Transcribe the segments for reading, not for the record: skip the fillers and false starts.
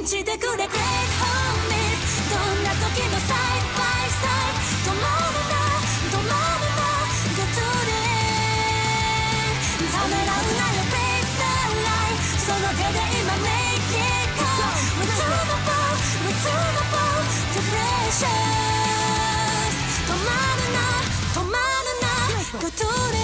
信じてくれ Great Homies どんな時もサイドバイサイド止まるな止まるなグッドデイためらうなよ Face the light その手で今 Make it go Returnable Returnable to precious 止まるな止まるなグッドデイ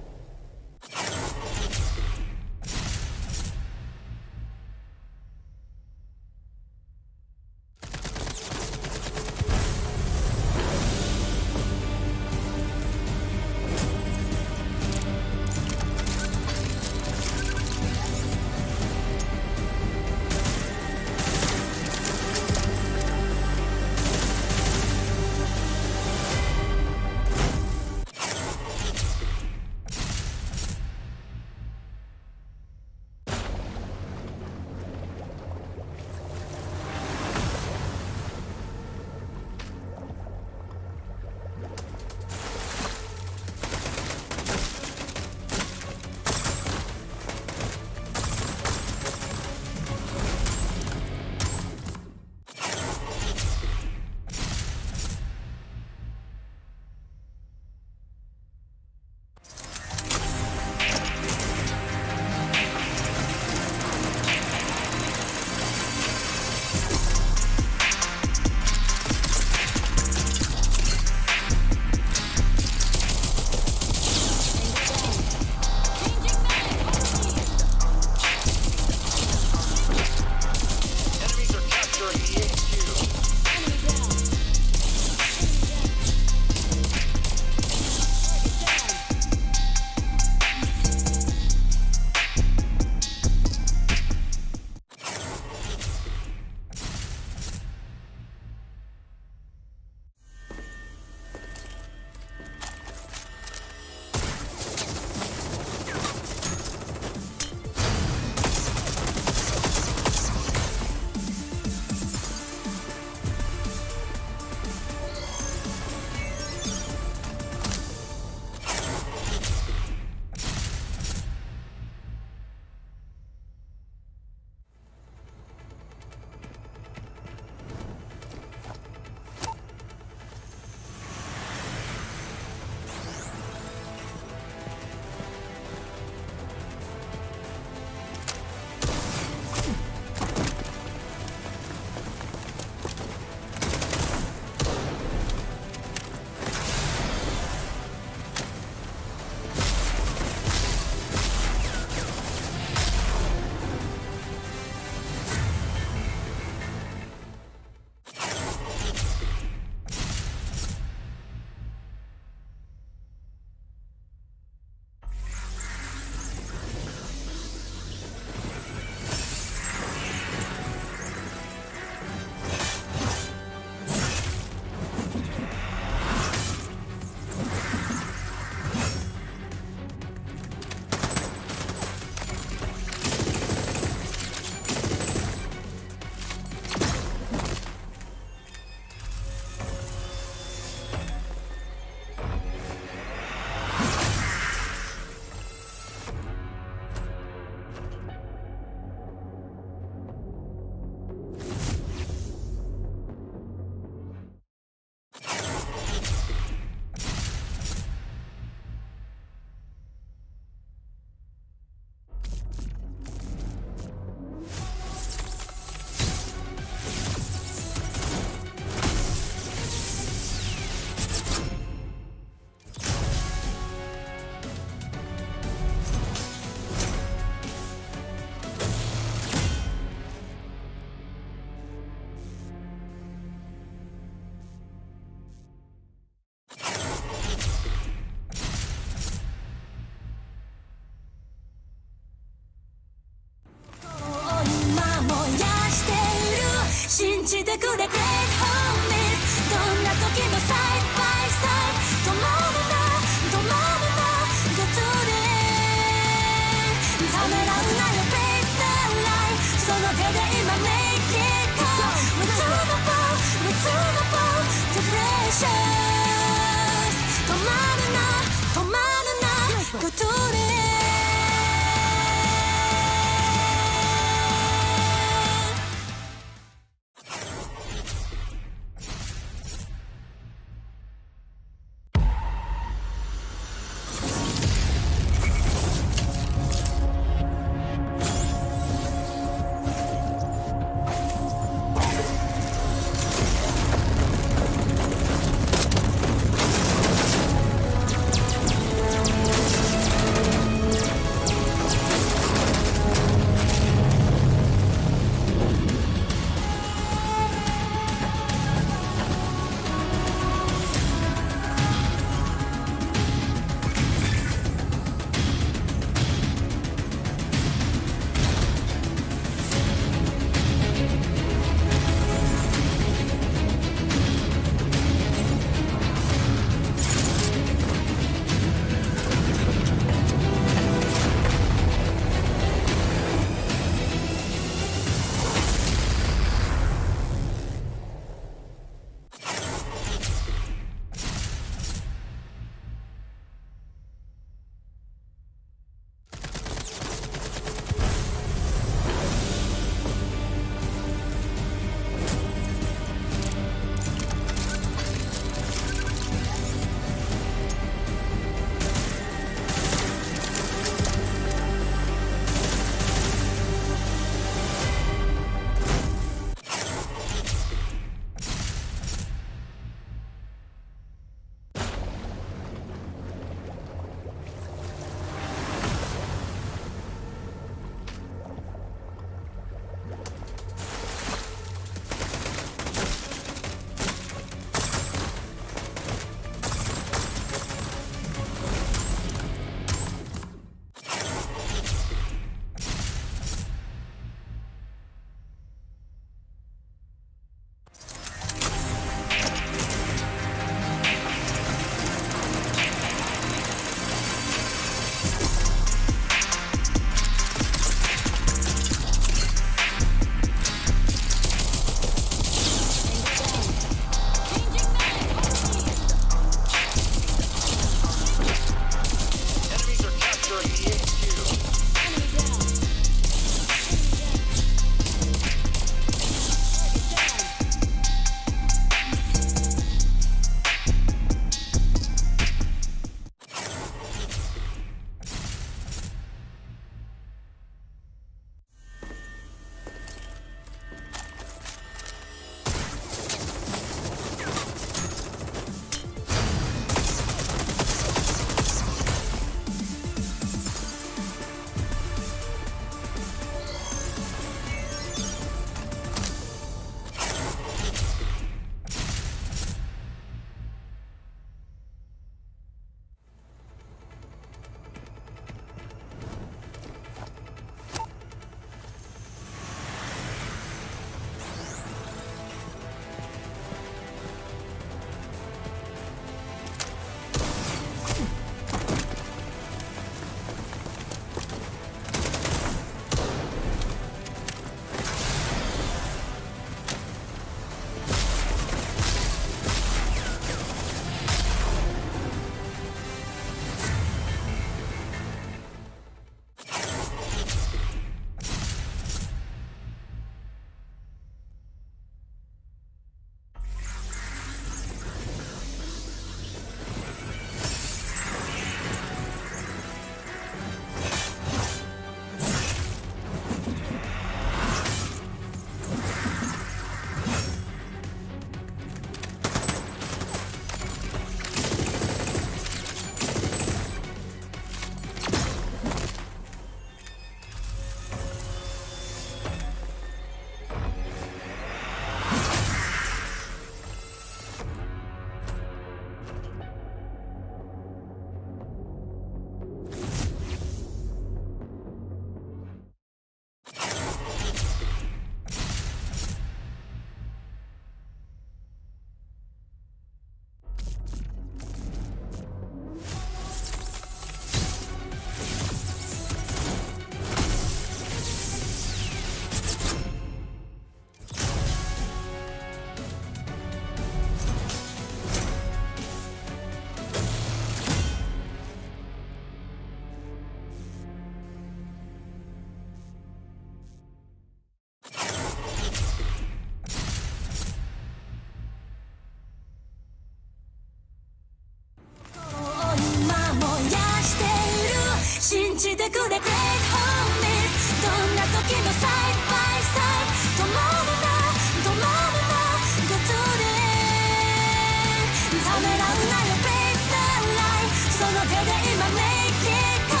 手で今 make it go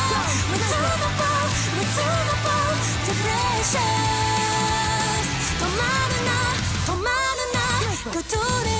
Returnable Returnable to precious 止まるな止まるなごとれ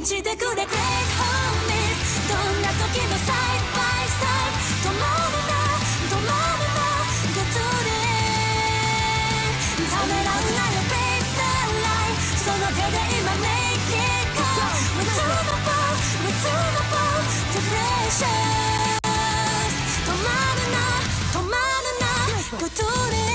してくれ Great homies どんな時もサイドバイサイド止まるな止まるなグッドデイためらうなよベースラインその手で今 Make it go Return the ball Return the ball to precious 止まるな止まるなグッドデイ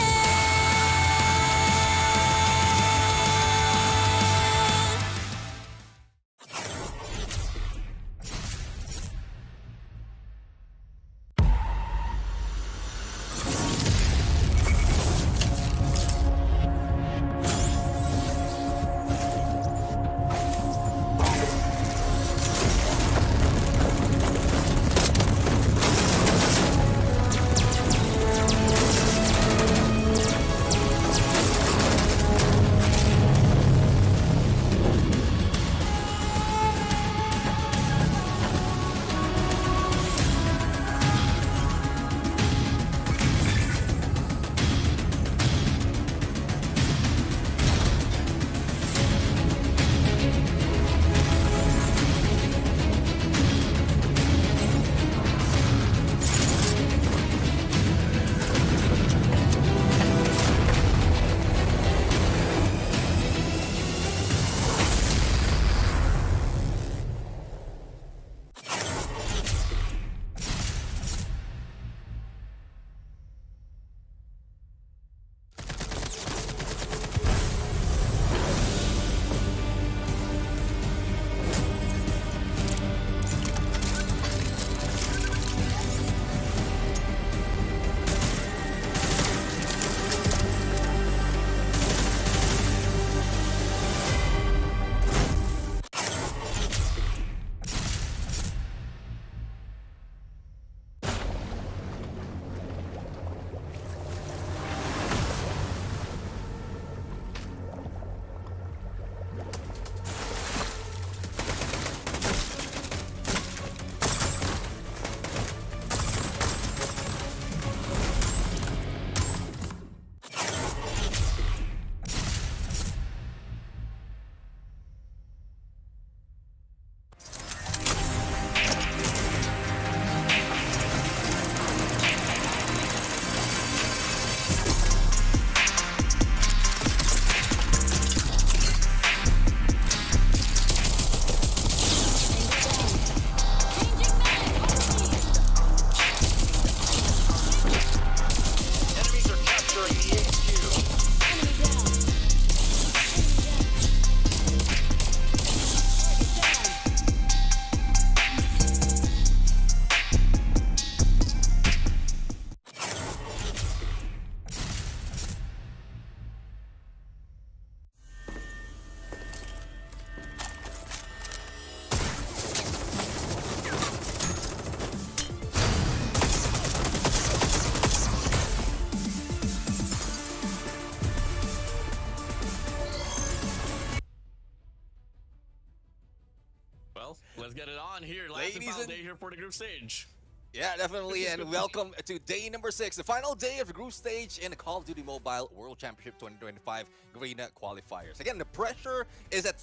Let's get it on here. Last and final day here for the group stage. Yeah, definitely, and welcome to day number 6, the final day of the group stage in the Call of Duty Mobile World Championship 2025 Garena Qualifiers. Again, the pressure is at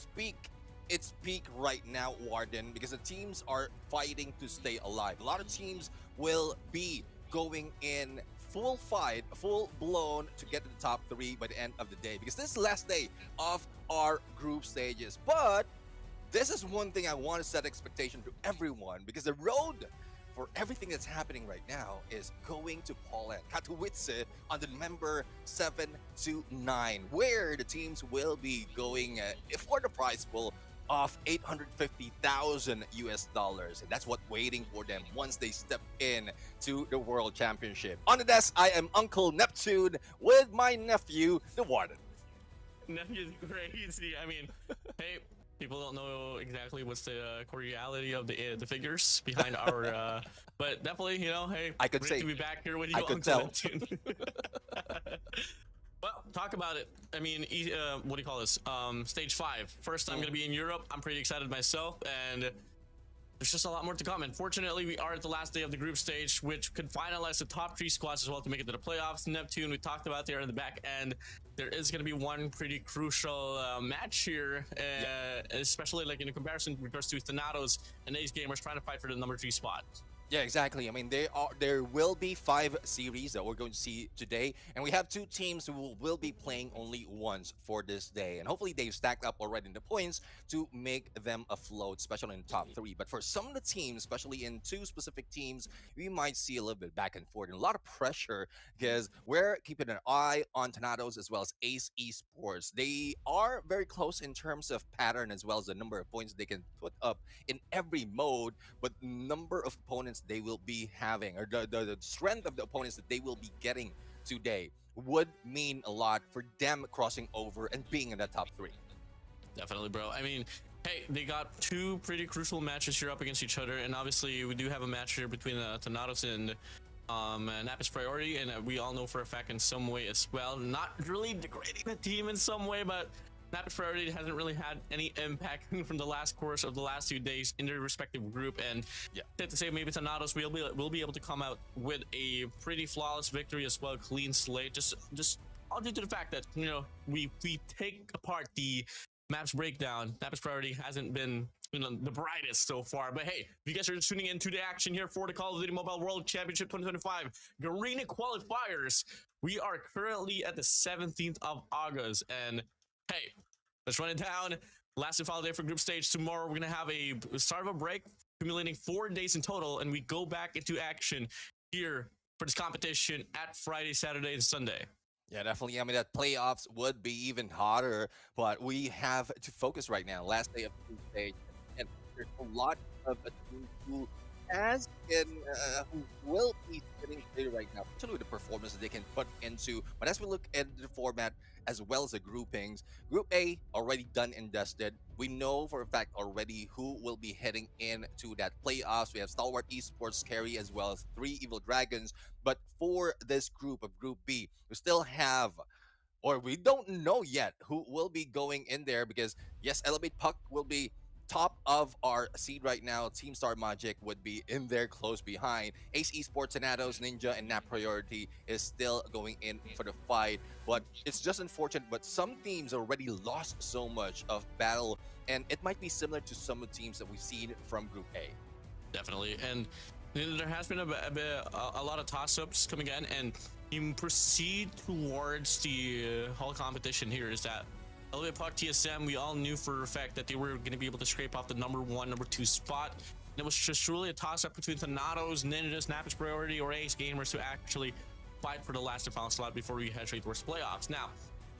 its peak right now, Warden, because the teams are fighting to stay alive. A lot of teams will be going in full fight, full blown to get to the top 3 by the end of the day, because this is the last day of our group stages. But this is one thing I want to set expectation to everyone, because the road for everything that's happening right now is going to Poland, Katowice, on November 7 to 9, where the teams will be going for the prize pool of $850,000 US, and that's what waiting for them once they step in to the World Championship. On the desk, I am Uncle Neptune with my nephew, the Warden. Nephew's crazy. I mean, hey, people don't know exactly what's the reality of the figures behind our, but definitely, you know, hey, I could say to be back here with you, I could Uncle tell. Neptune. Well, talk about it. I mean, what do you call this? Stage 5. First time gonna be in Europe. I'm pretty excited myself, and there's just a lot more to come. Unfortunately, we are at the last day of the group stage, which could finalize the top 3 squads as well to make it to the playoffs. Neptune, we talked about there in the back end. There is going to be one pretty crucial match here, especially like in comparison with regards to Thanatos and Ace Gamers trying to fight for the number 3 spot. Yeah, exactly. I mean, there will be 5 series that we're going to see today, and we have 2 teams who will be playing only once for this day, and hopefully they've stacked up already in the points to make them afloat, especially in the top 3. But for some of the teams, especially in 2 specific teams, we might see a little bit back and forth and a lot of pressure because we're keeping an eye on Thanatos as well as Ace Esports. They are very close in terms of pattern as well as the number of points they can put up in every mode, but number of opponents they will be having, or the strength of the opponents that they will be getting today, would mean a lot for them crossing over and being in the top 3. Definitely, bro. I mean, hey, they got 2 pretty crucial matches here up against each other, and obviously we do have a match here between Thanatos and Napis Priority, and we all know for a fact in some way as well, not really degrading the team in some way, but Napis Priority hasn't really had any impact from the last course of the last 2 days in their respective group, and to say maybe Thanatos will be able to come out with a pretty flawless victory as well, clean slate, just all due to the fact that, you know, we take apart the maps breakdown. Napis Priority hasn't been, you know, the brightest so far, but hey, if you guys are just tuning into the action here for the Call of Duty Mobile World Championship 2025 Garena Qualifiers, we are currently at the 17th of August, and hey, let's run it down. Last and final day for group stage. Tomorrow we're gonna have a start of a break, accumulating 4 days in total, and we go back into action here for this competition at Friday, Saturday, and Sunday. Yeah, definitely. I mean, that playoffs would be even hotter, but we have to focus right now. Last day of the group stage, and there's a lot of teams who who will be getting clear right now, especially with the performance that they can put into. But as we look at the format as well as the groupings, Group A already done and dusted. We know for a fact already who will be heading into that playoffs. We have Stalwart Esports carry as well as 3 Evil Dragons. But for this group of Group B, we still have, or we don't know yet who will be going in there, because yes, Elevate Puck will be top of our seed right now. Team Star Magic would be in there close behind. Ace Esports, Thanatos, Ninja, and Nap Priority is still going in for the fight. But it's just unfortunate, but some teams already lost so much of battle, and it might be similar to some of the teams that we've seen from Group A. Definitely, and there has been a lot of toss-ups coming in, and you proceed towards the whole competition here. Is that Elevate Puck TSM, we all knew for a fact that they were going to be able to scrape off the number 1, number 2 spot. And it was just truly a toss-up between Thanatos, Ninjas, Napis Priority, or Ace Gamers to actually fight for the last and final slot before we head straight towards playoffs. Now,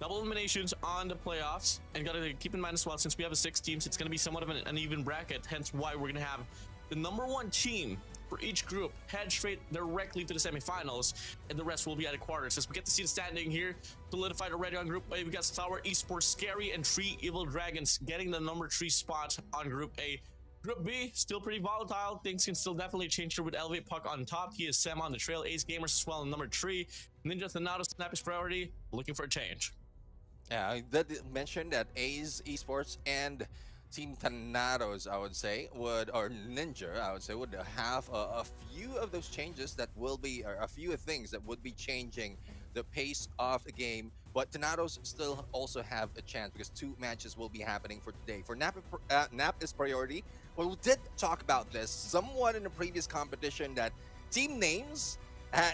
double eliminations on the playoffs, and gotta keep in mind as well, since we have 6 teams, it's going to be somewhat of an uneven bracket, hence why we're going to have the number 1 team for each group head straight directly to the semifinals, and the rest will be at the quarters. As we get to see the standing here, solidified already on Group A, we got Stalwart Esports, Scary, and 3 Evil Dragons getting the number 3 spot on Group A. Group B, still pretty volatile. Things can still definitely change here with Elevate Puck on top, TSM on the trail, Ace Gamers as well in number 3, Ninja, Thanatos, Napis Priority, looking for a change. Yeah, that mentioned that Ace Esports and Team Thanatos, I would say, or Ninja, I would say, would have a few of those changes that will be, or a few things that would be changing the pace of the game. But Thanatos still also have a chance because 2 matches will be happening for today. For Nap is Priority. Well, we did talk about this somewhat in the previous competition, that team names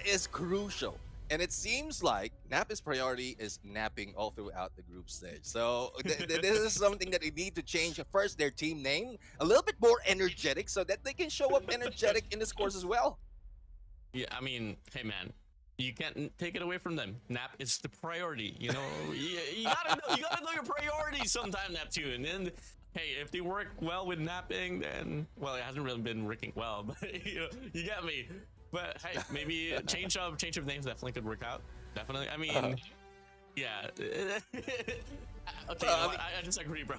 is crucial. And it seems like Napis Priority is napping all throughout the group stage. So this is something that they need to change. First, their team name, a little bit more energetic so that they can show up energetic in the scores as well. Yeah, I mean, hey man, you can't take it away from them. Nap is the priority, you know. you gotta know your priorities sometime, Neptune. And hey, if they work well with napping, then well, it hasn't really been working well, but you get me. But hey, maybe a change of names definitely could work out. Definitely. I mean, yeah. Okay, I disagree, bro.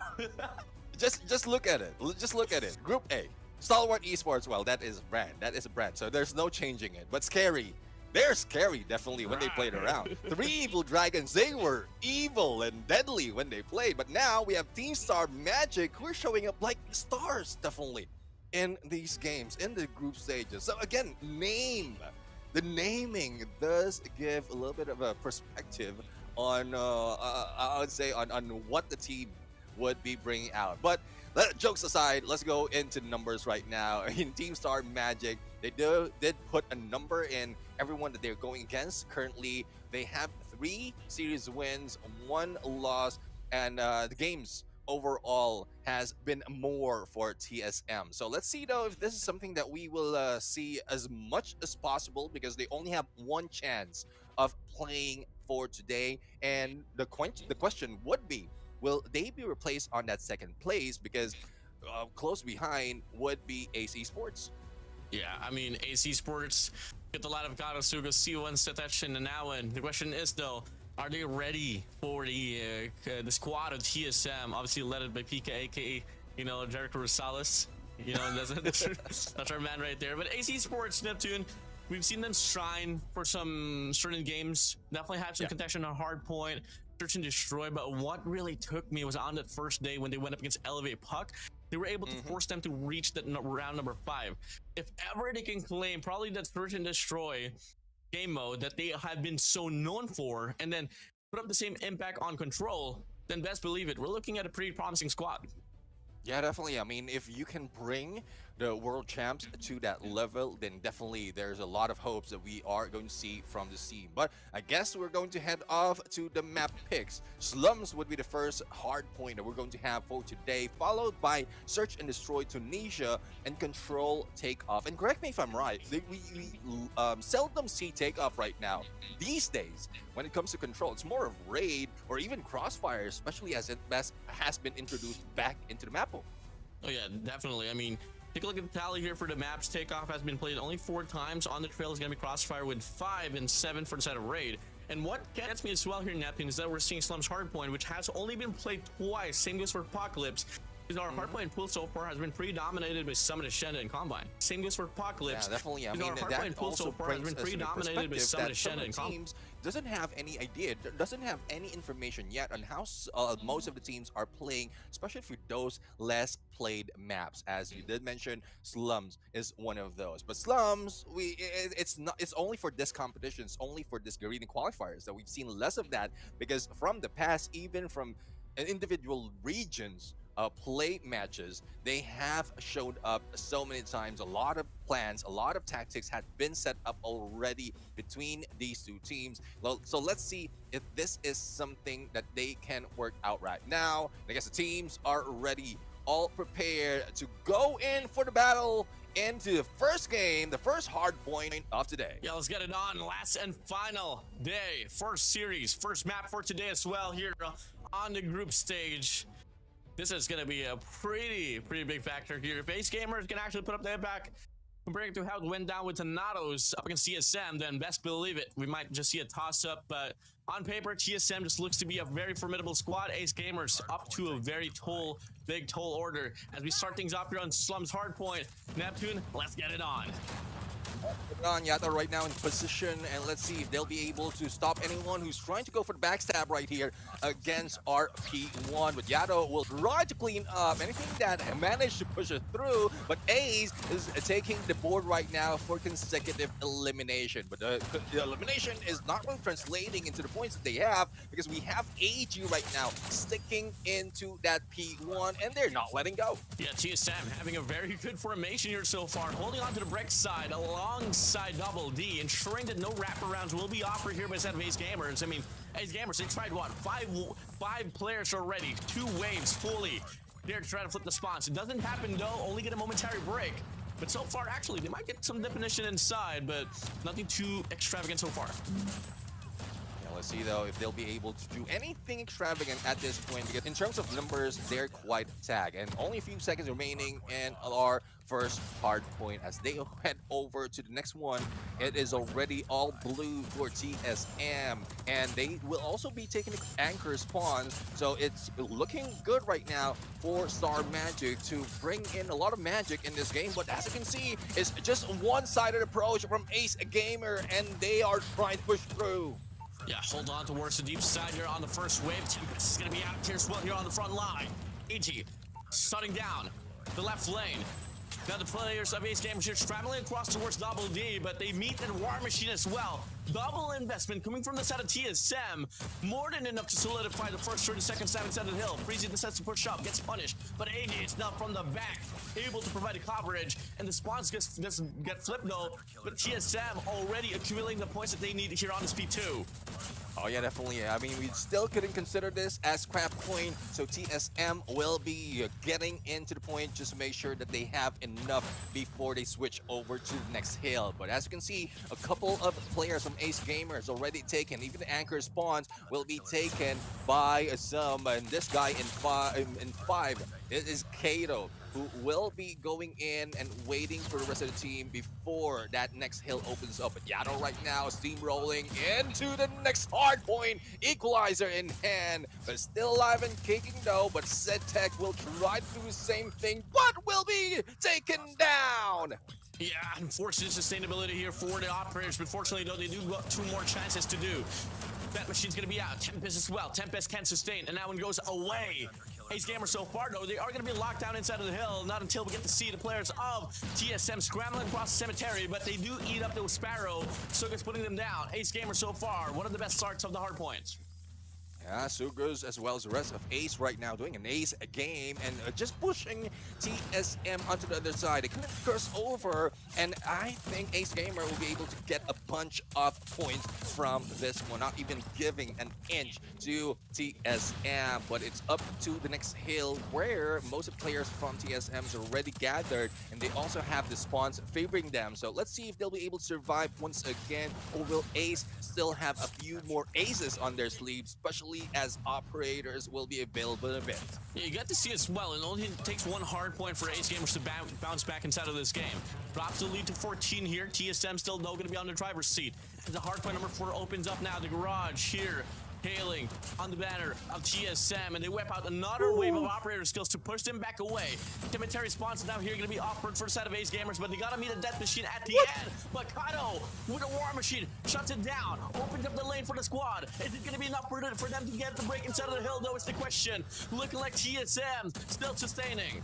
just look at it. Just look at it. Group A, Stalwart Esports. Well, that is a brand. That is a brand. So there's no changing it. But Scary, they're scary definitely when they played around. 3 Evil Dragons, they were evil and deadly when they played. But now we have Team Star Magic, who are showing up like stars, definitely in these games, in the group stages. So again, the naming does give a little bit of a perspective on, I would say, on what the team would be bringing out. But jokes aside, let's go into numbers right now. In Team Star Magic, they did put a number in everyone that they're going against. Currently, they have 3 series wins, 1 loss, and the games overall has been more for TSM. So let's see though if this is something that we will see as much as possible, because they only have 1 chance of playing for today. And the question would be, will they be replaced on that 2nd place? Because close behind would be AC Sports. Yeah, I mean, AC Sports get a lot of Karasuga, C1, Setash, and Nanawan. The question is though, are they ready for the squad of TSM? Obviously led by Pika, aka Jericho Rosales. That's our man right there. But AC Sports, Neptune, we've seen them shine for some certain games. Definitely had some contention on Hardpoint, Search and Destroy. But what really took me was on that first day when they went up against Elevate Puck. They were able to force them to reach that round number 5. If ever they can claim probably that Search and Destroy game mode that they have been so known for, and then put up the same impact on Control, then best believe it, we're looking at a pretty promising squad. Yeah, definitely. I mean, if you can bring the world champs to that level, then definitely there's a lot of hopes that we are going to see from the team. But I guess we're going to head off to the map picks. Slums would be the first hard point that we're going to have for today, followed by Search and Destroy Tunisia and Control Takeoff. And correct me if I'm right, we seldom see Takeoff right now. These days, when it comes to Control, it's more of Raid or even Crossfire, especially as it has been introduced back into the map. Oh yeah, definitely. I mean, take a look at the tally here for the maps. Takeoff has been played only 4 times. On the trail is going to be Crossfire with 5 and 7 for the side of Raid. And what gets me as well here, Neptune, is that we're seeing Slums Hardpoint, which has only been played twice. Same goes for Apocalypse. Because our Hardpoint pool so far has been pretty dominated by Summit Ascendant and Combine. Same goes for Apocalypse. Yeah, definitely. I mean, our Hardpoint pool so far has been pretty dominated by Summit Ascendant and Combine. Doesn't have any idea, doesn't have any information yet on how most of the teams are playing, especially for those less played maps. As you did mention, Slums is one of those. But Slums, it's only for this competition, it's only for this Garena Qualifiers that we've seen less of that, because from the past, even from individual regions, play matches, they have showed up so many times. A lot of plans, a lot of tactics had been set up already between these 2 teams. So let's see if this is something that they can work out right now. I guess the teams are ready, all prepared to go in for the battle into the first game, the first hard point of today. Yeah, let's get it on. Last and final day, first series, first map for today as well here on the group stage. This is going to be a pretty big factor here. If Ace Gamers can actually put up the impact comparing to how it went down with Tornadoes up against TSM, then best believe it, we might just see a toss-up. But on paper, TSM just looks to be a very formidable squad. Ace Gamers up to a very big tall order. As we start things off here on Slums Hardpoint, Neptune, let's get it on. Yato right now in position, and let's see if they'll be able to stop anyone who's trying to go for the backstab right here against RP1. But Yato will try to clean up anything that managed to push it through, but Ace is taking the board right now for consecutive elimination. But the elimination is not really translating into the points that they have, because we have AG right now sticking into that P1, and they're not letting go. Yeah, TSM having a very good formation here so far, holding on to the brick side alongside Double D, ensuring that no wraparounds will be offered here by set of Ace Gamers. I mean, Ace Gamers, they tried what? Five players already, 2 waves fully. They're trying to flip the spawns. It doesn't happen though, only get a momentary break. But so far, actually, they might get some definition inside, but nothing too extravagant so far. Let's see though if they'll be able to do anything extravagant at this point, because in terms of numbers, they're quite tagged, and only a few seconds remaining in our first hard point. As they head over to the next one, it is already all blue for TSM, and they will also be taking anchor spawns, so it's looking good right now for Star Magic to bring in a lot of magic in this game. But as you can see, it's just one-sided approach from Ace Gamer, and they are trying to push through. Yeah, hold on towards the deep side here on the first wave. Tempest is going to be out here as well here on the front line. AG shutting down the left lane. Now the players of Ace Gamers here traveling across towards Double D, but they meet in War Machine as well. Double investment coming from the side of TSM. More than enough to solidify the first 30 seconds side of the hill. Breezy decides to push up, gets punished, but AD is now from the back, able to provide the coverage, and the spawns just get flipped though, but TSM already accumulating the points that they need here on this P2. Oh yeah, definitely. I mean, we still couldn't consider this as scrap point, so TSM will be getting into the point just to make sure that they have enough before they switch over to the next hill. But as you can see, a couple of players from Ace Gamers already taken. Even the anchor spawns will be taken by some, and this guy in five, it is Kato, who will be going in and waiting for the rest of the team before that next hill opens up. But Yano right now steamrolling into the next hard point. Equalizer in hand, but still alive and kicking though. But Zedtech will try to do the same thing, but will be taken down. Yeah, unfortunate sustainability here for the operators, but fortunately though, they do got 2 more chances to do. That machine's gonna be out. Tempest as well. Tempest can sustain, and that one goes away. Ace Gamers so far though, they are gonna be locked down inside of the hill, not until we get to see the players of TSM scrambling across the cemetery, but they do eat up the Sparrow, so it's putting them down. Ace Gamers so far, one of the best starts of the hard points. Yeah, Sugars as well as the rest of Ace right now doing an Ace game and just pushing TSM onto the other side. They couldn't cross over, and I think Ace Gamer will be able to get a bunch of points from this one, not even giving an inch to TSM. But it's up to the next hill where most of the players from TSM are already gathered, and they also have the spawns favoring them. So let's see if they'll be able to survive once again, or will Ace still have a few more aces on their sleeves, especially as operators will be available in a bit. Yeah, you got to see as well. It only takes 1 hard point for Ace Gamers to bounce back inside of this game. Drops the lead to 14 here. TSM still though going to be on the driver's seat. The hard point number 4 opens up now. The garage here, hailing on the banner of TSM, and they whip out another wave of operator skills to push them back away. Cemetery spawns now here going to be offered for the side of Ace Gamers, but they got to meet a death machine at the end. But Kato with a War Machine shuts it down, opens up the lane for the squad. Is it going to be enough for them to get the break inside of the hill though? Is the question. Looking like TSM still sustaining.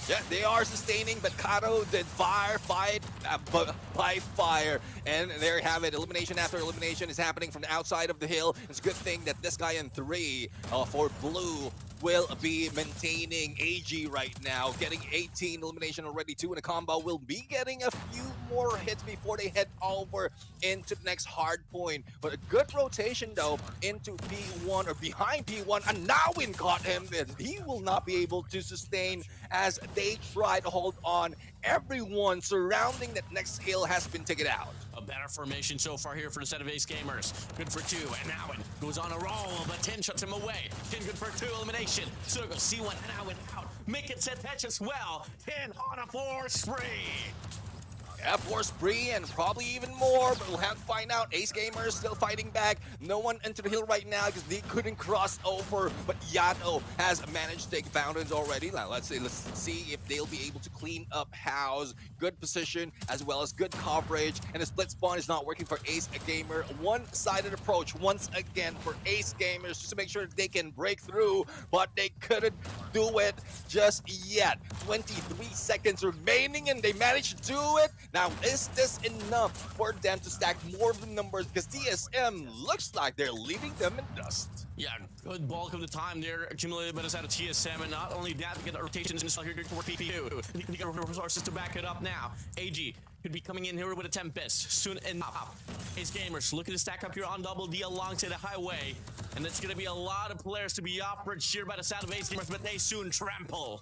Yeah, they are sustaining, but Kato did fight by fire. And there you have it. Elimination after elimination is happening from the outside of the hill. It's a good thing that this guy in 3 for blue will be maintaining AG right now, getting 18 elimination already. 2 in a combo, will be getting a few more hits before they head over into the next hard point. But a good rotation though into P1 or behind P1, and now Win caught him, and he will not be able to sustain as they try to hold on. Everyone surrounding that next hill has been taken out. A better formation so far here for the set of Ace Gamers. Good for 2, and Alwyn goes on a roll, but 10 shuts him away. 10 good for 2, elimination. So go C1 and Alwyn out. Make it set touch as well. 10 on a 4 spree. Yeah, 4 spree and probably even more, but we'll have to find out. Ace Gamers still fighting back. No one into the hill right now because they couldn't cross over, but Yano has managed to take boundaries already. Now let's see if they'll be able to clean up house. Good position as well as good coverage, and the split spawn is not working for Ace Gamer. One-sided approach once again for Ace Gamers just to make sure that they can break through, but they couldn't do it just yet. 23 seconds remaining and they managed to do it. Now, is this enough for them to stack more of the numbers? Because TSM looks like they're leaving them in dust. Yeah, good bulk of the time they're accumulated by the side of TSM, and not only that, they get the rotations installed here for PP2. They get resources to back it up now. AG could be coming in here with a Tempest soon enough. Ace Gamers looking to stack up here on Double D alongside the highway, and it's going to be a lot of players to be offered here by the side of Ace Gamers, but they soon trample.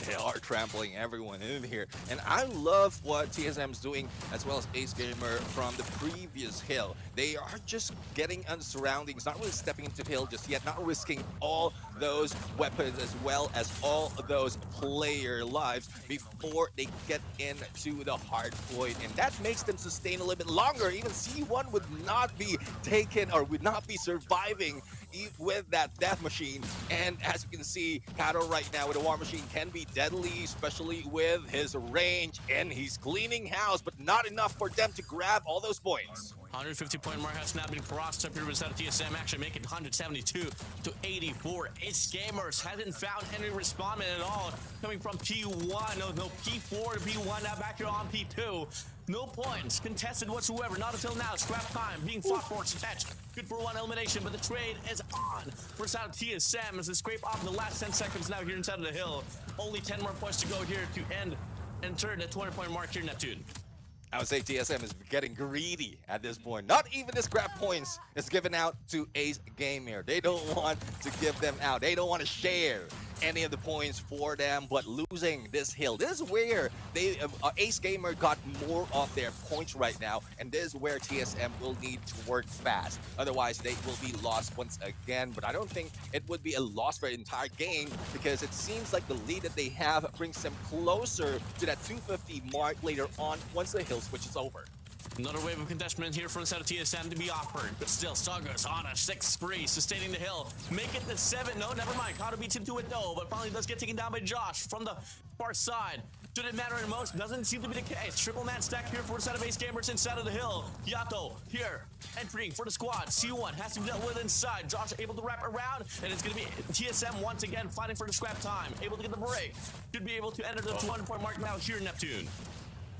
They are trampling everyone in here, and I love what TSM's doing as well as Ace Gamer from the previous hill. They are just getting on the surroundings, not really stepping into the hill just yet, not risking all those weapons as well as all those player lives before they get into the hard point, and that makes them sustain a little bit longer. Even C1 would not be taken or would not be surviving with that death machine. And as you can see, Kato right now with a War Machine can be deadly, especially with his range, and he's cleaning house, but not enough for them to grab all those points. 150-point mark has now been crossed up here with TSM, actually making 172 to 84. Ace Gamers hasn't found any respondent at all coming from P1. No P4 to P1, now back here on P2. No points contested whatsoever, not until now. Scrap time being fought for Tetch. Good for one elimination, but the trade is on for side of TSM as they scrape off the last 10 seconds now here inside of the hill. Only 10 more points to go here to end and turn the 20-point mark here, Neptune. I would say TSM is getting greedy at this point. Not even the scrap points is given out to Ace Gamer. They don't want to give them out. They don't want to share any of the points for them, but losing this hill. This is where they Ace Gamer got more of their points right now, and this is where TSM will need to work fast. Otherwise, they will be lost once again, but I don't think it would be a loss for the entire game because it seems like the lead that they have brings them closer to that 250 mark later on once the hill switches over. Another wave of contestment here from the side of TSM to be offered, but still Sagas on a 6 spree, sustaining the hill. Make it the 7. No, never mind. Kato beats him to it though, but finally does get taken down by Josh from the far side. Didn't matter in most, doesn't seem to be the case. Triple man stack here for the side of Ace Gamers inside of the hill. Yato here, entering for the squad. C1 has to be dealt with inside. Josh able to wrap around, and it's going to be TSM once again fighting for the scrap time. Able to get the break. Should be able to enter the 200-point mark now here in Neptune.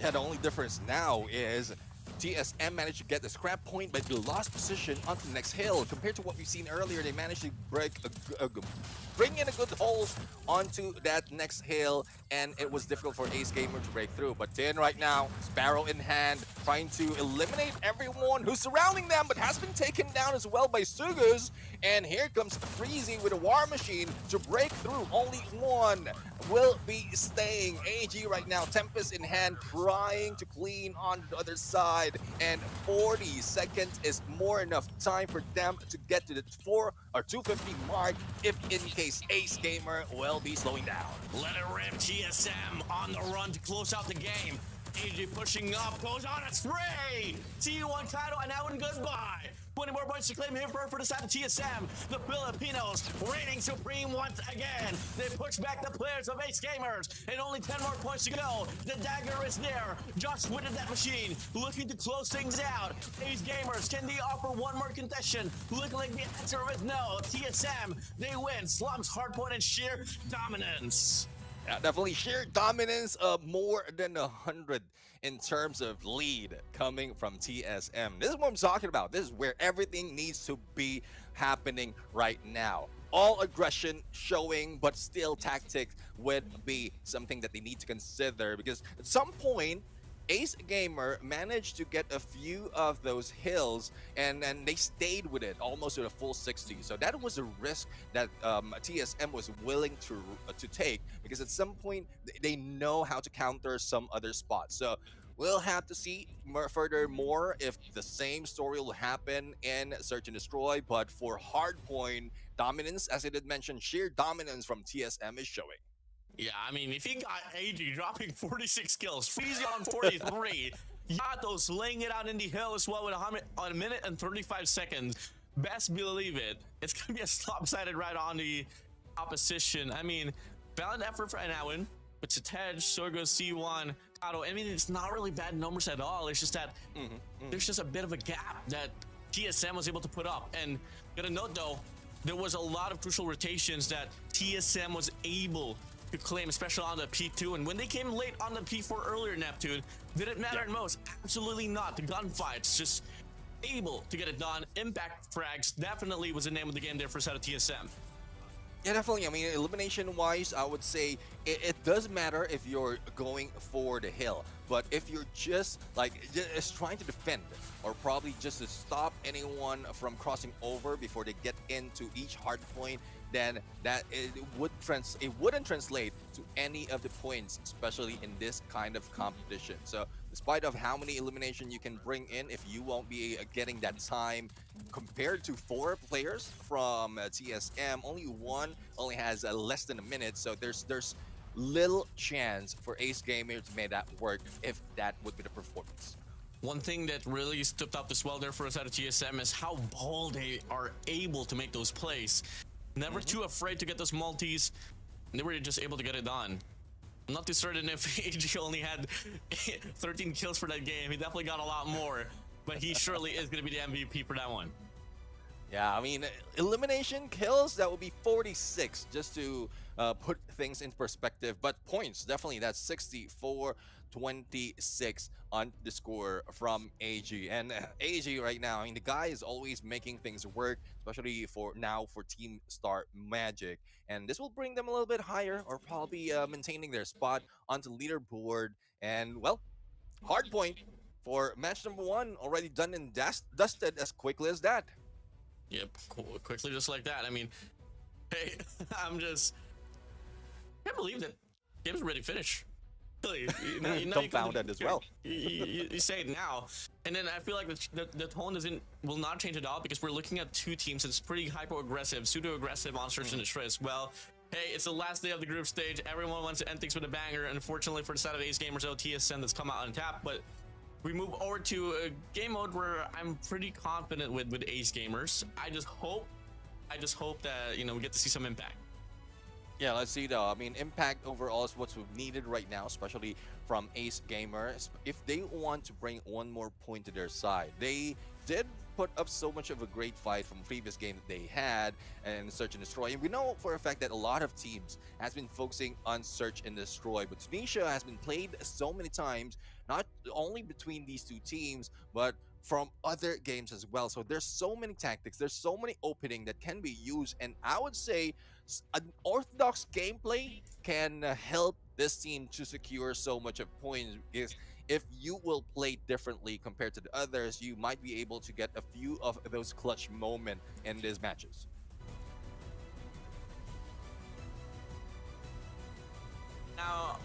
Yeah, the only difference now is TSM managed to get the scrap point, but they lost position onto the next hill. Compared to what we've seen earlier, they managed to bring in a good hole onto that next hill, and it was difficult for Ace Gamer to break through. But Tin right now, Sparrow in hand, trying to eliminate everyone who's surrounding them, but has been taken down as well by Sugus. And here comes Freezy with a War Machine to break through. Only one will be staying. AG right now, Tempest in hand, trying to clean on the other side. And 40 seconds is more enough time for them to get to the 250 mark if in case Ace Gamer will be slowing down. Let it rip. TSM on the run to close out the game. AG pushing up, goes on a spray. T1 title and now in goodbye. 20 more points to claim here for the side of TSM. The Filipinos reigning supreme once again. They push back the players of Ace Gamers. And only 10 more points to go. The dagger is there. Josh with that machine. Looking to close things out. Ace Gamers, can they offer one more contestation? Looking like the answer is no. TSM, they win. Slums, Hardpoint, and sheer dominance. Yeah, definitely sheer dominance of more than 100 in terms of lead coming from TSM. This is what I'm talking about. This is where everything needs to be happening right now. All aggression showing, but still tactics would be something that they need to consider because at some point, Ace Gamer managed to get a few of those hills and they stayed with it almost to a full 60. So that was a risk that TSM was willing to take because at some point they know how to counter some other spots. So we'll have to see furthermore if the same story will happen in Search and Destroy. But for Hardpoint, dominance, as I did mention, sheer dominance from TSM is showing. Yeah, I mean, if he got AG dropping 46 kills, Freezy on 43, Yato's laying it out in the hill as well with a minute and 35 seconds. Best believe it. It's going to be a lopsided right on the opposition. I mean, valiant effort for Anawin. It's a Tej, Sorgo, C1, Kato. I mean, it's not really bad numbers at all. It's just that there's just a bit of a gap that TSM was able to put up. And gotta note, though, there was a lot of crucial rotations that TSM was able to claim, especially on the P2, and when they came late on the P4 earlier, Neptune, did it matter in most? Absolutely not. The gunfights, just able to get it done. Impact frags definitely was the name of the game there for the side of TSM. Yeah, definitely. I mean, elimination-wise, I would say it does matter if you're going for the hill. But if you're just trying to defend or probably just to stop anyone from crossing over before they get into each hard point, then it wouldn't translate to any of the points, especially in this kind of competition. So despite of how many elimination you can bring in, if you won't be getting that time compared to 4 players from TSM, only one has less than a minute. So there's little chance for Ace Gamer to make that work if that would be the performance. One thing that really stood up as well there for us out of TSM is how bold they are able to make those plays. Never too afraid to get those multis. They were just able to get it done. I'm not too certain if AG only had 13 kills for that game. He definitely got a lot more. but he surely is going to be the MVP for that one. Yeah, I mean, elimination kills, that would be 46, just to put things into perspective. But points, definitely, that's 64-26 on the score from AG. And AG right now, I mean, the guy is always making things work, especially for now for Team Star Magic. And this will bring them a little bit higher, or probably maintaining their spot onto leaderboard. And, well, Hardpoint for match number 1, already done and dusted as quickly as that. Yep, quickly just like that. I mean, hey, can't believe that game's already finished. Really, Dumbfounded as well. You say it now, and then I feel like the tone will not change at all, because we're looking at two teams that's pretty hyper-aggressive, pseudo-aggressive on Search and Destroy as well. Hey, it's the last day of the group stage. Everyone wants to end things with a banger. Unfortunately for the side of Ace Gamers, TSN that's come out on tap, but we move over to a game mode where I'm pretty confident with Ace Gamers. I just hope that we get to see some impact. Yeah, let's see though. I mean, impact overall is what's needed right now, especially from Ace Gamers. If they want to bring one more point to their side, they did put up so much of a great fight from previous game that they had and Search and Destroy. And we know for a fact that a lot of teams has been focusing on Search and Destroy, but Tunisia has been played so many times, not only between these two teams, but from other games as well. So there's so many tactics, there's so many opening that can be used, and I would say an orthodox gameplay can help this team to secure so much of points. Is if you will play differently compared to the others, you might be able to get a few of those clutch moments in these matches. Now,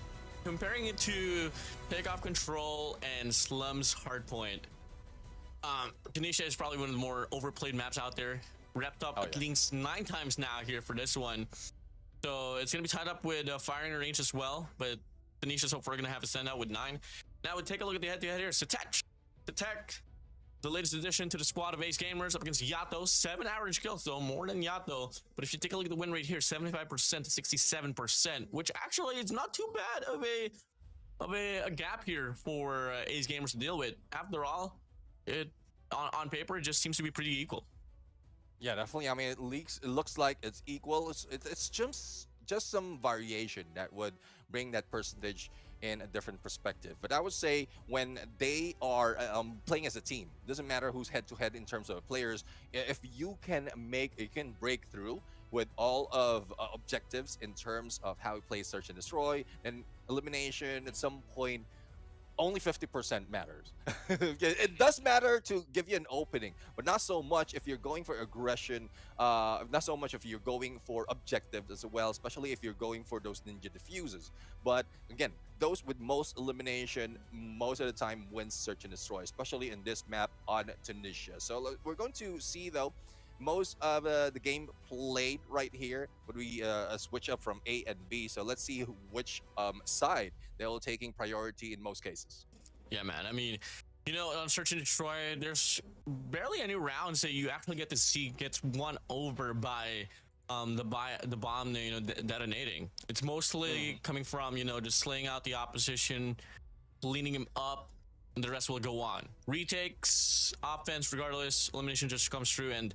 comparing it to Takeoff Control and Slums Hardpoint, Tunisia is probably one of the more overplayed maps out there. Repped up at least 9 times now here for this one. So it's going to be tied up with firing range as well, but Tunisia's hope we're going to have a send out with 9. Now we take a look at the head-to-head here. Satek, the latest addition to the squad of Ace Gamers up against Yato. 7 average kills though, more than Yato. But if you take a look at the win rate here, 75% to 67%, which actually is not too bad of a gap here for Ace Gamers to deal with. After all, on paper, it just seems to be pretty equal. Yeah, definitely. I mean, it looks like it's equal. It's just some variation that would bring that percentage in a different perspective. But I would say when they are playing as a team, doesn't matter who's head-to-head in terms of players, if you can break through with all of objectives in terms of how we play Search and Destroy, and elimination at some point, only 50% matters. It does matter to give you an opening, but not so much if you're going for aggression, not so much if you're going for objectives as well, especially if you're going for those ninja diffuses. But again, those with most elimination, most of the time wins Search and Destroy, especially in this map on Tunisia. So we're going to see though, most of the game played right here would be a switch up from A and B. So let's see which side they're taking priority in most cases. Yeah, man. I mean, on Search and Destroy, there's barely any rounds that you actually get to see gets won over by the bomb detonating. It's mostly coming from just slaying out the opposition, leaning him up, and the rest will go on. Retakes, offense, regardless, elimination just comes through, and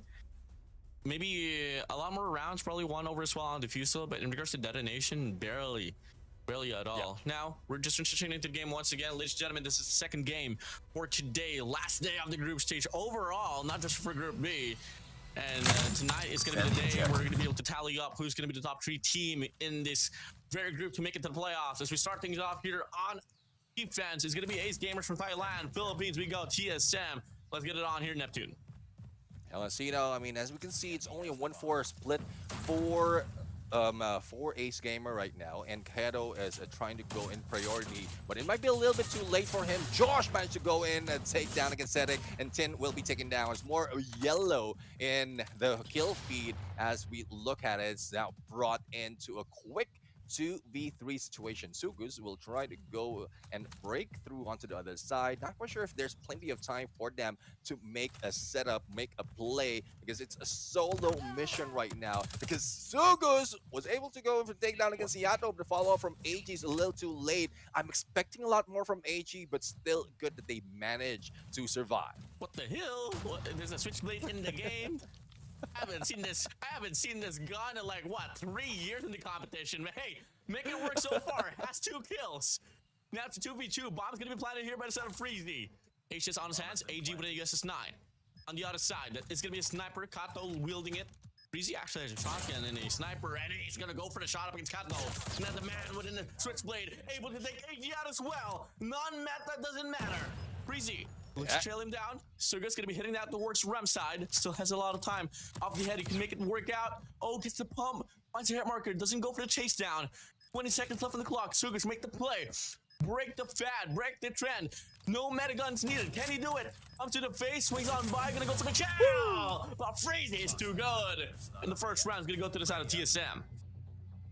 maybe a lot more rounds probably won over as well on Diffusal, but in regards to detonation, barely at all. Yeah. Now, we're just transitioning into the game once again. Ladies and gentlemen, this is the second game for today, last day of the group stage overall, not just for Group B. And tonight is going to be the day we're going to be able to tally up who's going to be the top 3 team in this very group to make it to the playoffs. As we start things off here on defense, it's going to be Ace Gamers from Thailand. Philippines, we go TSM. Let's get it on here, Neptune. I mean, as we can see, it's only a 1-4 split for Ace Gamer right now, and Kato is trying to go in priority, but it might be a little bit too late for him. Josh managed to go in and take down against Sedek, and Tin will be taken down. It's more yellow in the kill feed as we look at it. It's now brought into a quick 2v3 situation. Sugus will try to go and break through onto the other side. Not quite sure if there's plenty of time for them to make a setup, make a play, because it's a solo mission right now. Because Sugus was able to go for takedown against Yato, but the follow-up from AG is a little too late. I'm expecting a lot more from AG, but still good that they managed to survive. What the hell? There's a switchblade in the game. I haven't seen this gun in like what 3 years in the competition. But hey, make it work so far. Has 2 kills. Now it's a 2v2. Bomb's gonna be planted here by the side of Freezy. H just on his hands. AG with a USS 9. On the other side, it's gonna be a sniper. Kato wielding it. Breezy actually has a shotgun and a sniper, and he's gonna go for the shot up against Kato. Now the man within the switchblade able to take AG out as well. Non-meta doesn't matter. Breezy looks to trail him down. Suga's gonna be hitting that towards Rem side. Still has a lot of time. Off the head, he can make it work out. Oh, gets the pump. Finds a hit marker. Doesn't go for the chase down. 20 seconds left on the clock. Sugas make the play. Break the fad. Break the trend. No meta guns needed. Can he do it? Up to the face. Swings on by. Gonna go for the chow. But Freezy is too good. In the first round, gonna go to the side of TSM.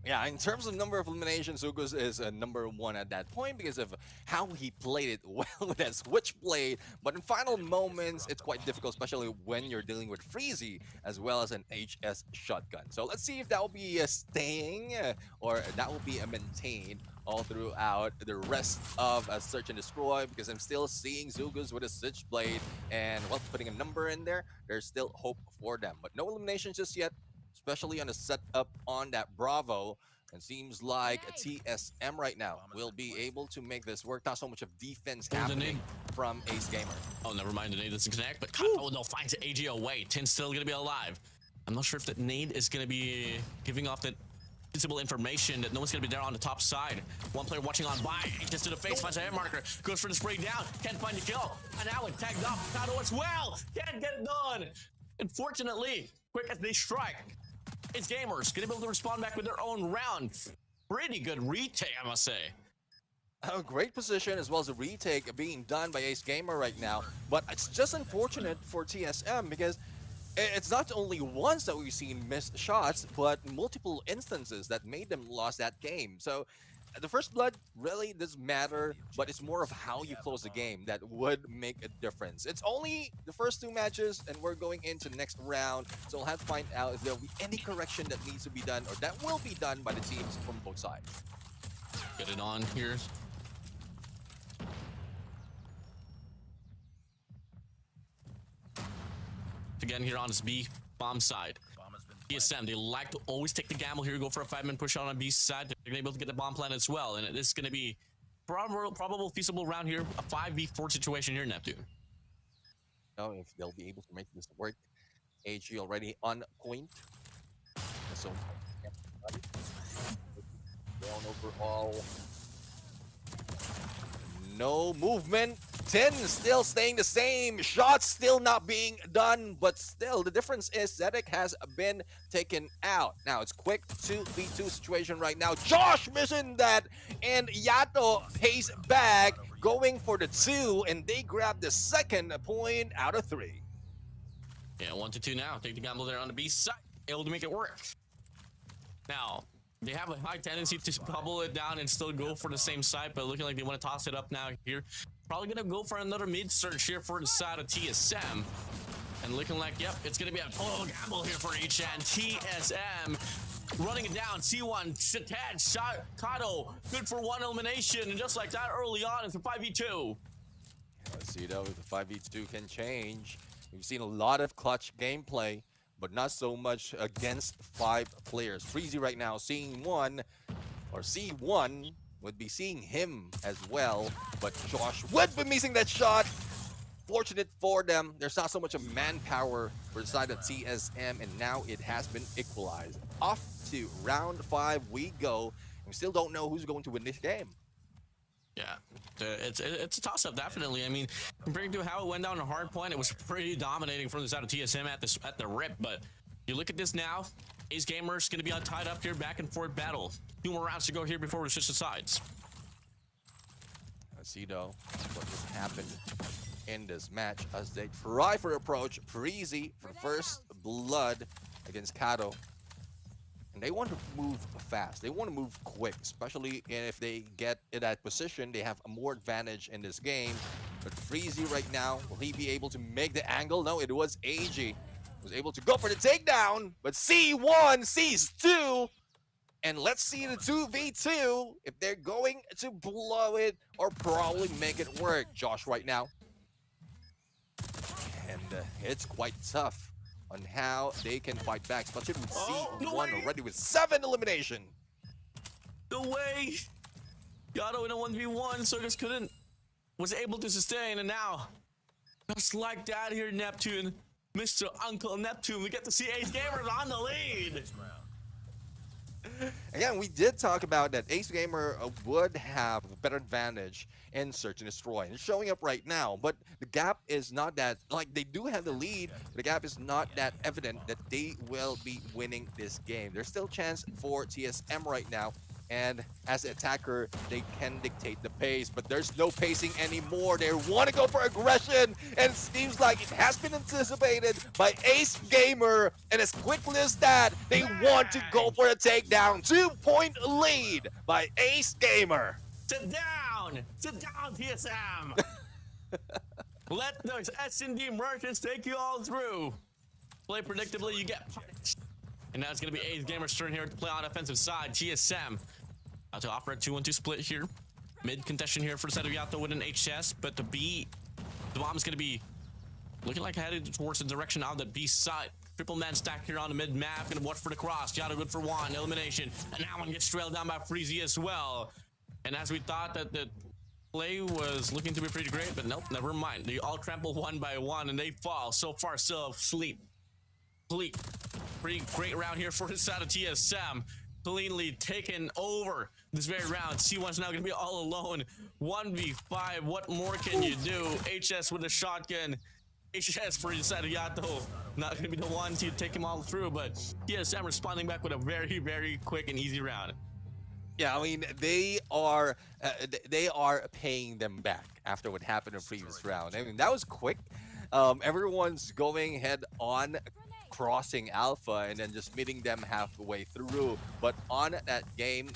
Yeah, in terms of number of eliminations, Sugus is number 1 at that point because of how he played it well with that switchblade. But in final moments, it's quite difficult, especially when you're dealing with Freezy as well as an HS shotgun. So let's see if that will be staying or that will be maintained all throughout the rest of Search and Destroy, because I'm still seeing Sugus with a switchblade, and while putting a number in there, there's still hope for them. But no eliminations just yet, especially on the setup on that Bravo. It seems like a TSM right now will be able to make this work. Not so much of defense happening from Ace Gamer. Oh, never mind, the nade doesn't connect, but Kato no finds AG away. Tin's still gonna be alive. I'm not sure if that nade is gonna be giving off that visible information that no one's gonna be there on the top side. One player watching on by, just to the face, finds a hit marker, goes for the spray down, can't find the kill. And now it tagged up, Kato as well, can't get it done. Unfortunately, quick as they strike, It's Gamers gonna be able to respond back with their own round. Pretty good retake, I must say. A great position as well as a retake being done by Ace Gamer right now. But it's just unfortunate for TSM because it's not only once that we've seen missed shots, but multiple instances that made them lost that game. So the first blood really doesn't matter, but it's more of how you close the game that would make a difference. It's only the first 2 matches, and we're going into the next round, so we'll have to find out if there'll be any correction that needs to be done, or that will be done by the teams from both sides. Get it on here. Again here on this B bomb side. TSM, they like to always take the gamble here, go for a 5-man push out on B side. They're gonna be able to get the bomb plant as well, and this is gonna be probable feasible round here, a 5v4 situation here, Neptune. Know if they'll be able to make this work. AG already on point. So down overall. No movement. 10 still staying the same. Shots still not being done, but still the difference is Zedek has been taken out. Now it's quick 2v2 situation right now. Josh missing that, and Yato pays back, going for the 2, and they grab the second point out of 3. Yeah, 1-2 now. Take the gamble there on the B side, able to make it work. Now, they have a high tendency to bubble it down and still go for the same side, but looking like they want to toss it up now here. Probably gonna go for another mid search here for the side of TSM. And looking like, yep, it's gonna be a total gamble here for each end. TSM running it down. C1, Satad, shot, Kato, good for 1 elimination. And just like that, early on, it's a 5v2. Let's see though, the 5v2 can change. We've seen a lot of clutch gameplay, but not so much against 5 players. Freezy right now seeing 1, or C1 would be seeing him as well, but Josh would be missing that shot. Fortunate for them, there's not so much of manpower for the side of TSM, and now it has been equalized. Off to round 5 we go, and we still don't know who's going to win this game. Yeah, it's a toss-up, definitely. I mean, comparing to how it went down to Hardpoint, it was pretty dominating from the side of TSM at the rip, but you look at this now, Ace Gamer's going to be tied up here, back and forth battle. 2 more rounds to go here before we switch the sides. Let's see though what just happened in this match as they try for approach. Freezy for first blood against Kato. and they want to move fast. They want to move quick, especially if they get in that position. They have a more advantage in this game. But Freezy right now, will he be able to make the angle? No, it was AG. Was able to go for the takedown, but C1 sees 2. And let's see the 2v2 if they're going to blow it or probably make it work. Josh right now. And it's quite tough on how they can fight back, especially with C1 no way. already with 7 elimination. No way! Yato in a 1v1, so just was able to sustain, and now, just like that here, Neptune, Mr. Uncle Neptune, we get to see Ace Gamers on the lead! Again, we did talk about that Ace Gamer would have a better advantage in Search and Destroy. And it's showing up right now, but the gap is not that, like, they do have the lead, but the gap is not that evident that they will be winning this game. There's still a chance for TSM right now, and as an attacker, they can dictate the pace, but there's no pacing anymore. They want to go for aggression, and it seems like it has been anticipated by Ace Gamer, and as quickly as that, they want to go for a takedown. 2-point lead by Ace Gamer. Sit down! Sit down, TSM! Let those S&D merchants take you all through. Play predictably, you get punished. And now it's going to be Ace Gamer's turn here to play on offensive side. TSM to offer a 2-1-2 split here. Mid contention here for the side of Yato with an HS, but the bomb is going to be looking like headed towards the direction of the B side. Triple man stack here on the mid map. Going to watch for the cross. Yato good for 1. Elimination. And that one gets trailed down by Freezy as well. And as we thought that the play was looking to be pretty great, but nope, never mind. They all trample 1 by 1 and they fall. So far, still asleep. Pretty great round here for his side of TSM. Cleanly taken over this very round. C1's now going to be all alone. 1v5. What more can you do? HS with a shotgun. HS for his side of Yato. Not going to be the one to take him all through, but TSM responding back with a very, very quick and easy round. Yeah, I mean, they are paying them back after what happened in the previous round. I mean, that was quick. Everyone's going head on, crossing Alpha, and then just meeting them halfway through. But on that game,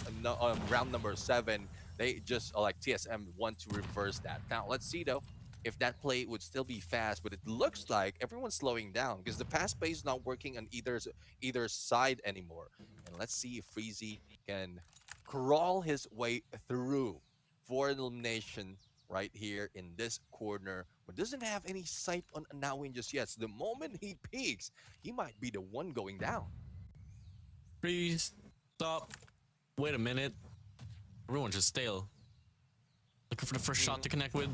round number 7, they just, like TSM, want to reverse that. Now, let's see, though, if that play would still be fast, but it looks like everyone's slowing down because the pass play is not working on either side anymore. And let's see if Freezy can crawl his way through for an elimination right here in this corner, but doesn't have any sight on Anawin just yet. So the moment he peeks, he might be the one going down. Freeze. Stop. Wait a minute. Everyone's just stale. Looking for the first shot to connect with.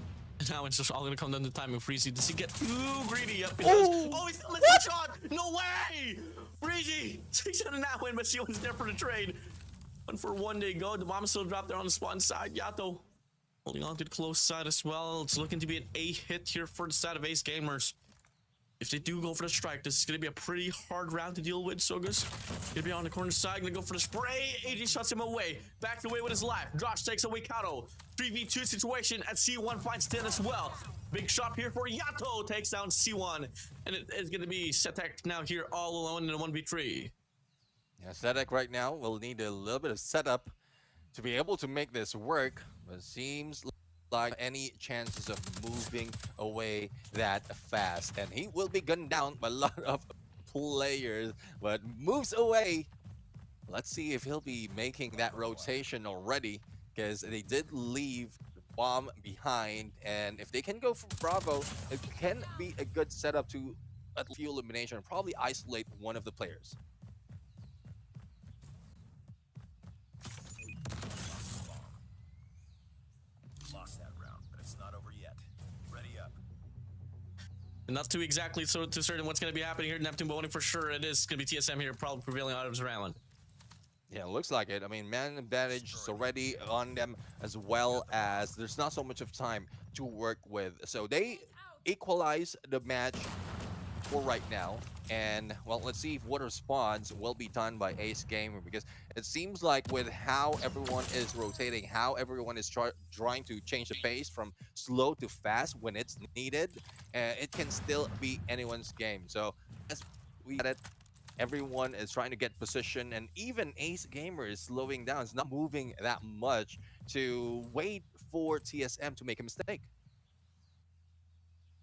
Now it's just all gonna come down to timing. Freezy, does he get too greedy? Up he does. Oh, he's still missing the shot! No way! Freezy takes out that win, but she was there for the trade. 1 for 1 they go. The bomb still dropped there on the spawn side. Yato holding on to the close side as well. It's looking to be an A hit here for the side of Ace Gamers. If they do go for the strike, this is going to be a pretty hard round to deal with. Sogus going to be on the corner side, going to go for the spray. AG shuts him away. Back away with his life. Josh takes away Kato. 3v2 situation at C1 finds 10 as well. Big shot here for Yato. Takes down C1. And it is going to be Setek now here all alone in a 1v3. Yeah, Setek right now will need a little bit of setup to be able to make this work. But it seems like any chances of moving away that fast, and he will be gunned down by a lot of players, but moves away. Let's see if he'll be making that rotation already, because they did leave the bomb behind, and if they can go for Bravo, it can be a good setup to a few elimination and probably isolate one of the players. Not too exactly so to certain what's going to be happening here. Neptune voting for sure. It is going to be TSM here, probably prevailing out of his round. Yeah, it looks like it. I mean, man advantage is already on them, as well as there's not so much of time to work with. So they equalize the match for right now. And, well, let's see if what response will be done by Ace Gamer, because it seems like with how everyone is rotating, how everyone is trying to change the pace from slow to fast when it's needed, it can still be anyone's game. So, as we get it, Everyone is trying to get position, and even Ace Gamer is slowing down. It's not moving that much to wait for TSM to make a mistake.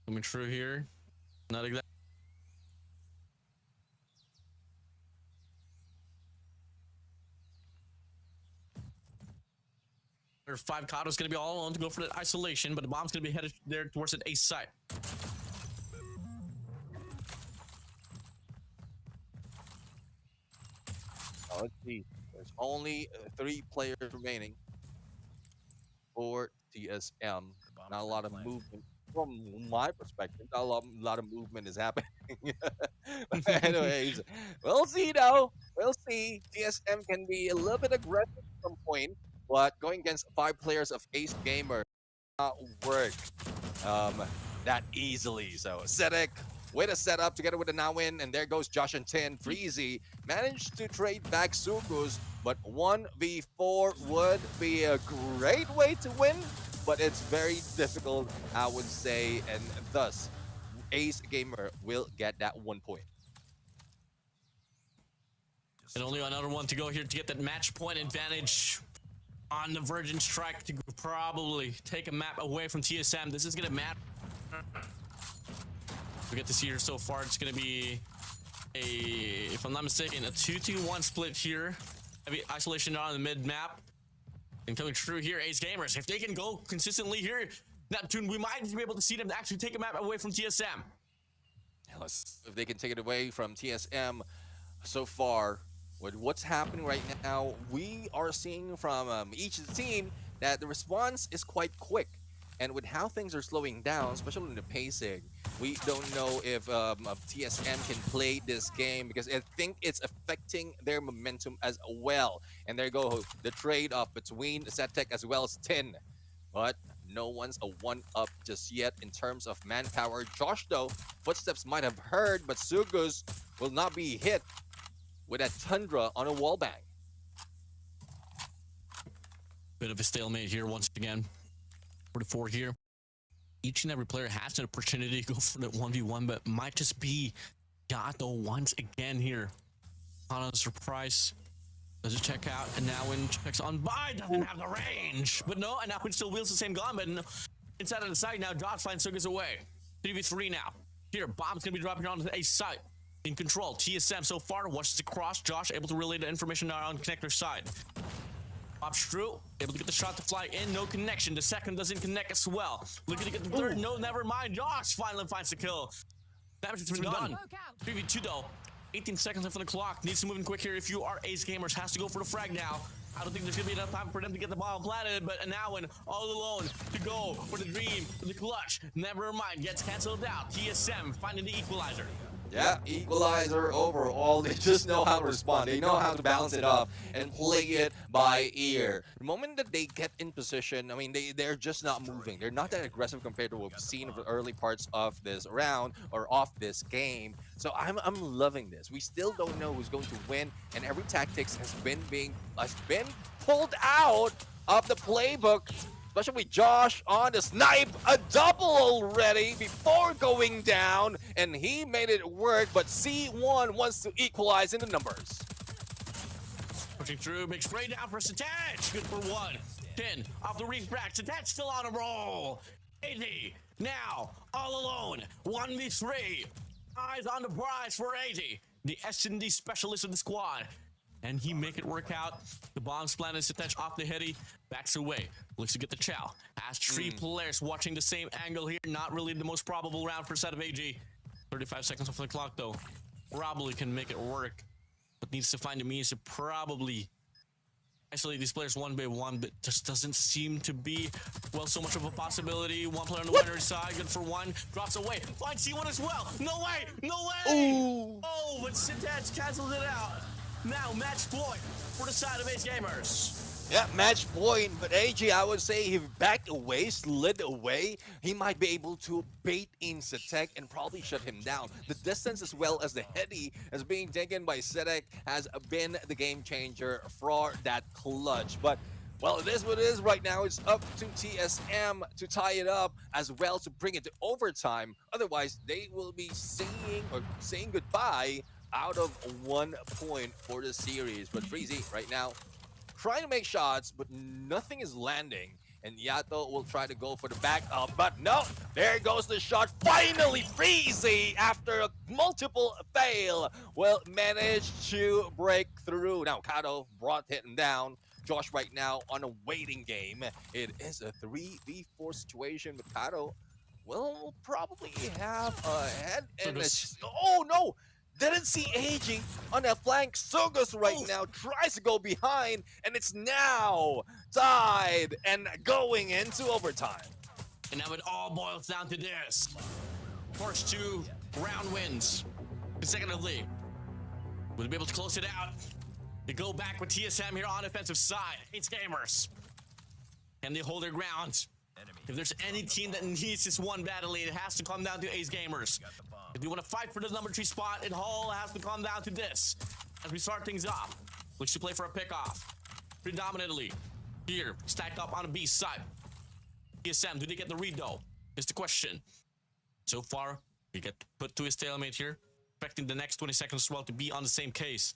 Coming true here. Not exactly. Five Kado's gonna be all alone to go for that isolation, but the bomb's gonna be headed there towards an ace site. Let's see. There's only 3 players remaining for TSM. Not a lot of movement from my perspective. Not a lot of movement is happening. Anyways, we'll see though. We'll see. TSM can be a little bit aggressive at some point, but going against 5 players of Ace Gamer not work that easily. So Sedek, way to set up together with the now win, and there goes Josh and Tin. Freezy managed to trade back Sugus, but 1v4 would be a great way to win, but it's very difficult, I would say, and thus Ace Gamer will get that 1 point. And only another one to go here to get that match point advantage on the Virgin Strike to probably take a map away from TSM. This is gonna matter. We get to see here so far. It's gonna be a, if I'm not mistaken, a 2-2-1 split here. Heavy isolation on the mid map. And coming true here, Ace Gamers. If they can go consistently here, Neptune, we might be able to see them actually take a map away from TSM. If they can take it away from TSM so far, with what's happening right now, we are seeing from each team that the response is quite quick. And with how things are slowing down, especially in the pacing, we don't know if TSM can play this game, because I think it's affecting their momentum as well. And there you go, the trade-off between Zetek as well as Tin. But no one's a one-up just yet in terms of manpower. Josh, though, footsteps might have heard, but Sugus will not be hit with that Tundra on a wallbang. Bit of a stalemate here once again. 44 here. Each and every player has an opportunity to go for the 1v1, but might just be Gato once again here. On a surprise. Does it check out? And now when checks on by, doesn't have the range. But no, and now it still wields the same gun, but no, inside of the site now, Josh finds Sugus away. 3v3 now. Here, bomb's gonna be dropping onto the ace site. In control. TSM so far watches across. Josh able to relay the information now on connector side. Bob Stru able to get the shot to fly in. No connection. The second doesn't connect as well. Looking to get the third. No, never mind. Josh finally finds the kill. Damage has been done. 3v2 though. 18 seconds left on the clock. Needs to move in quick here if you are Ace Gamers. Has to go for the frag now. I don't think there's gonna be enough time for them to get the bomb planted, but now all alone to go for the dream, for the clutch. Never mind. Gets cancelled out. TSM finding the equalizer. Yeah, equalizer overall. They just know how to respond. They know how to balance it off and play it by ear. The moment that they get in position, I mean, they're just not moving. They're not that aggressive compared to what we've seen in the early parts of this round or of this game. So I'm loving this. We still don't know who's going to win, and every tactics has been pulled out of the playbook. Especially with Josh on the snipe, a double already before going down, and he made it work, but C1 wants to equalize in the numbers. Pushing through, big spray down for CODM. Good for 1. 10 off the refract. CODM still on a roll. 80 now, all alone. 1v3. Eyes on the prize for 80. The S&D specialist of the squad. And he make it work out. The bomb splatted CODM off the heady, backs away. Looks to get the chow. Has 3 players watching the same angle here. Not really the most probable round for set of AG. 35 seconds off the clock though. Probably can make it work, but needs to find a means to probably isolate these players one by one, but just doesn't seem to be, well, so much of a possibility. One player on the winner's side, good for 1. Drops away. Finds C1 as well. No way! No way! Ooh. Oh, but CODM cancels it out. Now match point for the side of Ace Gamers. Yeah, match point, but AG, I would say he backed away, slid away. He might be able to bait in CODM and probably shut him down. The distance as well as the heady as being taken by CODM has been the game changer for that clutch. But, well, it is what it is right now. It's up to TSM to tie it up as well to bring it to overtime. Otherwise, they will be saying goodbye out of 1 point for the series. But Freezy right now trying to make shots, but nothing is landing. And Yato will try to go for the back up, but no, there goes the shot. Finally, Freezy, after a multiple fail, will manage to break through. Now, Kato brought him down. Josh right now on a waiting game. It is a 3v4 situation, but Kato will probably have a head and a... Oh no! Didn't see aging on that flank. Sugus right now tries to go behind, and it's now tied and going into overtime. And now it all boils down to this. First 2 round wins consecutively. We'll be able to close it out. They go back with TSM here on offensive side. It's Gamers. And they hold their ground. If there's any team that needs this one badly, it has to come down to Ace Gamers. If you want to fight for the number 3 spot, it all has to come down to this. As we start things off, looks to play for a pickoff. Predominantly here, stacked up on the B side. TSM, do they get the read though? Is the question. So far, we get put to a stalemate here. Expecting the next 20 seconds as well to be on the same case.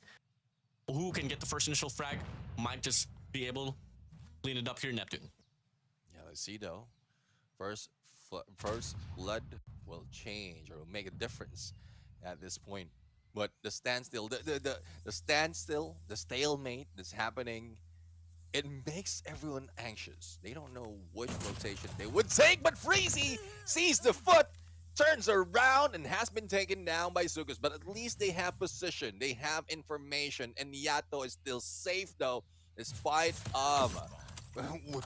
Who can get the first initial frag might just be able to clean it up here, Neptune. Yeah, let's see though. First blood will change or will make a difference at this point. But the standstill, the standstill, the stalemate that's happening, it makes everyone anxious. They don't know which rotation they would take, but Freezy sees the foot, turns around, and has been taken down by Sugus. But at least they have position, they have information, and Yato is still safe though, despite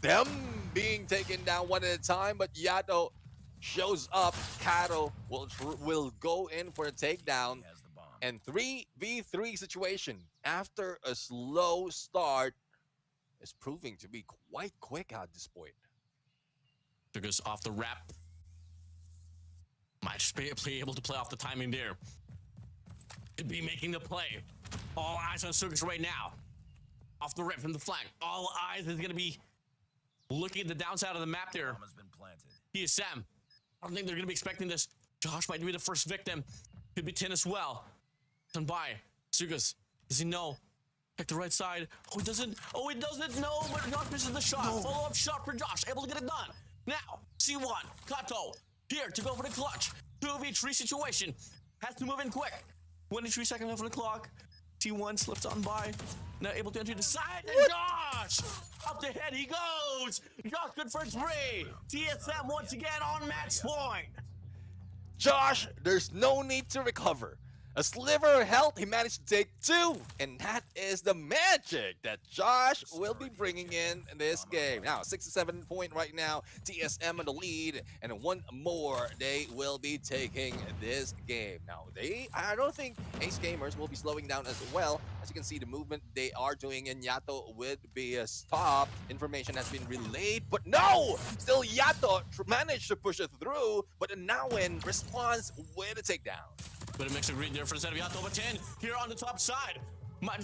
them being taken down one at a time. But Yato shows up. Kato will go in for a takedown. And 3v3 situation after a slow start is proving to be quite quick at this point. Sugus off the wrap. Might just be able to play off the timing there. Could be making the play. All eyes on Sugus right now. Off the rip from the flank. All eyes is going to be looking at the downside of the map there. TSM. I don't think they're going to be expecting this. Josh might be the first victim. Could be Tin as well. Stand by. Sugus. Does he know? Check the right side. Oh, he doesn't. Oh, he doesn't know, but Josh misses the shot. No. Follow-up shot for Josh. Able to get it done. Now, C1. Kato. Here to go for the clutch. 2v3 situation. Has to move in quick. 23 seconds left on the clock. T1 slips on by. Now able to enter the side. And Josh! Up the head he goes! Josh good for 3. TSM once again on match point. Josh, there's no need to recover. A sliver of health, he managed to take 2, and that is the magic that Josh will be bringing in this game. Now, 6-7 point right now, TSM in the lead, and one more, they will be taking this game. Now, I don't think Ace Gamers will be slowing down as well. As you can see, the movement they are doing in Yato would be a stop. Information has been relayed, but no! Still, Yato managed to push it through, but Nawin responds with a takedown. But it makes a great difference out of Yato, but 10 here on the top side. Might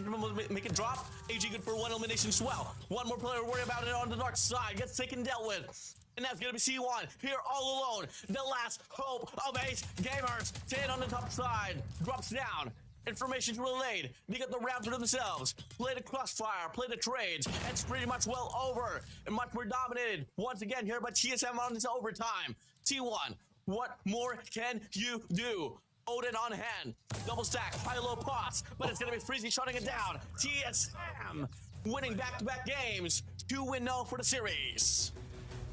make it drop. AG good for 1 elimination as well. One more player worry about it on the dark side. Gets taken dealt with. And that's going to be C1 here all alone. The last hope of Ace Gamers. 10 on the top side. Drops down. Information's relayed. They get the round to themselves. Play the crossfire. Play the trades. It's pretty much well over. And much more dominated. Once again here by TSM on this overtime. T1, what more can you do? Odin on hand, double stack, high-low pots, but it's gonna be Freezy shutting it down. TSM winning back-to-back games, 2-0 for the series.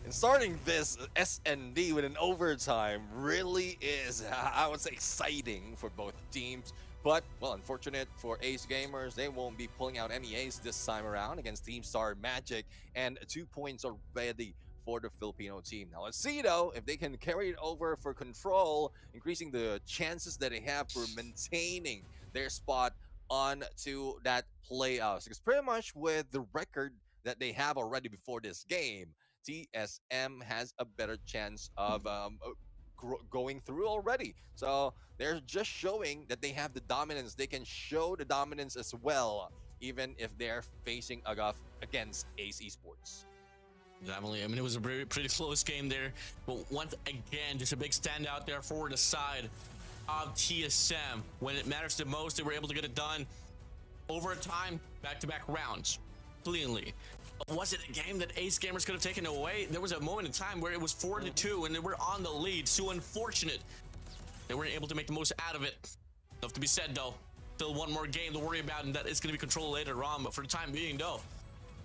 And starting this S&D with an overtime really is, I would say, exciting for both teams. But, well, unfortunate for Ace Gamers, they won't be pulling out any ace this time around against Team Star Magic, and 2 points already for the Filipino team. Now let's see though if they can carry it over for control, increasing the chances that they have for maintaining their spot on to that playoffs. Because pretty much with the record that they have already before this game, TSM has a better chance of going through already. So they're just showing that they have the dominance. They can show the dominance as well, even if they're facing against Ace Esports. Definitely. I mean, it was a pretty close game there. But once again, just a big standout there for the side of TSM. When it matters the most, they were able to get it done. Overtime, back-to-back rounds, cleanly. Was it a game that Ace Gamers could have taken away? There was a moment in time where it was 4-2 and they were on the lead. So unfortunate they weren't able to make the most out of it. Enough to be said though. Still one more game to worry about, and that is going to be controlled later on. But for the time being though,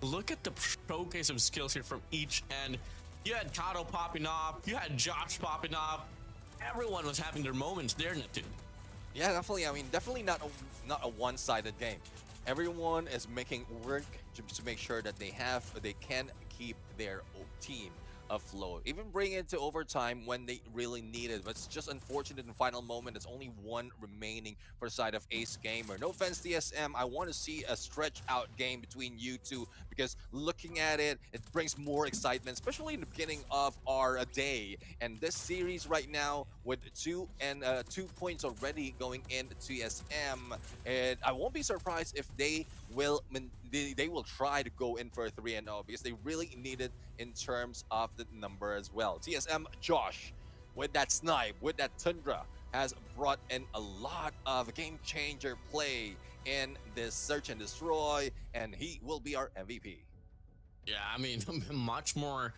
look at the showcase of skills here from each end. You had Kato popping off, you had Josh popping off. Everyone was having their moments there, Neptune. Yeah, definitely. I mean, definitely not a one-sided game. Everyone is making work to make sure that they can keep their team afloat. Even bring it to overtime when they really need it. But it's just unfortunate in the final moment. It's only one remaining for the side of Ace Gamer. No offense, TSM. I want to see a stretch out game between you two, because looking at it, it brings more excitement, especially in the beginning of our day. And this series right now with 2 points already going in TSM, and I won't be surprised if they will try to go in for a 3-0, because they really need it in terms of the number as well. TSM Josh, with that snipe, with that Tundra, has brought in a lot of game changer play in this search and destroy, and he will be our MVP. Yeah, I mean, much more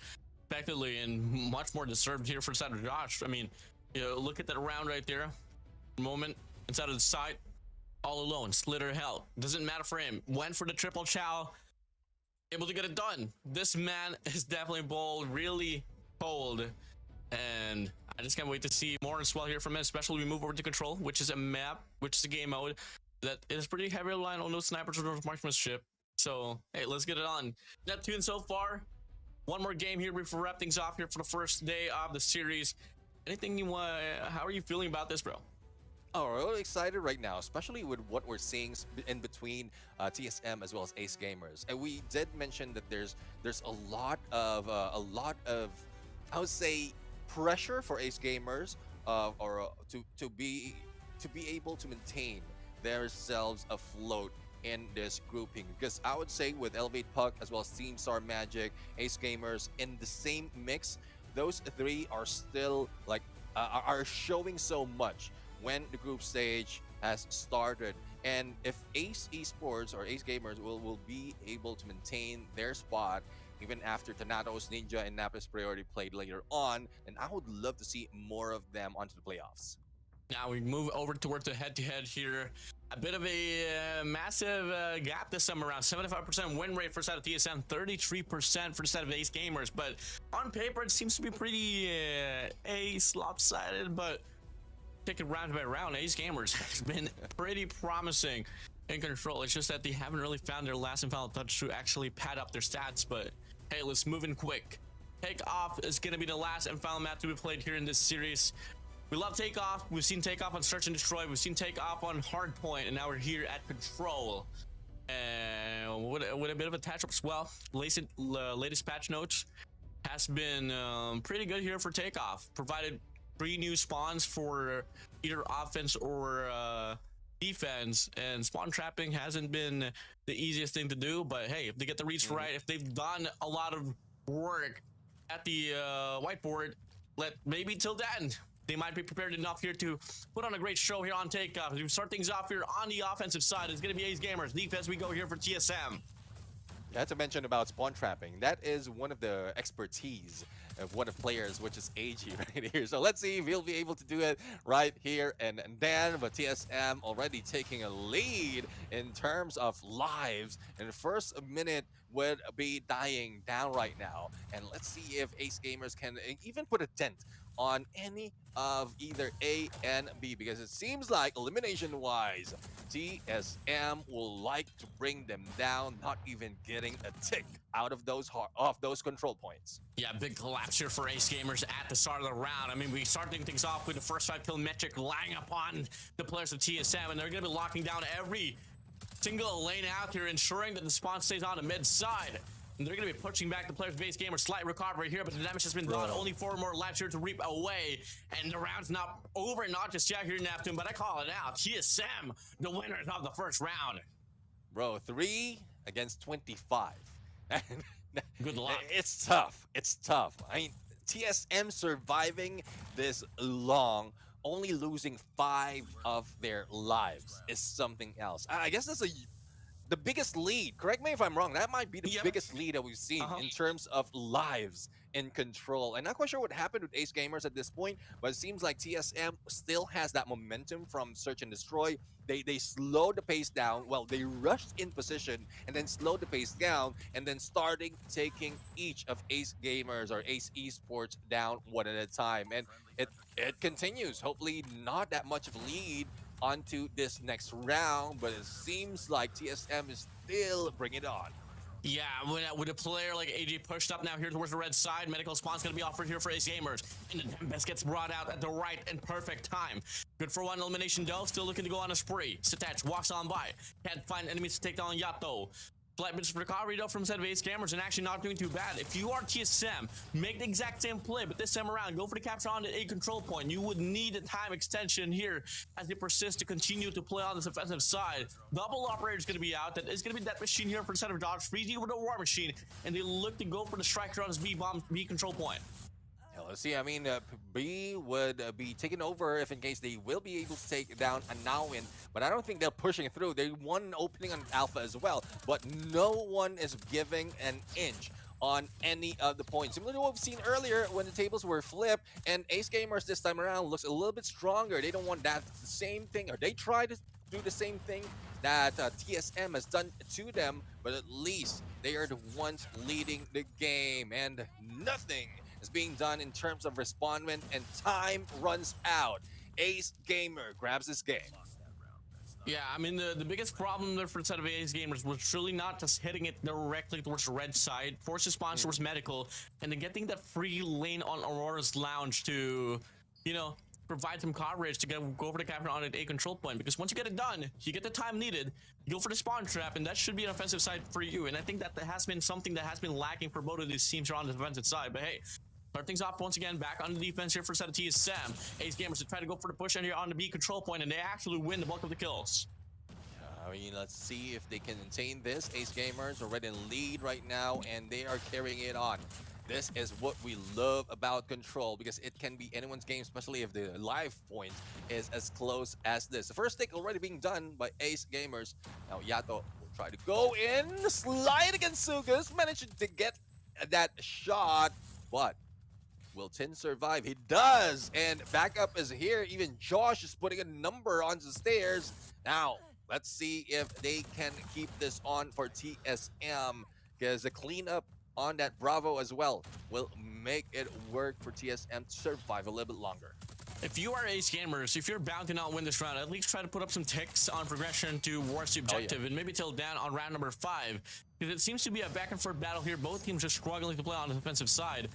effectively and much more deserved here for the side of Josh. I mean, you know, look at that round right there. Moment inside of the site, all alone, Slitter hell. Doesn't matter for him. Went for the triple chow, able to get it done. This man is definitely bold, really bold, and I just can't wait to see more as well here from him, especially we move over to Control, which is a map, which is a game mode that is pretty heavy reliant on those snipers or marksmanship. So hey, let's get it on. Neptune so far, one more game here before we wrap things off here for the first day of the series. Anything you how are you feeling about this, bro? Oh, we're really excited right now, especially with what we're seeing in between TSM as well as Ace Gamers. And we did mention that there's a lot of I would say pressure for Ace Gamers, to be able to maintain themselves afloat in this grouping, because I would say with Elevate Puck as well as Team Star Magic, Ace Gamers in the same mix, those three are still like are showing so much when the group stage has started. And if Ace Esports or Ace Gamers will be able to maintain their spot even after Thanatos, Ninja, and Naples Priority played later on, then I would love to see more of them onto the playoffs. Now we move over towards the head-to-head here. A bit of a massive gap this time around. 75% win rate for the side of TSM, 33% for the side of Ace Gamers. But on paper, it seems to be pretty Ace lopsided, but take it round by round. Ace Gamers has been pretty promising in Control. It's just that they haven't really found their last and final touch to actually pad up their stats. But hey, let's move in quick. Takeoff is going to be the last and final map to be played here in this series. We love Takeoff. We've seen Takeoff on Search and Destroy. We've seen Takeoff on Hardpoint, and now we're here at Control. And with a bit of a touch up as well. Latest patch notes has been pretty good here for Takeoff. Provided 3 new spawns for either offense or defense, and spawn trapping hasn't been the easiest thing to do, but hey, if they get the reach right, if they've done a lot of work at the whiteboard, maybe till then they might be prepared enough here to put on a great show here on Takeoff. As we start things off here on the offensive side, it's going to be Ace Gamers. Defense, we go here for TSM. I had to mention about spawn trapping. That is one of the expertise of one of the players, which is AG right here. So let's see if he'll be able to do it right here and then. But TSM already taking a lead in terms of lives. And the first minute would be dying down right now. And let's see if Ace Gamers can even put a dent on any of either A and B, because it seems like elimination-wise, TSM will like to bring them down, not even getting a tick out of those control points. Yeah, big collapse here for Ace Gamers at the start of the round. I mean, we starting things off with the first 5 kill metric lying upon the players of TSM, and they're going to be locking down every single lane out here, ensuring that the spawn stays on the mid side. And they're going to be pushing back the players of Ace Gamers. Slight recovery here, but the damage has been done. Only 4 more lives here to reap away. And the round's not over, not just yet here, Neptune, but I call it out. TSM, the winners of the first round. Bro, 3 against 25. Good luck. It's tough. It's tough. I mean, TSM surviving this long only losing 5 of their lives is something else. I guess that's the biggest lead. Correct me if I'm wrong. That might be the Yep. biggest lead that we've seen in terms of lives in Control. I'm not quite sure what happened with Ace Gamers at this point, but it seems like TSM still has that momentum from Search and Destroy. They slowed the pace down. Well, they rushed in position and then slowed the pace down, and then starting taking each of Ace Gamers or Ace Esports down one at a time. And it continues. Hopefully, not that much of a lead onto this next round, but it seems like TSM is still bringing it on. Yeah, with a player like AJ pushed up now here towards the red side, medical spawn's going to be offered here for Ace Gamers. And the Tempest gets brought out at the right and perfect time. Good for one elimination though, still looking to go on a spree. Satach walks on by, can't find enemies to take down Yato. Slight bit of recovery though from set of Ace Gamers and actually not doing too bad. If you are TSM, make the exact same play, but this time around, go for the capture on the A control point. You would need a time extension here as they persist to continue to play on this offensive side. Double operator is going to be out. That is going to be that machine here for the set of Dodge. Freezy with a war machine, and they look to go for the striker on his B control point. Yeah, let's see. I mean, B would be taken over if in case they will be able to take down a Nawin, but I don't think they're pushing through. They won an opening on Alpha as well, but no one is giving an inch on any of the points. Similar to what we've seen earlier when the tables were flipped, and Ace Gamers this time around looks a little bit stronger. They don't want that same thing, or they try to do the same thing that TSM has done to them, but at least they are the ones leading the game, and nothing is being done in terms of respondment, and time runs out. Ace Gamer grabs this game. Yeah, I mean, the biggest problem there for the set of Ace Gamers was really not just hitting it directly towards the red side, force response towards medical, and then getting that free lane on Aurora's Lounge to, you know, provide some coverage to go for the capture on an A control point. Because once you get it done, you get the time needed, you go for the spawn trap, and that should be an offensive side for you. And I think that has been something that has been lacking for both of these teams on the defensive side. But hey, start things off once again, back on the defense here for set of TSM. Ace Gamers to try to go for the push in here on the B control point, and they actually win the bulk of the kills. I mean, let's see if they can maintain this. Ace Gamers already in lead right now, and they are carrying it on. This is what we love about Control, because it can be anyone's game, especially if the live point is as close as this. The first take already being done by Ace Gamers. Now Yato will try to go in, slide against Sugas, managed to get that shot, but will Tin survive? He does, and backup is here. Even Josh is putting a number on the stairs. Now, let's see if they can keep this on for TSM, because the cleanup on that Bravo as well will make it work for TSM to survive a little bit longer. If you are Ace Gamers, if you're bound to not win this round, at least try to put up some ticks on progression towards the objective, and maybe till down on round number 5, because it seems to be a back and forth battle here. Both teams are struggling to play on the defensive side.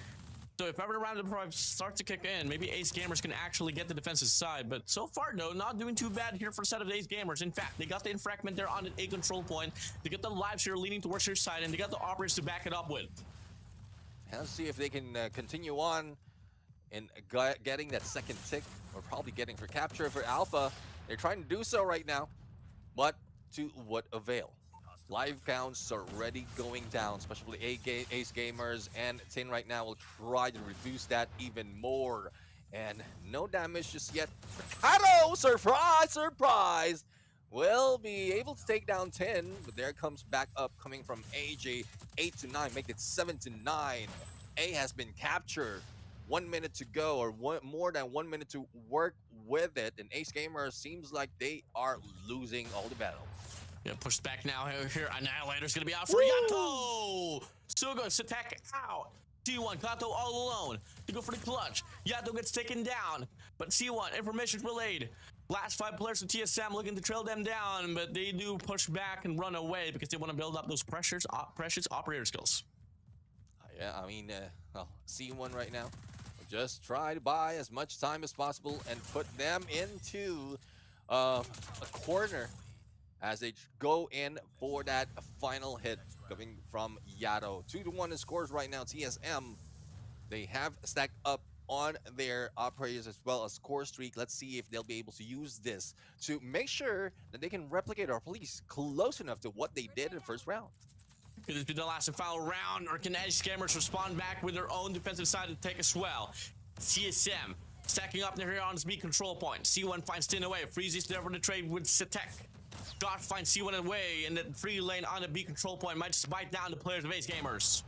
So if ever round number 5 starts to kick in, maybe Ace Gamers can actually get the defensive side. But so far, no, not doing too bad here for a set of Ace Gamers. In fact, they got the infragment there on the A control point. They get the lives here leaning towards their side, and they got the operators to back it up with. And let's see if they can continue on in getting that second tick, or probably getting for capture for Alpha. They're trying to do so right now, but to what avail? Live counts are already going down, especially Ace Gamers, and Tin right now will try to reduce that even more. And no damage just yet. Ricardo, surprise, surprise, will be able to take down Tin, but there comes back up coming from AJ. 8-9, make it 7-9. A has been captured. 1 minute to go, or more than 1 minute to work with it, and Ace Gamers seems like they are losing all the battle. Yeah, pushed back now here. Annihilator's gonna be out for Yato! Sugas attack out. C1, Kato all alone to go for the clutch. Yato gets taken down, but C1, information relayed. Last 5 players of TSM looking to trail them down, but they do push back and run away because they want to build up those precious operator skills. Yeah, I mean, well, C1 right now. Just try to buy as much time as possible and put them into a corner as they go in for that final hit coming from Yato. 2-1 in scores right now. TSM, they have stacked up on their operators as well as score streak. Let's see if they'll be able to use this to make sure that they can replicate or at least close enough to what they did in the first round. Could this be the last and final round, or can Ace Gamers respond back with their own defensive side to take as well? TSM Stacking up here on his B control point. C1 finds Tin away. Freezy's there for the trade with Sitek. Josh finds C1 away in the 3 lane on the B control point. Might just bite down the players of Ace Gamers.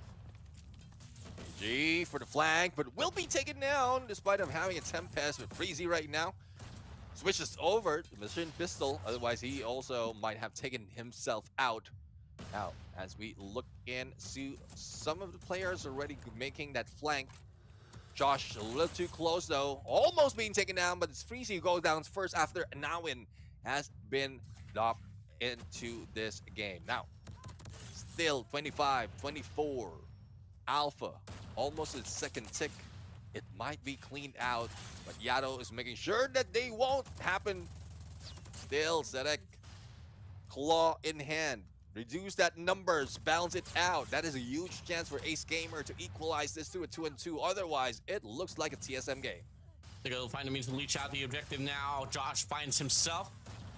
G for the flank, but will be taken down despite of having a Tempest with Freezy right now. Switches over to Machine Pistol, otherwise he also might have taken himself out. Now, as we look into some of the players already making that flank. Josh a little too close though, almost being taken down, but it's Freezy who goes down first after Nawin has been locked into this game. Now, still 25-24, Alpha, almost its second tick. It might be cleaned out, but Yato is making sure that they won't happen. Still, Zedek, claw in hand. Reduce that numbers, balance it out. That is a huge chance for Ace Gamer to equalize this to a 2-2. Otherwise, it looks like a TSM game. They're going to find a means to leech out the objective now. Josh finds himself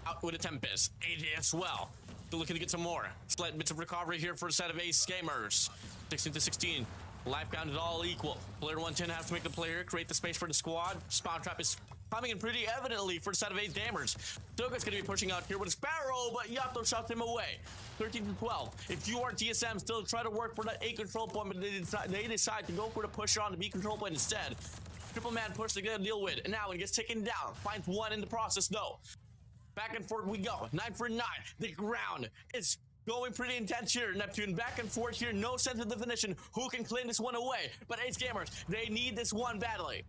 out with a Tempest. AJ as well. Still looking to get some more. Slight bits of recovery here for a set of Ace Gamers. 16-16. Life count is all equal. Player 110 has to make the play here, create the space for the squad. Spawn trap is coming in pretty evidently for a set of Ace Gamers. Toga's going to be pushing out here with a Sparrow, but Yato shots him away. 13-12. If you are TSM, still try to work for that A control point, but they decide to go for the pusher on the B control point instead. Triple man push to get a deal with, and now it gets taken down. Finds one in the process though. Back and forth we go. 9 for 9. The ground is going pretty intense here. Neptune back and forth here. No sense of definition. Who can claim this one away? But Ace Gamers, they need this one badly.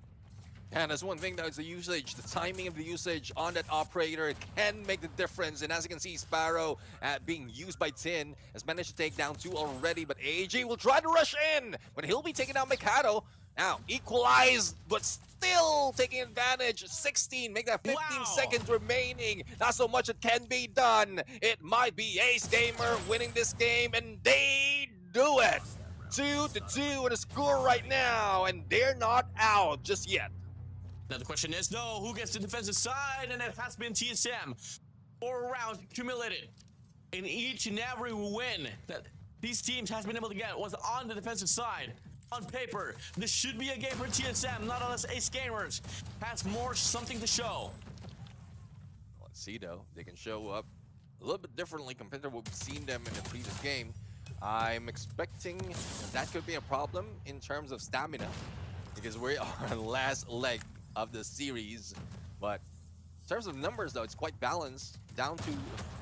And that's one thing though, is the usage, the timing of the usage on that operator can make the difference. And as you can see, Sparrow being used by Tin has managed to take down 2 already, but AG will try to rush in, but he'll be taking down Mikado. Now, equalized, but still taking advantage. 16, make that 15 seconds remaining. Not so much it can be done. It might be Ace Gamer winning this game, and they do it. 2-2 in a score right now, and they're not out just yet. Now the question is, no, who gets the defensive side? And it has been TSM. 4 rounds accumulated. In each and every win that these teams has been able to get was on the defensive side. On paper, this should be a game for TSM, not unless Ace Gamers has something to show. Let's see though, they can show up a little bit differently compared to what we've seen them in the previous game. I'm expecting that could be a problem in terms of stamina, because we are on the last leg of the series. But in terms of numbers though, it's quite balanced. Down to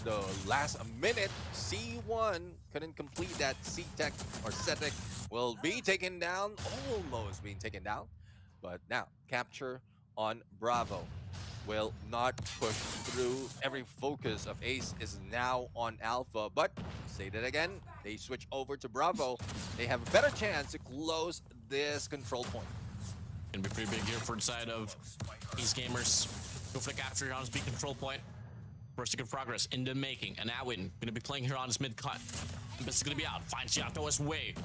the last minute, C1 couldn't complete that. C-Tech or Setek will be taken down, almost being taken down. But now, capture on Bravo will not push through. Every focus of Ace is now on Alpha. But, say that again, they switch over to Bravo. They have a better chance to close this control point. Gonna be pretty big here for the side of Ace Gamers. Go for the capture on his B control point. First tick of progress in the making. And Awin gonna be playing here on his mid cut. This is gonna be out. Finds Yato his way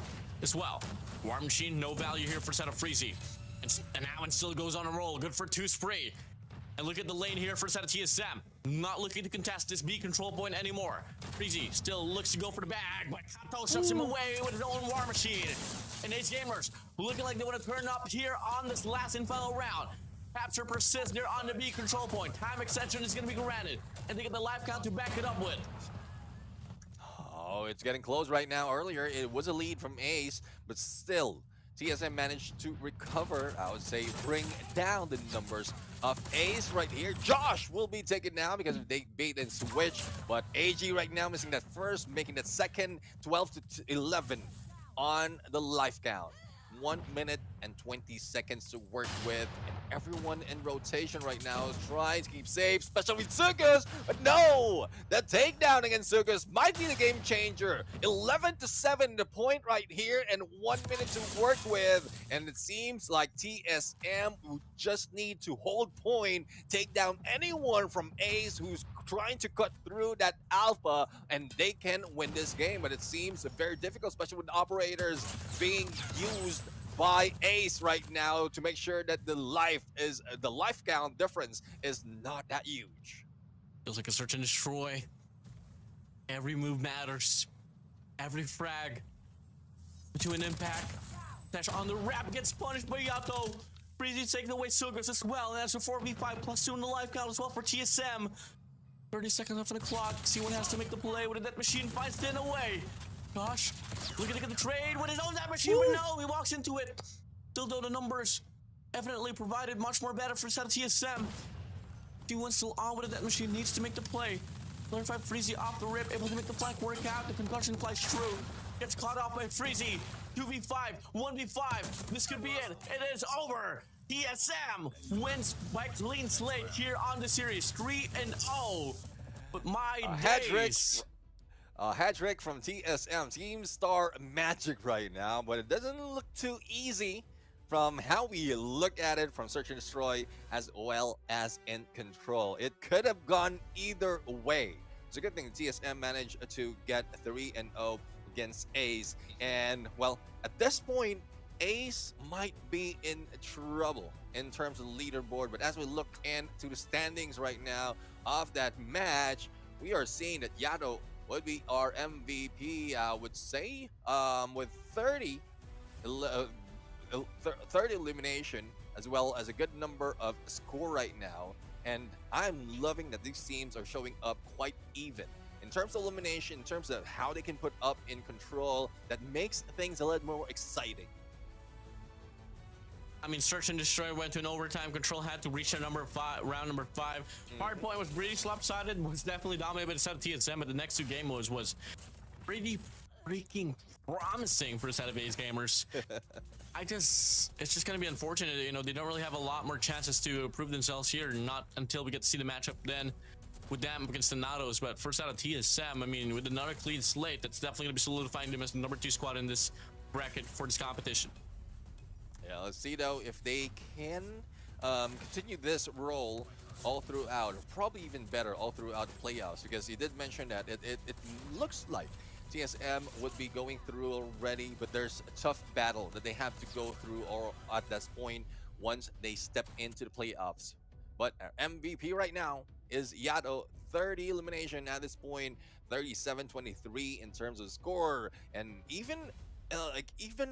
as well. War Machine, no value here for set of Freezy. And Awin still goes on a roll. Good for 2 spree. And look at the lane here for set of TSM. Not looking to contest this B control point anymore. Freezy still looks to go for the bag, but Yato shoves him away with his own War Machine. And Ace Gamers looking like they want to turn up here on this last and final round. Capture persists there on the B control point. Time extension is going to be granted. And they get the life count to back it up with. Oh, it's getting close right now. Earlier, it was a lead from Ace, but still, TSM managed to recover, I would say, bring down the numbers of Ace right here. Josh will be taken down because they bait and switch, but AG right now missing that first, making that second, 12-11 on the life count. 1 minute and 20 seconds to work with, and everyone in rotation right now is trying to keep safe, especially Zucus, but no! The takedown against Zucus might be the game changer. 11-7 the point right here, and 1 minute to work with, and it seems like TSM would just need to hold point, take down anyone from Ace who's trying to cut through that Alpha, and they can win this game. But it seems very difficult, especially with operators being used by Ace right now to make sure that the life count difference is not that huge. Feels like a search and destroy. Every move matters. Every frag to an impact. Dash on the wrap gets punished by Yato. Breezy taking away Sugas as well. And that's a 4v5 plus 2 in the life count as well for TSM. 30 seconds left on the clock. C1 has to make the play with a death machine. Finds Din away. Gosh, looking to get the trade with his own death machine, but no, he walks into it. Still though, the numbers evidently provided much more better for the side of TSM. C1 still on with a death machine, needs to make the play. Clarify Freezy off the rip, able to make the flank work out. The concussion flies true. Gets caught off by Freezy. 2v5, 1v5. This could be it. It is over. TSM wins by clean slate here on the series, 3-0. But my days. Hat-trick from TSM, Team Star Magic right now, but it doesn't look too easy from how we look at it from Search and Destroy as well as in Control. It could have gone either way. It's a good thing TSM managed to get 3-0 against Ace, and well, at this point, Ace might be in trouble in terms of the leaderboard, but as we look into the standings right now of that match, we are seeing that Yato would be our MVP, I would say, with 30 elimination, as well as a good number of score right now. And I'm loving that these teams are showing up quite even. In terms of elimination, in terms of how they can put up in Control, that makes things a little more exciting. I mean, Search and Destroy went to an overtime. Control had to reach round number 5. Hardpoint was pretty lopsided, was definitely dominated by the side of TSM, but the next 2 game modes was pretty freaking promising for the side of Ace Gamers. It's just going to be unfortunate, you know, they don't really have a lot more chances to prove themselves here, not until we get to see the matchup then with them against the Natos. But first out of TSM, I mean, with another clean slate, that's definitely going to be solidifying them as the number 2 squad in this bracket for this competition. Yeah, let's see though if they can continue this role all throughout, or probably even better all throughout the playoffs, because he did mention that it looks like TSM would be going through already, but there's a tough battle that they have to go through or at this point once they step into the playoffs. But our MVP right now is Yato, 30 elimination at this point, 37-23 in terms of score, and even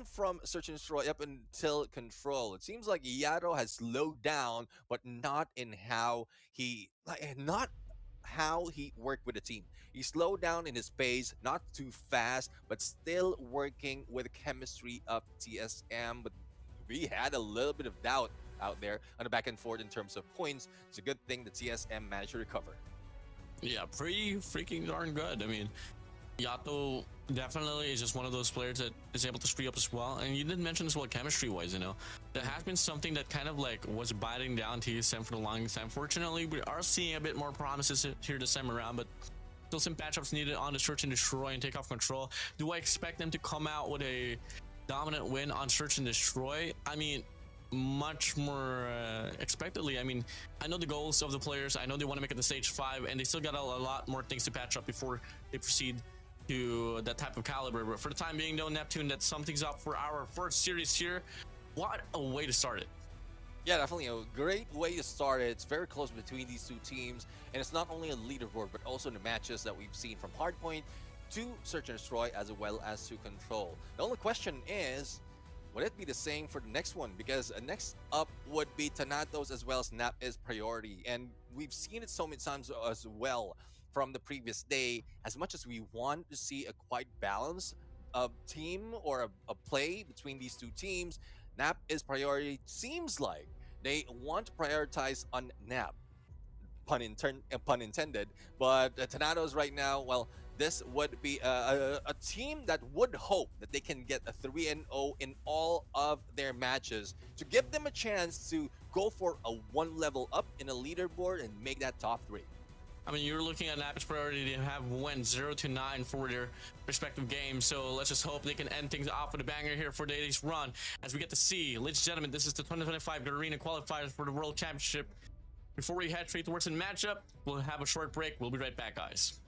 from Search and Destroy up until Control, it seems like Yato has slowed down, but not in how he worked with the team. He slowed down in his pace, not too fast, but still working with the chemistry of TSM. But we had a little bit of doubt out there on the back and forth in terms of points. It's a good thing the TSM managed to recover. Yeah, pretty freaking darn good. I mean, Yato definitely is just one of those players that is able to speed up as well. And you did mention as well, chemistry-wise, you know, there has been something that kind of like was biting down TSM for the longest time. Fortunately, we are seeing a bit more promises here this time around, but still some patchups needed on the Search and Destroy and Takeoff Control. Do I expect them to come out with a dominant win on Search and Destroy? I mean, much more expectedly. I mean, I know the goals of the players. I know they want to make it to stage 5, and they still got a lot more things to patch up before they proceed to that type of caliber. But for the time being though, Neptune, that something's up for our first series here. What a way to start it. Yeah, definitely a great way to start it. It's very close between these 2 teams, and it's not only a leaderboard, but also the matches that we've seen from Hardpoint to Search and Destroy as well as to Control. The only question is, would it be the same for the next one? Because next up would be Thanatos as well as NAP is priority, and we've seen it so many times as well from the previous day. As much as we want to see a quite balanced team or a play between these 2 teams, NAP is priority. Seems like they want to prioritize on NAP, pun intended. But Thanatos right now, well, this would be a team that would hope that they can get a 3-0 in all of their matches to give them a chance to go for a 1 level up in a leaderboard and make that top 3. I mean, you're looking at NAP's priority to have went 0-9 for their respective games. So let's just hope they can end things off with a banger here for today's run. As we get to see, ladies and gentlemen, this is the 2025 Garena Qualifiers for the World Championship. Before we head straight towards the matchup, we'll have a short break. We'll be right back, guys.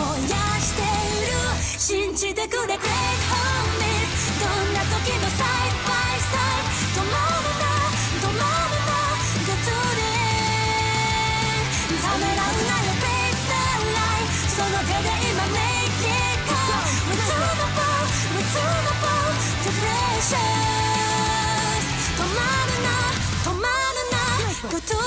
燃やしている信じてくれ Great homies どんな時もサイドバイサイド止まるな止まるな Good day ためらうなよ Face the light その手で今 Make it go Returnable Returnable to precious 止まるな止まるな Good day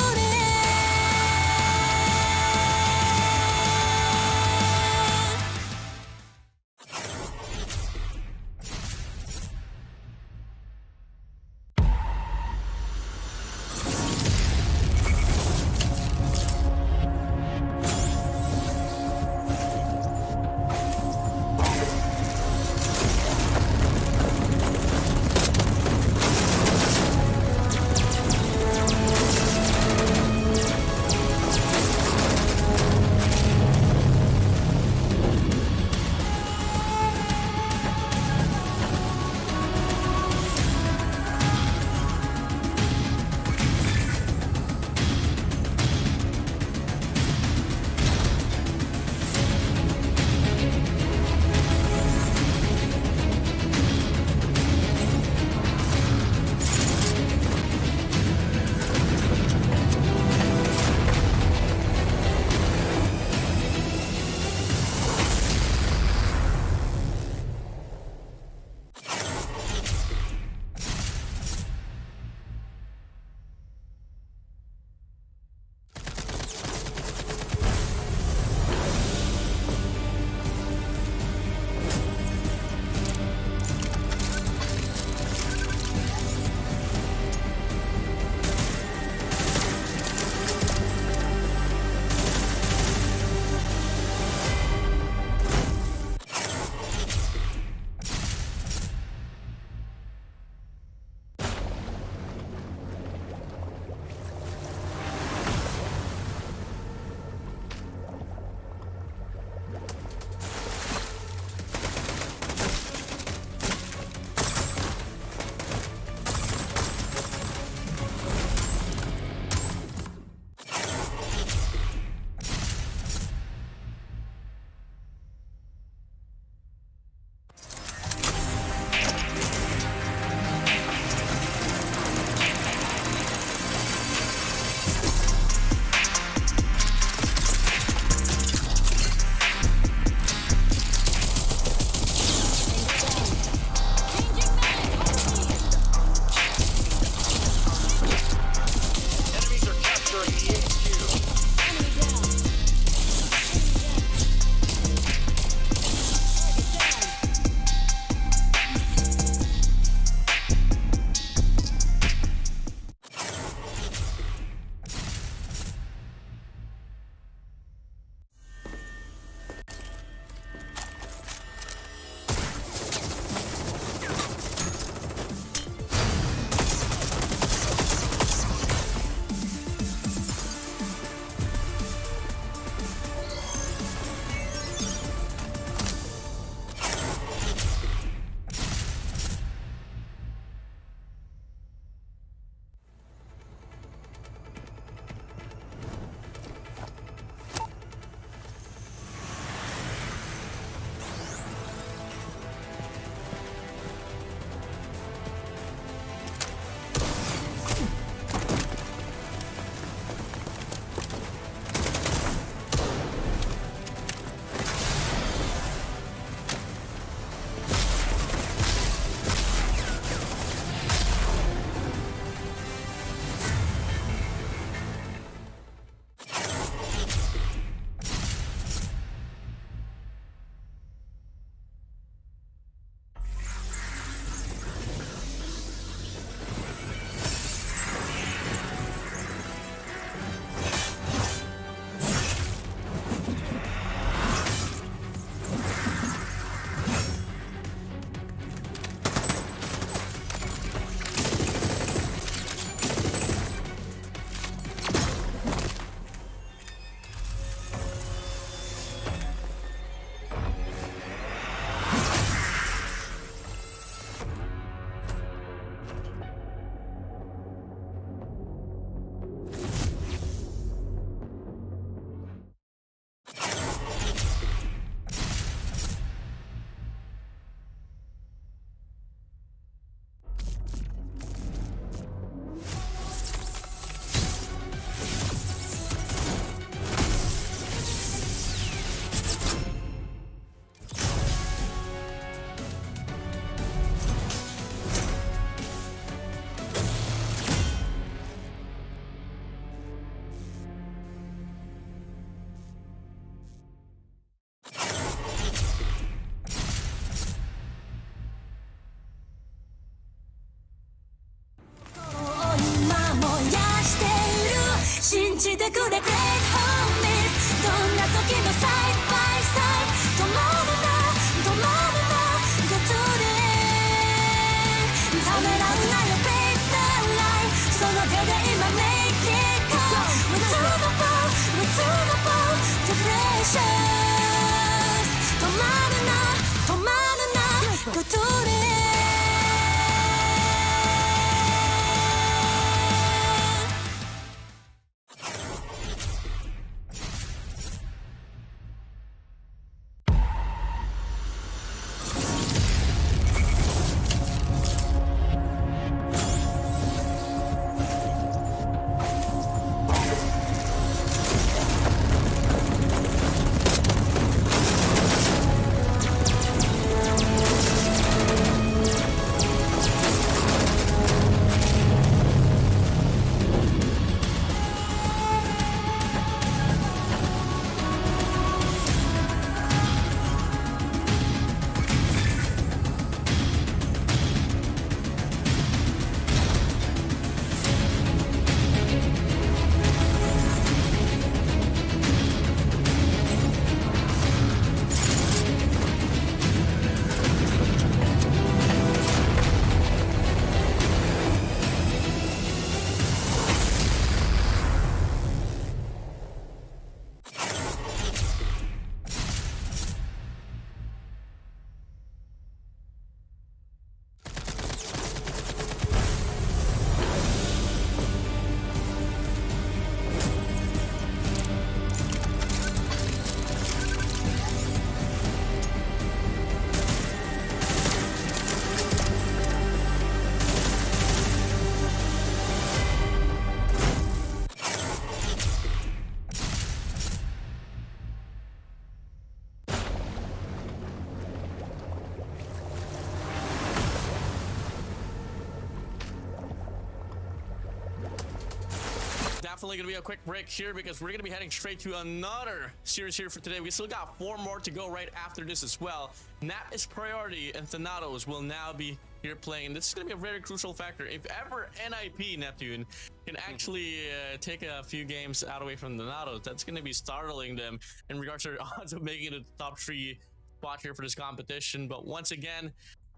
definitely gonna be a quick break here because we're gonna be heading straight to another series here for today. We still got 4 more to go right after this as well. Nap is priority and Thanatos will now be here playing. This is gonna be a very crucial factor. If ever NIP Neptune can actually take a few games out away from Thanatos, that's gonna be startling them in regards to their odds of making it a top 3 spot here for this competition. But once again,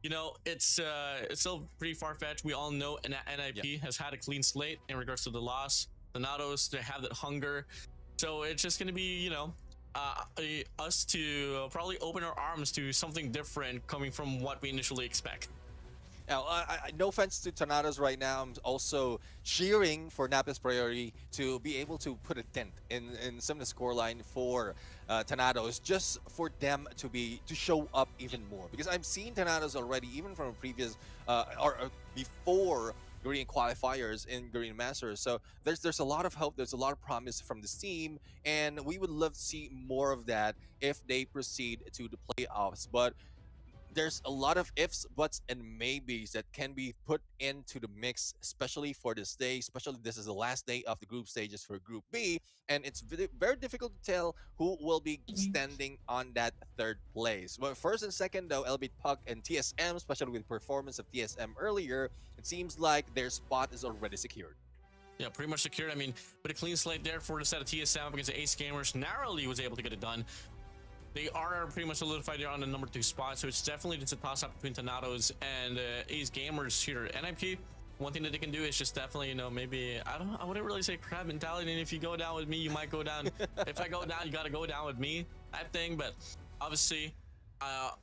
you know, it's still pretty far-fetched. We all know NIP has had a clean slate in regards to the loss. Thanatos, they have that hunger. So it's just going to be, you know, us to probably open our arms to something different coming from what we initially expect. Now, no offense to Tornadoes right now. I'm also cheering for Napa's priority to be able to put a dent in some of the scoreline for Tornadoes, just for them to show up even more. Because I've seen Tornadoes already, even from a previous or before Garena Qualifiers in Garena Masters. So there's a lot of hope. There's a lot of promise from this team, and we would love to see more of that if they proceed to the playoffs. But there's a lot of ifs, buts, and maybes that can be put into the mix, especially for this day. Especially this is the last day of the group stages for Group B, and it's very difficult to tell who will be standing on that 3rd place. But first and second, though, Elbit Puck and TSM, especially with the performance of TSM earlier, it seems like their spot is already secured. Yeah, pretty much secured. I mean, with a clean slate there for the set of TSM against the Ace Gamers, narrowly was able to get it done. They are pretty much solidified there on the number 2 spot, so it's definitely just a toss-up between Thanatos and Ace Gamers here. NIP, one thing that they can do is just definitely, you know, maybe, I wouldn't really say crab mentality, and if you go down with me, you might go down. If I go down, you gotta go down with me, type thing. But obviously,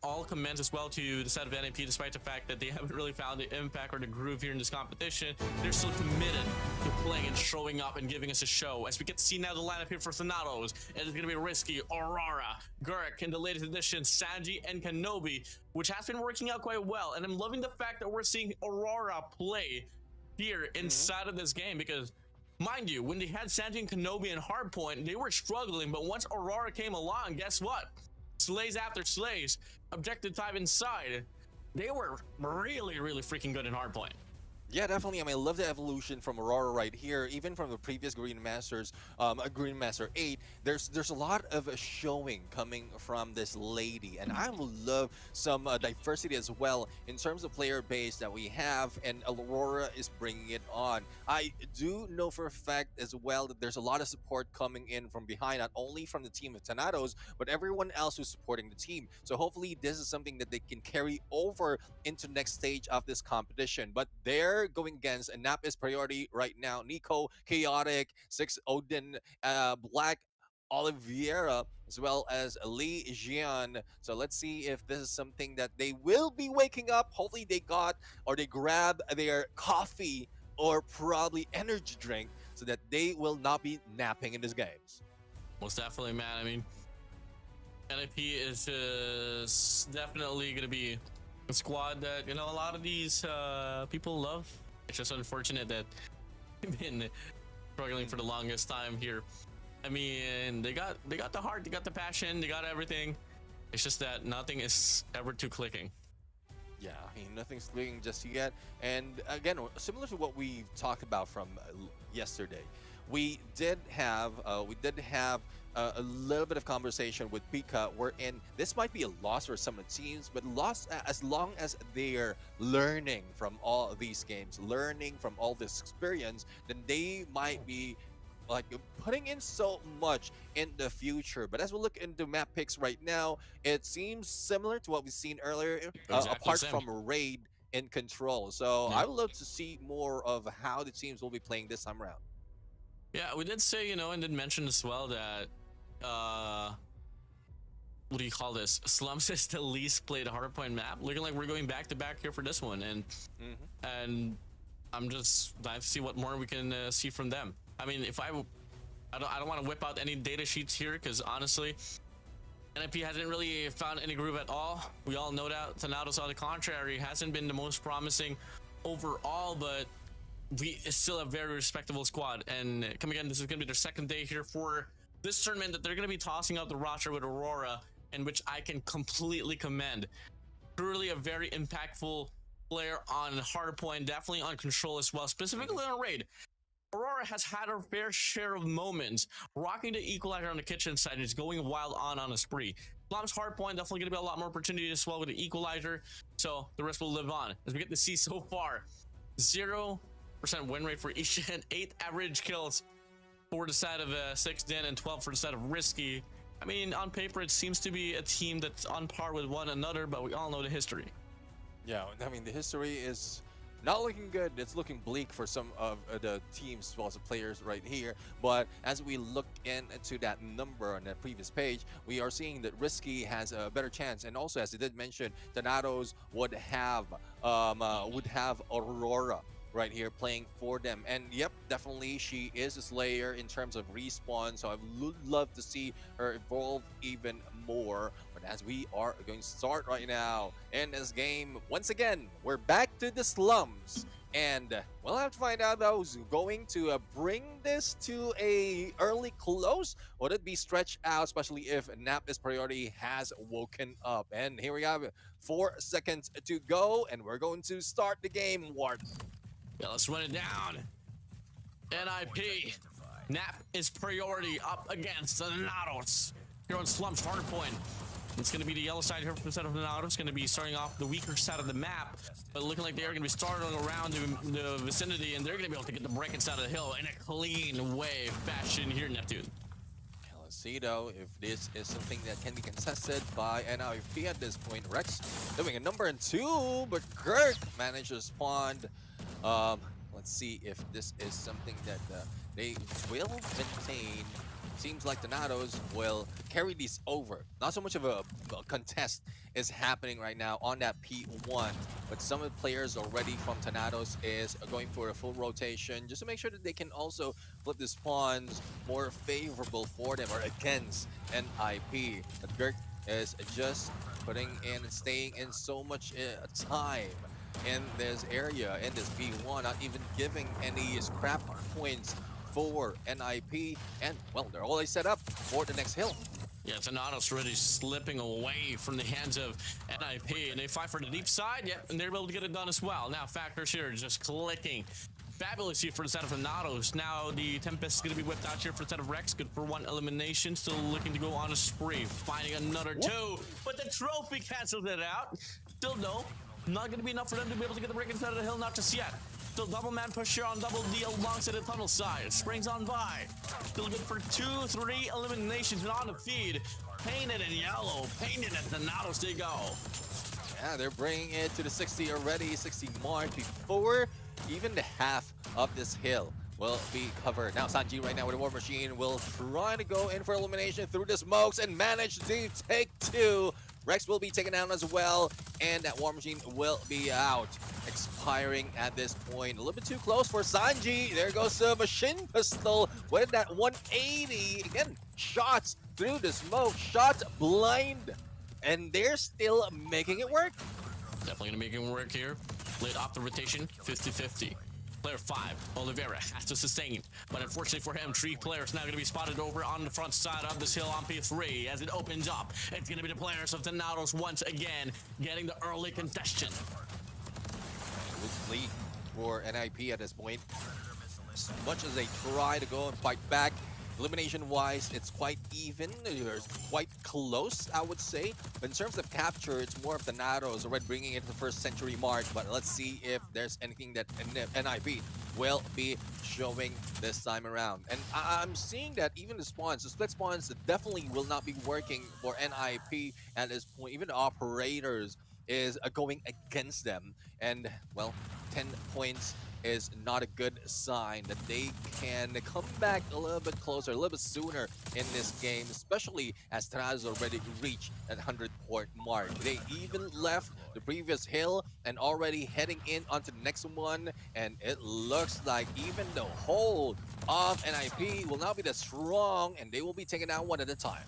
all commends as well to the set of NIP, despite the fact that they haven't really found the impact or the groove here in this competition. They're still committed to playing and showing up and giving us a show. As we get to see now the lineup here for Thanatos, it is going to be Risky, Aurora, Gurk, in the latest edition, Sanji, and Kenobi, which has been working out quite well. And I'm loving the fact that we're seeing Aurora play here inside of this game, because mind you, when they had Sanji and Kenobi and Hardpoint, they were struggling, but once Aurora came along, guess what? Slays after slays, objective time inside, they were really freaking good in Hardpoint. Yeah, definitely. I mean, I love the evolution from Aurora right here. Even from the previous Garena Masters, Garena Master 8, there's a lot of showing coming from this lady, and I would love some diversity as well in terms of player base that we have, and Aurora is bringing it on. I do know for a fact as well that there's a lot of support coming in from behind, not only from the team of Thanatos, but everyone else who's supporting the team. So hopefully this is something that they can carry over into the next stage of this competition. But they're going against a Nap is priority right now. Nico, Chaotic, 6 Odin, Black Oliveira, as well as Lee Jian. So let's see if this is something that they will be waking up. Hopefully they grab their coffee or probably energy drink so that they will not be napping in these games. Most definitely, man. I mean, NIP is definitely going to be a squad that, you know, a lot of these people love. It's just unfortunate that they've been struggling for the longest time here. I mean, they got the heart, they got the passion, they got everything. It's just that nothing is ever too clicking. Yeah, I mean, nothing's clicking just yet. And again, similar to what we talked about from yesterday, we did have a little bit of conversation with Pika, wherein this might be a loss for some of the teams, but loss as long as they're learning from all of these games, learning from all this experience, then they might be like putting in so much in the future. But as we look into map picks right now, it seems similar to what we've seen earlier, apart from Raid in Control. So I would love to see more of how the teams will be playing this time around. Yeah, we did say, you know, and did mention as well that what do you call this? Slums is the least played Hardpoint map. Looking like we're going back to back here for this one, and I'm just dying to see what more we can see from them. I mean, if I don't want to whip out any data sheets here, because honestly, NIP hasn't really found any groove at all. We all know that. Thanatos, on the contrary, hasn't been the most promising overall, but it's still a very respectable squad. And come again, this is going to be their 2nd day here for this tournament that they're going to be tossing out the roster with Aurora, and which I can completely commend. Truly a very impactful player on Hardpoint, definitely on Control as well, specifically on Raid. Aurora has had her fair share of moments, rocking the equalizer on the kitchen side and just going wild on a spree. Slums Hardpoint definitely going to be a lot more opportunity as well with the equalizer, so the rest will live on. As we get to see so far, 0% win rate for Ishan, 8 average kills for the side of 6DN and 12 for the side of Risky. I mean, on paper, it seems to be a team that's on par with one another, but we all know the history. Yeah, I mean, the history is not looking good. It's looking bleak for some of the teams as well as the players right here. But as we look into that number on the previous page, we are seeing that Risky has a better chance. And also, as I did mention, THNTS would have Aurora right here playing for them. And yep, definitely she is a slayer in terms of respawn, so I would love to see her evolve even more. But as we are going to start right now in this game, once again, we're back to the slums. And we'll have to find out who's going to bring this to a early close. Would it be stretched out, especially if Napis Priority has woken up? And here we have 4 seconds to go, and we're going to start the game, Ward. Yeah, let's run it down. NIP. Nap is priority up against the THNTS. Here on Slums Hardpoint. It's going to be the yellow side here for the set of the THNTS. It's going to be starting off the weaker side of the map. But looking like they're going to be starting around the vicinity. And they're going to be able to get the break inside of the hill in a clean way fashion here, Neptune. Let's see though if this is something that can be contested by NIP at this point. Rex doing a number 2, but Kirk managed to spawn. Let's see if this is something that they will maintain. Seems like the THNTS will carry these over. Not so much of a contest is happening right now on that P1, but some of the players already from THNTS is going for a full rotation just to make sure that they can also flip the spawns more favorable for them or against NIP. But Dirk is just putting in and staying in so much time in this area, in this P1, not even giving any scrap points for NIP, and well, they're already set up for the next hill. Yeah, THNTS already slipping away from the hands of NIP, and they fight for the deep side, yeah, and they're able to get it done as well. Now, Factors here just clicking. Fabulous here for the set of THNTS. Now, the Tempest is going to be whipped out here for the set of Rex. Good for 1 elimination. Still looking to go on a spree. Finding another 2, but the trophy cancels it out. Still no. Not going to be enough for them to be able to get the break inside of the hill, not just yet. Still double man push here on double D alongside the tunnel side. Springs on by. Still good for 2-3 eliminations and on the feed. Painted in yellow. Painted at the THNTS they go. Yeah, they're bringing it to the 60 already. 60 mark before even the half of this hill will be covered. Now Sanji right now with a War Machine will try to go in for elimination through the smokes and manage to take 2. Rex will be taken down as well, and that War Machine will be out, expiring at this point. A little bit too close for Sanji. There goes the machine pistol with that 180. Again, shots through the smoke, shot blind, and they're still making it work. Definitely gonna make it work here. Late off the rotation, 50-50. Player 5, Oliveira, has to sustain. But unfortunately for him, 3 players now going to be spotted over on the front side of this hill on P3 as it opens up. It's going to be the players of the THNTS once again getting the early contestation. It looks bleak for NIP at this point. As much as they try to go and fight back, elimination-wise, it's quite even. It's quite close, I would say. But in terms of capture, it's more of the THNTS already bringing it to the first century mark. But let's see if there's anything that NIP will be showing this time around. And I'm seeing that even the spawns, the split spawns definitely will not be working for NIP at this point. Even the operators is going against them. And, well, 10 points is not a good sign that they can come back a little bit closer, a little bit sooner in this game, especially as THNTS already reached that 100 port mark. They even left the previous hill and already heading in onto the next one, and it looks like even the hold of NIP will not be that strong, and they will be taken down one at a time.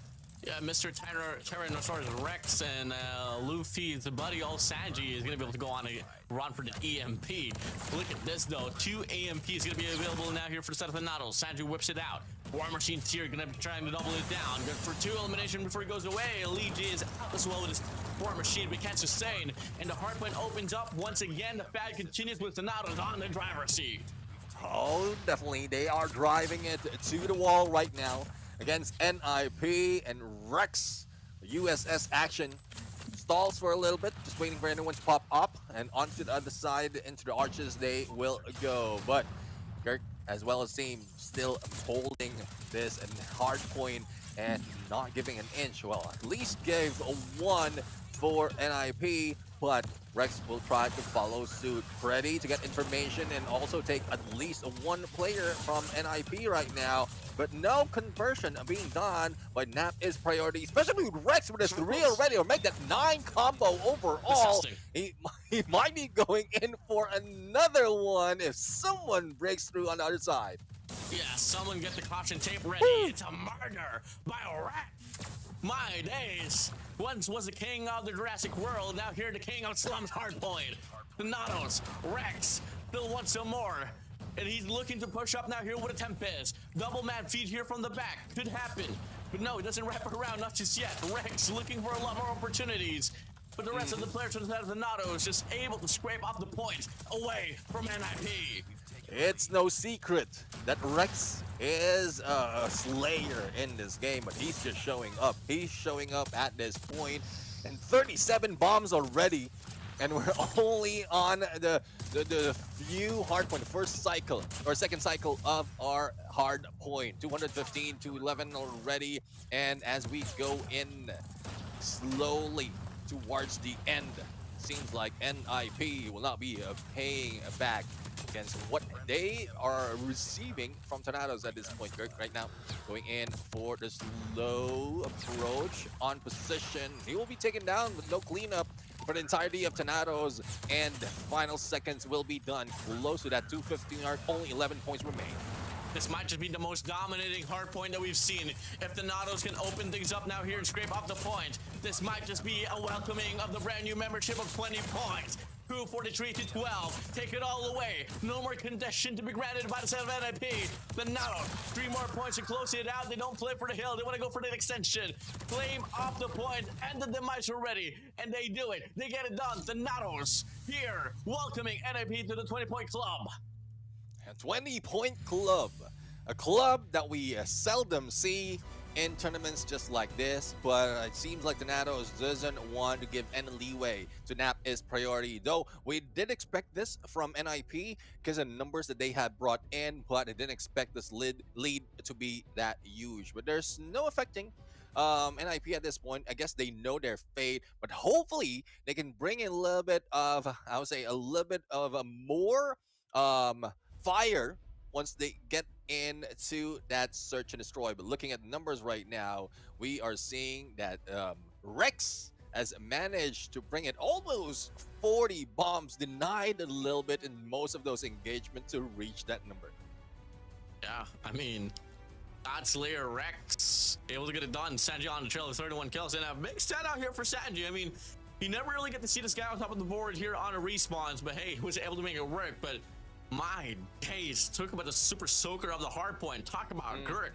Yeah, Mr. Tyrannosaurus Rex and Luffy's buddy, old Sanji, is going to be able to go on a run for the EMP. Look at this, though. 2 AMPs going to be available now here for the set of the THNTS. Sanji whips it out. War Machine here going to be trying to double it down. Good for 2 elimination before he goes away. Legion is out as well with his War Machine, but can't sustain. And the Hardpoint opens up once again. The fight continues with the THNTS on the driver's seat. Oh, definitely. They are driving it to the wall right now against NIP and Rex. USS action stalls for a little bit, just waiting for anyone to pop up, and onto the other side, into the arches they will go. But Kirk, as well as team, still holding this and hard point and not giving an inch. Well, at least gave a one for NIP, but Rex will try to follow suit. Ready to get information and also take at least one player from NIP right now. But no conversion being done by Nap is priority, especially with Rex with his 3 already, or make that 9 combo overall. He might be going in for another one if someone breaks through on the other side. Yeah, someone get the caution tape ready. It's a murder by a rat. My days. Once was the king of the Jurassic world, now here the king of Slums Hardpoint. The Nanos, Rex, still wants some more. And he's looking to push up now here with a Tempest. Double man feed here from the back. Could happen. But no, it doesn't wrap around, not just yet. Rex looking for a lot more opportunities. But the rest of the players from the side of the Nanos just able to scrape off the points away from NIP. It's no secret that Rex is a slayer in this game, but he's just showing up. He's showing up at this point, and 37 bombs already, and we're only on the few hard point, the first cycle or second cycle of our hard point. 215 to 11 already, and as we go in slowly towards the end, seems like NIP will not be paying back against what they are receiving from Tornadoes at this point. Kirk right now going in for the slow approach on position. He will be taken down with no cleanup for the entirety of Tornadoes, and final seconds will be done close to that 215 mark. Only 11 points remain. This might just be the most dominating hard point that we've seen. If the Nados can open things up now here and scrape up the point, this might just be a welcoming of the brand new membership of 20 points. 243 to 12. Take it all away. No more condition to be granted by the side of NIP. The Nados, 3 more points to close it out. They don't play for the hill. They want to go for the extension. Claim off the point and the demise already. And they do it. They get it done. The Nados here welcoming NIP to the 20-point club. A 20-point club. A club that we seldom see in tournaments just like this, but it seems like the Nados doesn't want to give any leeway to Nap is priority. Though we did expect this from NIP because of the numbers that they had brought in, but I didn't expect this lead to be that huge. But there's no affecting NIP at this point. I guess they know their fate, but hopefully they can bring in a little bit of, I would say, a little bit of a more fire once they get into that search and destroy. But looking at the numbers right now, we are seeing that Rex has managed to bring it almost 40 bombs, denied a little bit in most of those engagements to reach that number. Yeah, I mean, God Slayer Rex able to get it done. Sanji on the trail of 31 kills, and a big standout here for Sanji. I mean, you never really get to see this guy on top of the board here on a respawns, but hey, he was able to make it work. But my days, talk about the super soaker of the hard point. Talk about Gurk.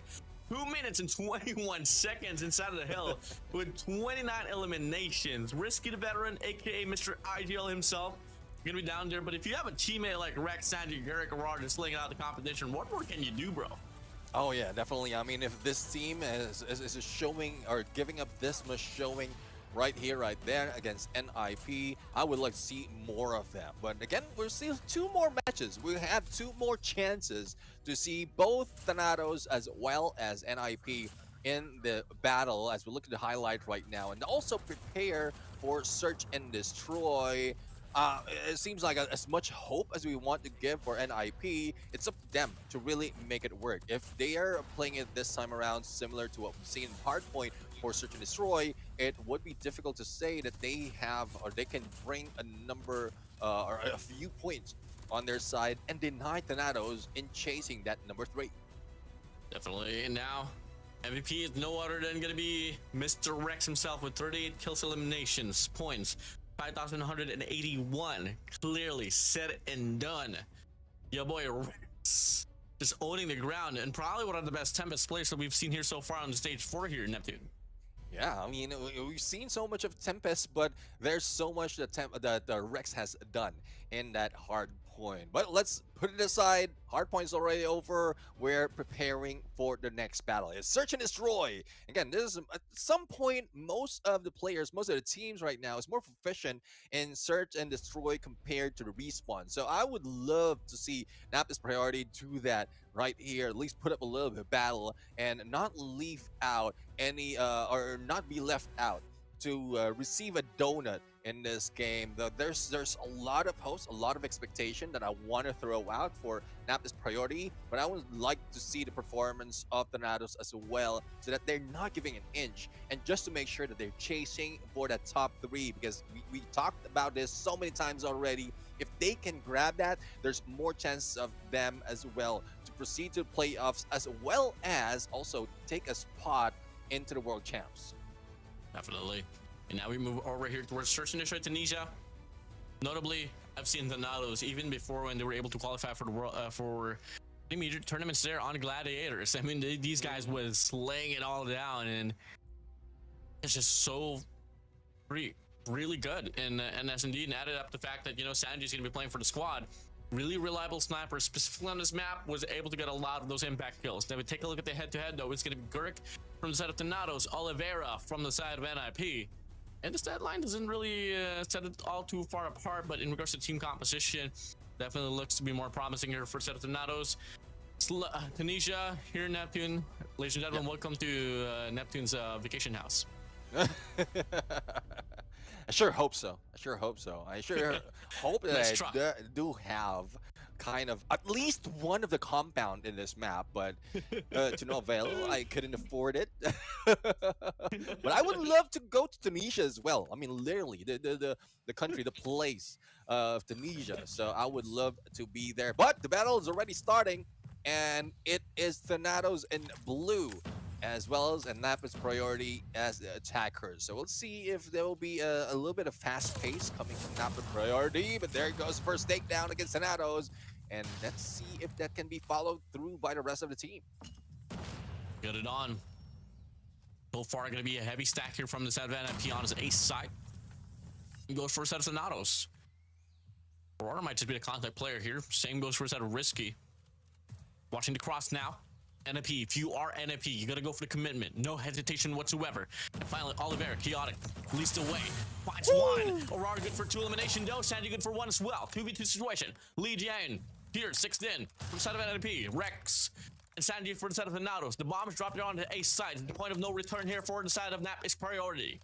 2 minutes and 21 seconds inside of the hill with 29 eliminations. Risky the veteran, aka Mr. Ideal himself, gonna be down there. But if you have a teammate like Rex, Sanji, Garek, or Rod just slinging out the competition, what more can you do, bro? Oh yeah, definitely. I mean, if this team is showing or giving up this much showing right here, right there against NIP, I would like to see more of them. But again, we're still 2 more matches. We have 2 more chances to see both Thanatos as well as NIP in the battle as we look at the highlight right now, and also prepare for search and destroy. It seems like as much hope as we want to give for NIP, it's up to them to really make it work. If they are playing it this time around similar to what we've seen in Hardpoint for search and destroy, it would be difficult to say that they have or they can bring a number or a few points on their side and deny Thanatos in chasing that number 3. Definitely. And now MVP is no other than gonna be Mr. Rex himself with 38 kills, eliminations, points 5,181. Clearly said and done. Your boy Rex just owning the ground, and probably one of the best Tempest players that we've seen here so far on the stage 4 here in Neptune. Yeah, I mean, we've seen so much of Tempest, but there's so much that Rex has done in that hard Hardpoint. But let's put it aside. Hardpoint's already over. We're preparing for the next battle. It's Search and Destroy. Again, this is at some point, most of the players, most of the teams right now is more proficient in Search and Destroy compared to the Respawn. So I would love to see Napis Priority do that right here. At least put up a little bit of battle and not leave out any, or not be left out to receive a donut in this game. There's a lot of hopes, a lot of expectation that I want to throw out for Napis Priority, but I would like to see the performance of the Nados as well, so that they're not giving an inch, and just to make sure that they're chasing for that top 3, because we talked about this so many times already. If they can grab that, there's more chances of them as well to proceed to the playoffs, as well as also take a spot into the World Champs. Definitely. And now we move over here towards Search and Destroy Tunisia. Notably, I've seen the Nados even before when they were able to qualify for the world for the major tournaments there on Gladiators. I mean, these guys was laying it all down, and it's just so really good. And S&D, and added up the fact that, you know, Sanji's going to be playing for the squad. Really reliable sniper, specifically on this map, was able to get a lot of those impact kills. Now we take a look at the head-to-head though. It's going to be Gurk from the side of the Nados, Oliveira from the side of NIP. And the stat line doesn't really set it all too far apart, but in regards to team composition, definitely looks to be more promising here for set of the Nados. Tunisia here in Neptune. Ladies and gentlemen, welcome to Neptune's vacation house. I sure hope so. I sure hope so. I sure hope that Nice try. do have kind of at least one of the compound in this map, but to no avail. I couldn't afford it. But I would love to go to Tunisia as well. I mean, literally the country, the place of Tunisia. So I would love to be there. But the battle is already starting, and it is Thanatos in blue, as well as Napis Priority as the attackers. So we'll see if there will be a little bit of fast pace coming from Napis Priority. But there goes first takedown against Thanatos. And let's see if that can be followed through by the rest of the team. Get it on. So far, going to be a heavy stack here from the side of NIP on his ace side. He goes for a set of Thanatos. Aurora might just be the contact player here. Same goes for a set of Risky. Watching the cross now. NIP, if you are NIP, you gotta go for the commitment. No hesitation whatsoever. And finally, Oliveira, chaotic, least away. Finds one. Aurora good for 2 elimination, though. Sandy good for 1 as well. 2v2 situation. Lee Jian, here, 6th in. From the side of NIP, Rex. And Sandy for the side of the Nados. The bomb is dropped down on the ace side. The point of no return here for the side of Napis Priority.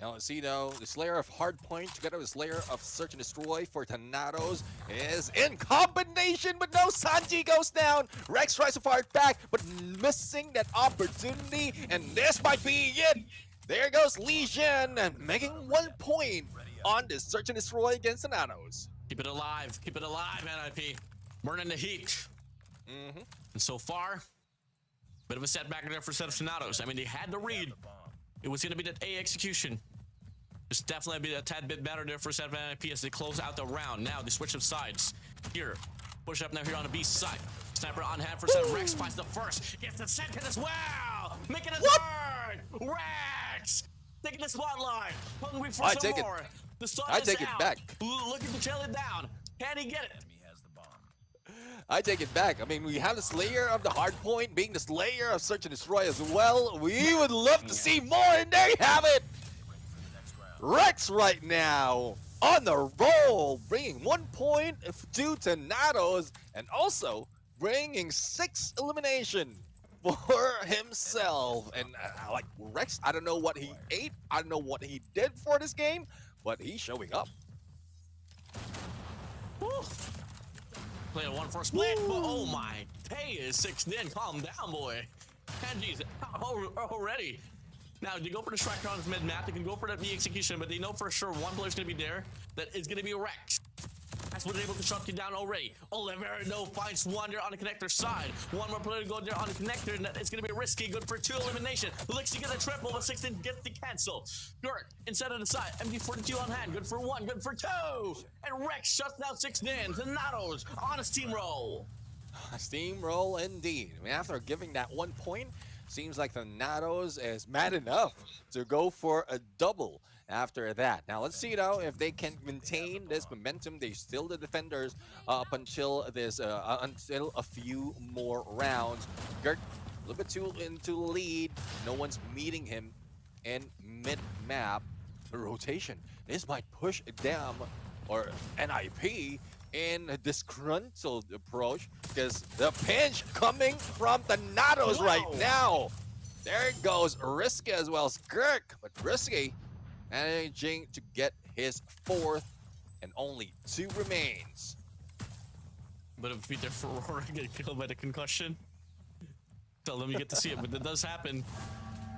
Now let's see though, the Slayer of Hardpoint together with Slayer of Search and Destroy for Thanatos is in combination, but no, Sanji goes down. Rex tries to fire it back, but missing that opportunity, and this might be it. There goes Legion, making 1 point on this Search and Destroy against Thanatos. Keep it alive, NIP. Burning the heat. And so far, bit of a setback there for set of Thanatos. I mean, they had the read. It was going to be that A execution. It's definitely be a tad bit better there for set of NIP as they close out the round. Now they switch of sides. Here, push up now here on the B side. Sniper on hand for set of Rex. Finds the first. Gets the second as well. Making a third. Rex taking the spotlight. Hungry for some more. The sun I is take it out. back. Looking to chill it down. Can he get it? I take it back. I mean, we have the Slayer of the Hardpoint being the Slayer of Search and Destroy as well. We would love to see more, and there you have it. Rex right now on the roll, bringing 1 point to Thanatos, and also bringing 6 elimination for himself. And like Rex, I don't know what he ate. I don't know what he did for this game, but he's showing up. Woo. Play a 1 for a split, but oh my, Tay is 6th in. Calm down, boy. Kenji's already. Now, they go for the striker on his mid-map. They can go for the execution, but they know for sure one player's going to be there. That is going to be Rex. That's what they're able to shut you down already. Oliveira, no, finds one there on the connector side. One more player to go there on the connector, and it's going to be Risky. Good for 2 elimination. Lixie get a triple, but 16 gets the cancel. Gurk, inside of the side. MD42 on hand. Good for 1, good for 2. And Rex shuts down 6 in. Thanatos on a steamroll. Steamroll indeed. I mean, after giving that 1 point, seems like the Thanatos is mad enough to go for a double after that. Now let's see though if they can maintain this momentum. They still the defenders up until this until a few more rounds. Gert a little bit too into the lead. No one's meeting him in mid map rotation. This might push down or NIP in a disgruntled approach because the pinch coming from the Nados right now. There goes Risky as well as Girk, but Risky managing to get his fourth and only 2 remains. But if Peter for Aurora get killed by the concussion, tell them you get to see it, but that does happen.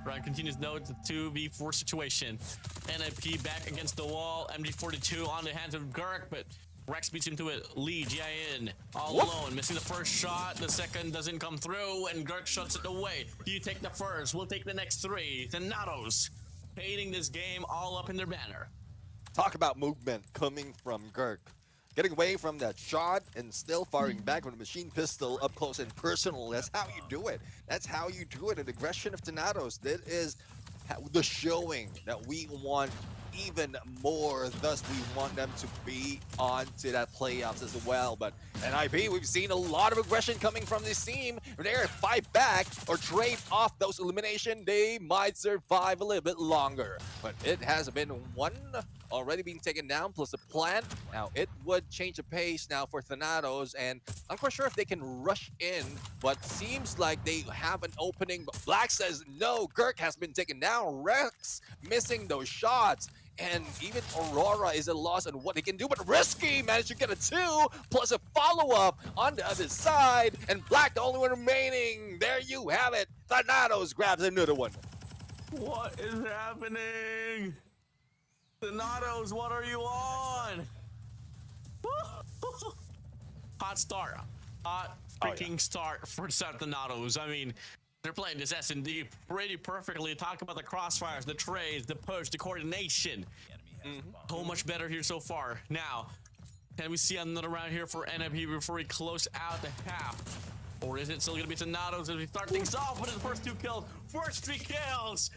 Ryan continues though, it's a 2v4 situation. NIP back against the wall, MD42 on the hands of Girk, but Rex beats him to it. Lee, GIN, all alone, missing the first shot. The second doesn't come through, and Girk shuts it away. You take the first, we'll take the next 3. The Nados hating this game all up in their banner. Talk about movement coming from Girk. Getting away from that shot and still firing back with a machine pistol up close and personal. That's how you do it. That's how you do it. An aggression of Thanatos. That is the showing that we want even more. Thus, we want them to be on to that playoffs as well. But NIP, we've seen a lot of aggression coming from this team. If they're fight back or trade off those elimination, they might survive a little bit longer. But it has been one already being taken down, plus a plant. Now, it would change the pace now for Thanatos, and I'm quite sure if they can rush in, but seems like they have an opening. But Black says no, Girk has been taken down. Rex missing those shots. And even Aurora is a loss on what they can do, but Risky managed to get a 2 plus a follow-up on the other side, and Black the only one remaining. There you have it. Thanatos grabs another one. What is happening? Thanatos, what are you on? Hot start. Hot freaking start for Thanatos. I mean, they're playing this S&D pretty perfectly. Talk about the crossfires, the trades, the push, the coordination. So much better here so far. Now, can we see another round here for NIP before we close out the half? Or is it still going to be Thanatos as we start things off with the first 2 kills? First 3 kills!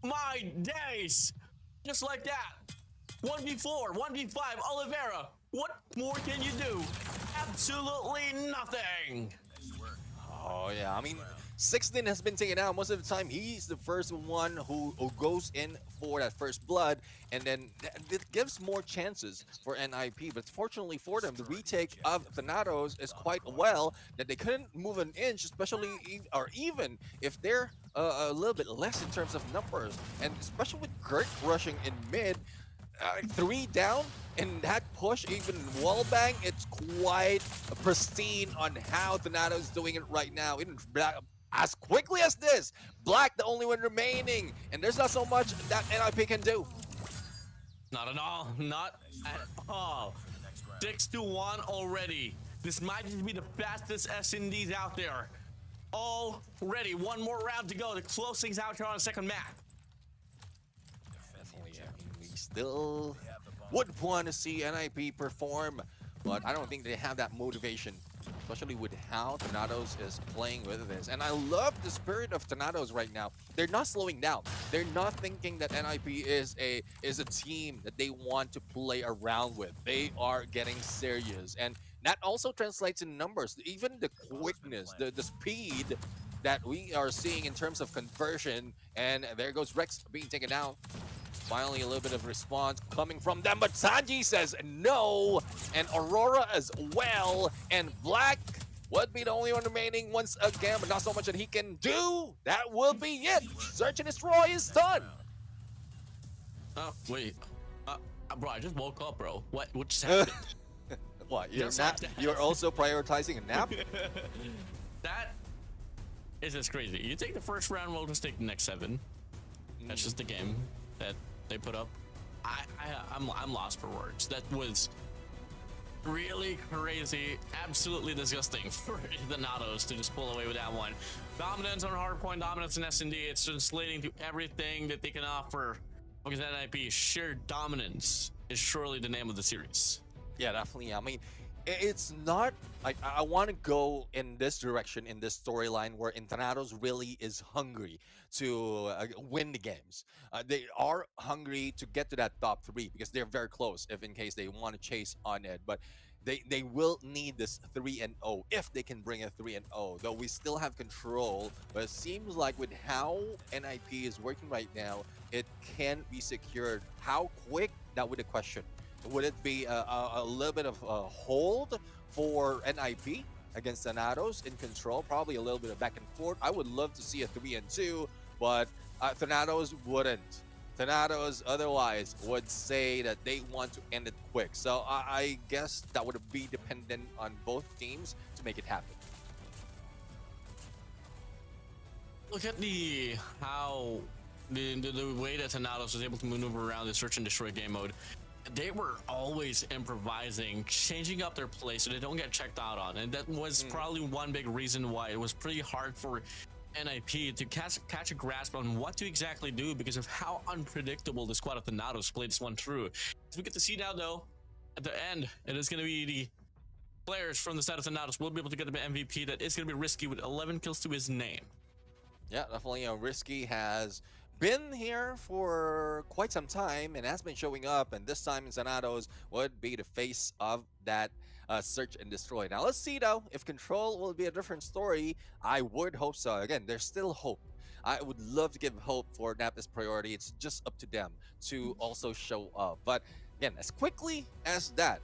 My days! Just like that. 1v4, 1v5, Oliveira. What more can you do? Absolutely nothing. Oh, yeah. I mean, 16 has been taken out. Most of the time, he's the first one who goes in for that first blood, and then it gives more chances for NIP. But fortunately for them, the retake of Thanatos is quite well that they couldn't move an inch, especially or even if they're a little bit less in terms of numbers, and especially with Gert rushing in mid. 3 down, and that push, even wallbang, it's quite pristine on how Thanatos is doing it right now. Even as quickly as this, Black the only one remaining, and there's not so much that NIP can do. Not at all. Not at all. 6-1 already. This might just be the fastest S&Ds out there. Already. 1 more round to go to close things out here on the second map. Still would want to see NIP perform, but I don't think they have that motivation, especially with how Thanatos is playing with this. And I love the spirit of Thanatos right now. They're not slowing down. They're not thinking that NIP is a team that they want to play around with. They are getting serious, and that also translates in numbers. Even the quickness, the speed that we are seeing in terms of conversion. And there goes Rex being taken down. Finally, a little bit of response coming from them, but Sanji says no, and Aurora as well, and Black would be the only one remaining once again, but not so much that he can do. That will be it. Search and destroy is done. Oh, wait. Bro, I just woke up, bro. What just happened? What, you're also prioritizing a nap? That is just crazy. You take the first round, we'll just take the next 7. That's just the game that they put up. I'm lost for words. That was really crazy, absolutely disgusting for the Nados to just pull away with that one. Dominance on Hardpoint, dominance in S&D. It's translating to everything that they can offer. Because NIP, sheer dominance is surely the name of the series. Yeah, definitely. I mean, It's not like I want to go in this direction in this storyline where Internados really is hungry to win the games. They are hungry to get to that top three because they're very close if in case they want to chase on it. But they will need this 3-0 if they can bring a 3-0. Though we still have control, but it seems like with how NIP is working right now, it can be secured. How quick? That would be the question. Would it be a little bit of a hold for NIP against Thanatos in control? Probably a little bit of back and forth. I would love to see a 3-2, but Thanatos wouldn't. Thanatos otherwise would say that they want to end it quick. So I guess that would be dependent on both teams to make it happen. Look at the way that Thanatos was able to maneuver around the search and destroy game mode. They were always improvising, changing up their play so they don't get checked out on. And that was probably one big reason why it was pretty hard for NIP to catch a grasp on what to exactly do because of how unpredictable the squad of Thanatos played this one through. As we get to see now, though, at the end, it is going to be the players from the side of Thanatos will be able to get the MVP. That is going to be Risky with 11 kills to his name. Yeah, definitely. Risky has been here for quite some time and has been showing up, and this time Thanatos would be the face of that search and destroy. Now let's see though if Control will be a different story. I would hope so. Again, there's still hope. I would love to give hope for Nap's priority. It's just up to them to also show up. But again, as quickly as that,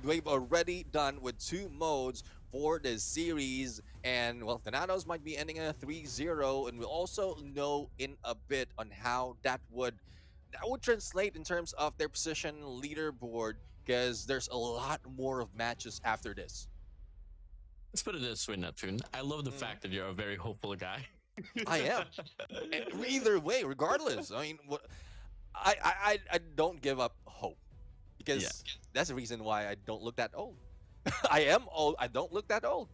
we've already done with 2 modes for this series, and well, Thanatos might be ending a 3-0, and we'll also know in a bit on how that would translate in terms of their position leaderboard, because there's a lot more of matches after this. Let's put it this way, Neptune. I love the fact that you're a very hopeful guy. I am. Either way, regardless. I mean, I don't give up hope because that's the reason why I don't look that old. I am old. I don't look that old.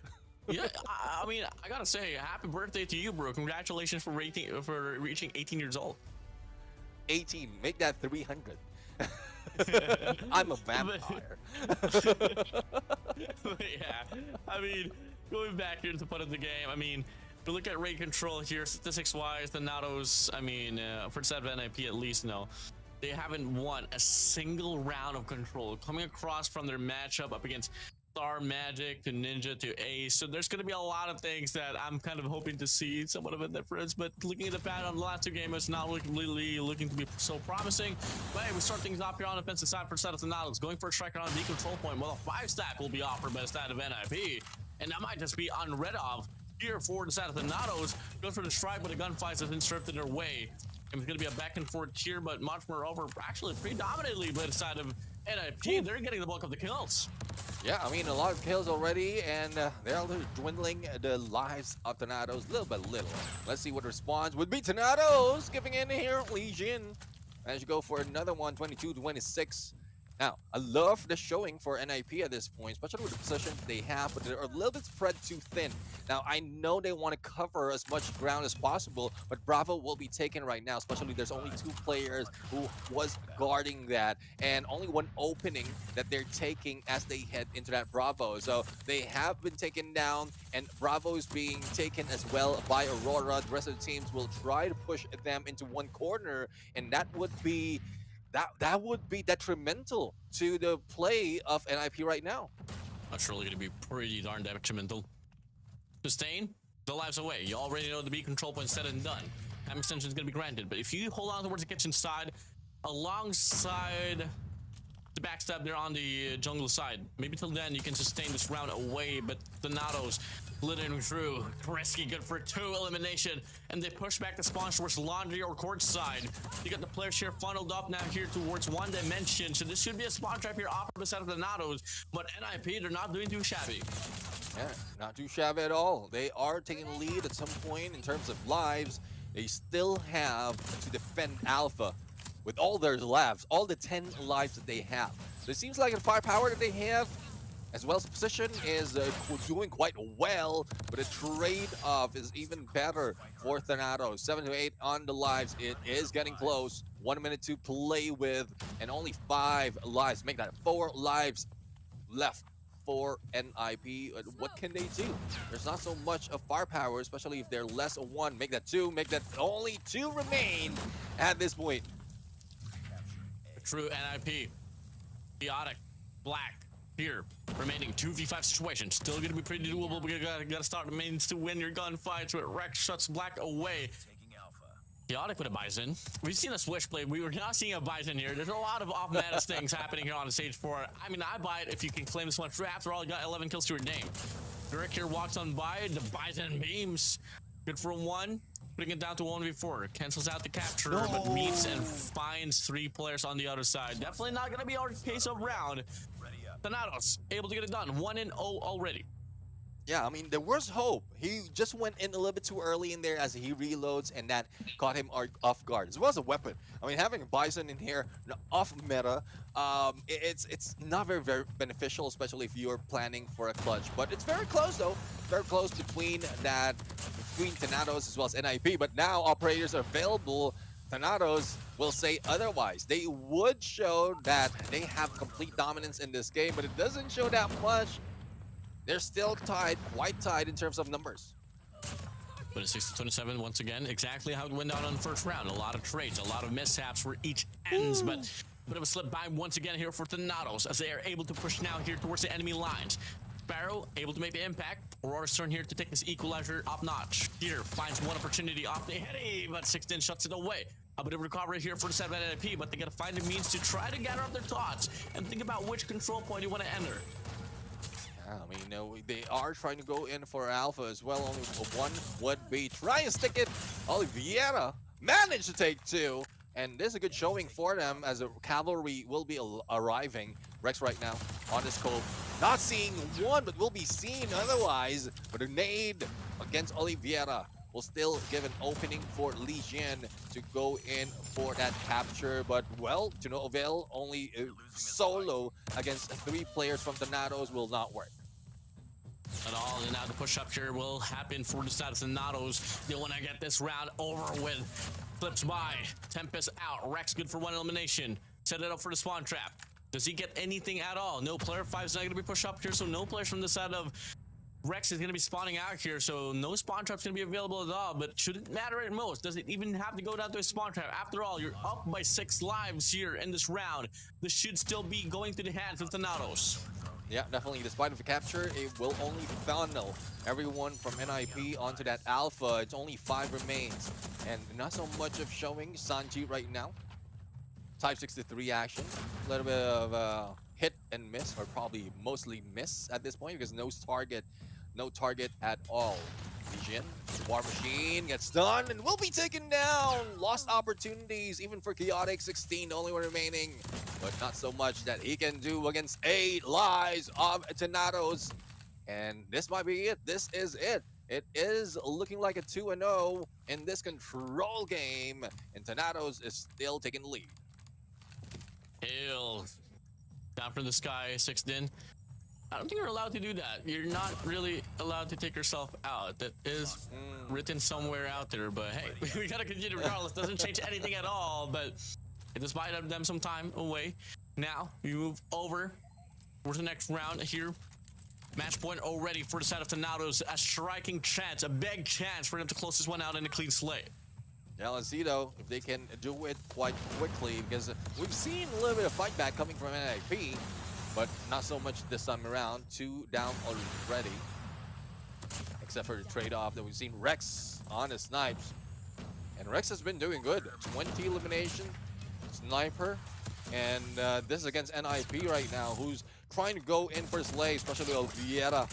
Yeah, I mean, I gotta say, happy birthday to you, bro. Congratulations for reaching 18 years old. 18. Make that 300. I'm a vampire. Yeah, I mean, going back here to the fun of the game, I mean, if we look at rate control here, statistics-wise, the Natos, I mean, for the side of NIP at least, no, they haven't won a single round of control. Coming across from their matchup up against Star Magic to Ninja to Ace, so there's going to be a lot of things that I'm kind of hoping to see somewhat of a difference, but looking at the fact on the last 2 games, it's not really looking to be so promising. But hey, we start things off here on the offensive side for the side of the Nautilus, going for a striker on the control point. Well, a 5-stack will be offered by the side of NIP, and that might just be unread of here for the side of the Nautilus. Goes for the strike, but the gunfights has inserted their way. And it's going to be a back and forth here, but much more over, actually predominantly by the side of NIP. They're getting the bulk of the kills. Yeah, I mean, a lot of kills already, and they're dwindling the lives of Thanatos little by little. Let's see what response would be. Thanatos giving in here. Legion managed to go for another one, 22-26. Now, I love the showing for NIP at this point, especially with the position they have, but they're a little bit spread too thin. Now, I know they want to cover as much ground as possible, but Bravo will be taken right now, especially there's only 2 players who was guarding that, and only 1 opening that they're taking as they head into that Bravo. So they have been taken down, and Bravo is being taken as well by Aurora. The rest of the teams will try to push them into one corner, and that would be detrimental to the play of NIP right now. That's really going to be pretty darn detrimental. Sustain the lives away. You already know the B control point said and done. Time extension is going to be granted, but if you hold on towards the kitchen side, alongside the backstab there on the jungle side, maybe till then you can sustain this round away. But the Natos glittering through. Risky good for 2 elimination, and they push back the spawn towards laundry or court side. You got the players here funneled up now here towards 1 dimension, so this should be a spawn trap here off the side of the Natos, but NIP, they're not doing too shabby. Yeah, not too shabby at all. They are taking the lead at some point in terms of lives. They still have to defend Alpha with all their lives, all the 10 lives that they have. So it seems like the firepower that they have, as well as the position, is doing quite well, but the trade-off is even better for Thanatos. 7 to 8 on the lives. It is getting close. 1 minute to play with, and only 5 lives. Make that 4 lives left for NIP. What can they do? There's not so much of firepower, especially if they're less of one. Make that two, make that only two remain at this point. True NIP. Chaotic. Black. Here. Remaining 2v5 situation. Still gonna be pretty doable. We gotta start the mains to win your gunfights. But Rex shuts Black away. Chaotic with a Bison. We've seen a Switchblade. We were not seeing a Bison here. There's a lot of off-meta things happening here on the stage 4. I mean, I buy it if you can claim this one true. After all, you got 11 kills to your name. Rick here walks on by. The Bison beams. Good for 1. Putting it down to 1v4. Cancels out the capture, but meets and finds 3 players on the other side. Definitely not going to be our case of round. THNTS able to get it done. 1-0 already. Yeah, I mean, there was hope. He just went in a little bit too early in there as he reloads, and that caught him off guard, as well as a weapon. I mean, having a Bison in here, off meta, it's not very beneficial, especially if you're planning for a clutch. But it's very close, though. Very close between THNTS as well as NIP. But now operators are available. THNTS will say otherwise. They would show that they have complete dominance in this game, but it doesn't show that much. They're still tied, quite tied in terms of numbers. But it's 6-27 once again, exactly how it went down on the first round. A lot of trades, a lot of mishaps for each ends, but it was slipped by once again here for THNTS as they are able to push now here towards the enemy lines. Sparrow able to make the impact. Aurora's turn here to take this equalizer up notch. Here finds one opportunity off the heady, but 16 shuts it away. A bit of recovery here for the 7 NIP, but they gotta find the means to try to gather up their thoughts and think about which control point you want to enter. I mean, they are trying to go in for Alpha as well. Only one would be try and stick it. Oliveira managed to take 2. And this is a good showing for them as a cavalry will be arriving. Rex right now on the scope. Not seeing one, but will be seen otherwise. But a nade against Oliveira will still give an opening for Legion to go in for that capture. But, well, to no avail, only solo against 3 players from THNTS will not work. At all, and now the push up here will happen for the side of THNTS. They want to get this round over with. Flips by, Tempest out, Rex good for 1 elimination. Set it up for the spawn trap. Does he get anything at all? No, player 5 is not going to be pushed up here, so no players from the side of Rex is going to be spawning out here, so no spawn trap's going to be available at all. But should it matter at most? Does it even have to go down to a spawn trap? After all, you're up by 6 lives here in this round. This should still be going to the hands of THNTS. Yeah, definitely. Despite the capture, it will only funnel everyone from NIP onto that Alpha. It's only 5 remains. And not so much of showing Sanji right now. Type 63 action. A little bit of hit and miss, or probably mostly miss at this point because no target at all. Legion, War Machine gets done and will be taken down. Lost opportunities even for Chaotic. 16, the only one remaining. But not so much that he can do against 8 lives of THNTS. And this might be it. This is it. It is looking like a 2-0 in this control game. And THNTS is still taking the lead. Hail. Down from the sky, 6-din. I don't think you're allowed to do that. You're not really allowed to take yourself out. That is written somewhere out there, but hey, we gotta continue regardless. Doesn't change anything at all, but despite them some time away. Now, we move over for the next round here. Match point already for the side of THNTS. A striking chance, a big chance for them to close this one out in a clean slate. Yeah, let's see though if they can do it quite quickly, because we've seen a little bit of fight back coming from NIP. But not so much this time around. 2 down already. Except for the trade-off that we've seen Rex on the snipes. And Rex has been doing good. 20 elimination, sniper. And this is against NIP right now, who's trying to go in for Slay, especially Oliveira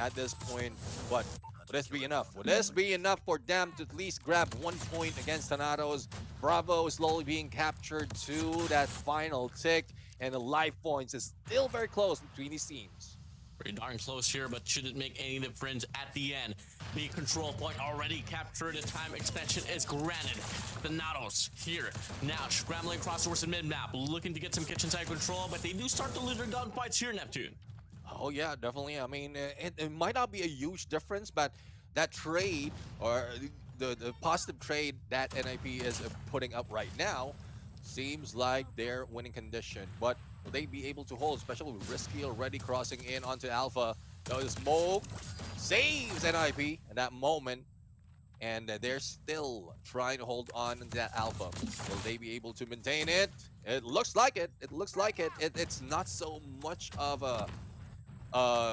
at this point. But would this be enough? Would this be enough for them to at least grab 1 point against THNTS? Bravo is slowly being captured to that final tick. And the life points is still very close between these teams. Pretty darn close here, but shouldn't make any difference at the end. The control point already captured. The time extension is granted. THNTS here now scrambling across towards the mid-map, looking to get some kitchen side control, but they do start to lose their gunfights here, Neptune. Oh yeah, definitely. I mean, it might not be a huge difference, but that trade, or the positive trade that NIP is putting up right now, Seems like they're winning condition, but will they be able to hold, especially with Risky already crossing in onto Alpha? Now the smoke saves NIP at that moment, and they're still trying to hold on to that Alpha. Will they be able to maintain it? It looks like it. It looks like it. It's not so much of a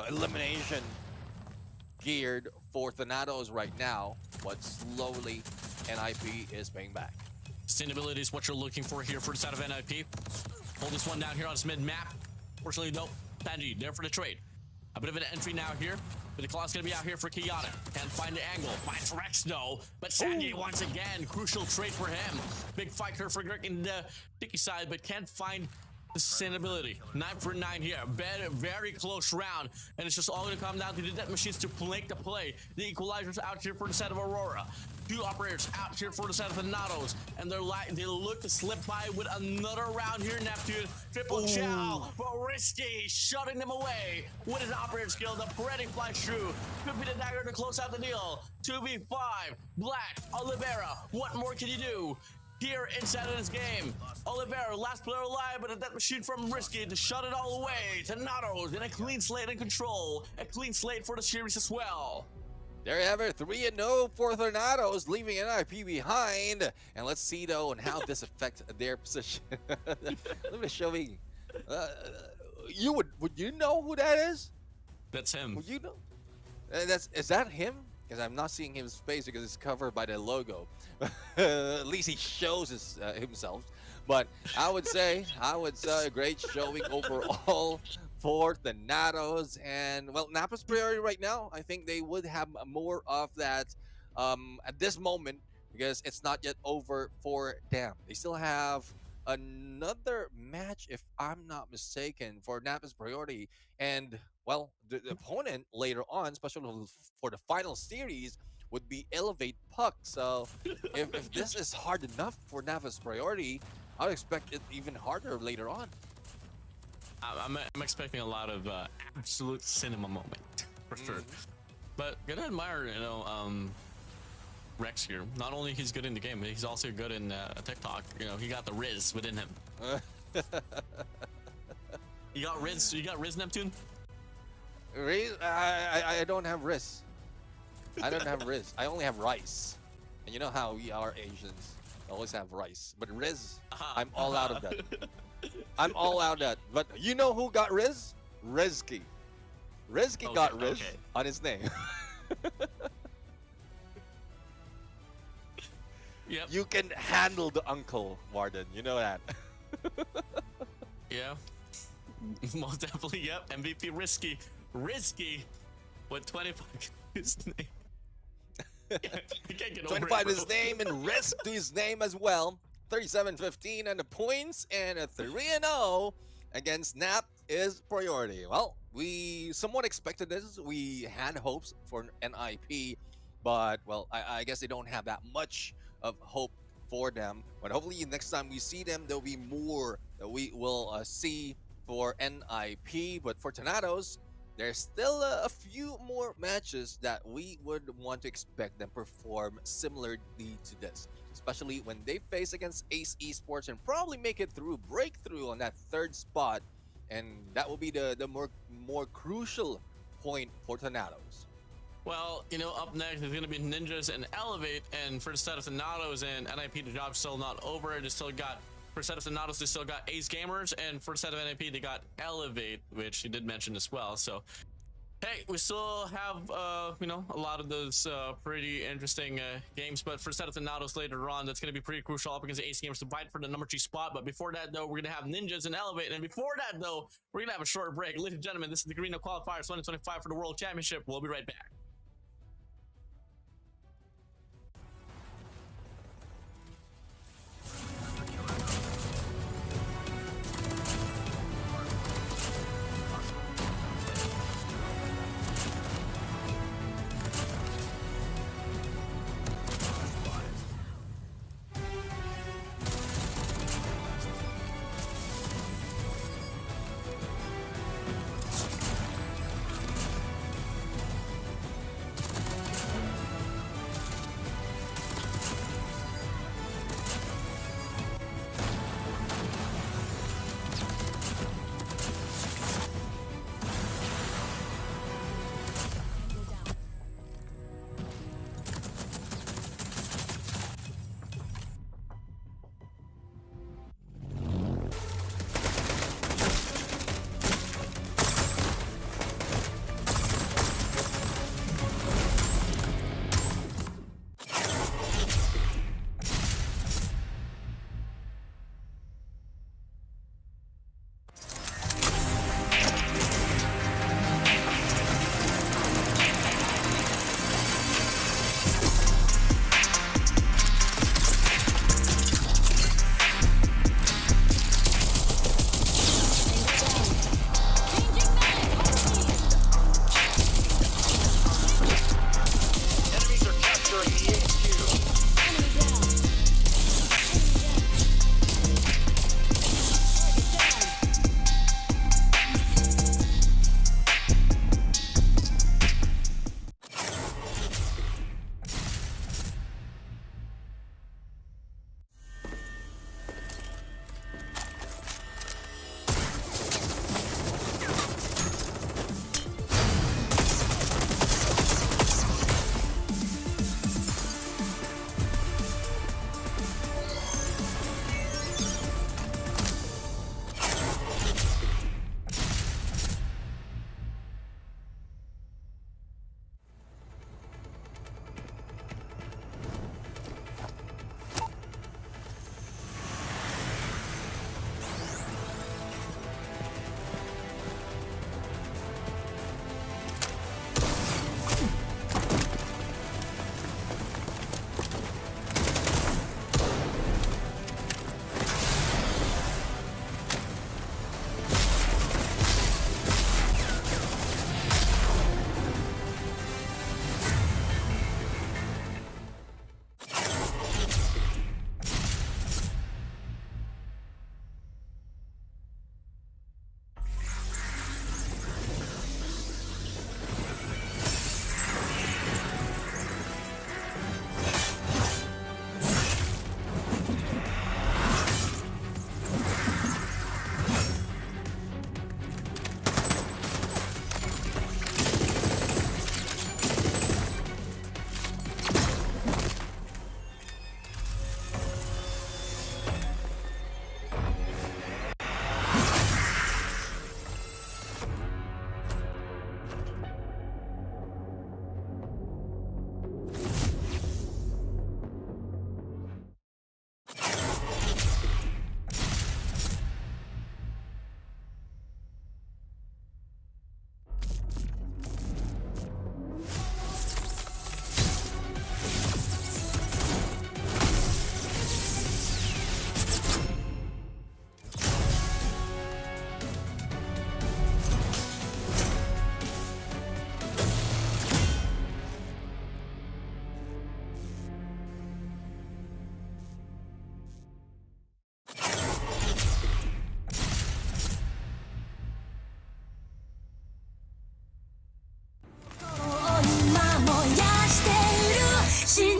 elimination geared for Thanatos right now, but slowly NIP is paying back. Sustainability is what you're looking for here for the side of NIP. Hold this one down here on this mid map. Fortunately, no. Sanji there for the trade. A bit of an entry now here. But the claw's gonna be out here for Kiyata. Can't find the angle. Finds Rex though. But Sanji once again, crucial trade for him. Big fight here for Greg in the sticky side, but can't find the sustainability. 9 for 9 here. Very close round. And it's just all gonna come down to the death machines to make the play. The equalizers out here for the side of Aurora. 2 operators out here for the side of the Natos, and they look to slip by with another round here. Neptune, triple chow, but Risky shutting them away with his operator skill. The paretic flash through could be the dagger to close out the deal. 2v5, Black, Oliveira. What more can you do here inside of this game? Oliveira, last player alive, but a death machine from Risky to shut it all away. Natos in a clean slate in control, a clean slate for the series as well. There you have it, 3-0 for Thanatos, leaving NIP behind. And let's see though on how this affects their position. Let me show me. Would you know who that is? That's him. Would you know? Is that him? Because I'm not seeing his face because it's covered by the logo. At least he shows himself. But I would say a great showing overall for the Natos. And well, Napa's priority right now, I think they would have more of that at this moment, because it's not yet over for them. They still have another match, if I'm not mistaken, for Napa's priority. And well, the opponent later on, especially for the final series, would be Elevate Puck. So if this is hard enough for Napa's priority, I would expect it even harder later on. I'm expecting a lot of absolute cinema moment for sure. But gotta admire, Rex here. Not only he's good in the game, but he's also good in TikTok. He got the Riz within him. You got Riz? You got Riz, Neptune? Riz? I don't have Riz. I don't have Riz. I only have rice. And you know how we are Asians. Always have rice. But Riz, I'm all out of that. I'm all out of that. But you know who got Riz? Rizky. Rizky got Riz on his name. Yep. You can handle the uncle, Warden. You know that. Yeah. Most definitely, yep. MVP Risky. Risky with 25 his name. I can't get over 25 it, his name and risk to his name as well. 37-15 and the points, and a 3-0 against Nap is priority. Well, we somewhat expected this. We had hopes for NIP, but well, I guess they don't have that much of hope for them. But hopefully next time we see them, there'll be more that we will see for NIP. But for Thanatos, there's still a few more matches that we would want to expect them perform similarly to this, especially when they face against Ace Esports and probably make it through breakthrough on that 3rd spot, and that will be the more crucial point for Thanatos. Well, up next is going to be Ninjas and Elevate, and for the side of Thanatos and NIP, the job's still not over. They still got, for the side of Thanatos, they still got Ace Gamers, and for the side of NIP, they got Elevate, which you did mention as well. So, hey, we still have, a lot of those pretty interesting games, but for the side of Thanatos later on, that's going to be pretty crucial up against the Ace Gamers to fight for the number 3 spot. But before that, though, we're going to have Ninjas and Elevate, and before that, though, we're going to have a short break. Ladies and gentlemen, this is the Garena Qualifier 2025 for the World Championship. We'll be right back.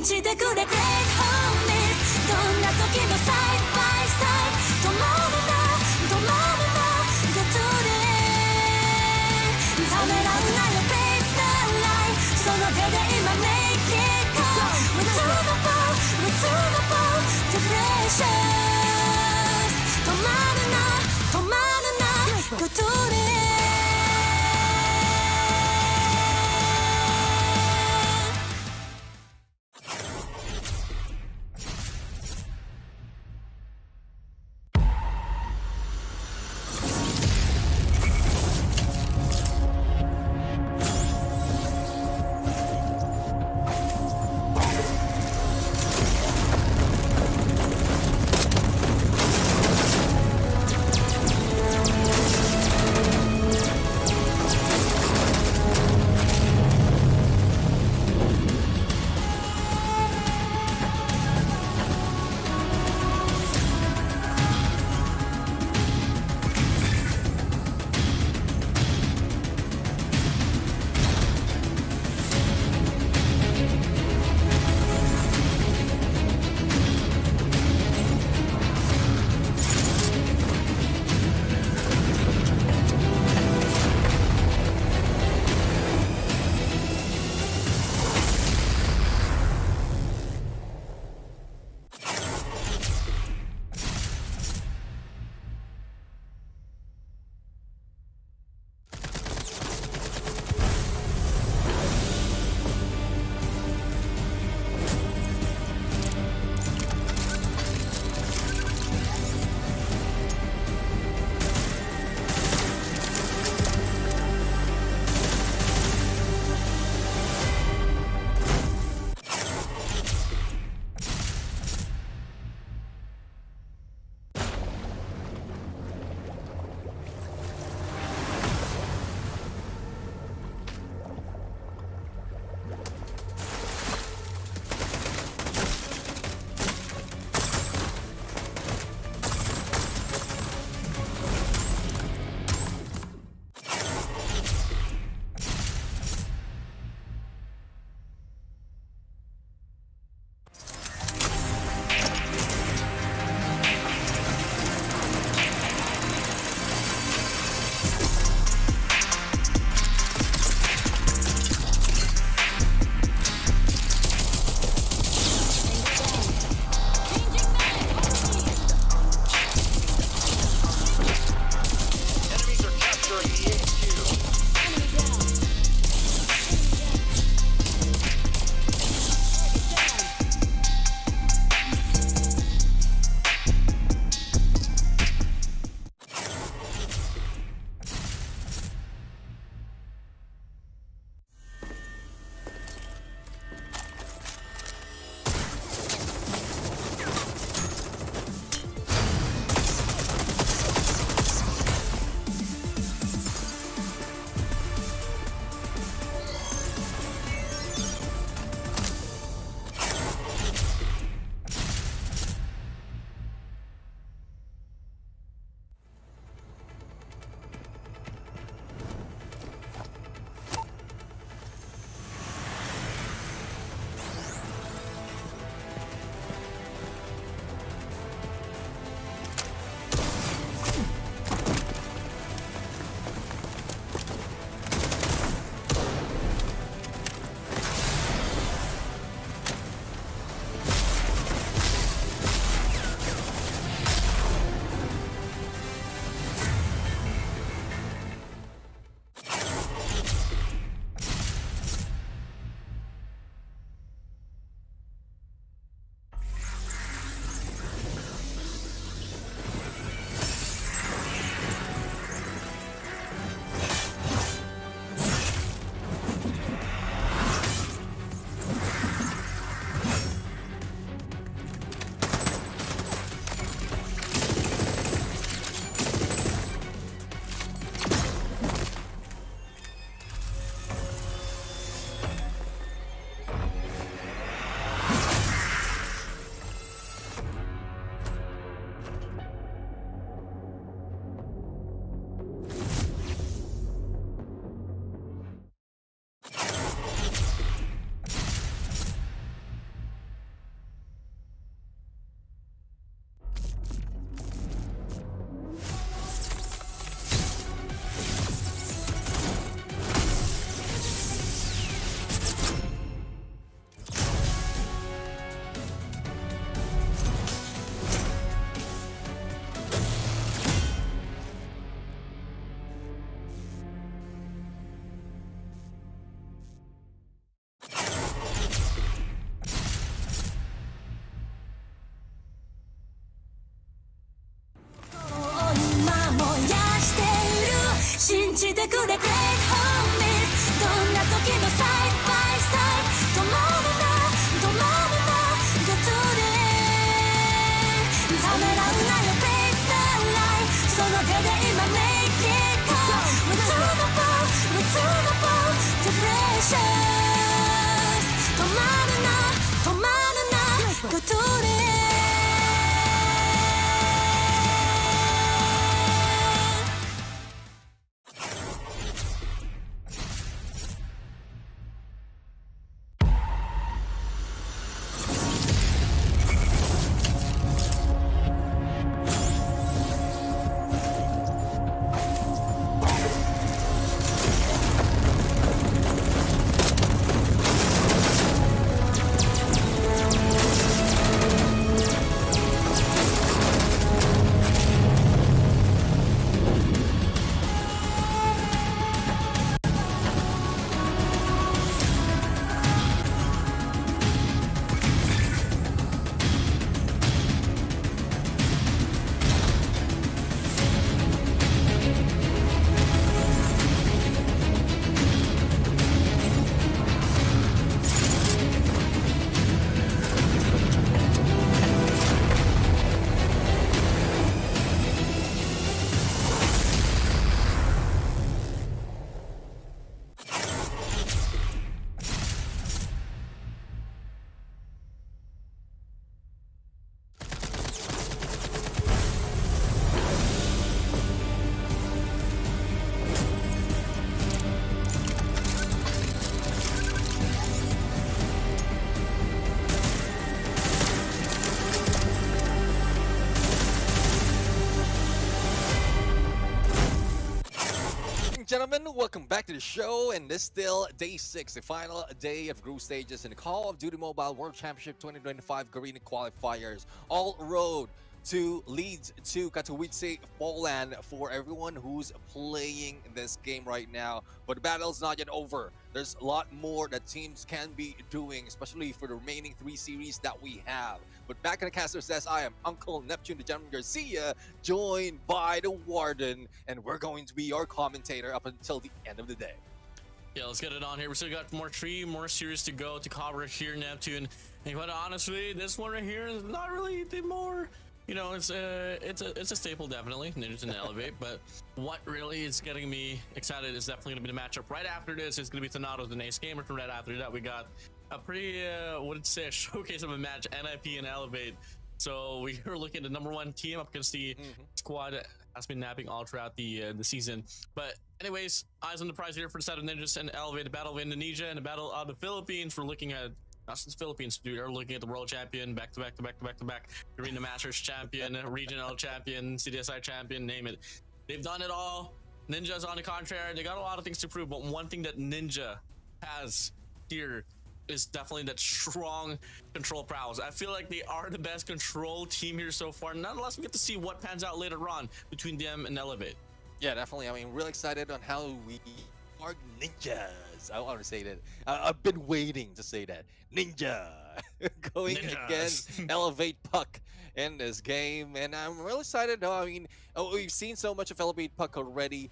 してくれ Great homies どんな時もサイドバイサイド止まるな止まるな Go to the end ためらうなよ Face the light その手で今 Make it come Returnable Returnable to precious 止まるな止まるな Go to the end くれ Great homies どんな時もサイドバイサイド止まるな止まるな Go to the end ためらうなよ Face the light その手で今 Make it come Returnable Returnable to precious 止まるな止まるな Go to the end Gentlemen, welcome back to the show, and this still day 6, the final day of group stages in the Call of Duty Mobile World Championship 2025 Garena Qualifiers. All road leads to Katowice, Poland for everyone who's playing this game right now. But the battle's not yet over. There's a lot more that teams can be doing, especially for the remaining 3 series that we have. But back in the caster says, I am Uncle Neptune, the Gentleman Garcia, joined by the Warden, and we're going to be your commentator up until the end of the day. Yeah, let's get it on here. We still got 3 more series to go to cover here, Neptune. And quite honestly, this one right here is not really the more, you know, it's a staple definitely. Ninjas and Elevate, but what really is getting me excited is definitely going to be the matchup right after this. It's going to be Thanatos and Ace Gamer. From right after that, we got a pretty, wouldn't say a showcase of a match, NIP and Elevate. So we are looking at the #1 team up against the squad that has been napping all throughout the season. But anyways, eyes on the prize here for the side of Ninjas and Elevate, the battle of Indonesia and the battle of the Philippines. We're looking at not since the Philippines, dude. We're looking at the world champion, back to back, Arena Masters champion, regional champion, CDSI champion, name it. They've done it all. Ninja's on the contrary, they got a lot of things to prove, but one thing that Ninja has here is definitely that strong control prowess. I feel like they are the best control team here so far. Nonetheless, we get to see what pans out later on between them and Elevate. Yeah, definitely. I mean, really excited on how we are ninjas. I want to say that. I've been waiting to say that. Ninja going Ninjas. against Elevate Puck in this game, and I'm really excited. I mean, we've seen so much of Elevate Puck already,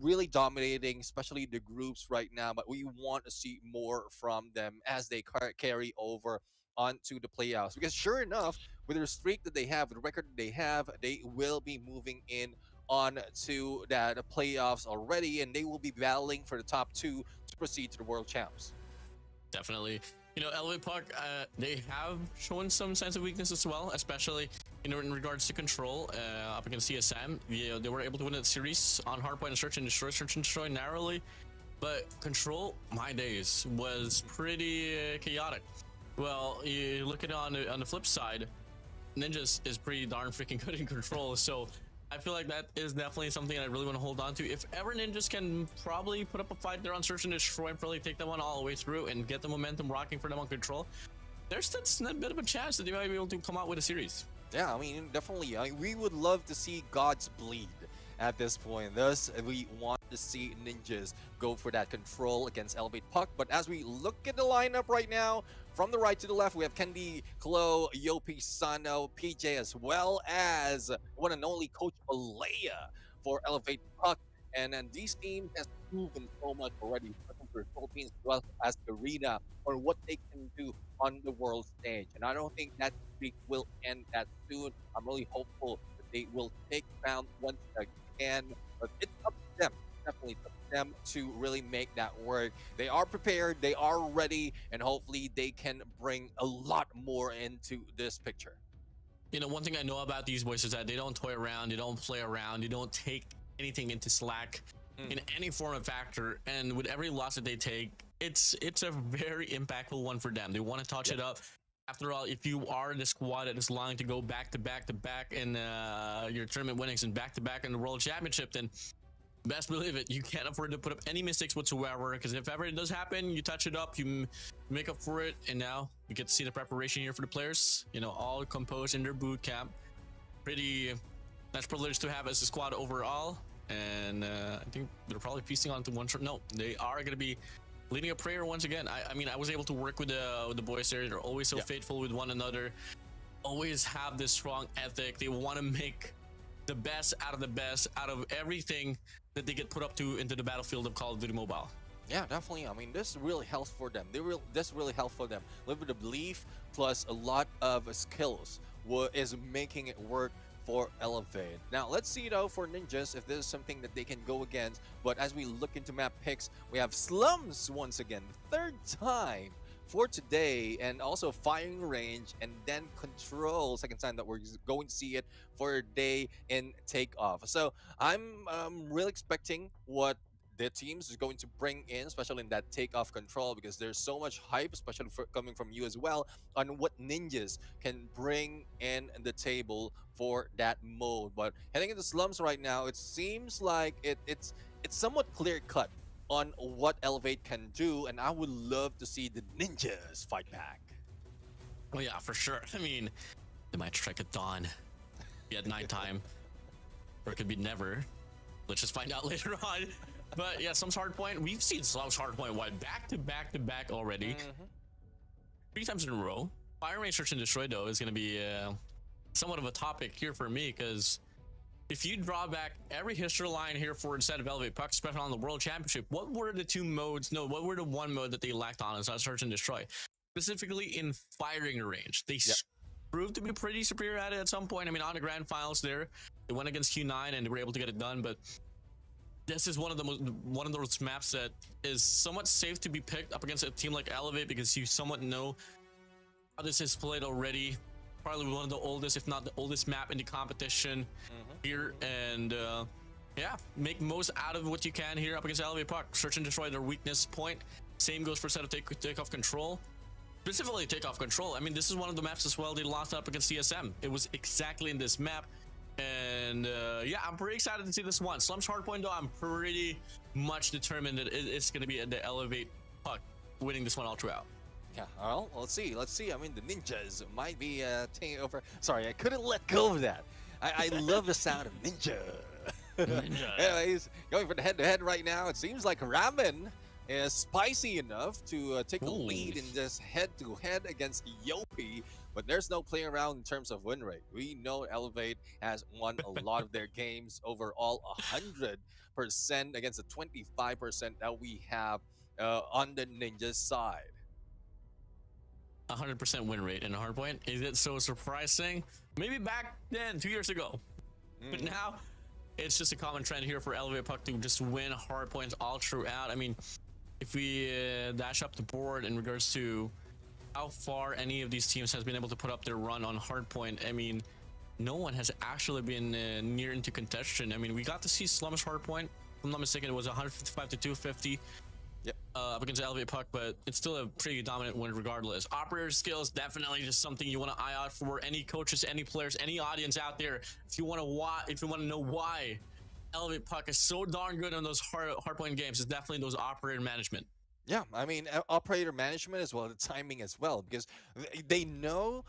really dominating, especially the groups right now. But we want to see more from them as they carry over onto the playoffs. Because sure enough, with the streak that they have, the record that they will be moving in on to that playoffs already, and they will be battling for the top 2 to proceed to the World Champs. Definitely. You know, Elevate Puck, they have shown some signs of weakness as well, especially, you know, in regards to control up against CSM. They were able to win the series on Hardpoint and Search and Destroy narrowly. But control, my days, was pretty chaotic. Well, you look at it on the flip side, Ninjas is pretty darn freaking good in control, so I feel like that is definitely something I really want to hold on to. If ever Ninjas can probably put up a fight there on Search and Destroy and probably take that one all the way through and get the momentum rocking for them on control, there's a bit of a chance that they might be able to come out with a series. Yeah, I mean, definitely. We would love to see gods bleed at this point. Thus, we want to see Ninjas go for that control against Elevate Puck. But as we look at the lineup right now, from the right to the left, we have Kendi, Klo, Yopi, Sano, PJ, as well as one and only Coach Alea for Elevate Puck. And these teams has proven so much already, especially for Philippines as well as Garena, on what they can do on the world stage. And I don't think that streak will end that soon. I'm really hopeful that they will take round once again. But it's up to them. Definitely up to them to really make that work. They are prepared, they are ready, and hopefully they can bring a lot more into this picture. You know, one thing I know about these boys is that they don't toy around, they don't play around, they don't take anything into slack in any form of factor. And with every loss that they take, it's a very impactful one for them. They want to touch it up. After all, if you are the squad that is lying to go back to back to back in your tournament winnings and back to back in the World Championship, then best believe it, you can't afford to put up any mistakes whatsoever, because if ever it does happen, you touch it up, you make up for it. And now you get to see the preparation here for the players, you know, all composed in their boot camp. Pretty nice privilege to have as a squad overall. And I think they're probably feasting onto one shot. No, they are going to be leading a prayer once again. I mean, I was able to work with the boys there. They're always so faithful with one another, always have this strong ethic. They want to make the best out of everything that they get put up to into the battlefield of Call of Duty Mobile. Yeah, definitely. I mean, this really helps for them. This really helps for them. A little bit of belief plus a lot of skills is making it work for Elevate. Now, let's see though for Ninjas if this is something that they can go against. But as we look into map picks, we have Slums once again, third time for today, and also firing range, and then control, second time that we're going to see it for a day in Takeoff. So I'm really expecting what the teams is going to bring in, especially in that Takeoff control, because there's so much hype, especially coming from you as well, on what Ninjas can bring in the table for that mode. But heading into Slums right now, it seems like it's somewhat clear cut on what Elevate can do, and I would love to see the Ninjas fight back. Oh yeah, for sure. I mean, they might strike at dawn, be at nighttime, or it could be never. Let's just find out later on. But yeah, Slums Hardpoint. We've seen Slums Hardpoint back to back already, 3 times in a row. Fire Range Search and Destroy though is going to be somewhat of a topic here for me, because if you draw back every history line here for instead of Elevate Puck, especially on the World Championship, what were the 2 modes? No, what were the 1 mode that they lacked on? Is not Search and Destroy, specifically in firing range. They proved to be pretty superior at it at some point. I mean, on the grand finals there, they went against Q9 and they were able to get it done. But this is one of those maps that is somewhat safe to be picked up against a team like Elevate, because you somewhat know how this is played already. Probably one of the oldest, if not the oldest map in the competition here. And yeah, make most out of what you can here up against Elevate Puck. Search and Destroy their weakness point. Same goes for set of Takeoff Control. Specifically Takeoff Control. I mean, this is one of the maps as well they lost up against CSM. It was exactly in this map. And yeah, I'm pretty excited to see this one. Slums Hardpoint though, I'm pretty much determined that it's going to be the Elevate Puck winning this one all throughout. Yeah, well, let's see. I mean, the Ninjas might be taking over. Sorry, I couldn't let go of that. I love the sound of Ninja. Anyways, going for the head-to-head right now. It seems like Ramen is spicy enough to take the lead in this head-to-head against Yopi. But there's no playing around in terms of win rate. We know Elevate has won a lot of their games, overall 100% against the 25% that we have on the Ninja side. 100% win rate in a Hardpoint. Is it so surprising? Maybe back then, 2 years ago. But now, it's just a common trend here for Elevate Puck to just win Hardpoints all throughout. I mean, if we dash up the board in regards to how far any of these teams has been able to put up their run on Hardpoint, I mean, no one has actually been near into contention. I mean, we got to see Slums Hardpoint. If I'm not mistaken, it was 155 to 250. Up against Elevate Puck, but it's still a pretty dominant win regardless. Operator skills, definitely just something you want to eye out for. Any coaches, any players, any audience out there, if you want to know why Elevate Puck is so darn good on those hardpoint games, it's definitely those operator management. Yeah, I mean, operator management as well, the timing as well, because they know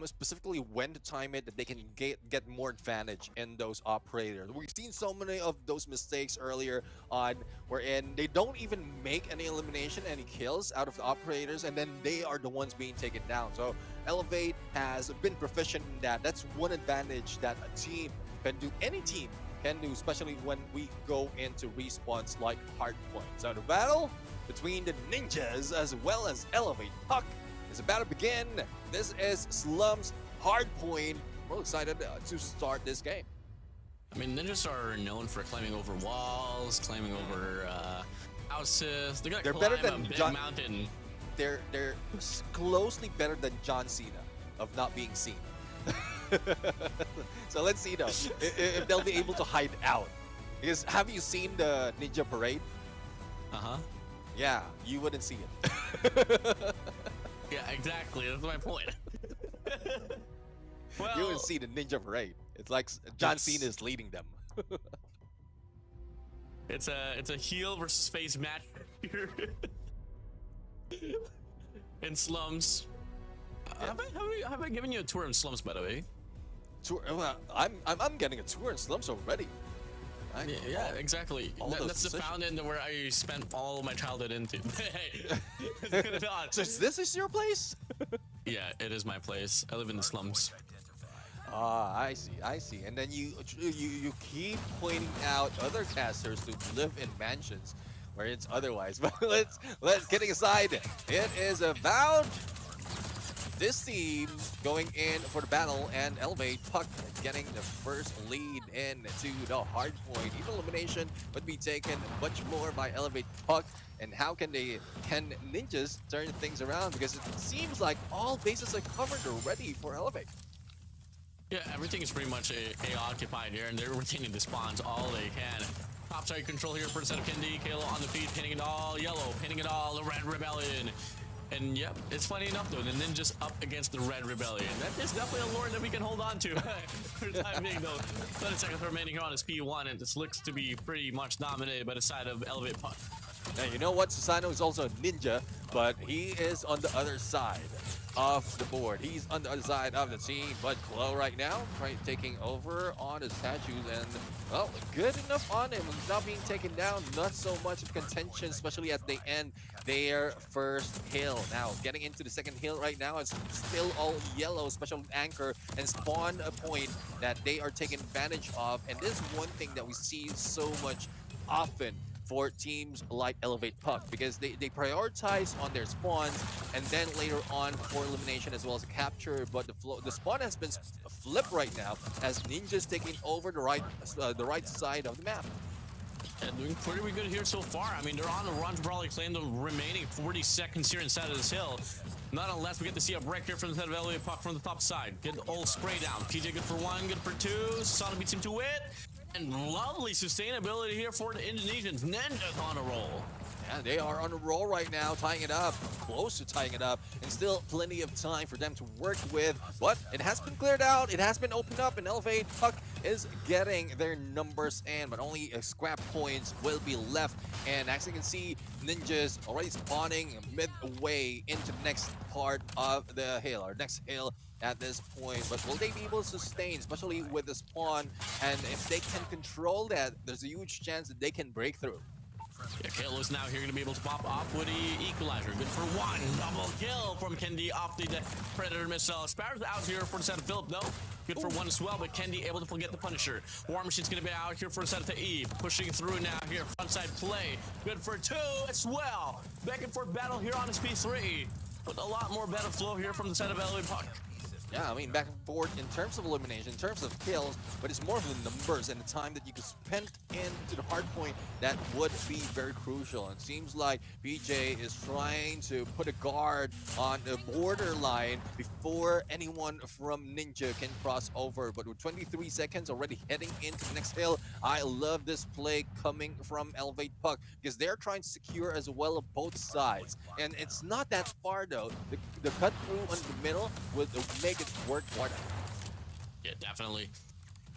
specifically when to time it, that they can get more advantage in those operators. We've seen so many of those mistakes earlier on, wherein they don't even make any elimination, any kills out of the operators, and then they are the ones being taken down. So Elevate has been proficient in that. That's one advantage that a team can do. Any team can do, especially when we go into respawns like Hardpoint. So the battle between the ninjas as well as Elevate Puck is about to begin. This is Slums Hardpoint. We're excited to start this game. I mean, ninjas are known for climbing over walls, climbing over houses. They're gonna They're climb better than a big John- mountain. They're closely better than John Cena of not being seen. So let's see though if they'll be able to hide out. Because have you seen the Ninja Parade? Uh-huh. Yeah, you wouldn't see it. Yeah, exactly. That's my point. Well, You wouldn't see the Ninja Parade. It's like John It's- Cena is leading them. it's a heel versus face match here in Slums. Have I given you a tour in Slums, by the way? Tour, well, I'm getting a tour in Slums already. Right? Yeah, exactly. all those That's the positions. fountain where I spent all of my childhood into. Hey, So this is your place? yeah, it is my place. I live in the slums. Ah, I see. And then you keep pointing out other casters who live in mansions where it's otherwise. But let's kidding aside. It is about this team going in for the battle, and Elevate Puck getting the first lead into the hard point. Even elimination would be taken much more by Elevate Puck. And how can ninjas turn things around? Because it seems like all bases are covered already for Elevate. Yeah, everything is pretty much a occupied here, and they're retaining the spawns all they can. Topside control here for the set of Kendi. Kalo on the feet, painting it all yellow, painting it all the Red Rebellion. And yep, it's funny enough though, the ninjas up against the Red Rebellion. That is definitely a lore that we can hold on to for the time being though. 30 seconds remaining here on his P1, and this looks to be pretty much dominated by the side of Elevate Puck. Now, you know what? Susano is also a ninja, but he is on the other side of the board. He's on the other side of the team, but Chloe right now, taking over on his statues, and, well, good enough on him. He's not being taken down, not so much of contention, especially at the end, their first hill. Now, getting into the second hill right now, it's still all yellow, special anchor, and spawn a point that they are taking advantage of, and this is one thing that we see so much often for teams like Elevate Puck, because they prioritize on their spawns and then later on for elimination as well as capture. But the spawn has been flipped right now as ninjas taking over the right side of the map. And doing pretty good here so far. I mean, they're on the run to probably claim the remaining 40 seconds here inside of this hill. Not unless we get to see a break here from the head of Elevate Puck from the top side. Get the old spray down. PJ good for one, good for two. Sana beats him to it. And lovely sustainability here for the Indonesians. Ninjas on a roll. Yeah, they are on a roll right now, tying it up, close to tying it up, and still plenty of time for them to work with. But it has been cleared out, it has been opened up, and Elevate Puck is getting their numbers in, but only scrap points will be left. And as you can see, ninjas already spawning midway into the next part of the hill, or next hill at this point. But will they be able to sustain, especially with the spawn? And if they can control that, there's a huge chance that they can break through. Yeah, Kalo's now here going to be able to pop off with the equalizer. Good for one. Double kill from Kendi off the Predator missile. Sparrow's out here for the set of Philip, though. Good for one as well, but Kendi able to get the Punisher. War Machine's going to be out here for the set of E. Pushing through now here. Frontside play. Good for two as well. Back and forth battle here on his P3. With a lot more better flow here from the set of Elevate Puck. Yeah, I mean, back and forth in terms of elimination, in terms of kills, but it's more of the numbers and the time that you can spend into the hard point that would be very crucial. And it seems like BJ is trying to put a guard on the borderline before anyone from Ninja can cross over. But with 23 seconds already heading into the next hill, I love this play coming from Elevate Puck, because they're trying to secure as well of both sides. And it's not that far though. The cut through on the middle would make it work more. Yeah, definitely.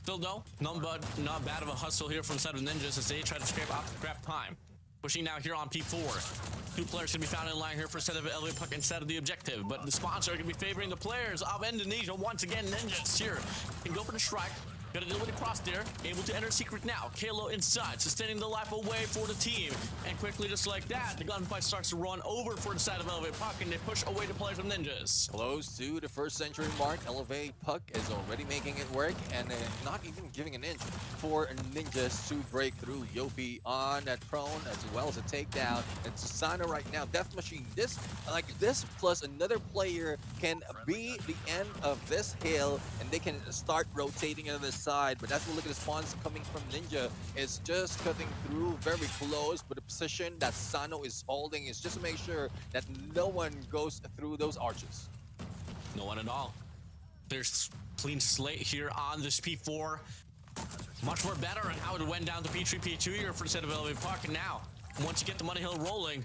Still though, not bad of a hustle here from the side of Ninjas as they try to scrape out scrap time. Pushing now here on P4. Two players can be found in line here for a set of Elevate Puck instead of the objective, but the sponsor are going to be favoring the players of Indonesia once again. Ninjas here can go for the strike. Gonna deal with the cross there. Able to enter secret now. Kalo inside, sustaining the life away for the team. And quickly, just like that, the gunfight starts to run over for the side of Elevate Puck, and they push away the players of Ninjas. Close to the first century mark, Elevate Puck is already making it work and not even giving an inch for Ninjas to break through. Yopi on that prone as well as a takedown. And Susano right now, Death Machine, this plus another player can be the end of this hill, and they can start rotating on the side. But as we look at the spawns coming from Ninja, it's just cutting through very close, but the position that Sano is holding is just to make sure that no one goes through those arches. No one at all. There's clean slate here on this P4. Much more better on how it went down to P3, P2 here for the set of Elevate Puck. And now, once you get the Money Hill rolling,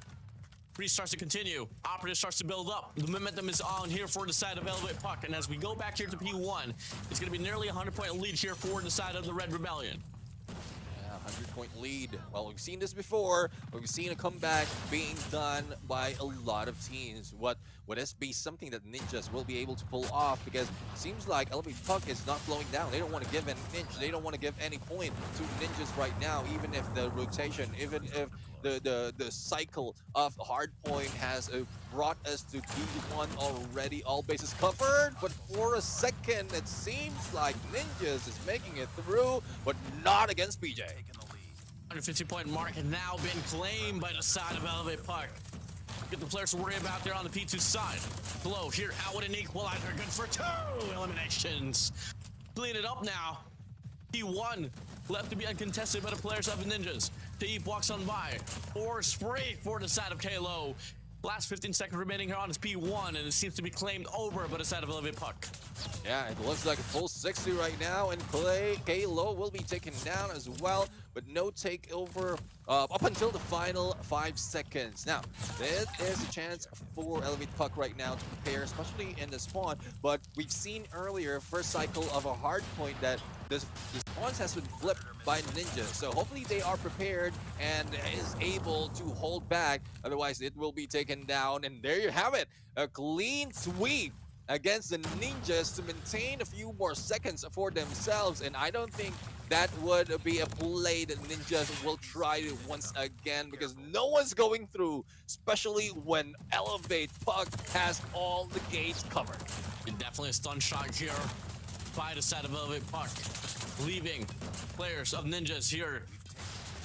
Freeze starts to continue. Operative starts to build up. The momentum is on here for the side of Elevate Puck. And as we go back here to P1, it's going to be nearly a 100-point lead here for the side of the Red Rebellion. 100-point lead. Well, we've seen this before. We've seen a comeback being done by a lot of teams. Would this be something that Ninjas will be able to pull off? Because it seems like Elevate Puck is not slowing down. They don't want to give an inch. They don't want to give any point to Ninjas right now, even if the rotation, even if the cycle of Hardpoint has brought us to D1 already. All bases covered, but for a second, it seems like Ninjas is making it through, but not against BJ. 150-point mark has now been claimed by the side of Elevate Puck. Get the players to worry about there on the P2 side. Glow here out with an equalizer. Good for 2 eliminations. Clean it up now. P1 left to be uncontested by the players of the Ninjas. Takeoff walks on by. Or spray for the side of Kalo. Last 15 seconds remaining here on his P1, and it seems to be claimed over by the side of Elevate Puck. Yeah, it looks like a full 60 right now, and Kalo will be taken down as well, but no takeover up until the final 5 seconds. Now, there is a chance for Elevate Puck right now to prepare, especially in the spawn, but we've seen earlier, first cycle of a Hardpoint, that the spawns has been flipped by Ninja, so hopefully they are prepared and is able to hold back, otherwise it will be taken down. And there you have it, a clean sweep against the Ninjas to maintain a few more seconds for themselves, and I don't think that would be a play that Ninjas will try it once again, because no one's going through, especially when Elevate Puck has all the gates covered. And definitely a stun shot here by the side of Elevate Puck, leaving players of Ninjas here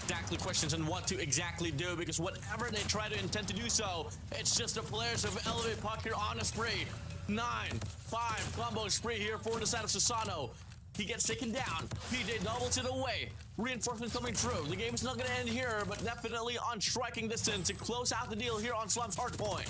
exactly questions on what to exactly do, because whatever they try to intend to do so, it's just the players of Elevate Puck here on a spree. 9-5 combo spree here for the side of Susano. He gets taken down. PJ doubles it away. Reinforcements coming through. The game is not going to end here, but definitely on striking distance to close out the deal here on Slums Hardpoint.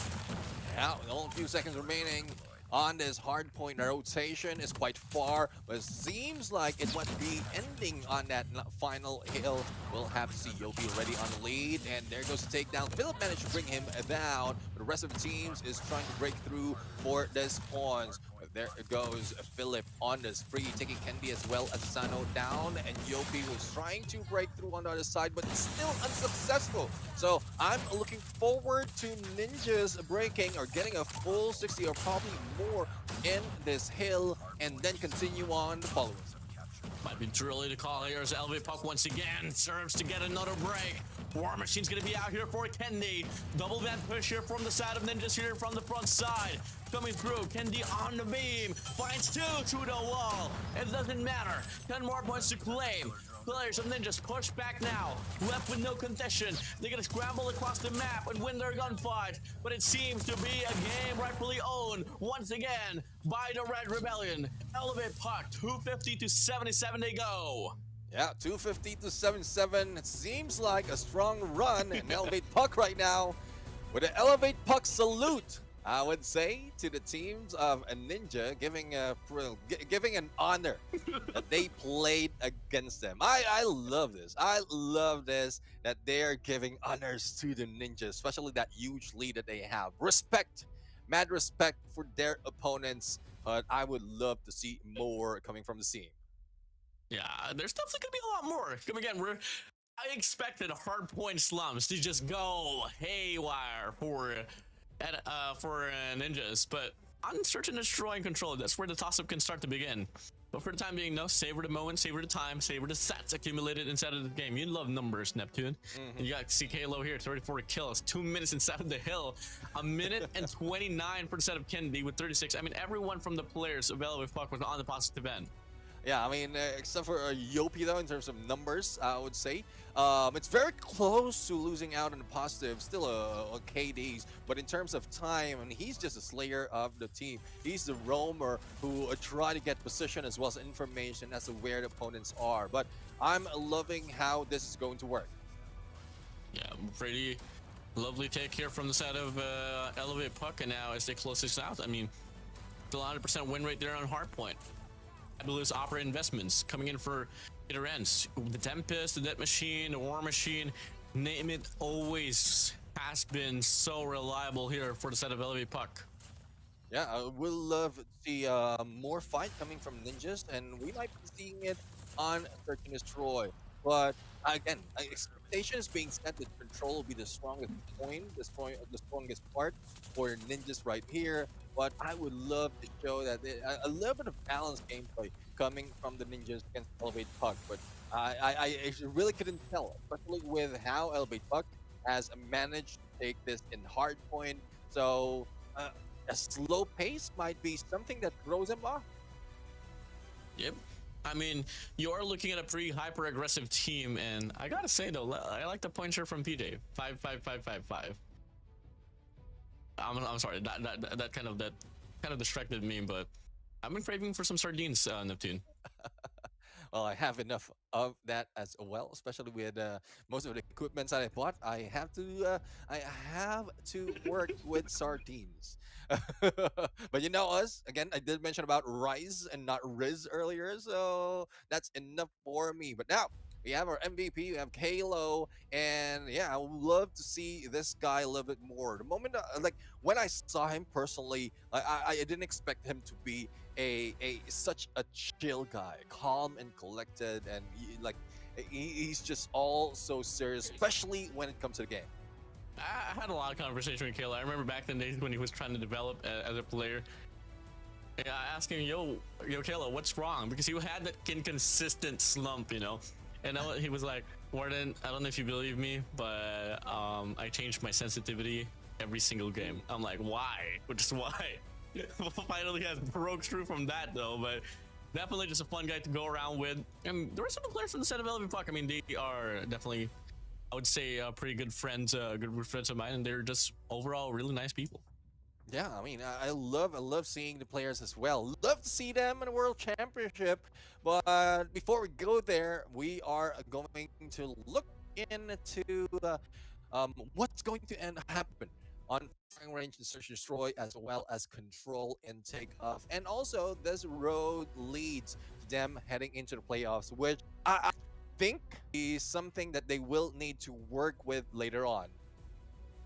Yeah, only a few seconds remaining on this Hardpoint. Rotation is quite far, but it seems like it might be ending on that final hill. We'll have to see Yopi already on the lead, and there goes the takedown. Philip managed to bring him down, but the rest of the teams is trying to break through for the spawns. There goes Philip on the spree, taking Kendi as well as Sano down, and Yopi was trying to break through on the other side, but still unsuccessful. So I'm looking forward to Ninjas breaking or getting a full 60 or probably more in this hill, and then continue on the following. Might be too early to call here as Elevate Puck once again serves to get another break. War Machine's gonna be out here for Kendi. Double van push here from the side of Ninjas here from the front side. Coming through, Kendi on the beam. Finds 2 through the wall. It doesn't matter. 10 more points to claim. Players of Ninjas push back now. Left with no contestation. They're gonna scramble across the map and win their gunfight. But it seems to be a game rightfully owned once again by the Red Rebellion. Elevate Puck, 250 to 77 they go. Yeah, 250 to 77. It seems like a strong run in Elevate Puck right now. With an Elevate Puck salute, I would say, to the teams of a Ninja, giving an honor that they played against them. I love this. I love this, that they're giving honors to the Ninjas, especially that huge lead that they have. Respect, mad respect for their opponents, but I would love to see more coming from the team. Yeah, there's definitely gonna be a lot more. Come again, I expected Hardpoint Slums to just go haywire for Ninjas, but on search and destroy and control, that's where the toss-up can start to begin. But for the time being, no, savor the moment, savor the time, savor the stats accumulated inside of the game. You love numbers, Neptune. You got CK low here, 34 kills, 2 minutes inside of the hill, a minute and 29 for the set of Kennedy with 36. I mean, everyone from the players available with puck was on the positive end. Yeah, I mean, except for Yopi though, in terms of numbers, I would say. It's very close to losing out on the positive, still a KDs, but in terms of time, I mean, he's just a slayer of the team. He's the roamer who try to get position as well as information as to where the opponents are. But I'm loving how this is going to work. Yeah, pretty lovely take here from the side of Elevate Puck, and now as they close this out, I mean, still 100% win rate there on Hardpoint. Fabulous operating investments coming in for hitter ends. The Tempest, the Death Machine, the War Machine, name it, always has been so reliable here for the set of Elevate Puck. Yeah, I will love to see more fight coming from Ninjas, and we might be seeing it on Search and Destroy. But again, expectations being set that Control will be the strongest point, the strongest part for Ninjas right here. But I would love to show that a little bit of balanced gameplay coming from the Ninjas against Elevate Puck. But I really couldn't tell, especially with how Elevate Puck has managed to take this in Hardpoint. So a slow pace might be something that throws him off. Yep. I mean, you're looking at a pretty hyper aggressive team, and I gotta say though, I like the pointer from PJ. 5-5-5-5-5. I'm sorry, that kind of distracted me, but I've been craving for some sardines, Neptune. Well, I have enough of that as well, especially with most of the equipment that I bought. I have to work with sardines. But you know us, again, I did mention about Rise and not Riz earlier, so that's enough for me. But now we have our MVP, we have Kalo, and yeah, I would love to see this guy a little bit more. The moment, like when I saw him personally, I didn't expect him to be such a chill guy, calm and collected, and he's just all so serious, especially when it comes to the game. I had a lot of conversation with Kayla. I remember back in the days when he was trying to develop as a player. And I asked him, yo, Kayla, what's wrong? Because he had that inconsistent slump, you know? And he was like, Warden, I don't know if you believe me, but I changed my sensitivity every single game. I'm like, why? Just why? Finally has broke through from that though, but definitely just a fun guy to go around with. And the rest of the players from the set of Elevate Puck, I mean, they are definitely, I would say, pretty good friends of mine, and they're just overall really nice people. Yeah, I mean, I love seeing the players as well. Love to see them in the World Championship. But before we go there, we are going to look into what's going to happen on firing range and search and destroy, as well as control and takeoff. And also, this road leads to them heading into the playoffs, which I think is something that they will need to work with later on.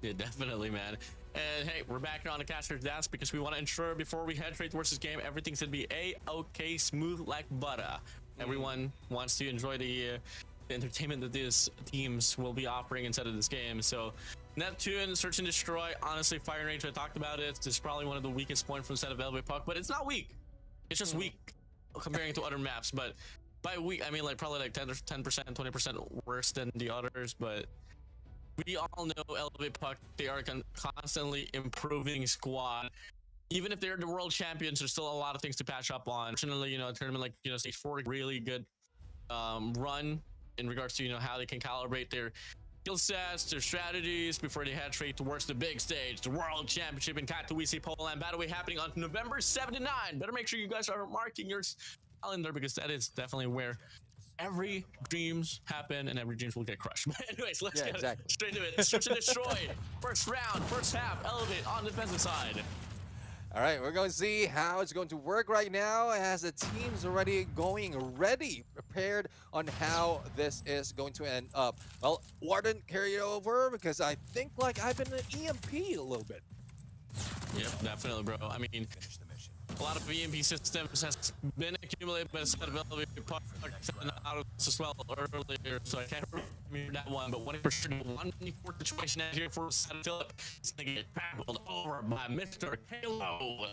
Yeah, definitely, man. And hey, we're back on the caster's desk because we want to ensure before we head straight towards this game, everything should be a-okay, smooth like butter. Everyone wants to enjoy the entertainment that these teams will be offering inside of this game. So Neptune, Search and Destroy, honestly, firing range, I talked about it. This is probably one of the weakest points from the set of Elevate Puck, but it's not weak. It's just weak comparing to other maps. But by weak, I mean like probably like 10%, 20% worse than the others, but we all know Elevate Puck, they are constantly improving squad. Even if they're the world champions, there's still a lot of things to patch up on. Fortunately, you know, a tournament like, you know, stage 4, really good run in regards to, you know, how they can calibrate their skill sets, their strategies before they head straight towards the big stage, the World Championship in Katowice, Poland. By the way, happening on November 7 to 9. Better make sure you guys are marking your calendar because that is definitely where every dreams happen and every dreams will get crushed. But anyways, let's get straight to it. Search and Destroy. First round, first half, Elevate on the defensive side. All right, we're going to see how it's going to work right now as the team's already prepared on how this is going to end up. Well, Warden, carry it over because I think like I've been an EMP a little bit. Yep, definitely, bro. I mean, a lot of EMP systems has been accumulated by the set of Elevate Puck out as well earlier, so I can't remember that one. But 1% 1v4 situation out here for Philip. He's gonna get tackled over by Mr. Halo.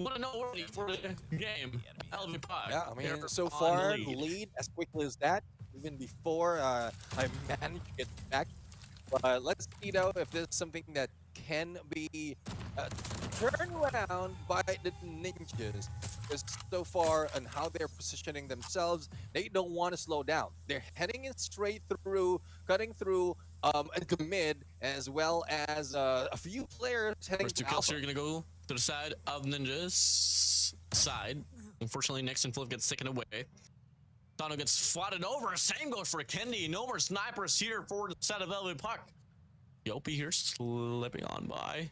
want to know ready for the game. Elevate Puck. Yeah, I mean, here so on far, the the lead. lead as quickly as that, even before I managed to get back. But let's see though if there's something that can be turned around by the ninjas. Because so far, and how they're positioning themselves, they don't want to slow down. They're heading in straight through, cutting through the mid, as well as a few players heading First two to kills alpha. here are gonna go to the side of Ninja's side. Unfortunately, Nixon Flip gets taken away. Tano gets swatted over. Same goes for Kendi. No more snipers here for the side of Elevate Puck. Yopi here slipping on by.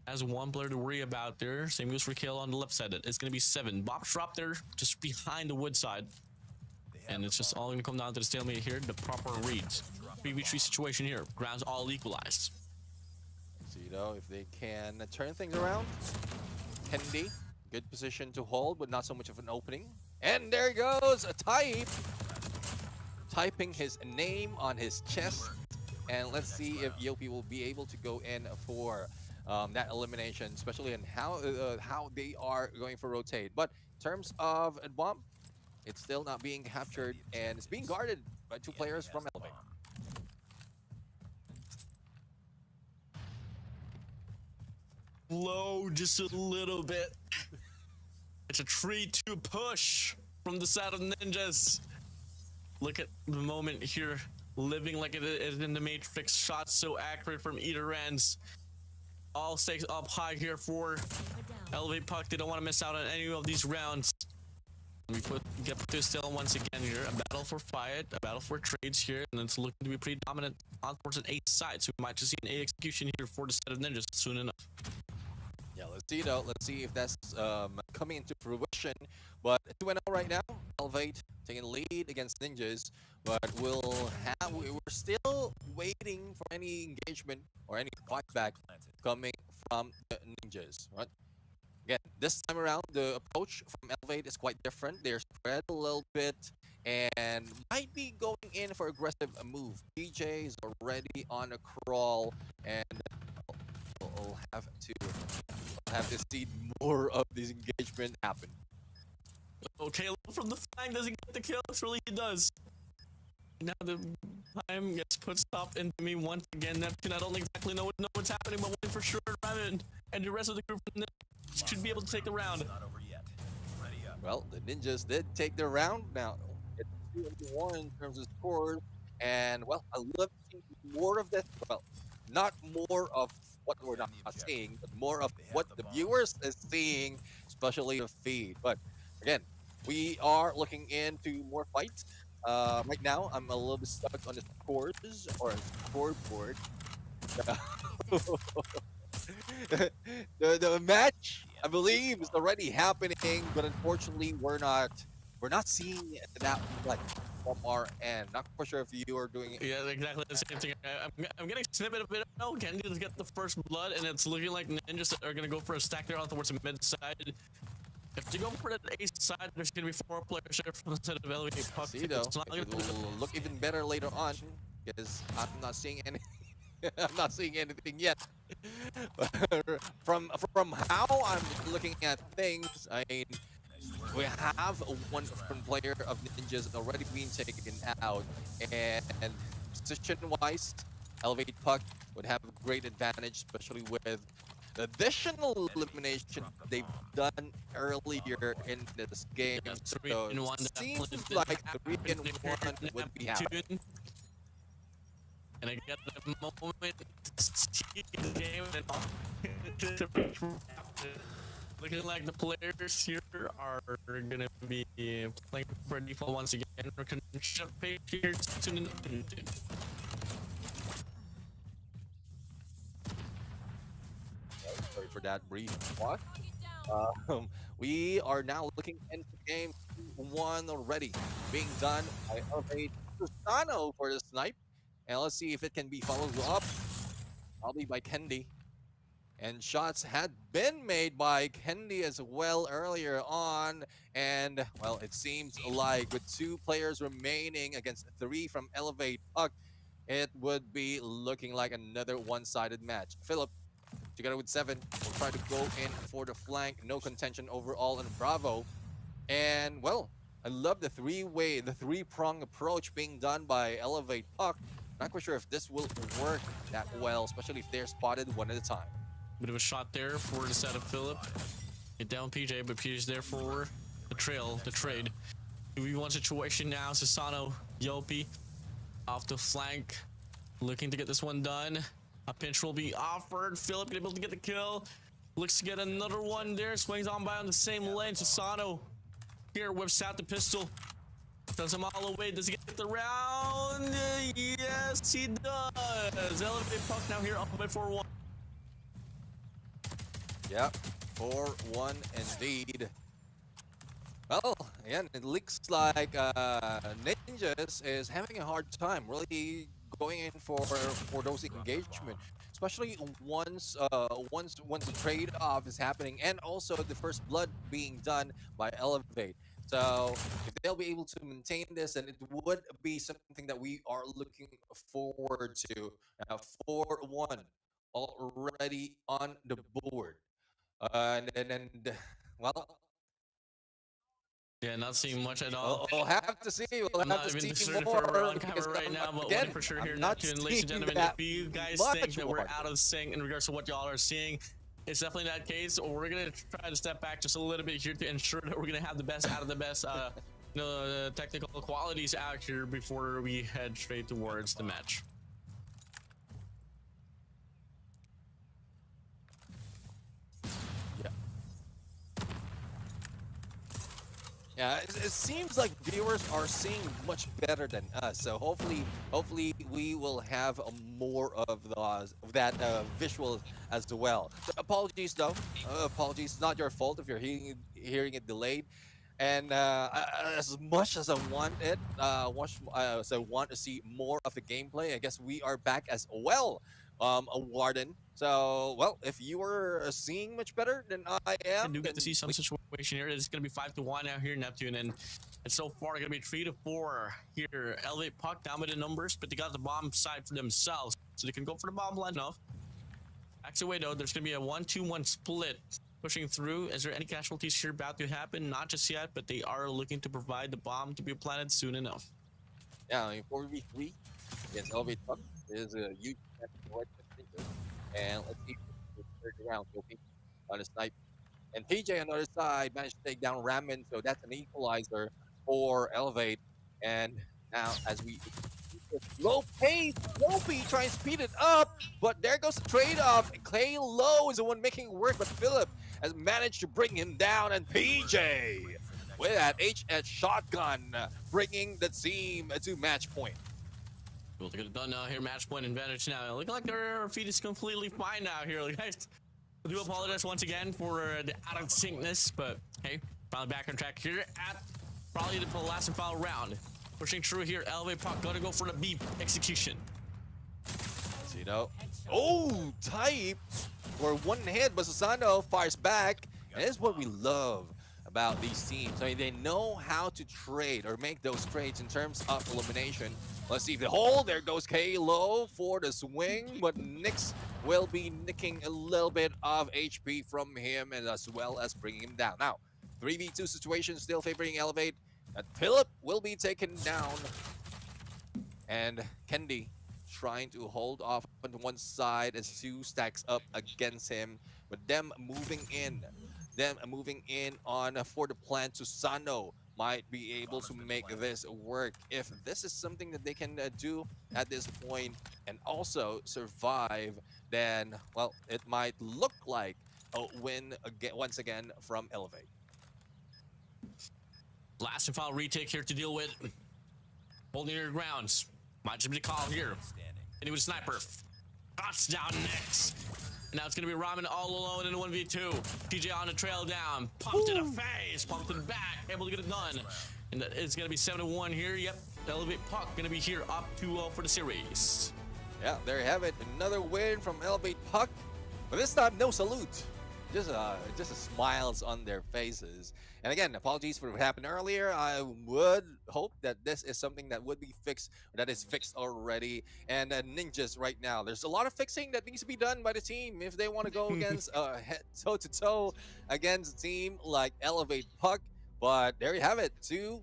Has one player to worry about there. Same goes for Kill on the left side. It's going to be 7. Bob's dropped there just behind the wood side. And it's just all going to come down to the stalemate here. The proper reads. 3v3 situation here. Grounds all equalized. See though if they can turn things around. Kendi, good position to hold, but not so much of an opening. And there goes a type. Typing his name on his chest. And let's see if Yopi will be able to go in for that elimination, especially in how they are going for rotate. But in terms of a bomb, it's still not being captured, and it's being guarded by 2 players from Elevate. Low just a little bit. It's a 3-2 push from the side of Ninjas. Look at the moment here. Living like it is in the Matrix. Shots so accurate from either ends. All stakes up high here for Elevate Puck. They don't want to miss out on any of these rounds. We get put to still once again here. A battle for fight, a battle for trades here, and it's looking to be pretty dominant on towards an A side. So we might just see an A execution here for the set of Ninjas soon enough. Yeah, let's see though. Let's see if that's coming into fruition. But 2-0 right now. Elevate taking lead against Ninjas. But we're still waiting for any engagement or any fight back coming from the Ninjas, right? Again, this time around, the approach from Elevate is quite different. They're spread a little bit and might be going in for aggressive move. PJ is already on a crawl, and we'll have to see more of this engagement happen. Okay, from the flank, does he get the kill? Surely he does. Now the time gets put stop into me once again. Neptune, I don't exactly know what's happening, but wait for sure, Raven and the rest of the group should be able to take the round. Well, the Ninjas did take the round. Now, it's 2-1 in terms of scores. And, well, I love seeing more of this. Well, not more of what we're not seeing, but more of what the viewers is seeing, especially the feed. But, again, we are looking into more fights. Right now, I'm a little bit stuck on the scores or scoreboard. the match, I believe, is already happening, but unfortunately, we're not seeing that like from our end. Not quite sure if you are doing it. Yeah, exactly the same thing. I'm getting a snippet of it. No, Kendi does get the first blood, and it's looking like Ninjas are gonna go for a stack there on towards the mid side. If they go for the A side, there's gonna be 4 players here from the side of Elevate Puck. See though, it will look even better later on because I'm not seeing any. I'm not seeing anything yet. from how I'm looking at things, I mean, we have one player of Ninjas already being taken out, and position-wise, Elevate Puck would have a great advantage, especially with the additional elimination they've done earlier in this game. Yeah, So 3-1 it seems definitely like happened 3-1 would be happening. And I get the moment to see the game and looking like the players here are gonna be playing for default once again. We're gonna shift page here to the Sorry for that brief pause. We are now looking into game 1 already, being done by Elevate Cristano for the snipe. And let's see if it can be followed up, probably by Kendi. And shots had been made by Kendi as well earlier on. And, well, it seems like with 2 players remaining against 3 from Elevate Puck, it would be looking like another one-sided match. Philip, together with 7 will try to go in for the flank. No contention overall in Bravo. And, well, I love the three-prong approach being done by Elevate Puck. Not quite sure if this will work that well, especially if they're spotted one at a time. Bit of a shot there for the side of Philip. Get down PJ, but PJ's there for the trade. 2v1 situation now. Susano, Yopi off the flank, looking to get this one done. A pinch will be offered. Philip able to get the kill. Looks to get another one there. Swings on by on the same lane. Susano here whips out the pistol. Does him all the way. Does he get the round? Yes, he does. Elevate Puck now here up by 4-1. Yep, 4-1 indeed. Well, again, it looks like Ninjas is having a hard time really going in for those engagement, especially once the trade-off is happening, and also the first blood being done by Elevate. So if they'll be able to maintain this, then it would be something that we are looking forward to. 4-1 already on the board. And well, yeah, not seeing much at all. we'll have to see. We'll have to see more. We're on camera right now, but again, one for sure here. I'm not Neptune, ladies and seeing gentlemen, that if you guys much think that we're more. out of sync in regards to what y'all are seeing, it's definitely not the case. We're gonna try to step back just a little bit here to ensure that we're gonna have the best out of the best, technical qualities out here before we head straight towards the match. Yeah, it seems like viewers are seeing much better than us. So hopefully we will have more of that visual as well. So apologies though. Apologies, it's not your fault if you're hearing it delayed. And as much as I want it, so I want to see more of the gameplay. I guess we are back as well, Warden. So, well, if you are seeing much better than I am, I do get to see some situation here. It's going to be 5-1 now here, Neptune, and it's so far going to be 3-4 here. Elevate Puck down with the numbers, but they got the bomb side for themselves, so they can go for the bomb line enough. Actually, wait, though, there's going to be a 1-2-1 split pushing through. Is there any casualties here about to happen? Not just yet, but they are looking to provide the bomb to be planted soon enough. Yeah, I mean, 4v3 against Elevate Puck is a huge advantage. And let's see the third round. On the snipe. And PJ on the other side managed to take down Ramen, so that's an equalizer for Elevate. And now as we low pace, Lopi trying to speed it up, but there goes the trade-off. Clay Low is the one making it work, but Philip has managed to bring him down, and PJ with that HS shotgun bringing the team to match point. We'll get it done now here. Match point advantage now. Looking like their feed is completely fine now here, guys. I do apologize once again for the out of syncness, but hey, finally back on track here at probably the last and final round. Pushing through here. Elevate Puck gotta go for the beep execution. Zeno. Oh, type for one hit, but Susano fires back. And this is what we love about these teams. I mean, they know how to trade or make those trades in terms of elimination. Let's see the hole. There goes K-Low for the swing, but Nyx will be nicking a little bit of HP from him, and as well as bringing him down. Now, 3v2 situation still favoring Elevate. And Philip will be taken down. And Kendi trying to hold off on one side as 2 stacks up against him. But them moving in on for the plan. Susano might be able to make this work. If this is something that they can do at this point and also survive, then, well, it might look like a win again, once again from Elevate. Last and final retake here to deal with. Holding your grounds. Might just be the call here. And he was sniper. Shots down next. Now it's going to be Ramen all alone in a 1v2. PJ on the trail down. Pumped to the face. Pumped to the back. Able to get it done. And it's going to be 7-1 here. Yep. Elevate Puck going to be here up 2-0 for the series. Yeah, there you have it. Another win from Elevate Puck. But this time, no salute. just smiles on their faces. And again, apologies for what happened earlier. I would hope that this is something that would be fixed, or that is fixed already. And ninjas right now, there's a lot of fixing that needs to be done by the team if they want to go against head toe to toe against a team like Elevate Puck. But there you have it, two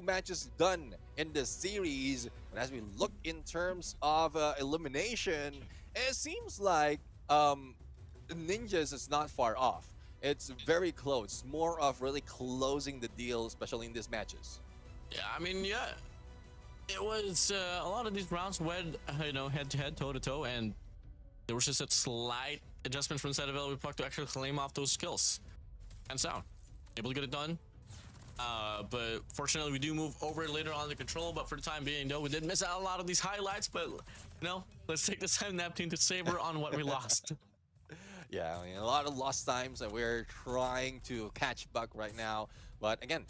matches done in the series. And as we look in terms of elimination, it seems like Ninjas is not far off. It's very close. More of really closing the deal, especially in these matches. Yeah, I mean, yeah, it was a lot of these rounds went, head to head, toe to toe, and there was just a slight adjustment from the side of Elevate Puck to actually claim off those skills. And sound, able to get it done. But fortunately, we do move over later on the control. But for the time being, though, we did miss out a lot of these highlights. But let's take this time napkin to savor on what we lost. Yeah, I mean, a lot of lost times, and we're trying to catch Buck right now. But again,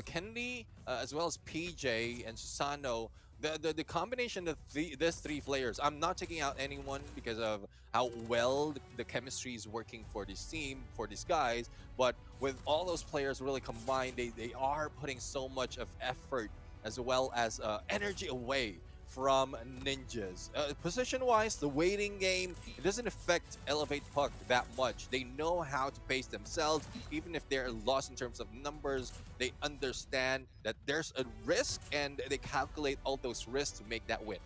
Kennedy, as well as PJ and Susano, the combination of these three players, I'm not taking out anyone because of how well the chemistry is working for this team, for these guys. But with all those players really combined, they are putting so much of effort as well as energy away from Ninjas. Position-wise, the waiting game, it doesn't affect Elevate Puck that much. They know how to pace themselves. Even if they're lost in terms of numbers, they understand that there's a risk, and they calculate all those risks to make that win.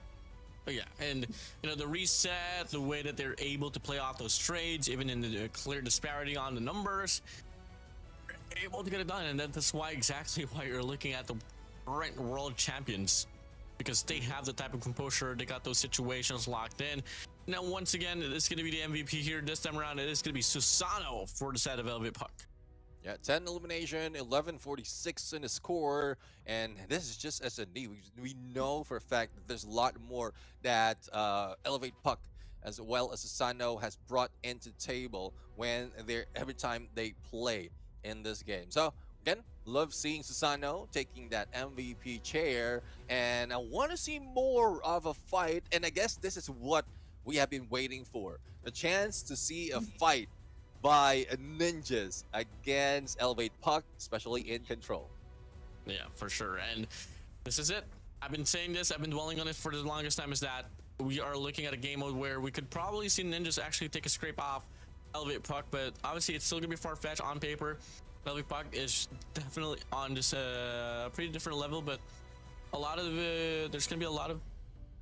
But yeah, and the reset, the way that they're able to play off those trades, even in the clear disparity on the numbers, they're able to get it done. And that's exactly why you're looking at the current world champions, because they have the type of composure. They got those situations locked in. Now, once again, it's going to be the MVP here. This time around, it is going to be Susano for the side of Elevate Puck. Yeah, 10 elimination, 1146 in the score, and this is just S&D. We know for a fact that there's a lot more that Elevate Puck as well as Susano has brought into the table every time they play in this game. So again, love seeing Susano taking that MVP chair, and I want to see more of a fight. And I guess this is what we have been waiting for, a chance to see a fight by Ninjas against Elevate Puck, especially in control. Yeah, for sure. And this is it. I've been saying this, I've been dwelling on it for the longest time, is that we are looking at a game mode where we could probably see Ninjas actually take a scrape off Elevate Puck, but obviously it's still gonna be far-fetched on paper. Elevate Puck is definitely on just a pretty different level, but a lot of there's gonna be a lot of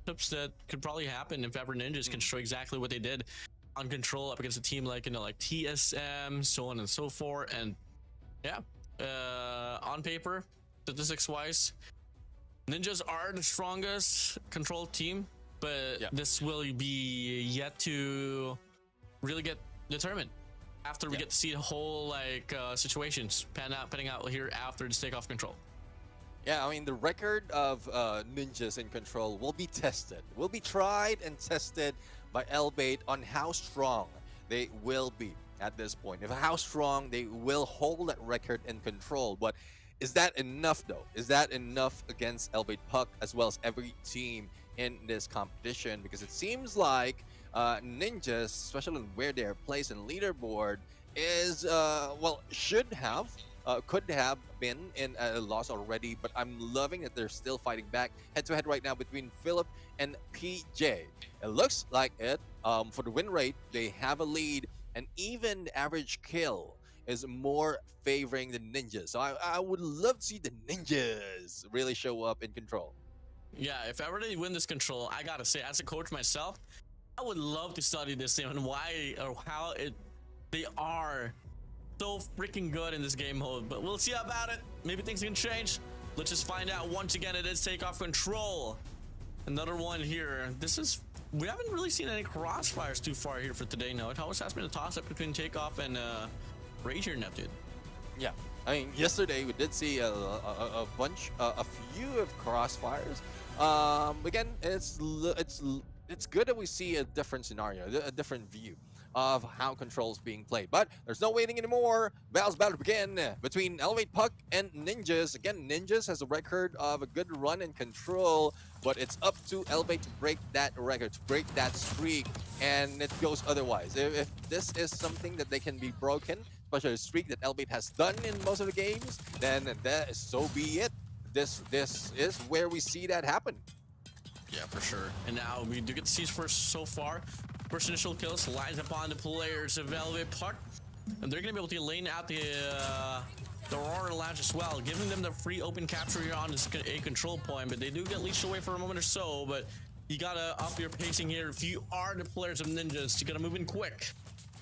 tips that could probably happen if ever Ninjas can show exactly what they did on control up against a team like like TSM, so on and so forth. And yeah, on paper, statistics wise, Ninjas are the strongest control team, but this will be yet to really get determined after we get to see the whole situations panning out here after this takeoff control. Yeah, I mean, the record of Ninjas in control will be tested, will be tried and tested by Elevate on how strong they will be at this point, if how strong they will hold that record in control. But is that enough, though? Is that enough against Elevate Puck as well as every team in this competition? Because it seems like Ninjas, especially where they're placed in leaderboard, is could have been in a loss already, but I'm loving that they're still fighting back head to head right now between Philip and PJ. It looks like it. For the win rate, they have a lead, and even the average kill is more favoring the Ninjas. So I would love to see the Ninjas really show up in control. Yeah, if ever they win this control, I gotta say, as a coach myself, I would love to study this team and why or how they are so freaking good in this game mode. But we'll see about it. Maybe things can change. Let's just find out. Once again, it is Takeoff control. Another one here. We haven't really seen any crossfires too far here for today. No, it always has been a toss-up between Takeoff and Rage here now, dude. Yeah, I mean, yesterday we did see a few of crossfires. Again, it's good that we see a different scenario, a different view of how control's being played. But there's no waiting anymore. Battle's about to begin between Elevate Puck and Ninjas. Again, Ninjas has a record of a good run and control, but it's up to Elevate to break that record, to break that streak, and it goes otherwise. If this is something that they can be broken, especially a streak that Elevate has done in most of the games, then that so be it. This is where we see that happen. Yeah, for sure. And now we do get to see first so far. First initial kills lines up on the players of Velvet Puck. And they're going to be able to lane out the Aurora Lounge as well, giving them the free open capture here on this a control point. But they do get leashed away for a moment or so. But you got to up your pacing here. If you are the players of Ninjas, you got to move in quick.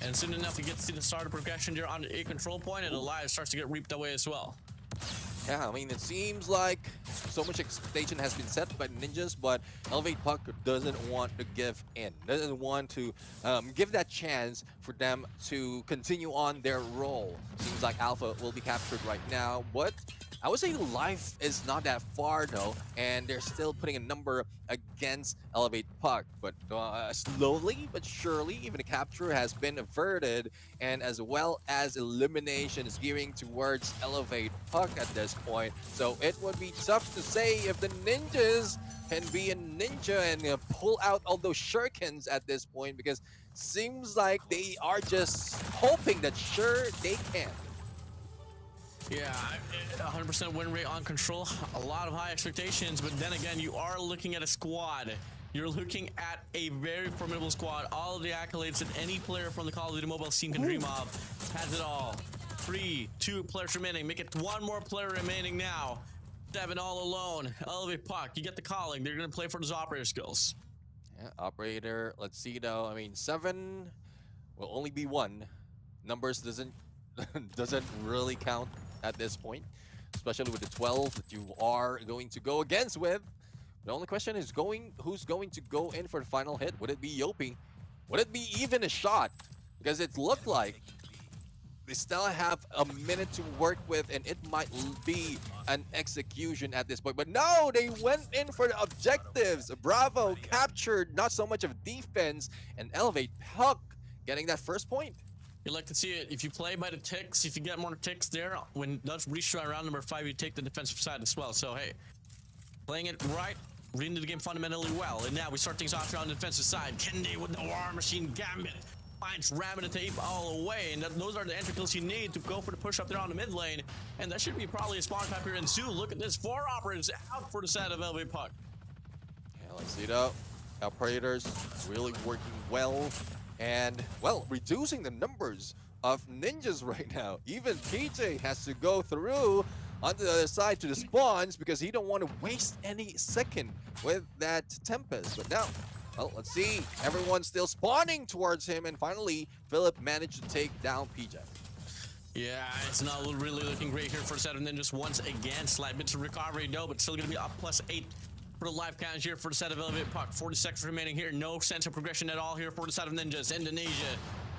And soon enough, you get to see the start of progression here on a control point, and the live starts to get reaped away as well. Yeah, I mean, it seems like so much expectation has been set by Ninjas, but Elevate Puck doesn't want to give in, doesn't want to give that chance for them to continue on their role. Seems like Alpha will be captured right now, but I would say life is not that far though, and they're still putting a number against Elevate Puck. But slowly but surely, even a capture has been averted, and as well as elimination is gearing towards Elevate Puck at this point. So it would be tough to say if the Ninjas can be a ninja and pull out all those shurikens at this point, because seems like they are just hoping that sure they can. Yeah, 100% win rate on control, a lot of high expectations, but then again, you are looking at a squad. You're looking at a very formidable squad. All of the accolades that any player from the Call of Duty mobile scene can dream of. Has it all. 3, 2 players remaining. Make it 1 more player remaining now. 7 all alone. Elevate Puck, you get the calling. They're going to play for those operator skills. Yeah, operator, let's see though. I mean, 7 will only be 1. Numbers doesn't really count at this point, especially with the 12 that you are going to go against with. The only question is who's going to go in for the final hit? Would it be Yopi? Would it be even a shot? Because it looked like they still have a minute to work with, and it might be an execution at this point. But no, they went in for the objectives. Bravo captured not so much of defense, and Elevate Puck getting that first point. You like to see it. If you play by the ticks, if you get more ticks there, when that's reached around number 5, you take the defensive side as well. So hey, playing it right, reading the game fundamentally well. And now we start things off here on the defensive side. Kendi with the War Machine Gambit finds ramming the tape all the way, and those are the entry kills you need to go for the push up there on the mid lane. And that should be probably a spawn trap here in Zoo. Look at this, 4 operators out for the side of Elevate Puck. Yeah, let's see though. Operators really working well. And, well, reducing the numbers of Ninjas right now. Even PJ has to go through on the other side to the spawns because he don't want to waste any second with that Tempest. But now, well, let's see. Everyone's still spawning towards him. And finally, Philip managed to take down PJ. Yeah, it's not really looking great here for the set of Ninjas once again. Slight bits of recovery, no, but still going to be up +8. For the life count here for the set of Elevate Puck. 40 seconds remaining here. No sense of progression at all here for the side of Ninjas. Indonesia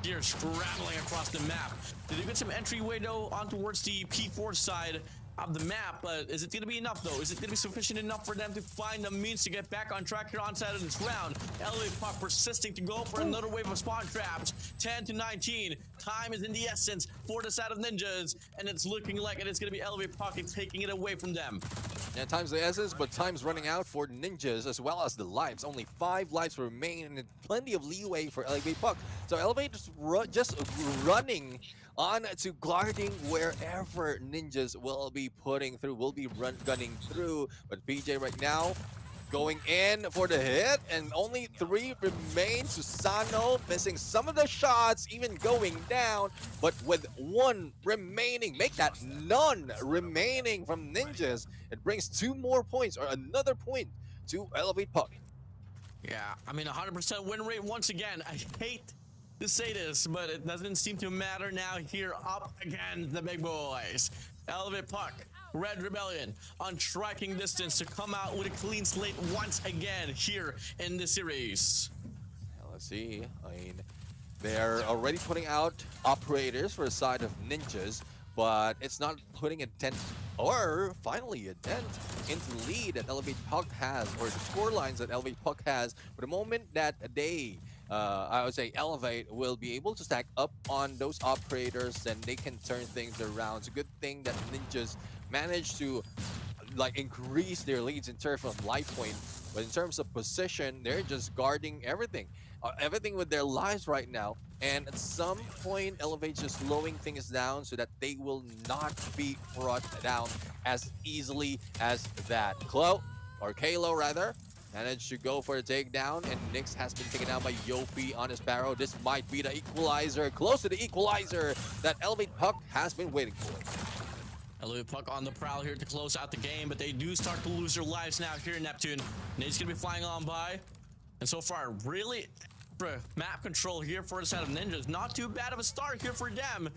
here scrambling across the map. They do get some entryway though on towards the P4 side of the map, but is it going to be enough though? Is it going to be sufficient enough for them to find the means to get back on track here on side of this round? Elevate Puck persisting to go for another wave of spawn traps. 10 to 19. Time is in the essence for the side of Ninjas, and it's looking like it's going to be Elevate Puck taking it away from them. Yeah, time's the essence, but time's running out for Ninjas as well as the lives. Only 5 lives remain, and plenty of leeway for Elevate Puck. So Elevate just running on to guarding wherever Ninjas will be putting through, will be gunning through. But PJ right now going in for the hit, and only 3 remain. Susano missing some of the shots, even going down, but with 1 remaining, make that none remaining from Ninjas. It brings 2 more points, or another point to Elevate Puck. Yeah, I mean 100% win rate once again. I hate to say this, but it doesn't seem to matter now here up against the big boys. Elevate Puck, Red Rebellion on striking distance to come out with a clean slate once again here in the series. Let's see. I mean, they're already putting out operators for the side of Ninjas, but it's not putting a dent, or finally a dent, into the lead that Elevate Puck has, or the score lines that Elevate Puck has. For the moment that they I would say Elevate will be able to stack up on those operators, then they can turn things around. It's a good thing that Ninjas managed to like increase their leads in terms of life point, but in terms of position, they're just guarding everything, everything with their lives right now. And at some point, Elevate's just slowing things down so that they will not be brought down as easily as that. Kalo rather, managed to go for the takedown, and Nyx has been taken down by Yopi on his Sparrow. This might be the equalizer, close to the equalizer that Elevate Puck has been waiting for. Elevate Puck on the prowl here to close out the game, but they do start to lose their lives now here in Neptune. Nate's gonna be flying on by, and so far, really, map control here for the side of Ninjas. Not too bad of a start here for them,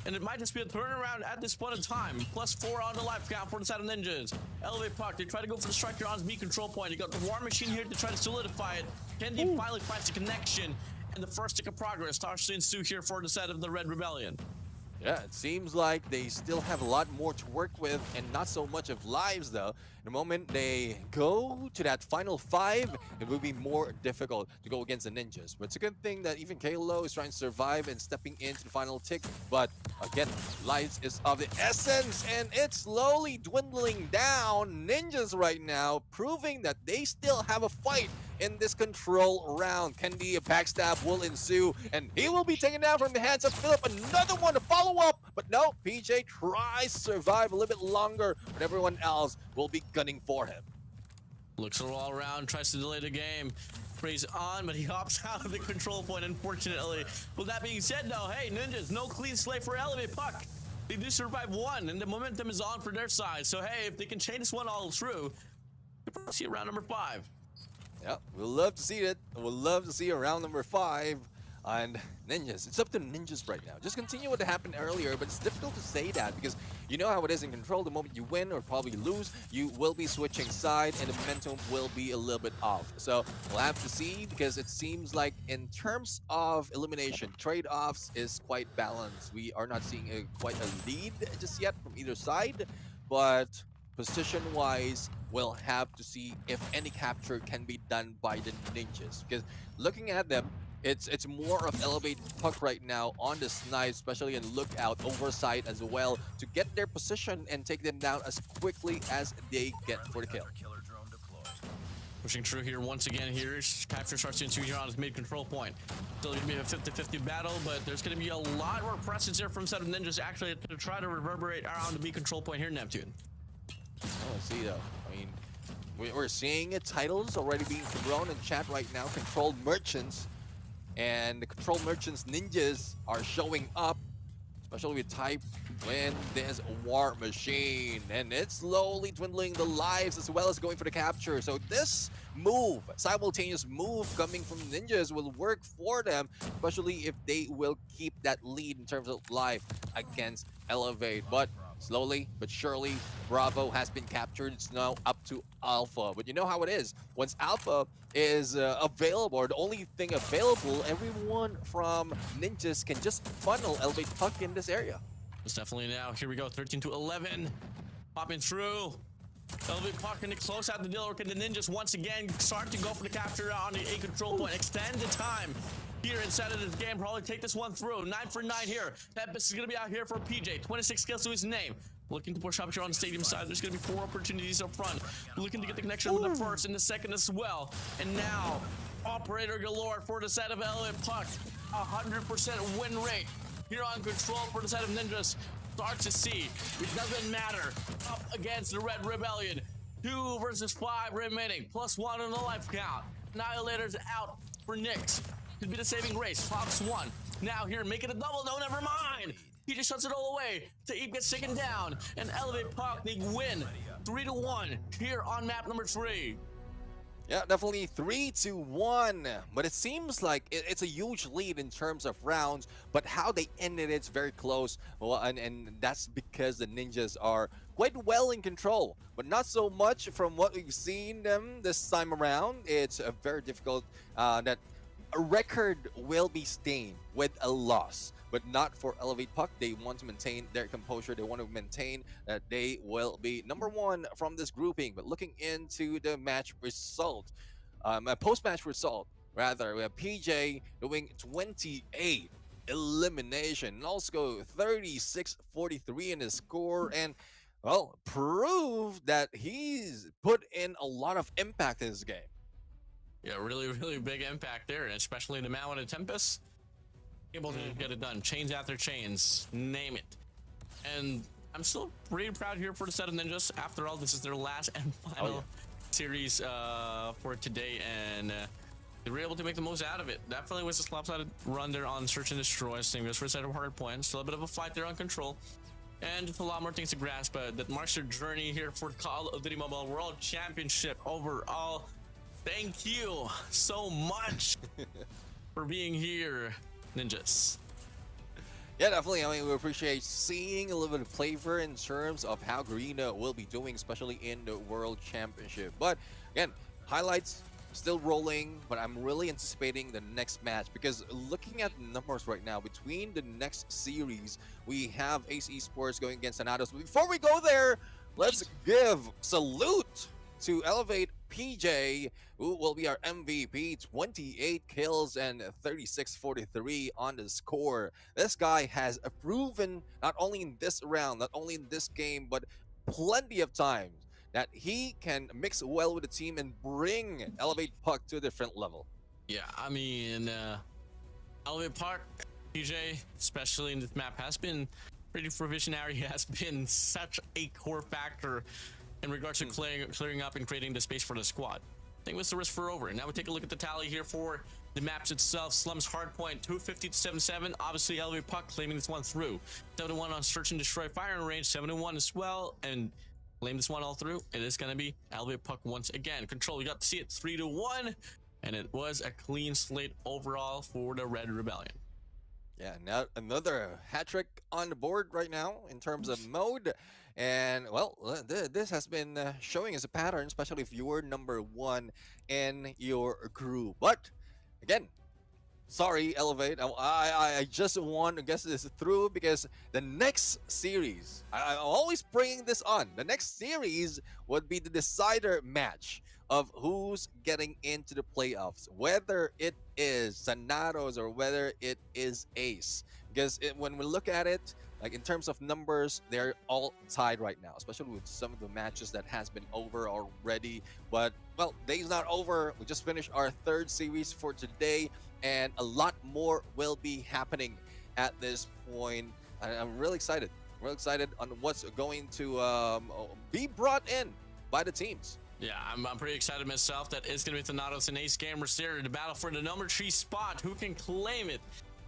and it might just be a turnaround at this point in time. +4 on the life count for the side of Ninjas. Elevate Puck, they try to go for the strike here on his B control point. You got the War Machine here to try to solidify it. Kendi finally finds the connection, and the first tick of progress starts to ensue here for the side of the Red Rebellion. Yeah, it seems like they still have a lot more to work with and not so much of lives though. The moment they go to that final 5, it will be more difficult to go against the Ninjas. But it's a good thing that even Kalo is trying to survive and stepping into the final tick. But again, lives is of the essence and it's slowly dwindling down. Ninjas right now proving that they still have a fight in this control round. Kendi, a backstab will ensue, and he will be taken down from the hands of Philip. Another one to follow up, but no, PJ tries to survive a little bit longer, but everyone else will be gunning for him. Looks all around, tries to delay the game. Prays on, but he hops out of the control point, unfortunately. With that being said, though, hey, Ninjas, no clean slate for Elevate Puck. They do survive one, and the momentum is on for their side. So, hey, if they can chain this one all through, you'll probably see round number 5. Yep, we'll love to see it. We'll love to see a round number 5. And Ninjas, it's up to Ninjas right now. Just continue what happened earlier, but it's difficult to say that because you know how it is in control. The moment you win or probably lose, you will be switching side and the momentum will be a little bit off. So we'll have to see, because it seems like in terms of elimination, trade-offs is quite balanced. We are not seeing quite a lead just yet from either side, but position-wise, we'll have to see if any capture can be done by the Ninjas. Because looking at them, it's more of Elevate Puck right now on the snipe, especially in lookout, oversight as well, to get their position and take them down as quickly as they get for the kill. Pushing through here once again here. Capture starts to ensue here on his mid-control point. Still going to be a 50-50 battle, but there's going to be a lot more presence here from set of Ninjas actually to try to reverberate around the B control point here in Neptune. Oh, let's see though. I mean, we're seeing titles already being thrown in chat right now. Controlled Merchants. And the Control Merchants Ninjas are showing up, especially with Type when there's a War Machine. And it's slowly dwindling the lives as well as going for the capture. So this move, simultaneous move coming from Ninjas will work for them, especially if they will keep that lead in terms of life against Elevate. But slowly but surely, Bravo has been captured. It's now up to Alpha. But you know how it is. Once Alpha is available, or the only thing available, everyone from Ninjas can just funnel Elevate Puck in this area. It's definitely now. Here we go, 13-11. Popping through. Elevate Puck going to close out the deal. Can the Ninjas once again start to go for the capture on the A control point? Extend the time here inside of this game. Probably take this one through. 9 for 9 here. Tempest is going to be out here for PJ. 26 kills to his name. Looking to push up here on the stadium side. There's going to be 4 opportunities up front. Looking to get the connection with the first and the second as well. And now, operator galore for the side of Elevate Puck. 100% win rate here on control for the side of Ninjas. Start to see it doesn't matter. Up against the Red Rebellion. 2 versus 5 remaining. +1 on the life count. Annihilator's out for Nyx. Could be the saving grace. Pops 1. Now here, make it a double. No, never mind. He just shuts it all away. Takeoff gets taken down. And Elevate Puck, they win 3-1 here on map number 3. Yeah, definitely 3-1. But it seems like it's a huge lead in terms of rounds, but how they ended it's very close. Well, and that's because the Ninjas are quite well in control, but not so much from what we've seen them this time around. It's very difficult that a record will be stained with a loss, but not for Elevate Puck. They want to maintain their composure. They want to maintain that they will be number 1 from this grouping. But looking into the match result, a post-match result, Rather, we have PJ doing 28 elimination, and also 36-43 in his score, and well, prove that he's put in a lot of impact in this game. Yeah, really, really big impact there, especially the man with a Tempest. Able to get it done. Chains after chains, name it. And I'm still pretty proud here for the set of Ninjas. After all, this is their last and final series for today, and they were able to make the most out of it. Definitely was a lopsided run there on Search and Destroy. Same goes for a set of Hardpoint. Still a bit of a fight there on Control. And just a lot more things to grasp, but that marks their journey here for the Call of Duty Mobile World Championship overall. Thank you so much for being here, Ninjas. Yeah, definitely. I mean, we appreciate seeing a little bit of flavor in terms of how Garena will be doing, especially in the World Championship. But again, highlights still rolling, but I'm really anticipating the next match, because looking at the numbers right now between the next series, we have Ace Esports going against Thanatos. But before we go there, let's give salute to Elevate PJ, who will be our MVP. 28 kills and 36-43 on the score. This guy has proven, not only in this round, not only in this game, but plenty of times, that he can mix well with the team and bring Elevate Puck to a different level. Yeah, I mean, Elevate Park, PJ, especially in this map, has been pretty provisionary. He has been such a core factor in regards to clearing up and creating the space for the squad. I think that's the risk for over. Now we take a look at the tally here for the maps itself. Slums Hardpoint 250 to 77. Obviously, Elevate Puck claiming this one through. 71 on Search and Destroy firing range. 71 as well, and claim this one all through. It is going to be Elevate Puck once again. Control, you got to see it 3-1, and it was a clean slate overall for the Red Rebellion. Yeah, now another hat trick on the board right now in terms of mode. And well, this has been showing as a pattern, especially if you're number one in your group. But again, sorry, Elevate. I just want to get this through, because the next series, I'm always bringing this on. The next series would be the decider match of who's getting into the playoffs, whether it is Thanatos or whether it is Ace. Because when we look at it, like in terms of numbers, they're all tied right now, especially with some of the matches that has been over already. But well, day's not over. We just finished our third series for today, and a lot more will be happening at this point. I'm really excited. We're excited on what's going to be brought in by the teams. Yeah, I'm pretty excited myself. That is going to be Thanatos and Ace Gamers here. The battle for the number 3 spot. Who can claim it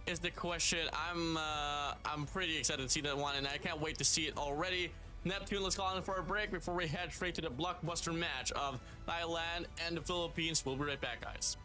is the question. I'm pretty excited to see that one, and I can't wait to see it already. Neptune, let's call in for a break before we head straight to the blockbuster match of Thailand and the Philippines. We'll be right back, guys.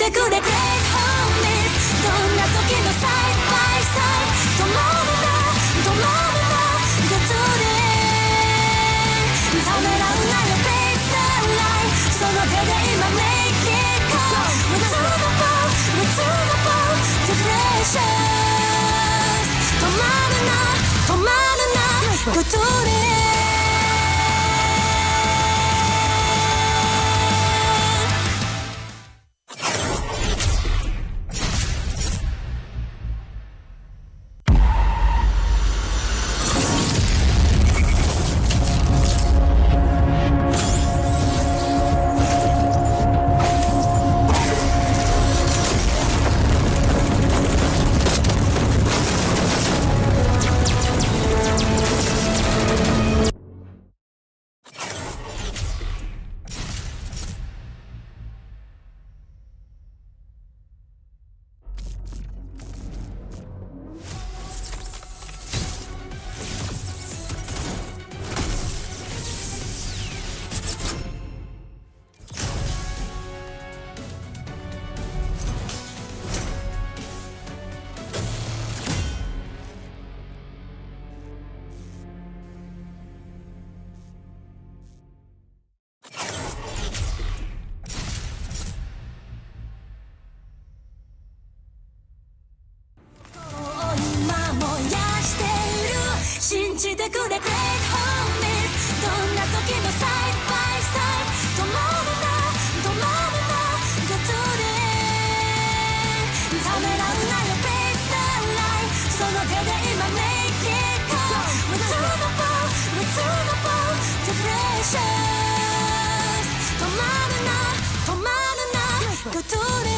てくれ Great homies どんな時もサイドバイサイド止まるな止まるなグッドデイためらうなよ Face the light その手で今 Make it come Returnable Returnable to precious 止まるな止まるなグッドデイ信じてくれ Great homies どんな時もサイドバイサイド止まるな止まるな Good day ためらうなよ Face the light その手で今 Make it come Returnable Returnable to precious 止まるな止まるな Good day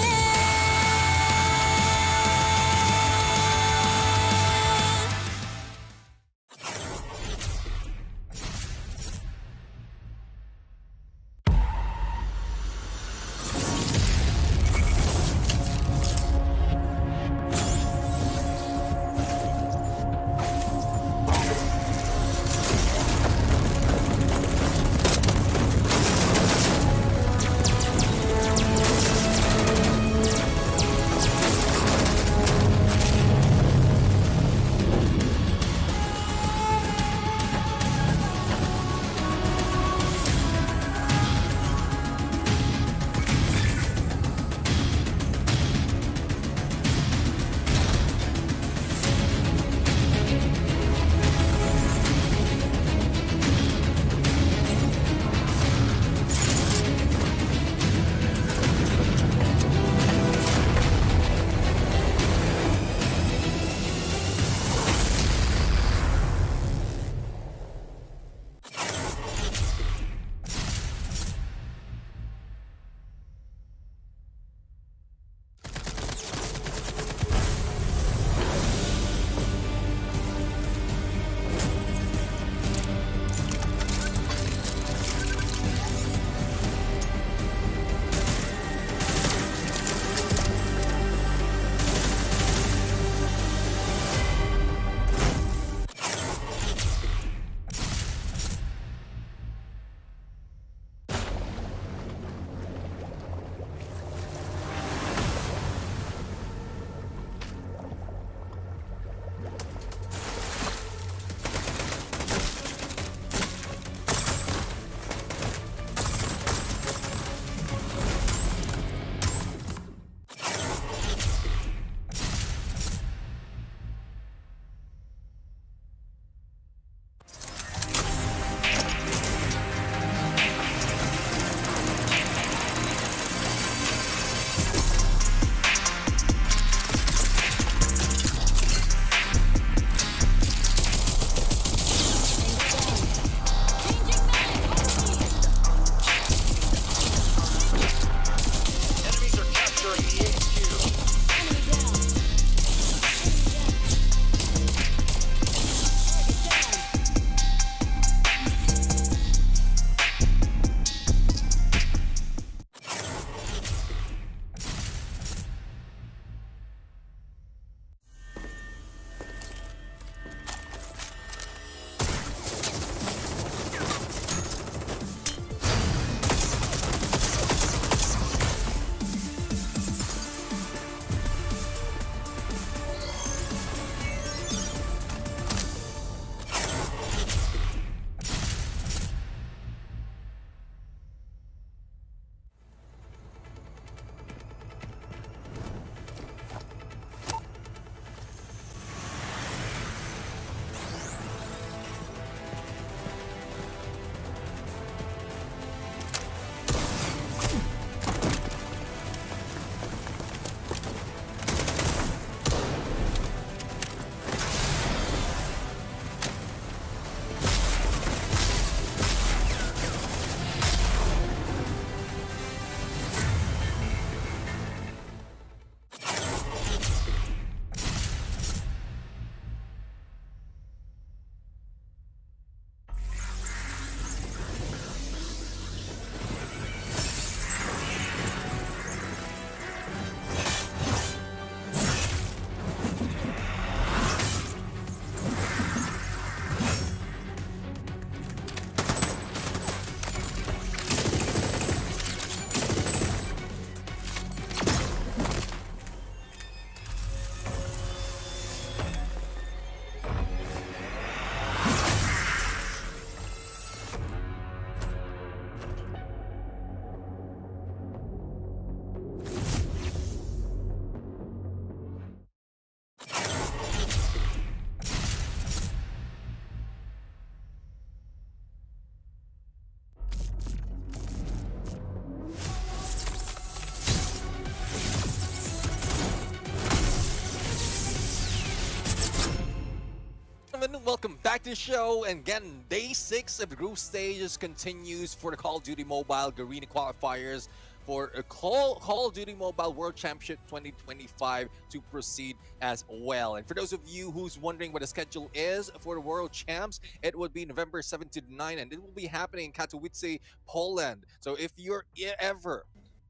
welcome back to the show. And again, day 6 of the group stages continues for the Call of Duty Mobile Garena Qualifiers for a Call of Duty Mobile World Championship 2025 to proceed as well. And for those of you who's wondering what the schedule is for the World Champs, it would be November 7th to 9th, and it will be happening in Katowice, Poland. So if you're ever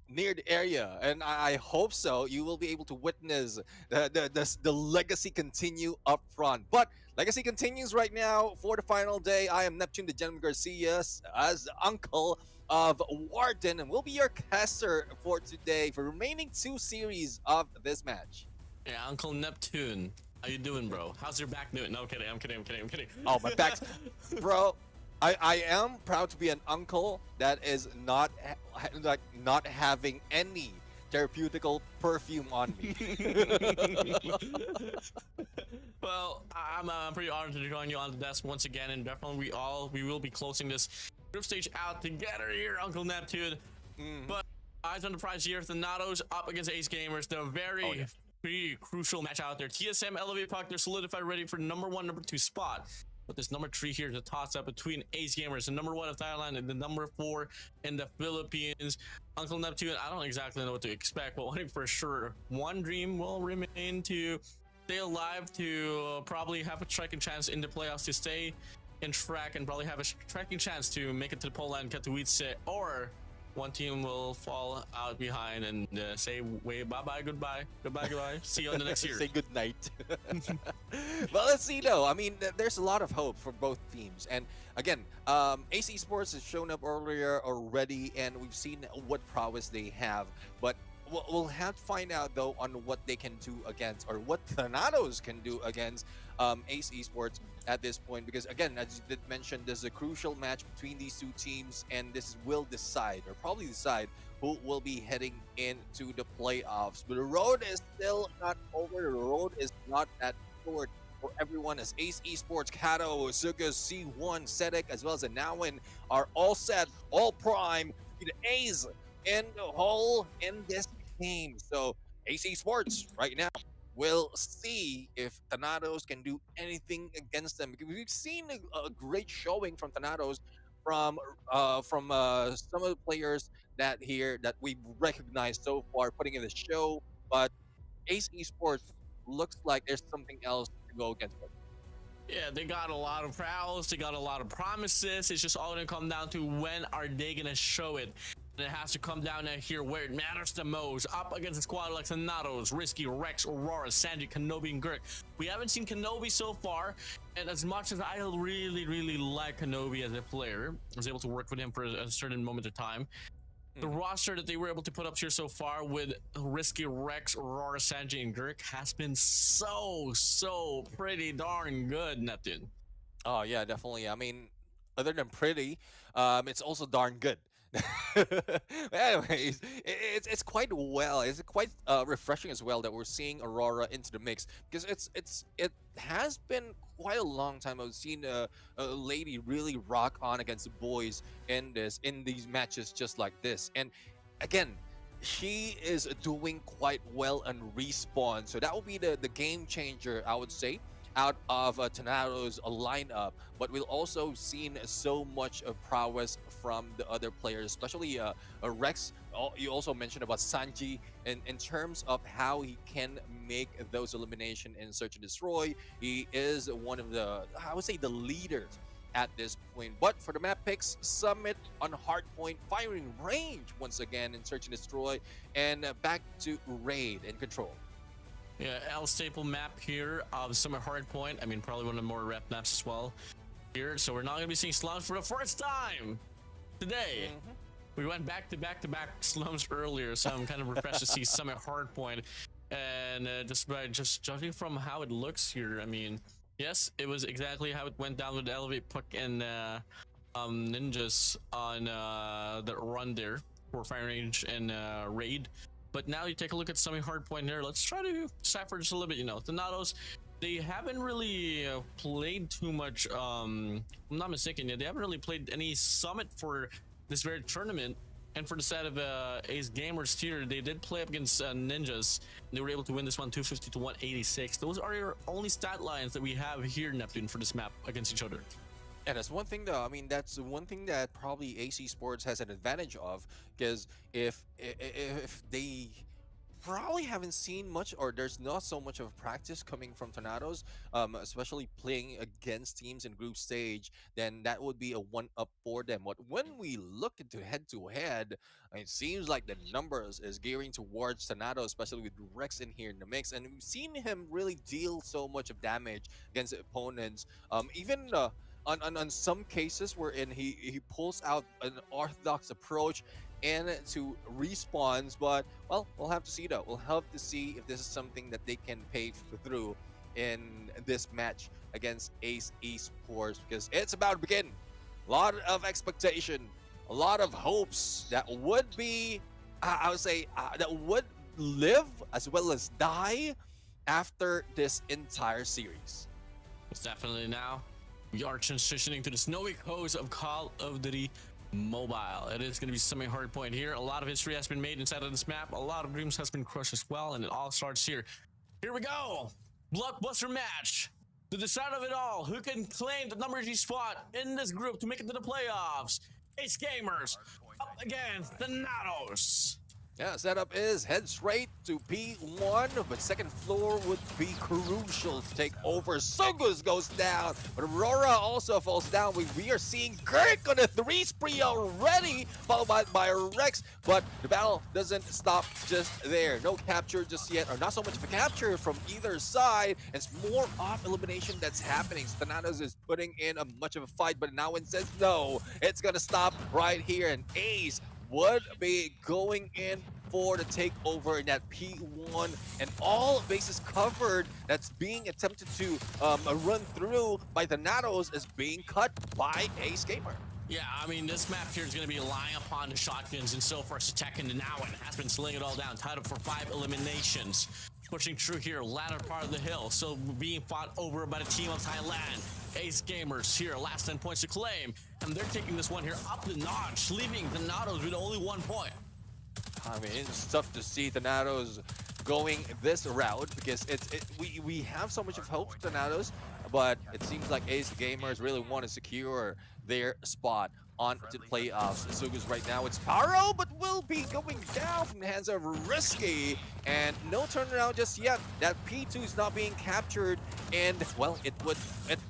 near the area, and I hope so, you will be able to witness the legacy continue up front. But legacy continues right now for the final day. I am Neptune, the Gentleman Garcia, as uncle of Warden, and will be your caster for today for remaining 2 series of this match. Yeah, Uncle Neptune. How you doing, bro? How's your back doing? No, kidding. I'm kidding. Oh, my back's... Bro, I am proud to be an uncle that is not having any therapeutical perfume on me. Well, I'm pretty honored to join you on the desk once again, and definitely we will be closing this group stage out together here, Uncle Neptune. But eyes on the prize here, THNTS up against Ace Gamers, the very pretty crucial match out there. TSM Elevate Puck, they're solidified, ready for number 1, number 2 spot. But this number 3 here is a toss-up between Ace Gamers, the number 1 of Thailand, and the number 4 in the Philippines. Uncle Neptune, I don't exactly know what to expect, but one thing for sure, one dream will remain: to stay alive, to probably have a striking chance in the playoffs, to stay in track, and probably have a striking chance to make it to Poland, Katowice, or one team will fall out behind and say bye-bye, goodbye. See you in the next year. Say good night. Well, let's see though. I mean, there's a lot of hope for both teams. And again, Ace Esports has shown up earlier already, and we've seen what prowess they have. But we'll have to find out though on what they can do against, or what THNTS can do against Ace Esports at this point, because again, as you did mention, there's a crucial match between these 2 teams, and this will decide, or probably decide, who will be heading into the playoffs. But the road is still not over. The road is not that short for everyone, as Ace Esports, Kato, Suga, C1, Sedek, as well as Anawin are all set, all prime to be the A's in the hole in this game. So Ace Esports right now, we'll see if THNTS can do anything against them, because we've seen a great showing from THNTS from some of the players that we've recognized so far putting in the show. But Ace Esports looks like there's something else to go against them. Yeah, they got a lot of prowess, they got a lot of promises. It's just all gonna come down to when are they gonna show it. And it has to come down to here where it matters the most. Up against a squad like THNTS, Risky, Rex, Aurora, Sanji, Kenobi, and Girk. We haven't seen Kenobi so far, and as much as I really like Kenobi as a player, I was able to work with him for a certain moment of time. The roster that they were able to put up here so far with Risky, Rex, Aurora, Sanji, and Girk has been so pretty darn good, Neptune. Oh yeah, definitely. I mean, other than pretty, it's also darn good. Anyways, it's quite well. It's quite refreshing as well that we're seeing Aurora into the mix, because it has been quite a long time I've seen a lady really rock on against the boys in these matches just like this. And again, she is doing quite well on Respawn, so that will be the game changer, I would say, out of THNTS lineup. But we've also seen so much of prowess from the other players, especially Rex. You also mentioned about Sanji in terms of how he can make those elimination in search and destroy. He is one of the, I would say, the leaders at this point. But for the map picks, Summit on Hardpoint, firing range once again in search and destroy, and back to raid and control. Yeah, L staple map here of Summit Hardpoint. I mean, probably one of the more rep maps as well here. So we're not going to be seeing Slums for the first time today. We went back to back Slums earlier, so I'm kind of refreshed to see Summit Hardpoint. And just judging from how it looks here, I mean, yes, it was exactly how it went down with Elevate Puck and Ninjas on the run there for fire range and raid. But now you take a look at Summit Hardpoint here. Let's try to decipher just a little bit. You know, THNTS, they haven't really played too much. I'm not mistaken, they haven't really played any Summit for this very tournament. And for the side of Ace Gamers here, they did play up against Ninjas. They were able to win this one 250 to 186. Those are your only stat lines that we have here, Neptune, for this map against each other. And that's one thing, though. I mean, that's one thing that probably AC Sports has an advantage of, because if they probably haven't seen much, or there's not so much of practice coming from Tornadoes, especially playing against teams in group stage, then that would be a one-up for them. But when we look into head-to-head, it seems like the numbers is gearing towards Tornadoes, especially with Rex in here in the mix, and we've seen him really deal so much of damage against opponents. Even on some cases wherein he pulls out an orthodox approach and to respawns, but well, we'll have to see though. We'll have to see if this is something that they can pave through in this match against Ace Esports, because it's about to begin. A lot of expectation, a lot of hopes that would be, I would say, that would live as well as die after this entire series. It's definitely now. We are transitioning to the snowy coast of Call of Duty Mobile. It is going to be semi hardpoint here. A lot of history has been made inside of this map. A lot of dreams has been crushed as well, and it all starts here. Here we go. Blockbuster match. To decide of it all, who can claim the number G spot in this group to make it to the playoffs? Ace Gamers up against the Natos. Yeah, setup is head straight to P1, but second floor would be crucial to take over. Sugus goes down, but Aurora also falls down. We are seeing Kirk on a 3 spree already, followed by Rex, but the battle doesn't stop just there. No capture just yet, or not so much of a capture from either side. It's more off elimination that's happening. Thanatos is putting in a much of a fight, but now it says no, it's gonna stop right here, and Ace would be going in for the takeover in that P1, and all bases covered that's being attempted to run through by the Natos is being cut by Ace Gamer. Yeah, I mean, this map here is going to be relying upon the shotguns, and so far attacking the Nowan has been slaying it all down, tied up for 5 eliminations. Pushing through here, latter part of the hill, so being fought over by the team of Thailand. Ace Gamers here, last 10 points to claim, and they're taking this one here up the notch, leaving the Natos with only 1 point. I mean, it's tough to see the Natos going this route, because we have so much of hope for the Natos, but it seems like Ace Gamers really want to secure their spot on to the playoffs. Sugus right now, it's Paro, but will be going down from the hands of Risky, and no turnaround just yet. That P2 is not being captured, and well, it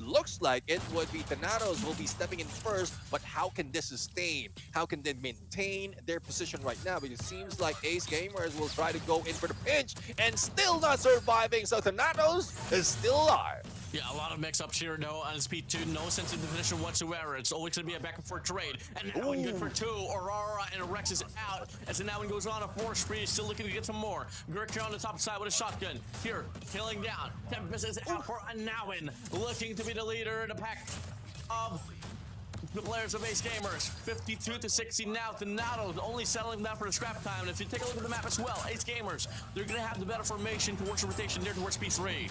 looks like it would be Thanatos will be stepping in first, but how can this sustain? How can they maintain their position right now? Because it seems like Ace Gamers will try to go in for the pinch and still not surviving, so Thanatos is still alive. Yeah, a lot of mix-ups here, no, on speed 2, no sense of definition whatsoever. It's always going to be a back-and-forth trade. And now one good for 2. Aurora and Rex is out. As the Nowan goes on a 4 spree, still looking to get some more. Gurk here on the top side with a shotgun. Here, killing down. Tempest is out for a Nowan, looking to be the leader in the pack of the players of Ace Gamers. 52 to 60 now. The Natos only settling down for the scrap time. And if you take a look at the map as well, Ace Gamers, they're going to have the better formation towards the rotation there towards P3.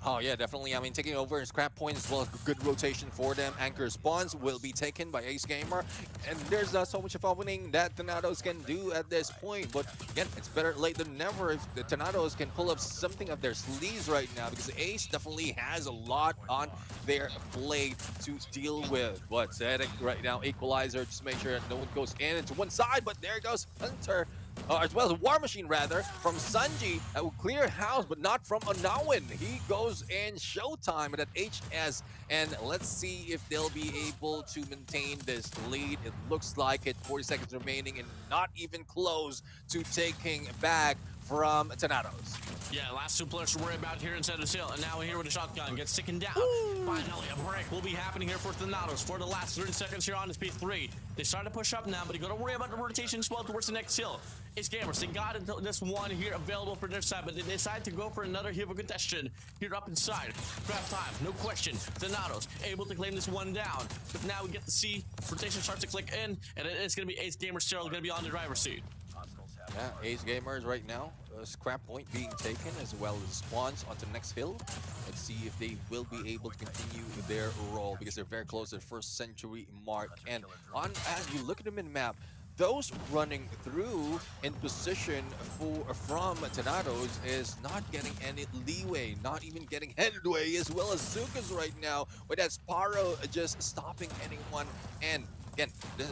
Oh yeah, definitely. I mean, taking over in scrap point as well as good rotation for them. Anchor spawns will be taken by Ace Gamer, and there's not so much of opening that Thanatos can do at this point. But again, it's better late than never if the Thanatos can pull up something of their sleeves right now, because Ace definitely has a lot on their plate to deal with. But Zedek right now, equalizer, just make sure that no one goes in into one side. But there goes Hunter. As well as War Machine rather, from Sanji that will clear house, but not from Anawin. He goes in showtime at HS, and let's see if they'll be able to maintain this lead. It looks like it, 40 seconds remaining and not even close to taking back from Thanatos. Yeah, last 2 players to worry about here inside the hill, and now we're here with a shotgun, gets taken down. Finally, a break will be happening here for Thanatos for the last 30 seconds here on this P3. They start to push up now, but you gotta worry about the rotation as well towards the next hill. Ace Gamers, they got this one here available for their side, but they decide to go for another Hiva contestation here up inside. Grab time, no question. Thanatos able to claim this one down, but now we get to see rotation starts to click in, and it is gonna be Ace Gamers still gonna be on the driver's seat. Yeah, Ace Gamers right now, scrap point being taken as well as spawns onto the next hill. Let's see if they will be able to continue their role, because they're very close to the 1st century mark. And as you look at the min map, those running through in position from Thanatos is not getting any leeway, not even getting headway, as well as Sukas right now, with that Sparrow just stopping anyone. And again,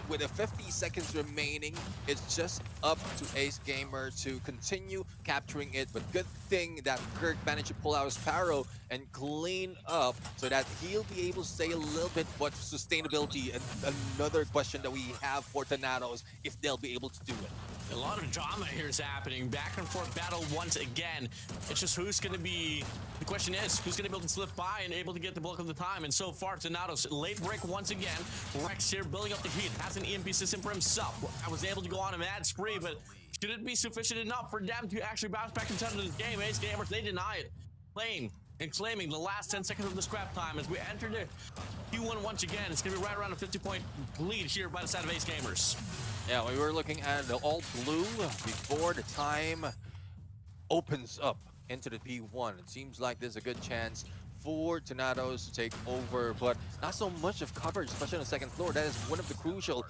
with the 50 seconds remaining, it's just up to Ace Gamer to continue capturing it. But good thing that Kirk managed to pull out his Sparrow and clean up so that he'll be able to stay a little bit. But sustainability, and another question that we have for Thanatos, if they'll be able to do it. A lot of drama here is happening. Back and forth battle once again. It's just who's going to be... The question is, who's going to be able to slip by and able to get the bulk of the time? And so far, Thanatos, late break once again. Rex here building up the heat. Has an EMP system for himself. I was able to go on a mad spree, but should it be sufficient enough for them to actually bounce back into this game? Ace Gamers, they deny it. Claiming the last 10 seconds of the scrap time as we enter the Q1 once again. It's going to be right around a 50-point lead here by the side of Ace Gamers. Yeah, we were looking at the all blue before the time opens up into the P1. It seems like there's a good chance for Thanatos to take over, but not so much of coverage, especially on the second floor. That is one of the crucial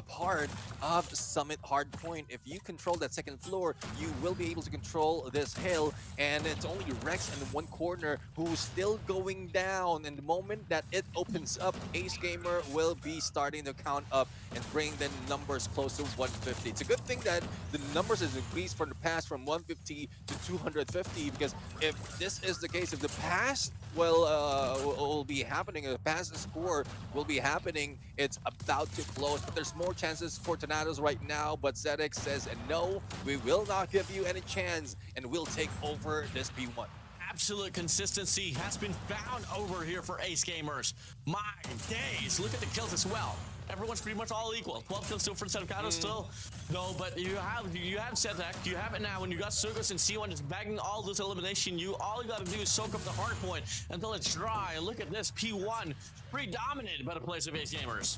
part of Summit Hardpoint. If you control that second floor, you will be able to control this hill, and it's only Rex in the one corner who's still going down. And the moment that it opens up, Ace Gamer will be starting to count up and bring the numbers close to 150. It's a good thing that the numbers has increased from the past from 150 to 250, because if this is the case, if the past will be happening, a pass score will be happening, it's about to close. But there's more chances for Thanatos right now, but Zedek says no, we will not give you any chance, and we'll take over this P1. Absolute consistency has been found over here for Ace Gamers. My days, look at the kills as well. Everyone's pretty much all equal. 12 kills still for the set of Kato still. No, but you have Zedek, you have it now. When you got Sugas and C1 just bagging all this elimination, all you gotta do is soak up the hard point until it's dry. And look at this, P1 predominated by the place of Ace Gamers.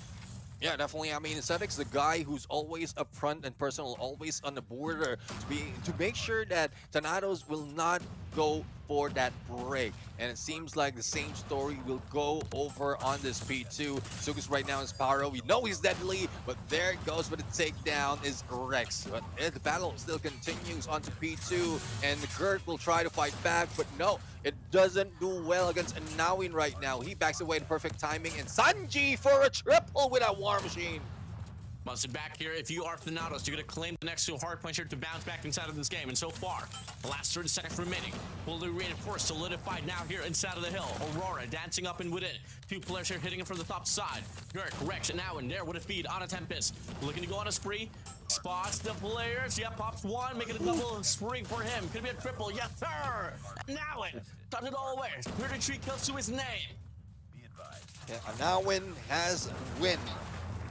Yeah, definitely. I mean, Zedek's the guy who's always up front and personal, always on the border to make sure that Thanatos will not go for that break. And it seems like the same story will go over on this P2. Sugas right now is Pyro. We know he's deadly, but there it goes with the takedown is Rex. But the battle still continues on to P2, and Gert will try to fight back, but no, it doesn't do well against Nawin right now. He backs away in perfect timing, and Sanji for a triple with a War Machine. Busted back here. If you are Thanatos, you're going to claim the next two Hardpoint here to bounce back inside of this game. And so far, the last 30 seconds remaining, fully reinforced, solidified now here inside of the hill. Aurora dancing up and within. Two players here hitting it from the top side. Gert, Rex, and now in there with a feed on a Tempest. Looking to go on a spree. Spots the players. Yep, pops one, making a double spree for him. Could be a triple. Yes, sir. And now in. Touch it all away. 33 kills to his name. Yeah, Nawin has win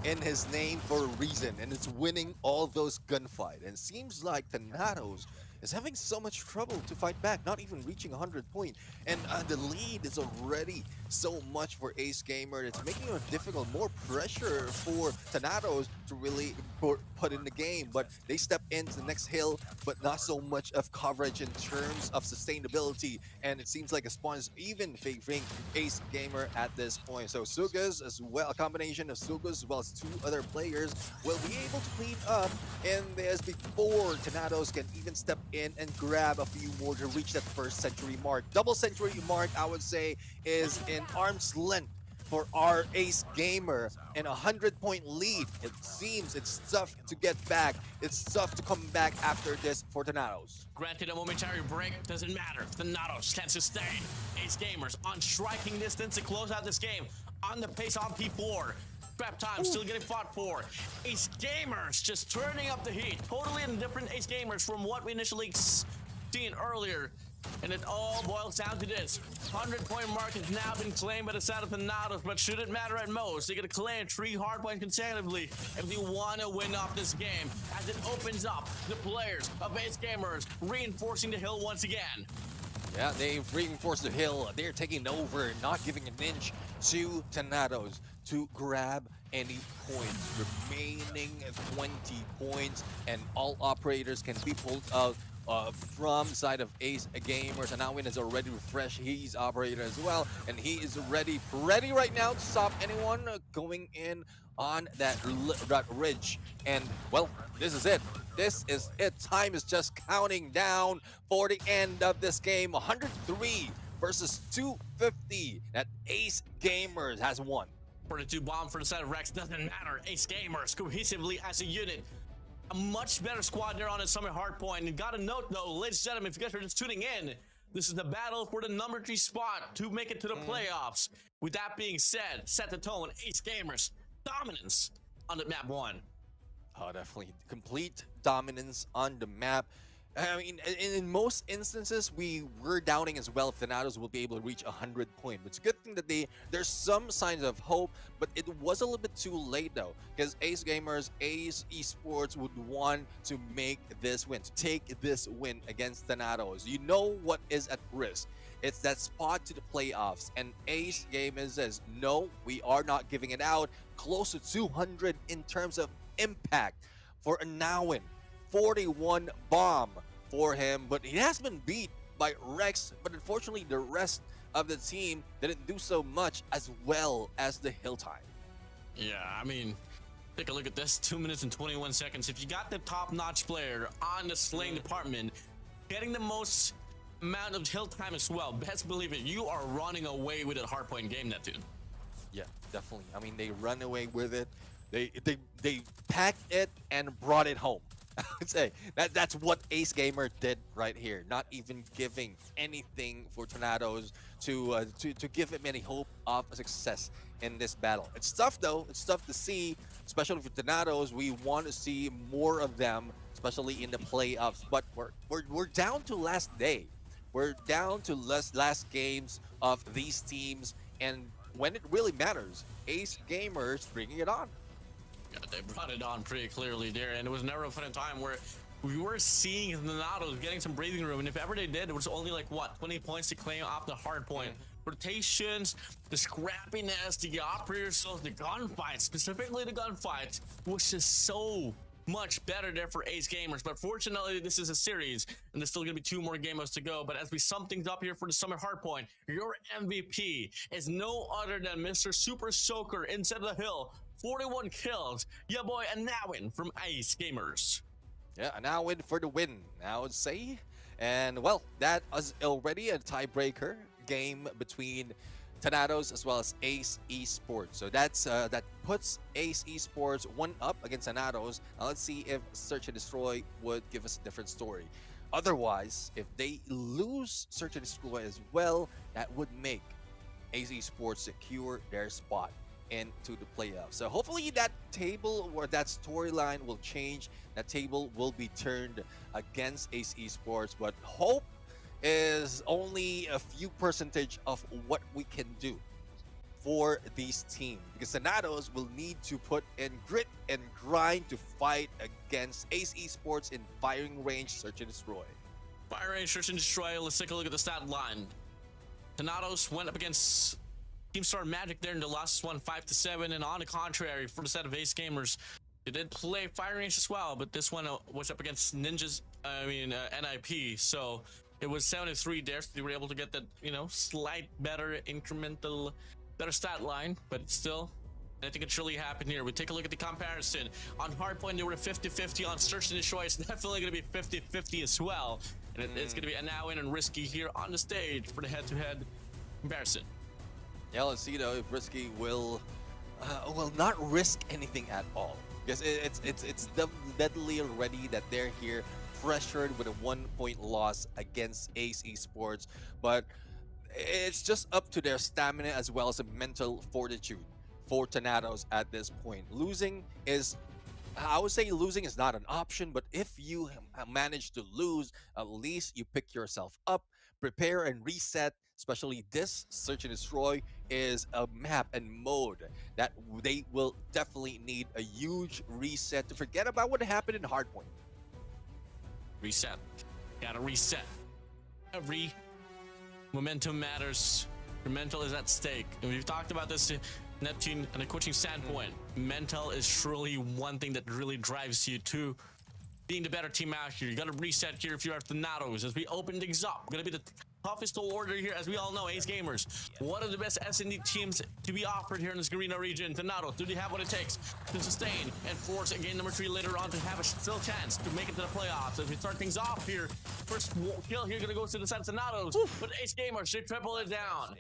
in his name for a reason, and it's winning all those gunfights. And it seems like Thanatos is having so much trouble to fight back, not even reaching 100 points. And the lead is already so much for Ace Gamer. It's making it difficult, more pressure for Thanatos to really put in the game. But they step into the next hill, but not so much of coverage in terms of sustainability. And it seems like a spawn is even favoring Ace Gamer at this point. So Sugas as well, a combination of Sugas as well as two other players will be able to clean up in this before Thanatos can even step in and grab a few more to reach that first century mark. Double century mark, I would say, is in arm's length for our Ace Gamer, and 100-point lead. It seems it's tough to get back. It's tough to come back after this for Thanatos. Granted, a momentary break doesn't matter. Thanatos can sustain. Ace Gamers on striking distance to close out this game. On the pace on P4. Scrap time still getting fought for. Ace Gamers just turning up the heat. Totally different Ace Gamers from what we initially seen earlier. And it all boils down to this. 100-point mark has now been claimed by the side of Thanatos, but should it matter at most, they're going to claim 3 hardpoints consecutively if they want to win off this game, as it opens up the players of Ace Gamers reinforcing the hill once again. Yeah, they've reinforced the hill. They're taking over, not giving an inch to Thanatos to grab any points. Remaining 20 points, and all operators can be pulled out from side of Ace Gamers. And Nawin is already refreshed. He's operator as well, and he is ready right now to stop anyone going in on that ridge. And well, this is it. This is it. Time is just counting down for the end of this game. 103 versus 250. That Ace Gamers has won. 42 bomb for the side of Rex. Doesn't matter. Ace Gamers cohesively as a unit. A much better squad there on the Summit Hardpoint. And got a note though, ladies and gentlemen, if you guys are just tuning in, this is the battle for the number 3 spot to make it to the playoffs. With that being said, set the tone. Ace Gamers dominance on the map 1. Oh, definitely complete dominance on the map. I mean, in most instances, we were doubting as well if the Nados will be able to reach 100 points. It's a good thing that there's some signs of hope, but it was a little bit too late though, because Ace Gamers, Ace Esports would want to make this win, to take this win against the Nados. You know what is at risk. It's that spot to the playoffs, and Ace Gamers says, no, we are not giving it out. Close to 200 in terms of impact for a Nawin. 41 bomb for him, but he has been beat by Rex, but unfortunately the rest of the team didn't do so much as well as the hill time. Yeah, I mean, take a look at this. 2 minutes and 21 seconds. If you got the top-notch player on the slaying department, getting the most amount of hill time as well, best believe it, you are running away with a Hardpoint game, Neptune. Yeah, definitely. I mean, they run away with it. They packed it and brought it home. I would say that's what Ace Gamer did right here. Not even giving anything for Tornadoes to give him any hope of success in this battle. It's tough though. It's tough to see, especially for Tornadoes. We want to see more of them, especially in the playoffs. But we're down to last day. We're down to last games of these teams, and when it really matters, Ace Gamers bringing it on. Yeah, they brought it on pretty clearly there, and it was never a fun time where we were seeing the Nados getting some breathing room, and if ever they did, it was only like what, 20 points to claim off the hard point. Rotations, the scrappiness, the operator skills, the gunfights, specifically the gunfights, was just so much better there for Ace Gamers. But fortunately, this is a series, and there's still gonna be 2 more game modes to go. But as we sum things up here for the Summer Hardpoint, your MVP is no other than Mr. Super Soaker inside of the hill. 41 kills, your boy Nawin from Ace Gamers. Yeah, a Nawin for the win, I would say. And well, that was already a tiebreaker game between Tornadoes as well as Ace Esports. So that's that puts Ace Esports 1 up against Tornadoes. Now let's see if Search and Destroy would give us a different story. Otherwise, if they lose Search and Destroy as well, that would make Ace Esports secure their spot into the playoffs. So hopefully that table or that storyline will change. That table will be turned against Ace Esports, but hope is only a few percentage of what we can do for these teams, because the Nados will need to put in grit and grind to fight against Ace Esports in firing range, Search and Destroy. Fire range, Search and Destroy. Let's take a look at the stat line. Tornadoes went up against Team Star Magic there in the last one, 5-7, and on the contrary, for the set of Ace Gamers, they did play Fire Range as well, but this one was up against Ninja's, NIP, so it was 7-3 there, so they were able to get that, slight better incremental, better stat line, but still, I think it truly happened here. We take a look at the comparison. On Hardpoint, they were 50-50. On Search and Destroy, it's definitely going to be 50-50 as well, and it's going to be a Nawin and Risky here on the stage for the head-to-head comparison. Yeah, let's see though if Risky will not risk anything at all, because it's deadly already that they're here pressured with a 1-point loss against Ace Esports, but it's just up to their stamina as well as a mental fortitude for Tornadoes at this point. I would say losing is not an option, but if you manage to lose, at least you pick yourself up, prepare and reset. Especially this Search and Destroy is a map and mode that they will definitely need a huge reset to forget about what happened in Hardpoint. Reset. Gotta reset. Every momentum matters. Your mental is at stake. And we've talked about this, Neptune, on a coaching standpoint. Mental is truly one thing that really drives you to being the better team out here. You got to reset here if you're at the Natos as we open things up. Going to be the toughest to order here, as we all know, Ace Gamers, one of the best S&D teams to be offered here in this Garena region. The Natos, do they have what it takes to sustain and force game number 3 later on to have a still chance to make it to the playoffs? As we start things off here, first kill here going to go to the side of the Natos, but Ace Gamers, they triple it down.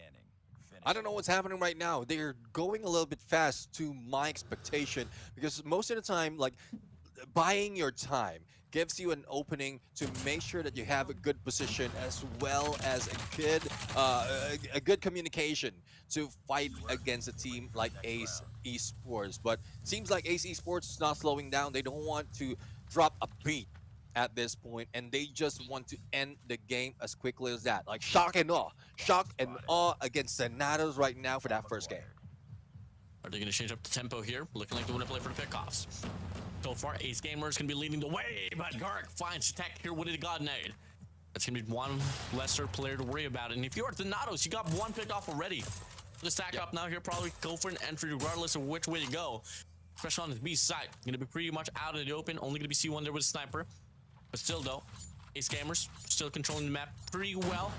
I don't know what's happening right now. They're going a little bit fast to my expectation, because most of the time, like, buying your time gives you an opening to make sure that you have a good position, as well as a good communication to fight against a team like Ace Esports. But seems like Ace Esports is not slowing down. They don't want to drop a beat at this point, and they just want to end the game as quickly as that. Like shock and awe against the Natos right now for that first game. Are they going to change up the tempo here? Looking like they want to play for the pickoffs. So far, Ace Gamers going to be leading the way, but Garek finds attack here with a God Nade. That's going to be one lesser player to worry about. And if you're at the Natos, you got one pick off already. The stack up now here, probably go for an entry regardless of which way to go. Especially on the B side. Going to be pretty much out in the open. Only going to be C1 there with a sniper. But still, though, Ace Gamers still controlling the map pretty well.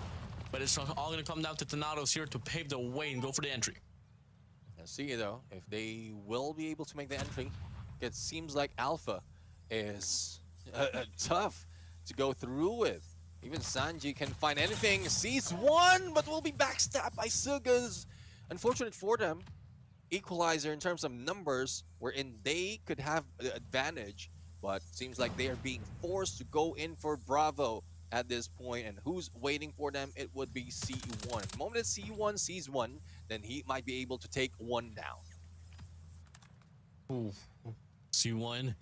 But it's all going to come down to Natos here to pave the way and go for the entry. Let's see, though, if they will be able to make the entry. It seems like Alpha is tough to go through with. Even Sanji can find anything. Sees one, but will be backstabbed by Sugas. Unfortunate for them. Equalizer in terms of numbers, wherein they could have the advantage. But seems like they are being forced to go in for Bravo at this point. And who's waiting for them? It would be C1. The moment that C1 sees one, then he might be able to take one down. Ooh. C1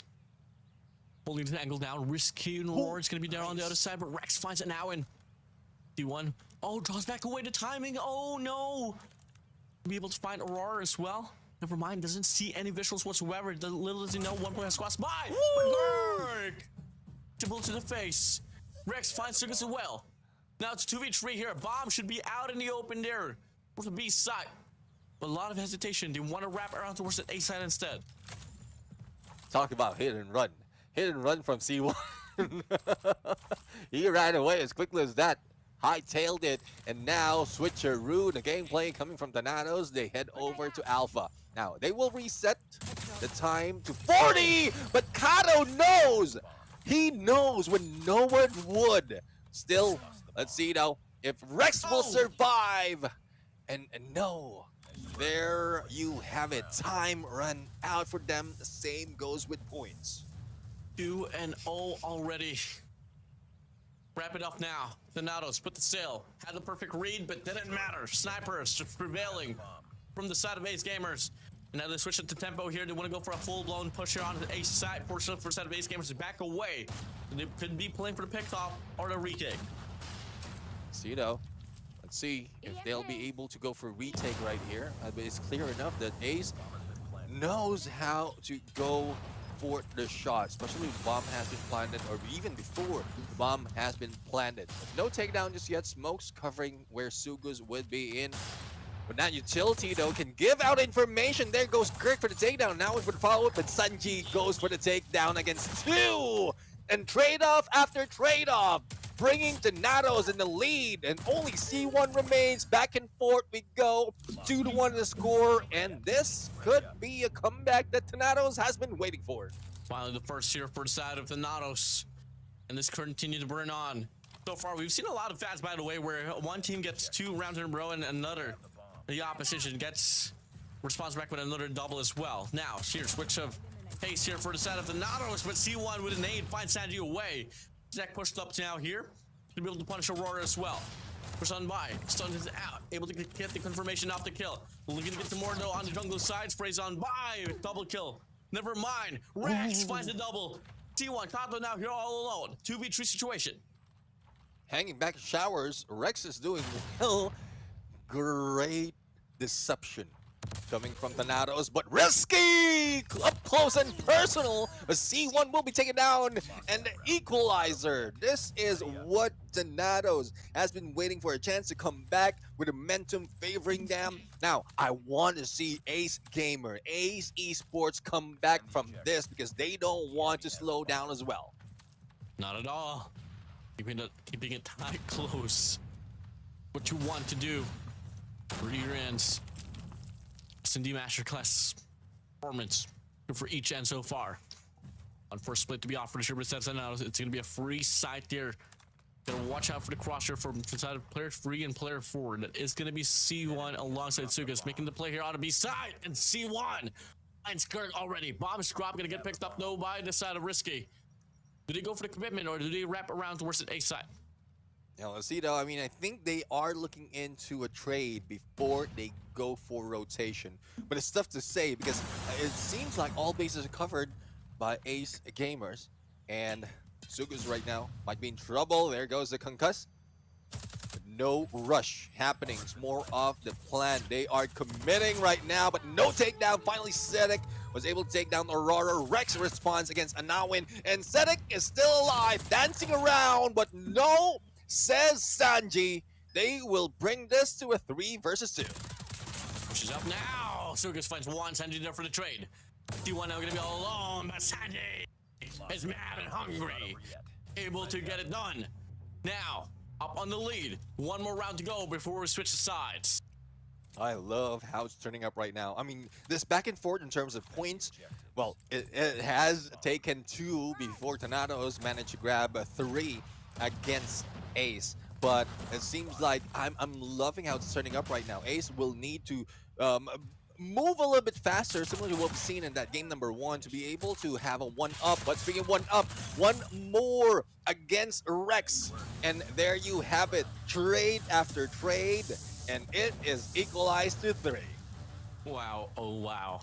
holding the angle down. Risky and Roar is going to be there on the other side, but Rex finds it now. And C1, oh, draws back away the timing. Oh no, be able to find Aurora as well. Never mind, doesn't see any visuals whatsoever. Little does he know, 1 point has crossed by. Dribble to the face. Rex finds Sugas as well. Now it's 2v3 here. Bomb should be out in the open there with the B side. But a lot of hesitation. They want to wrap around towards the A side instead. Talk about hit and run. Hit and run from C1. He ran away as quickly as that. Hightailed it. And now switcheroo. The gameplay coming from the Natos. They head over to Alpha. Now, they will reset the time to 40. But Kato knows. He knows when no one would. Still, let's see now if Rex will survive. And no. There you have it. Time run out for them. The same goes with points. 2-0 already. Wrap it up now. The Natos put the sail. Had the perfect read, but didn't matter. Snipers just prevailing from the side of Ace Gamers. And now they switch it to tempo here. They want to go for a full-blown push here onto the Ace side. Portion for side of Ace Gamers to back away. They could be playing for the pick-off or the retake. See though. Let's see if they'll be able to go for retake right here. But it's clear enough that Ace knows how to go for the shot, especially if the bomb has been planted, or even before the bomb has been planted. No takedown just yet. Smokes covering where Sugus would be in. But that utility, though, can give out information. There goes Kirk for the takedown. Now for the follow-up, but Sanji goes for the takedown against 2. And trade-off after trade-off, bringing the Natos in the lead. And only C1 remains. Back and forth we go. 2-1 the score. And this could be a comeback that the Natos has been waiting for. Finally, the first here for the side of the Natos. And this continues to burn on. So far, we've seen a lot of fads, by the way, where one team gets 2 rounds in a row and another, the opposition, gets response back with another double as well. Now, here, switch of pace here for the side of the Natos, but C1 with a nade finds Sanji away. Zach pushed up now here to be able to punish Aurora as well. Push on by, stunned is out, able to get the confirmation off the kill. Looking to get some more though on the jungle side, sprays on by, double kill. Never mind, Rex finds the double. T1, Kato now here all alone. 2v3 situation. Hanging back in showers, Rex is doing well. Great deception coming from the Natos, but risky! Up close and personal. A C1 will be taken down, and the equalizer. This is what the Natos has been waiting for, a chance to come back with momentum favoring them. Now, I want to see Ace Gamer, Ace Esports come back from this, because they don't want to slow down as well. Not at all. Keeping it tight, close. What you want to do for your ends. S&D Masterclass performance for each end so far. On first split to be offered to Super Steps, and now it's going to be a free side there. Gotta watch out for the crosshair from side of player 3 and player 4. That is going to be C1 alongside Sugas, making the play here on the B side. And C1 finds Kirk already. Bomb Scrap going to get picked up though by the side of Risky. Do they go for the commitment or do they wrap around towards the A side? Now, let's see though. I mean, I think they are looking into a trade before they go for rotation. But it's tough to say because it seems like all bases are covered by Ace Gamers. And Sugas right now might be in trouble. There goes the concuss. No rush happening. It's more of the plan. They are committing right now, but no takedown. Finally, Sedek was able to take down Aurora. Rex responds against Anawin, and Sedek is still alive, dancing around, but no, says Sanji. They will bring this to a 3 versus 2. Pushes up now. Sugas finds one. Sanji there for the trade. T1 now going to be all alone, but Sanji is mad and hungry. Able to get it done. Now, up on the lead. One more round to go before we switch the sides. I love how it's turning up right now. I mean, this back and forth in terms of points, well, it has taken 2 before Tornadoes managed to grab a 3 against Ace. But it seems like I'm loving how it's turning up right now. Ace will need to move a little bit faster, similar to what we've seen in that game number 1, to be able to have a 1-up. But speaking of 1-up, one more against Rex. And there you have it. Trade after trade. And it is equalized to 3. Wow. Oh, wow.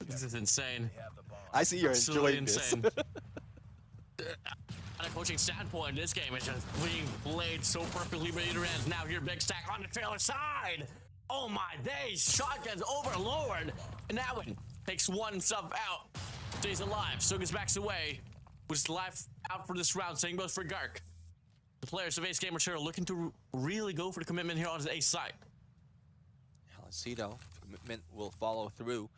This is insane. I see you're Absolutely enjoying this. insane. On a coaching standpoint, this game is just being played so perfectly by either end. Now here, big stack on the trailer side. Oh my days, shotguns overlord. And that one takes one sub out. Stays alive, Sugas backs away. Was life out for this round, same goes for Gark. The players of Ace Gamer are looking to really go for the commitment here on the Ace side. Let's see though, commitment will follow through.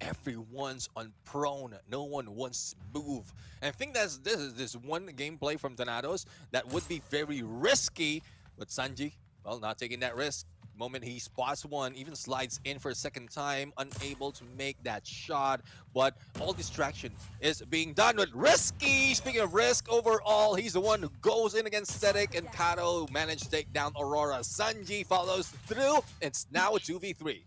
Everyone's on prone. No one wants to move. And I think this is this one gameplay from Tornadoes that would be very risky. But Sanji, well, not taking that risk. The moment he spots one, even slides in for a second time, unable to make that shot. But all distraction is being done with Risky. Speaking of risk, overall, he's the one who goes in against Sedek, and Kato managed to take down Aurora. Sanji follows through. It's now a 2v3.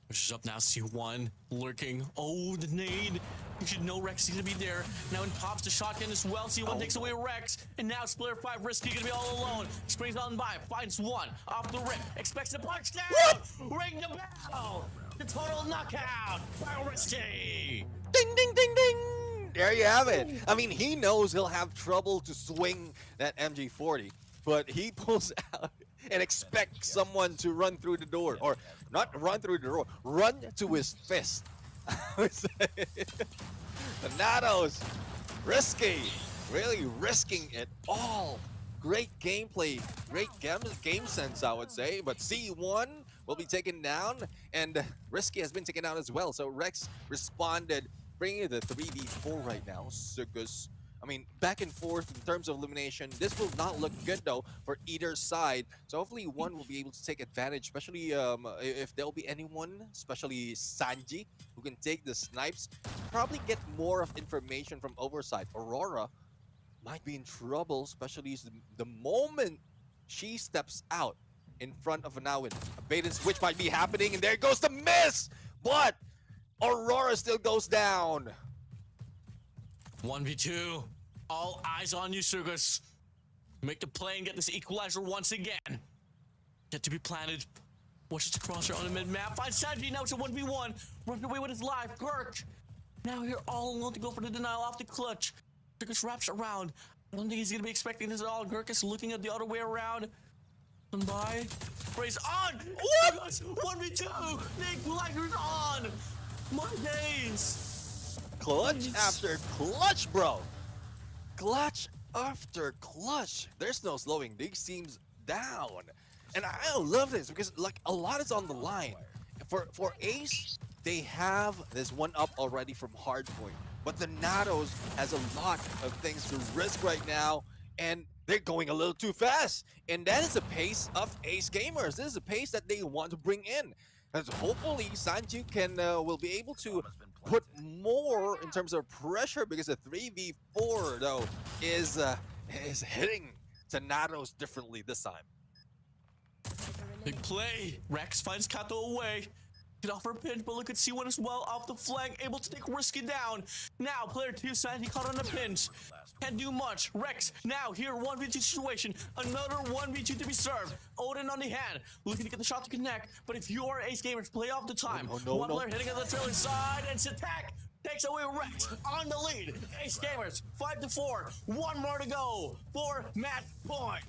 Pushes up now, C1 lurking. Oh, the nade. You should know Rex is gonna be there. Now in pops the shotgun as well. C1 takes away Rex. And now Splitter 5 Risky gonna be all alone. Springs on by, finds one. Off the rip. Expects a punch down. Ring the bell. The total knockout by Risky. Ding, ding, ding, ding. There you have it. I mean, he knows he'll have trouble to swing that MG40. But he pulls out and expects someone to run through the door. Or not run through the door, run to his fist. Tornadoes, Risky, really risking it all. Great gameplay, great game sense, I would say. But C1 will be taken down, and Risky has been taken down as well. So Rex responded, bringing the 3v4 right now. Sugas, I mean, back and forth in terms of elimination. This will not look good, though, for either side. So hopefully one will be able to take advantage, especially if there'll be anyone, especially Sanji, who can take the snipes. Probably get more of information from Oversight. Aurora might be in trouble, especially the moment she steps out in front of Anawin. A bait and switch might be happening, and there goes the miss! But Aurora still goes down. 1v2. All eyes on you, Sugas. Make the play and get this equalizer once again. Yet to be planted. Watches the crosshair on the mid-map. Finds Sanji, now it's a 1v1. Running away with his life. Gurk. Now here all alone to go for the denial off the clutch. Sugas wraps around. I don't think he's going to be expecting this at all. Gurk is looking at the other way around. And by. Sprays on. What? 1v2. The equalizer's on. My days. Clutch after clutch, bro. Clutch after clutch. There's no slowing these teams down. And I love this because like a lot is on the line. For Ace, they have this one up already from Hardpoint, but the Natos has a lot of things to risk right now, and they're going a little too fast. And that is the pace of Ace Gamers. This is the pace that they want to bring in. And so hopefully Sanju can will be able to put more in terms of pressure, because the 3v4 though is hitting Natos differently this time. Big play. Rex finds Kato away. Get off her pinch, but look at C1 as well off the flank, able to take Risky down. Now, player 2 side, he caught on a pinch. Can't do much. Rex, now here, 1v2 situation. Another 1v2 to be served. Odin on the hand, looking to get the shot to connect. But if you are Ace Gamers, play off the time. One player hitting on the trailing side, and attack takes away Rex on the lead. Ace Gamers, 5-4. One more to go for match point.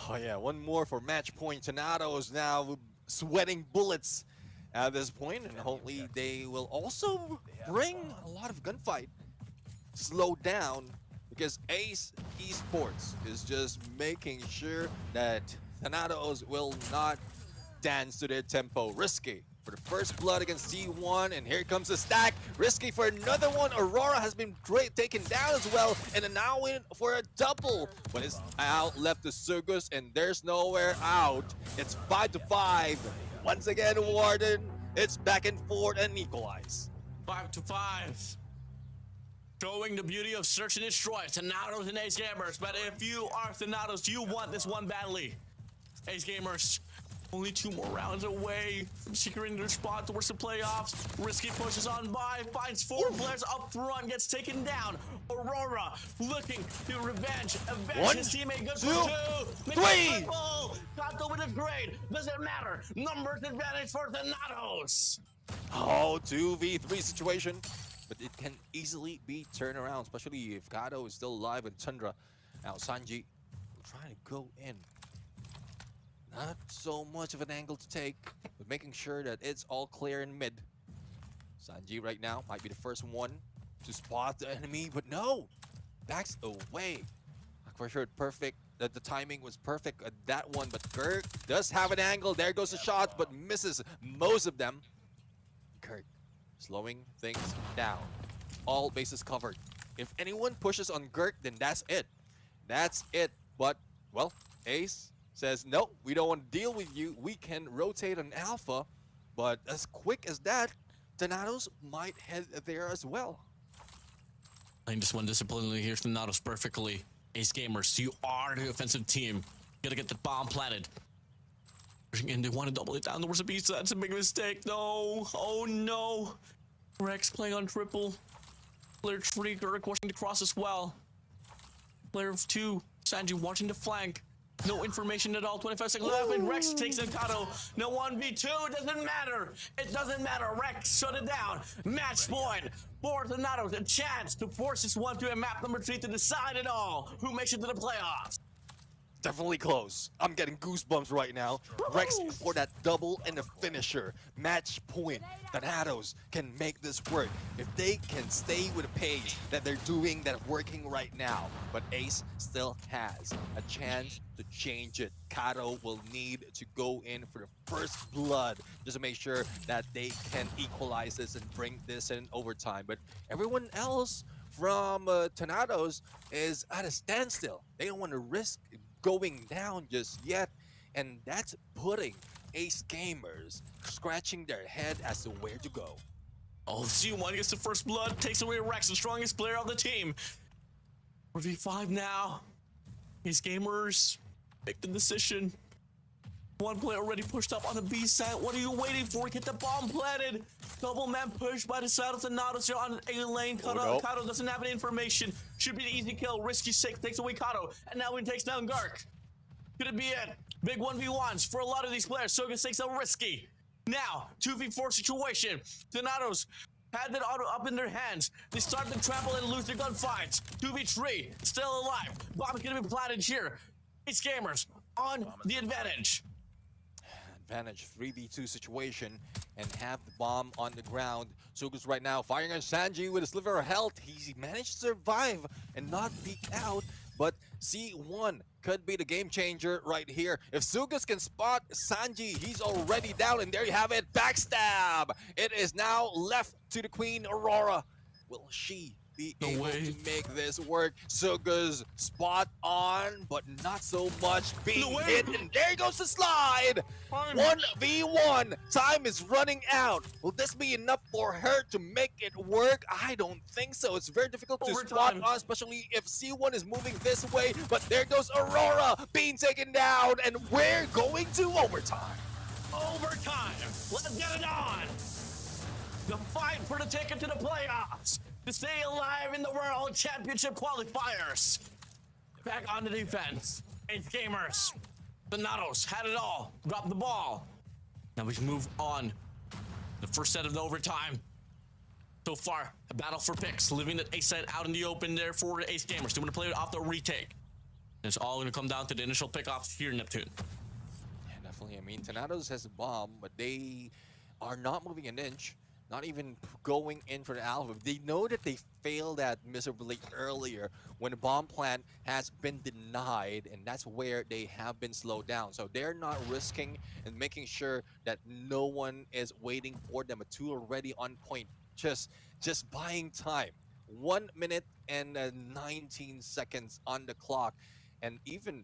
Oh yeah, one more for match point. Natos now sweating bullets at this point, and hopefully they will also bring a lot of gunfight. Slow down, because Ace Esports is just making sure that Natos will not dance to their tempo. Risky for the first blood against C1, and here comes the stack. Risky for another one. Aurora has been taken down as well, and then now in for a double. But it's out left to Surgus, and there's nowhere out. It's 5-5. Once again, Warden, it's back and forth and equalize. 5-5. Showing the beauty of search and destroy. Thanatos and Ace Gamers. But if you are Thanatos, you want this one badly. Ace Gamers, only 2 more rounds away from securing their spot towards the playoffs. Risky pushes on by, finds 4 players up front, gets taken down. Aurora looking to revenge, avenge his teammate. Good for 2. 3. Kato with a grade. Doesn't matter. Numbers advantage for Thanatos. Oh, 2v3 situation. But it can easily be turned around, especially if Kato is still alive and Tundra. Now Sanji trying to go in. Not so much of an angle to take, but making sure that it's all clear in mid. Sanji right now might be the first one to spot the enemy, but no! Backs away. For sure, perfect. The timing was perfect at that one, but Kirk does have an angle. There goes the shot, but misses most of them. Kirk slowing things down. All bases covered. If anyone pushes on Gurk, then that's it. That's it. But, well, Ace says, no, we don't want to deal with you. We can rotate on Alpha, but as quick as that, Thanatos might head there as well. Playing this one disciplinedly here, Thanatos perfectly. Ace Gamers, you are the offensive team. Gotta get the bomb planted. And they want to double it down towards the beast. That's a big mistake. No. Oh no. Rex playing on triple. Player 3, Gurk watching the cross as well. Player 2, Sanji watching the flank. No information at all. 25 seconds left, and Rex takes in Kato. No 1v2. It doesn't matter. It doesn't matter. Rex shut it down. Match point for Thanatos. A chance to force this one to a map number 3 to decide it all. Who makes it to the playoffs? Definitely close. I'm getting goosebumps right now. Rex for that double and a finisher. Match point. Thanatos can make this work if they can stay with the pace that they're doing, that working right now. But Ace still has a chance to change it. Kato will need to go in for the first blood just to make sure that they can equalize this and bring this in overtime. But everyone else from Thanatos is at a standstill. They don't want to risk going down just yet, and that's putting Ace Gamers scratching their head as to where to go. Oh, C1 gets the first blood, takes away Rex, the strongest player on the team. 4v5 now. Ace Gamers make the decision. One player already pushed up on the B side. What are you waiting for? Get the bomb planted. Double man push by the side of Thanatos. You're on A lane. Kato doesn't have any information. Should be the easy kill. Risky 6 takes away Kato. And now he takes down Gark. Could it be it? Big 1v1s for a lot of these players. Soga takes out Risky. Now, 2v4 situation. Thanatos had that auto up in their hands. They start to trample and lose their gunfights. 2v3, still alive. Bomb is gonna be planted here. It's Gamers on the advantage. Advantage 3v2 situation and have the bomb on the ground. Sugus right now firing on Sanji with a sliver of health. He managed to survive and not peek out, but C1 could be the game changer right here. If Sugas can spot Sanji, he's already down, and there you have it, backstab! It is now left to the Queen Aurora. Will she be No able way. to make this work? Sugas spot on, but not so much being No way. hit, and there goes the slide! Fine. 1v1, time is running out. Will this be enough for her to make it work? I don't think so. It's very difficult to spot Overtime. on, especially if C1 is moving this way, but there goes Aurora being taken down, and we're going to overtime. Overtime. Let's get it on. The fight for the ticket to the playoffs. To stay alive in the World Championship qualifiers. Back on the defense. Ace Gamers. The Natos had it all. Dropped the ball. Now we move on. The first set of the overtime. So far, a battle for picks. Leaving the ace side out in the open there for the Ace Gamers. They want to play it off the retake. And it's all going to come down to the initial pickoffs here in Neptune. Yeah, definitely. I mean, Thanatos has a bomb, but they are not moving an inch. Not even going in for the alpha. They know that they failed that miserably earlier when the bomb plant has been denied, and that's where they have been slowed down. So they're not risking and making sure that no one is waiting for them. A two already on point. Just buying time. 1 minute and 19 seconds on the clock. And even,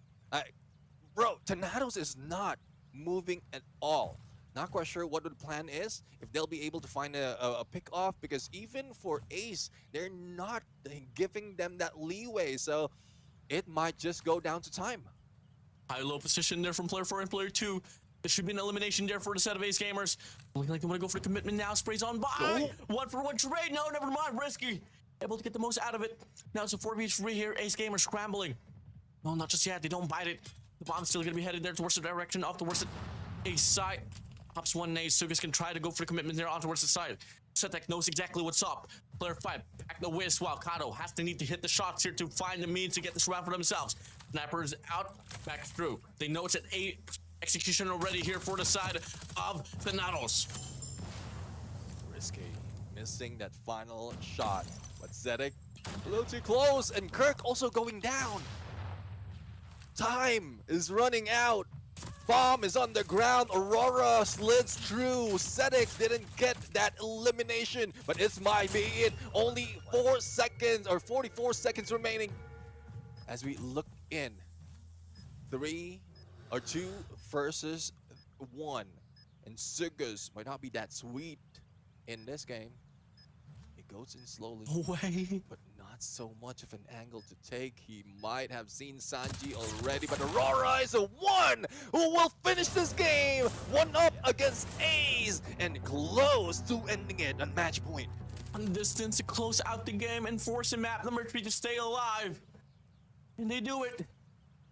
bro, Thanatos is not moving at all. Not quite sure what the plan is, if they'll be able to find a pick-off, because even for Ace, they're not giving them that leeway, so it might just go down to time. High-low position there from player 4 and player 2. There should be an elimination there for the set of Ace Gamers. Looking like they want to go for the commitment now. Sprays on by. Oh. 1-for-1 trade. No, never mind. Risky. Able to get the most out of it. Now it's a 4v3 here. Ace Gamers scrambling. No, not just yet. They don't bite it. The bomb's still going to be headed there towards the direction of the worst Ace side. Pops one ace. Sugas can try to go for the commitment there on towards the side. Setek knows exactly what's up. Player 5 back the whiz while Kato has to need to hit the shots here to find the means to get this round for themselves. Snipers out, back through. They know it's at 8 execution already here for the side of Thanatos. Risky, missing that final shot. But Zedek a little too close, and Kirk also going down. Time is running out. Bomb is on the ground. Aurora slids through. Zedek didn't get that elimination, but this might be it. Only 4 seconds or 44 seconds remaining as we look in. 3 or 2 versus 1. And Sugas might not be that sweet in this game. It goes in slowly, Away. but not so much of an angle to take. He might have seen Sanji already, but Aurora is the one who will finish this game. 1 up against Ace and close to ending it on match point. On distance to close out the game and force a map number 3 to stay alive. And they do it.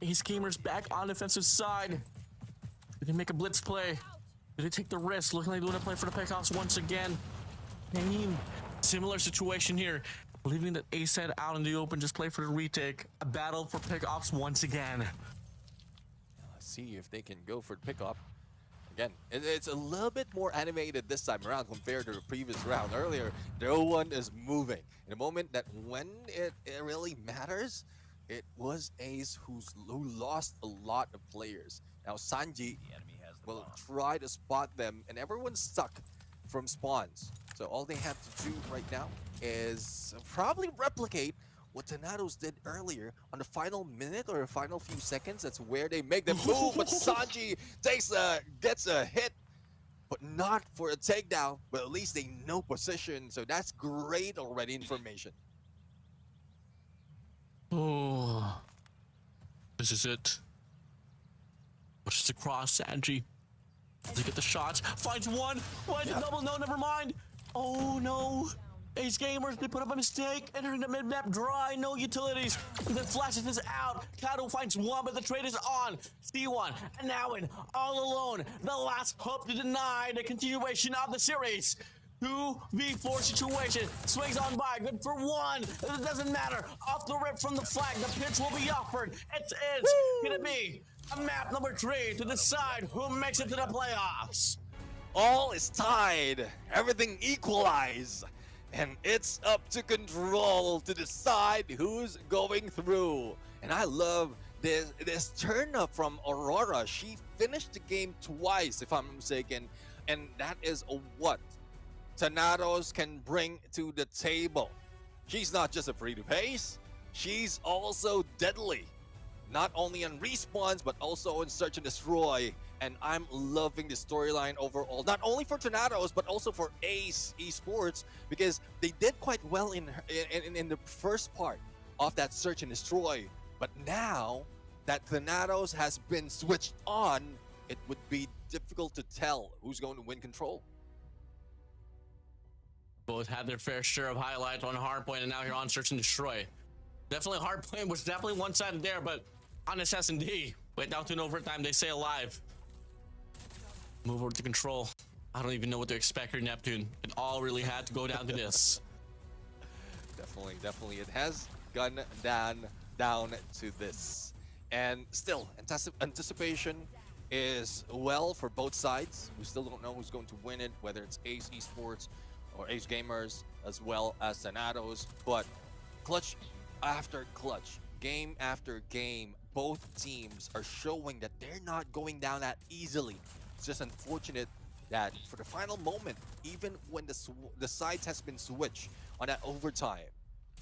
Ace Gamers back on the defensive side. Did they make a blitz play? Did they take the risk? Looking like they want to play for the pickoffs once again. Same similar situation here. Leaving that Ace head out in the open, just play for the retake. A battle for pickoffs once again. Let's see if they can go for the pickup. Again, it's a little bit more animated this time around compared to the previous round. Earlier, no one is moving. In a moment that when it really matters, it was Ace who lost a lot of players. Now Sanji will try to spot them, and everyone's stuck from spawns. So all they have to do right now is probably replicate what Thanatos did earlier on the final minute or the final few seconds. That's where they make the move, but Sanji gets a hit, but not for a takedown. But at least they know position, so that's great already information. Oh, this is it. Pushes across Sanji. They get the shots. Finds one. Finds a double. No, never mind. Oh no. Ace Gamers, they put up a mistake. Entering the mid-map dry. No utilities. And then flashes this out. Kato finds one, but the trade is on. C1 and now in all alone. The last hope to deny the continuation of the series. 2v4 situation. Swings on by. Good for 1. It doesn't matter. Off the rip from the flag. The pitch will be offered. It's gonna be a map number 3 to decide who makes it to the playoffs. All is tied. Everything equalized. And it's up to Control to decide who's going through. And I love this turn up from Aurora. She finished the game twice, if I'm not mistaken. And that is what Thanatos can bring to the table. She's not just a free-to-pace, she's also deadly. Not only on respawns, but also in Search and Destroy. And I'm loving the storyline overall, not only for Thanatos, but also for Ace Esports, because they did quite well in the first part of that Search and Destroy. But now that Thanatos has been switched on, it would be difficult to tell who's going to win Control. Both had their fair share of highlights on Hardpoint, and now here on Search and Destroy. Definitely Hardpoint was definitely one-sided there, but on this S&D, went down to an overtime, they stay alive. Move over to Control. I don't even know what to expect here, Neptune. It all really had to go down to this. Definitely. It has gone down to this. And still, anticipation is well for both sides. We still don't know who's going to win it, whether it's Ace Esports or Ace Gamers, as well as Thanatos. But clutch after clutch, game after game, both teams are showing that they're not going down that easily. It's just unfortunate that for the final moment, even when the sides has been switched on that overtime,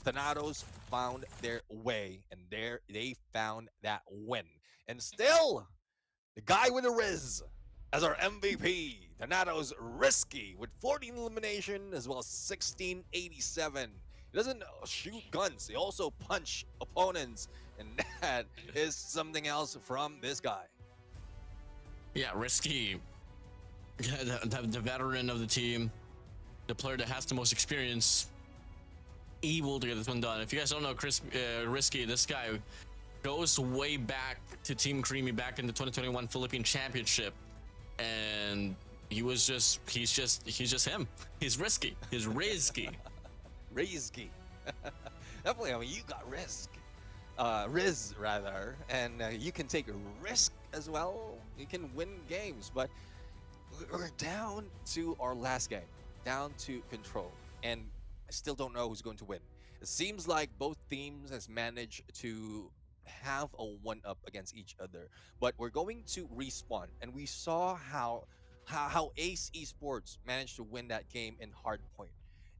Thanatos found their way, and they found that win. And still, the guy with the Riz as our MVP, Thanatos Risky with 14 elimination as well as 1687. He doesn't shoot guns, he also punch opponents, and that is something else from this guy. Yeah, Risky, the veteran of the team, the player that has the most experience, able to get this one done. If you guys don't know Risky, this guy goes way back to Team Creamy back in the 2021 Philippine Championship, and he's just him. He's Risky. He's Risky. Risky. Definitely, I mean, you got Riz rather, and you can take a risk as well. You can win games, but we're down to our last game, down to Control, and I still don't know who's going to win. It seems like both teams has managed to have a one-up against each other, but we're going to respawn, and we saw how Ace Esports managed to win that game in Hardpoint.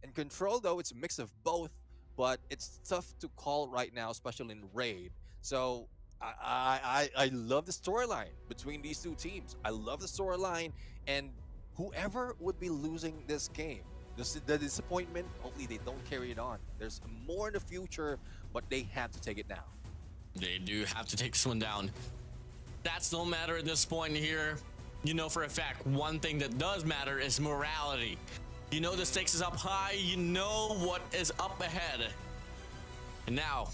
In Control, though, it's a mix of both, but it's tough to call right now, especially in Raid. So I love the storyline between these two teams. I love the storyline, and whoever would be losing this game, the disappointment, hopefully they don't carry it on. There's more in the future, but they have to take it now. They do have to take this one down. That's no matter at this point here. You know for a fact, one thing that does matter is morality. You know the stakes is up high, you know what is up ahead. And now,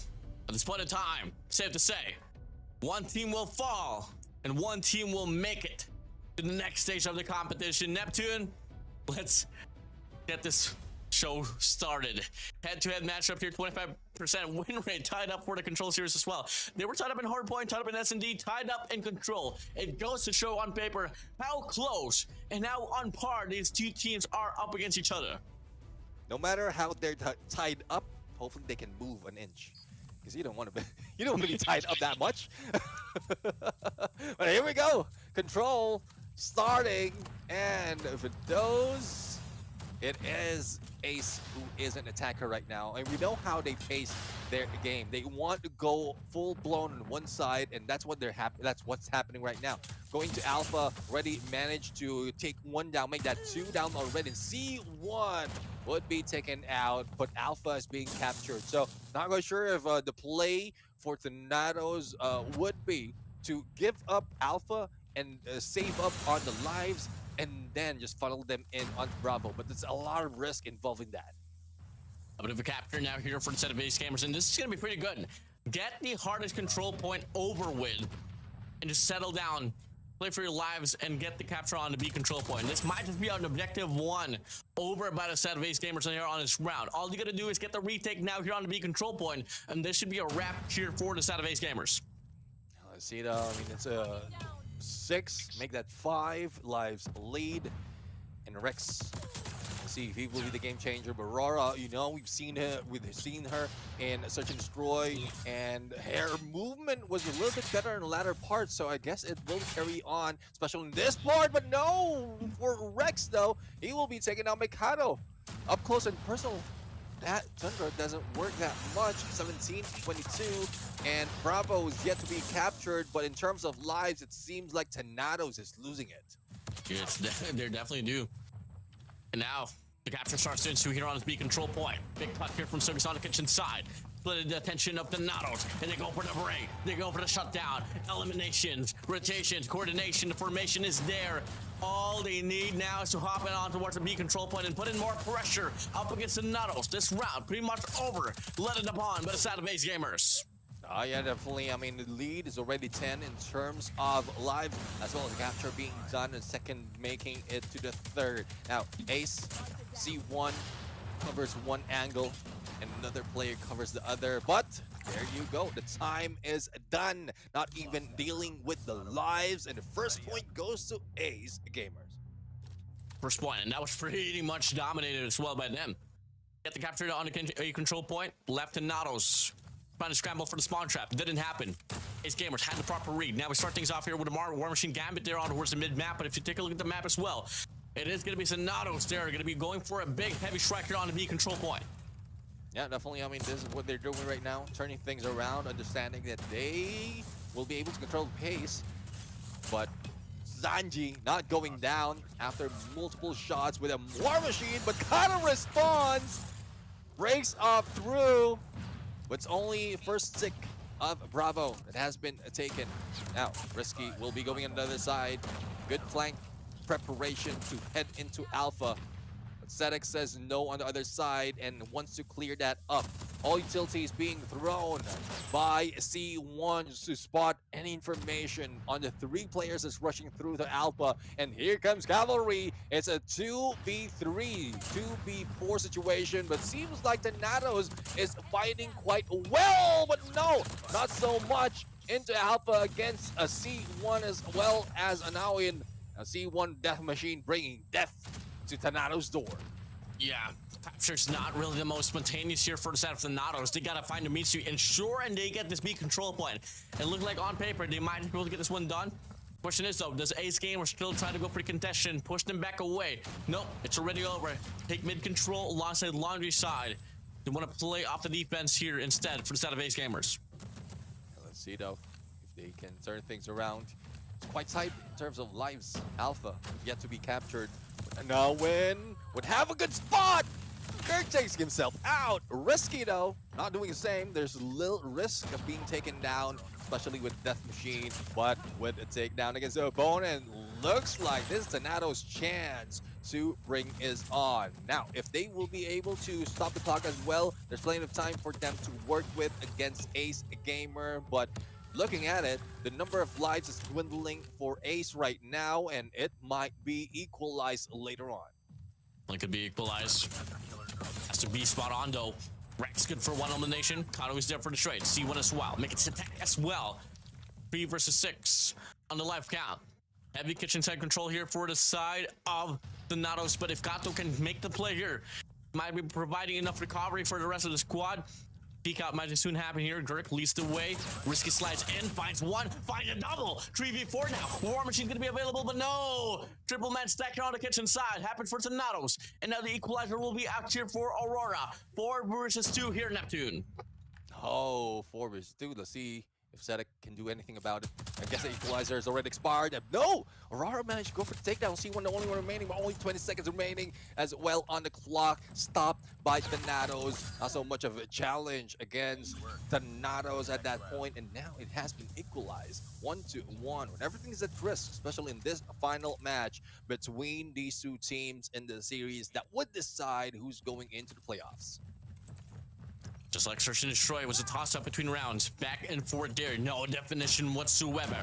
at this point in time, safe to say, one team will fall and one team will make it to the next stage of the competition. Neptune, let's get this show started. Head-to-head matchup here, 25% win rate, tied up for the Control series as well. They were tied up in Hardpoint, tied up in S&D, tied up in Control. It goes to show on paper how close and how on par these two teams are up against each other. No matter how they're tied up, hopefully they can move an inch, because you don't want to be tied up that much. But here we go, Control starting, and for those, it is Ace who is an attacker right now, and we know how they pace their game. They want to go full blown on one side, and that's what that's what's happening right now. Going to Alpha, already managed to take one down, make that two down already. And C1 would be taken out, but Alpha is being captured. So not quite sure if the play for Thanatos would be to give up Alpha and save up on the lives, and then just funnel them in on Bravo. But there's a lot of risk involving that. A bit of a capture now here for the set of Ace Gamers, and this is going to be pretty good. Get the hardest control point over with, and just settle down, play for your lives, and get the capture on the B control point. This might just be an objective one over by the set of Ace Gamers here on this round. All you got to do is get the retake now here on the B control point, and this should be a wrap here for the set of Ace Gamers. Let's see, though. I mean, it's a 6, make that 5 lives lead, and Rex see if he will be the game changer. But Aurora, you know, we've seen her in Search and Destroy, and her movement was a little bit better in the latter part. So I guess it will carry on, especially in this part. But no, for Rex though, he will be taking out Mikado up close and personal. That Tundra doesn't work that much. 17-22, and Bravo is yet to be captured. But in terms of lives, it seems like Thanatos is losing it. Yes, they're definitely due. And now the capture starts to ensue here on his B control point. Big puck here from Circus on the kitchen side. Split the attention of the Nados, and they go for the break. They go for the shutdown. Eliminations, rotations, coordination. The formation is there. All they need now is to hop in on towards the B control point and put in more pressure up against the Nados. This round pretty much over. Let it upon by the side of Ace Gamers. Yeah, definitely. I mean, the lead is already 10 in terms of lives, as well as the capture being done, and second making it to the third. Now, Ace, C1 covers one angle, and another player covers the other. But there you go. The time is done. Not even dealing with the lives, and the first point goes to Ace Gamers. First point, and that was pretty much dominated as well by them. Get the capture on the A control point, left to Nados. Trying to scramble for the spawn trap. Didn't happen. Ace Gamers had the proper read. Now we start things off here with a War Machine Gambit there on towards the mid-map. But if you take a look at the map as well, it is going to be Thanatos there. Going to be going for a big, heavy strike here on the B control point. Yeah, definitely. I mean, this is what they're doing right now. Turning things around, understanding that they will be able to control the pace. But Zanji not going down after multiple shots with a War Machine, but Kata responds. Breaks off through. But it's only first stick of Bravo that has been taken. Now, Risky will be going on the other side. Good flank preparation to head into Alpha. But Sedek says no on the other side and wants to clear that up. All utilities being thrown by C1 to spot any information on the three players that's rushing through the Alpha. And here comes Cavalry. It's a 2v3, 2v4 situation, but seems like the Natos is fighting quite well, but no, not so much into Alpha against a C1 as well as an Aoyan. A C1 Death Machine bringing death to Thanatos' door. Yeah, capture's not really the most spontaneous here for the side of the Nados. They gotta find a means to ensure and they get this B control point. And look like on paper they might be able to get this one done. Question is though, does Ace Gamer still try to go for the contention, push them back away? Nope, it's already over. Take mid control alongside Laundry side. They want to play off the defense here instead for the side of Ace Gamers. Let's see though if they can turn things around. It's quite tight in terms of lives. Alpha yet to be captured. And now would have a good spot. Kirk takes himself out. Risky though, not doing the same. There's little risk of being taken down, especially with Death Machine. But with a takedown against the opponent, looks like this is Thanatos' chance to bring is on. Now, if they will be able to stop the clock as well, there's plenty of time for them to work with against Ace Gamer. But looking at it, the number of lives is dwindling for Ace right now, and it might be equalized later on. It could be equalized. Has to be spot on though. Rex good for one elimination. Kato is there for the trade. C1 as well. Make it attack as well. 3 versus 6 on the life count. Heavy kitchen side control here for the side of the Nados, but if Kato can make the play here, might be providing enough recovery for the rest of the squad. Peek out might soon happen here. Gurk leads the way. Risky slides in, finds one, finds a double. 3v4 now. War Machine gonna be available, but no! Triple man stack here on the kitchen side. Happens for Thanatos. And now the equalizer will be out here for Aurora. 4 versus 2 here, Neptune. Oh, 4 versus 2. Let's see if Sedek can do anything about it. I guess the equalizer is already expired. No! Aurora managed to go for the takedown. C1 the only one remaining, but only 20 seconds remaining as well on the clock. Stopped by Thanatos. Not so much of a challenge against Thanatos at that point, and now it has been equalized 1-1. When everything is at risk, especially in this final match between these two teams in the series that would decide who's going into the playoffs. Just like Search and Destroy, it was a toss-up between rounds. Back and forth there, no definition whatsoever.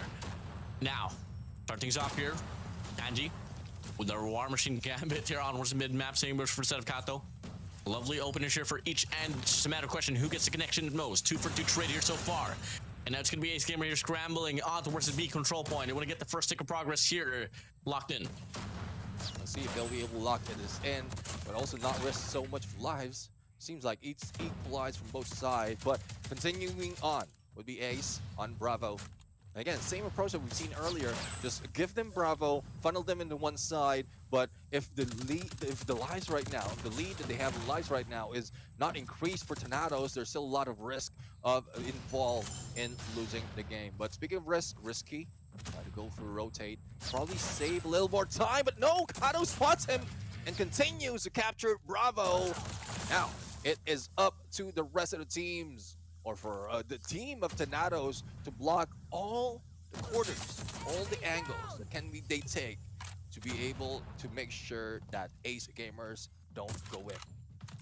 Now, start things off here. Kanji with the War Machine Gambit here onwards mid-map, same verse for the set of Kato. Lovely opener here for each end. It's just a matter of question who gets the connection the most. 2 for 2 trade here so far. And now it's going to be Ace Gamer here scrambling on towards the B control point. They want to get the first stick of progress here locked in. Let's see if they'll be able to lock this in, but also not risk so much lives. Seems like it's equalized from both sides, but continuing on would be Ace on Bravo. Again, same approach that we've seen earlier. Just give them Bravo, funnel them into one side. But if the lives right now, the lead that they have in lives right now is not increased for Tornadoes, there's still a lot of risk of involved in losing the game. But speaking of risky, try to go for a rotate. Probably save a little more time, but no, Kato spots him and continues to capture Bravo. Now, it is up to the rest of the teams, or for the team of Tornadoes, to block all the quarters, all the angles that they take to be able to make sure that Ace Gamers don't go in.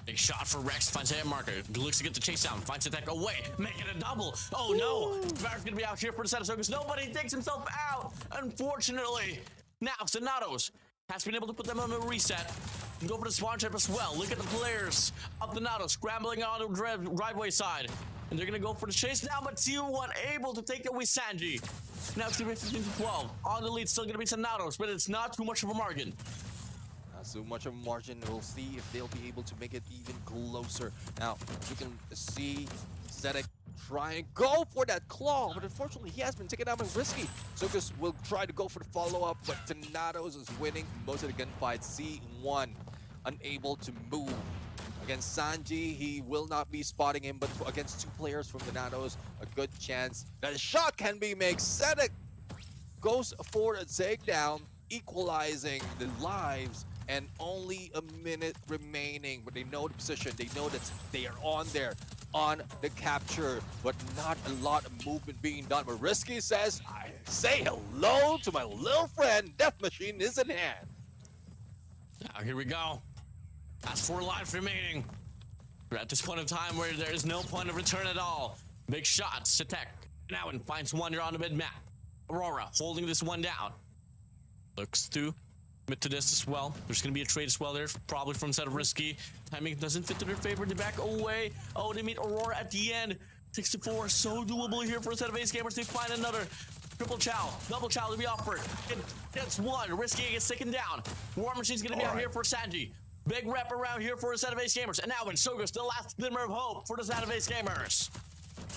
Big shot for Rex, finds a hit marker, looks to get the chase down, finds attack away, making a double. Oh no, Barrett's gonna be out here for the set of circus. Nobody takes himself out, unfortunately. Now, Tornadoes has been able to put them on a reset. Go for the spawn trap as well. Look at the players of Tornadoes scrambling on the driveway side. And they're gonna go for the chase now, but T1 able to take away Sanji. Now it's gonna be 15-12. On the lead, still gonna be Tornadoes, but it's not too much of a margin. Not so much of a margin. We'll see if they'll be able to make it even closer. Now, you can see Zedek try and go for that claw, but unfortunately he has been taken out by Risky. Sokus will try to go for the follow-up, but Tornadoes is winning most of the gunfights. C1 unable to move. Against Sanji, he will not be spotting him, but against two players from Tornadoes, a good chance that a shot can be made. Zedek goes for a takedown, equalizing the lives, and only a minute remaining. But they know the position, they know that they are on there, on the capture, but not a lot of movement being done. But Risky says, I say hello to my little friend, Death Machine is in hand. Now here we go. That's 4 lives remaining. We're at this point of time where there is no point of return at all. Big shots to Tech. Now and finds one here on the mid-map. Aurora holding this one down. Looks to commit to this as well. There's going to be a trade as well there, probably from set of Risky. Timing doesn't fit to their favor. They back away. Oh, they meet Aurora at the end. 6-4, so doable here for a set of Ace Gamers. They find another. Triple chow, double chow to be offered. That's one. Risky gets taken down. War Machine's going to be out here for Sanji. Big rep around here for a set of Ace Gamers. And now when Sogus, the last glimmer of hope for the set of Ace Gamers.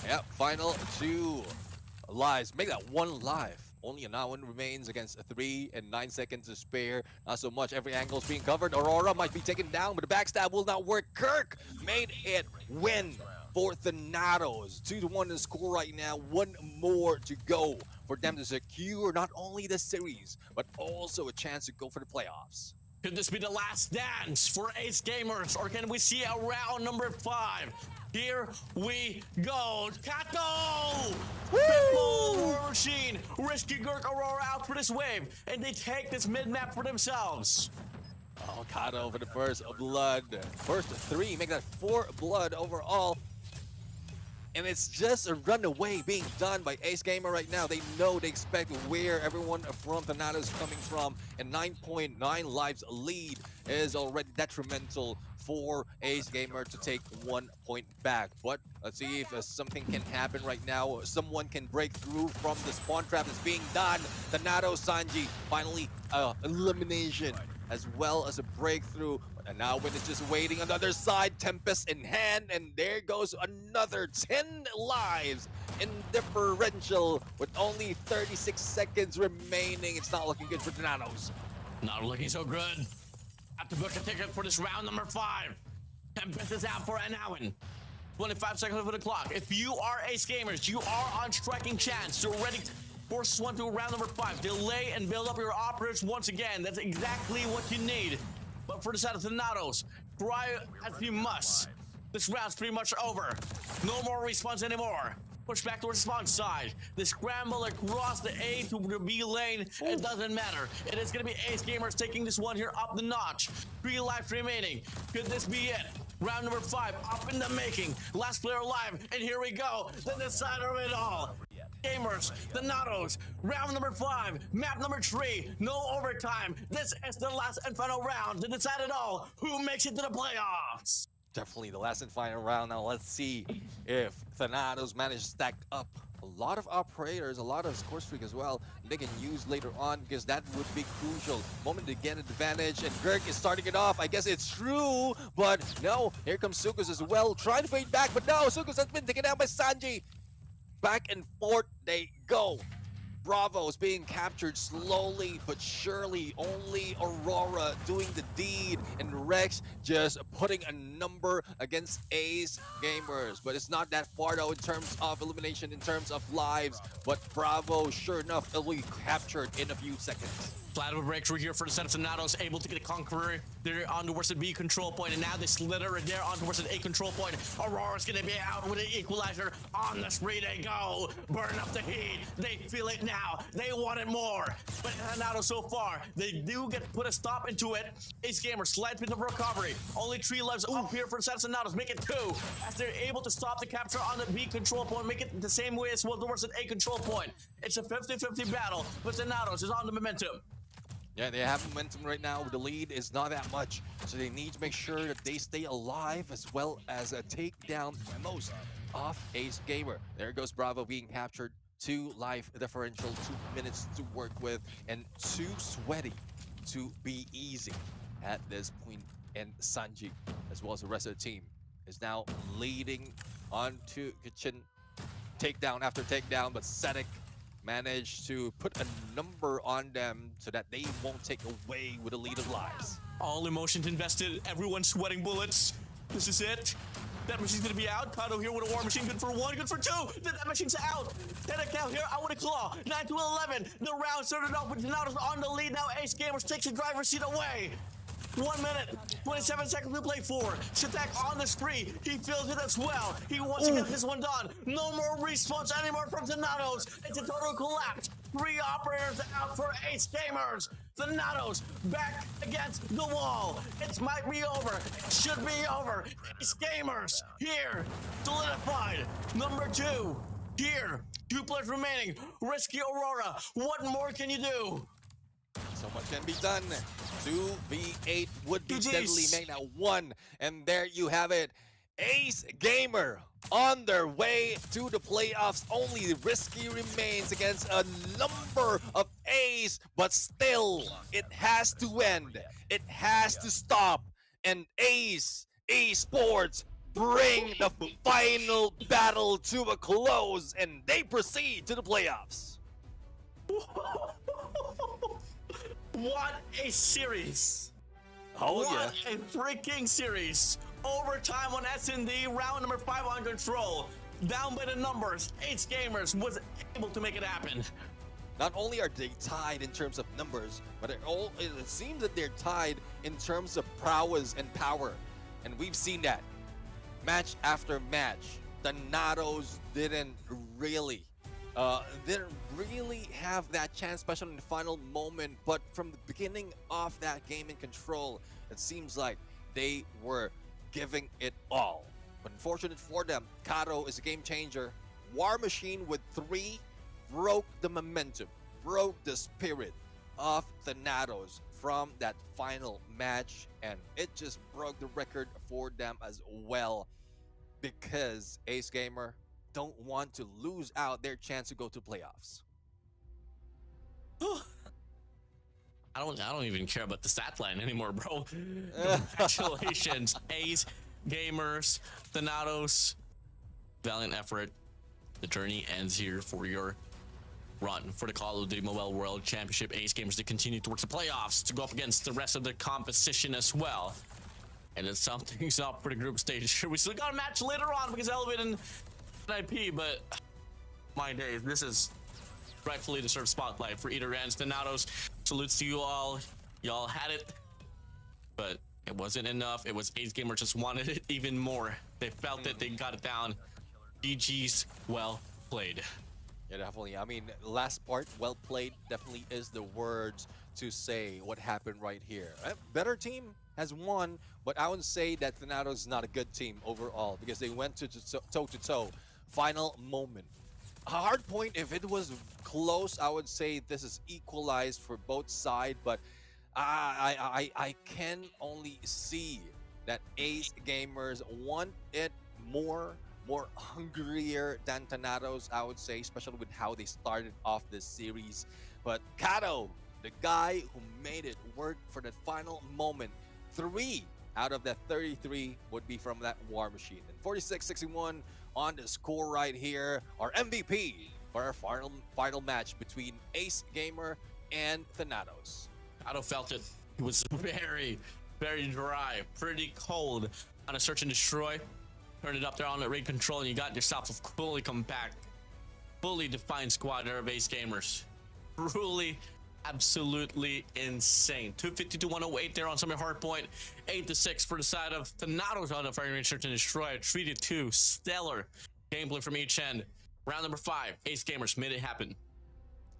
Yep, final 2 lives. Make that 1 live. Only now one remains against 3 and 9 seconds to spare. Not so much. Every angle is being covered. Aurora might be taken down, but the backstab will not work. Kirk made it win for the Tornadoes. 2-1 in score right now. 1 more to go for them to secure not only the series, but also a chance to go for the playoffs. Could this be the last dance for Ace Gamers, or can we see a round number 5? Here we go. Kato! Triple War Machine. Risky Gurk Aurora out for this wave, and they take this mid-map for themselves. Oh, Kato for the first blood. First 3, make that 4 blood overall. And it's just a runaway being done by Ace Gamer right now. They know, they expect where everyone from Tornadoes is coming from. And 9.9 lives lead is already detrimental for Ace Gamer to take 1 point back. But let's see if something can happen right now. Someone can break through from the spawn trap that's being done. Tornadoes Sanji finally elimination as well as a breakthrough. And now when it's just waiting on the other side, Tempest in hand, and there goes another 10 lives in differential with only 36 seconds remaining. It's not looking good for Tornadoes. Not looking so good. Have to book a ticket for this round number 5. Tempest is out for an hour. 25 seconds over the clock. If you are Ace Gamers, you are on striking chance. You're ready for one to round number 5. Delay and build up your operators once again. That's exactly what you need. But for the side of Tornadoes, try as you must. This round's pretty much over. No more respawns anymore. Push back towards the spawn side. The scramble across the A to the B lane, it doesn't matter. It is going to be Ace Gamers taking this one here up the notch. 3 lives remaining. Could this be it? Round number 5 up in the making. Last player alive, and here we go. The decider of it all. Gamers, Tornadoes, round number 5, map number 3, no overtime. This is the last and final round to decide it all. Who makes it to the playoffs? Definitely the last and final round. Now let's see if Tornadoes manage to stack up a lot of operators, a lot of score streak as well. They can use later on because that would be crucial. Moment to get an advantage, and Greg is starting it off. I guess it's true, but no. Here comes Sukus as well, trying to fade back, but no. Sukus has been taken out by Sanji. Back and forth they go. Bravo is being captured slowly but surely. Only Aurora doing the deed, and Rex just putting a number against Ace Gamers. But it's not that far though in terms of elimination, in terms of lives. But Bravo, sure enough, will be captured in a few seconds. Flat breakthrough here for the set of Thanatos, able to get a Conqueror. They're on towards the B control point, and now they slither and they're on towards the A control point. Aurora's gonna be out with an equalizer. On the spree they go. Burn up the heat. They feel it now. They want it more. But Thanatos so far, they do get put a stop into it. Ace Gamer slides with the recovery. Only 3 lives up here for the set of Thanatos. Make it 2 as they're able to stop the capture on the B control point. Make it the same way as well towards the A control point. It's a 50-50 battle, but Thanatos is on the momentum. Yeah, they have momentum right now. The lead is not that much, so they need to make sure that they stay alive as well as take down most of Ace Gamer. There goes Bravo being captured. 2 life differential, 2 minutes to work with, and too sweaty to be easy at this point. And Sanji, as well as the rest of the team, is now leading onto Kitchen. Takedown after takedown, but Sedek managed to put a number on them so that they won't take away with a lead of lives. All emotions invested, everyone's sweating bullets. This is it. That machine's gonna be out. Kato here with a war machine, good for 1, good for 2. That machine's out. 10 account here, I want a claw. 9 to 11. The round started off with Thanatos on the lead. Now Ace Gamers takes the driver's seat away. 1 minute, 27 seconds to play for. Satak on the spree. He feels it as well. He wants to get this one done. No more response anymore from Thanatos. It's a total collapse. 3 operators out for Ace Gamers. Thanatos back against the wall. It might be over. It should be over. Ace Gamers here, solidified. Number 2 here. 2 players remaining. Risky Aurora. What more can you do? So much can be done. 2v8 would be GGs. steadily made now 1. And there you have it. Ace Gamer on their way to the playoffs. Only Risky remains against a number of Ace, but still, it has to end. It has to stop. And Ace Esports bring the final battle to a close, and they proceed to the playoffs. What a series! Oh What yeah. a freaking series! Overtime on S&D, round number 5 on control. Down by the numbers, Ace Gamers was able to make it happen. Not only are they tied in terms of numbers, but it seems that they're tied in terms of prowess and power. And we've seen that match after match. The Thanatos didn't really have that chance, especially in the final moment. But from the beginning of that game in control, it seems like they were giving it all. But unfortunate for them, Kato is a game changer. War Machine with 3 broke the momentum, broke the spirit of the Thanatos from that final match, and it just broke the record for them as well, because Ace Gamer don't want to lose out their chance to go to playoffs. I don't even care about the stat line anymore, bro. Congratulations, Ace Gamers, Thanatos, valiant effort. The journey ends here for your run for the Call of Duty Mobile World Championship. Ace Gamers to continue towards the playoffs to go up against the rest of the competition as well. And then something's up for the group stage. We still got a match later on because Elevated and IP, but my days, this is rightfully deserved spotlight for either ends. Thanatos, salutes to you all. Y'all had it, but it wasn't enough. It was Ace Gamer just wanted it even more. They felt it, they got it down. GG's, well played. Yeah, definitely. I mean, last part, well played, definitely is the words to say what happened right here. Better team has won, but I would say that Thanatos is not a good team overall because they went toe-to-toe. Final moment. Hardpoint, if it was close, I would say this is equalized for both sides, but I can only see that Ace Gamers want it more more hungrier than Thanatos, I would say, especially with how they started off this series. But Kato, the guy who made it work for the final moment, 3 out of the 33 would be from that War Machine. And 46-61 on the score right here, our MVP for our final match between Ace Gamer and Thanatos. Kato felt it. It was very, very dry, pretty cold on a search and destroy. Turn it up there on the raid control, and you got yourself a fully compact, fully defined squad of Ace Gamers. Truly, absolutely insane. 250 to 108 there on some Hardpoint. 8-6 for the side of Thanatos on the firing range search and destroy. 3-2, stellar gameplay from each end. Round number 5, Ace Gamers made it happen.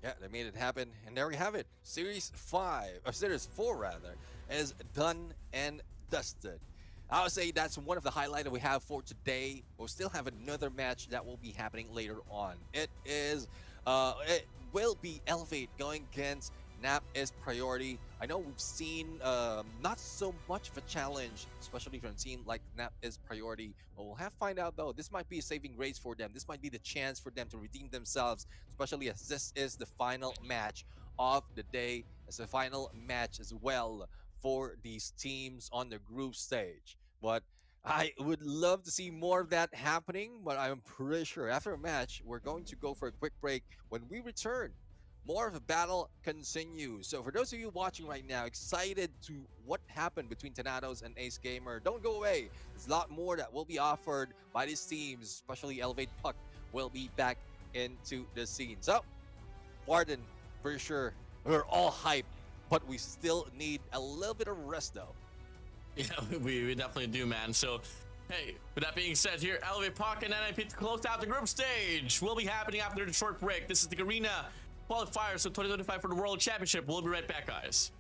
Yeah, they made it happen, and there we have it. Series 4 rather, is done and dusted. I would say that's one of the highlights that we have for today. We'll still have another match that will be happening later on. It will be Elevate going against NAP is Priority. I know we've seen not so much of a challenge, especially from a team like NAP is Priority. But we'll have to find out though. This might be a saving grace for them. This might be the chance for them to redeem themselves, especially as this is the final match of the day. It's the final match as well for these teams on the group stage. But I would love to see more of that happening, but I'm pretty sure after a match, we're going to go for a quick break. When we return, more of the battle continues. So for those of you watching right now, excited to what happened between Thanatos and Ace Gamer, don't go away. There's a lot more that will be offered by these teams, especially Elevate Puck will be back into the scene. So, Warden, for sure, we're all hyped, but we still need a little bit of rest though. Yeah, we definitely do, man. So, hey, with that being said, here, Elevate Puck and NIP to close out the group stage will be happening after the short break. This is the Garena Qualifier, so 2025 for the World Championship. We'll be right back, guys.